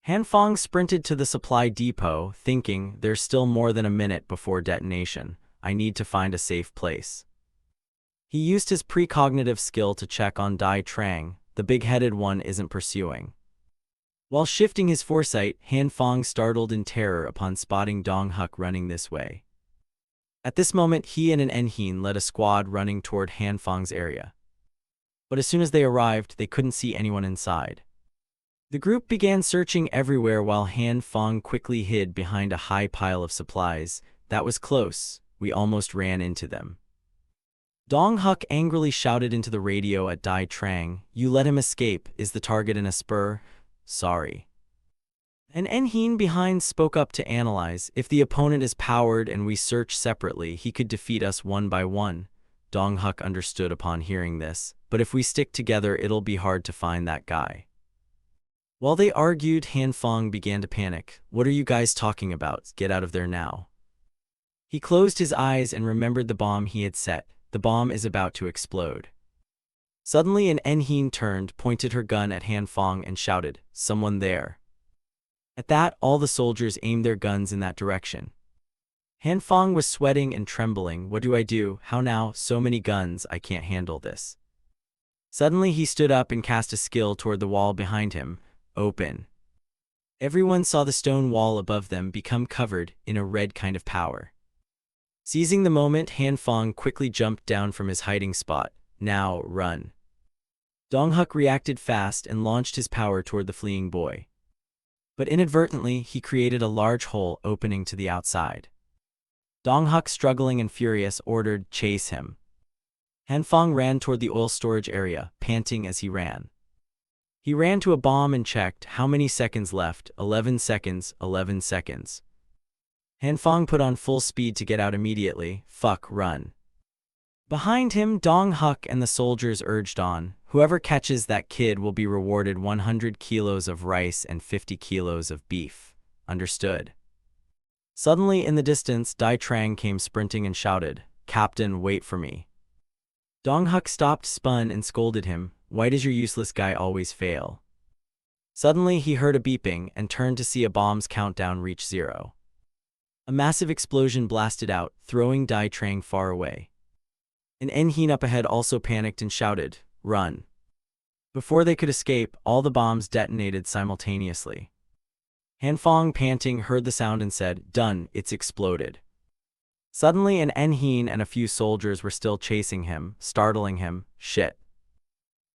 Han Fang sprinted to the supply depot, thinking, there's still more than a minute before detonation. I need to find a safe place. He used his precognitive skill to check on Dai Trang. The big-headed one isn't pursuing. While shifting his foresight, Han Fang startled in terror upon spotting Dong Huk running this way. At this moment, he and an Enhin led a squad running toward Han Fang's area. But as soon as they arrived, they couldn't see anyone inside. The group began searching everywhere while Han Fang quickly hid behind a high pile of supplies. That was close. We almost ran into them. Dong Huk angrily shouted into the radio at Dai Trang, "You let him escape. Is the target in a spur?" "Sorry." An Enhin behind spoke up to analyze. "If the opponent is powered and we search separately, he could defeat us one by one." Dong Huk understood upon hearing this, "But if we stick together, it'll be hard to find that guy." While they argued, Han Fang began to panic. "What are you guys talking about? Get out of there now." He closed his eyes and remembered the bomb he had set. The bomb is about to explode. Suddenly an Enhin turned, pointed her gun at Han Fang and shouted, "Someone there." At that, all the soldiers aimed their guns in that direction. Han Fang was sweating and trembling. "What do I do? How now? So many guns, I can't handle this." Suddenly he stood up and cast a skill toward the wall behind him. Open. Everyone saw the stone wall above them become covered in a red kind of power. Seizing the moment, Han Fang quickly jumped down from his hiding spot. "Now, run." Dong Huk reacted fast and launched his power toward the fleeing boy. But inadvertently, he created a large hole opening to the outside. Dong Huk, struggling and furious, ordered, "Chase him." Han Fang ran toward the oil storage area, panting as he ran. He ran to a bomb and checked. How many seconds left? 11 seconds, 11 seconds. Han Fang put on full speed to get out immediately. Fuck, run. Behind him, Dong Huk and the soldiers urged on. "Whoever catches that kid will be rewarded 100 kilos of rice and 50 kilos of beef. Understood?" Suddenly, in the distance, Dai Trang came sprinting and shouted, "Captain, wait for me." Dong Huk stopped, spun, and scolded him. "Why does your useless guy always fail?" Suddenly, he heard a beeping and turned to see a bomb's countdown reach 0. A massive explosion blasted out, throwing Dai Trang far away. An Enhin up ahead also panicked and shouted, "Run." Before they could escape, all the bombs detonated simultaneously. Han Fang, panting, heard the sound and said, "Done, it's exploded." Suddenly, an Enhin and a few soldiers were still chasing him, startling him. "Shit."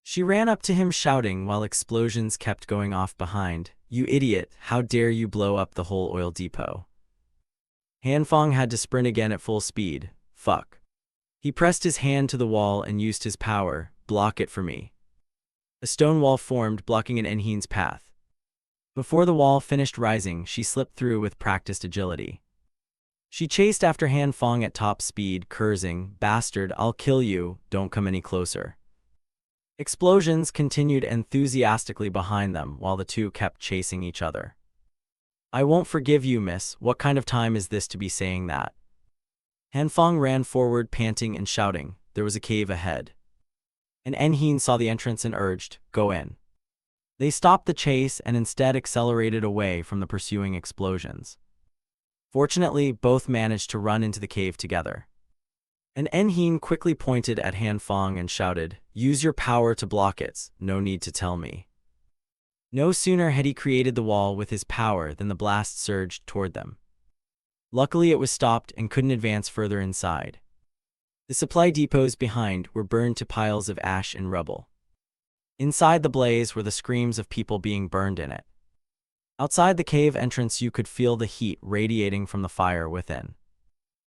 She ran up to him shouting while explosions kept going off behind. "You idiot, how dare you blow up the whole oil depot." Han Fang had to sprint again at full speed. Fuck. He pressed his hand to the wall and used his power. "Block it for me." A stone wall formed, blocking an Enhin's path. Before the wall finished rising, she slipped through with practiced agility. She chased after Han Fang at top speed, cursing, "Bastard, I'll kill you, don't come any closer." Explosions continued enthusiastically behind them while the two kept chasing each other. "I won't forgive you, miss. What kind of time is this to be saying that?" Han Fang ran forward, panting and shouting. There was a cave ahead. An Enhin saw the entrance and urged, "Go in." They stopped the chase and instead accelerated away from the pursuing explosions. Fortunately, both managed to run into the cave together. An Enhin quickly pointed at Han Fang and shouted, "Use your power to block it. No need to tell me." No sooner had he created the wall with his power than the blast surged toward them. Luckily, it was stopped and couldn't advance further inside. The supply depots behind were burned to piles of ash and rubble. Inside the blaze were the screams of people being burned in it. Outside the cave entrance, you could feel the heat radiating from the fire within.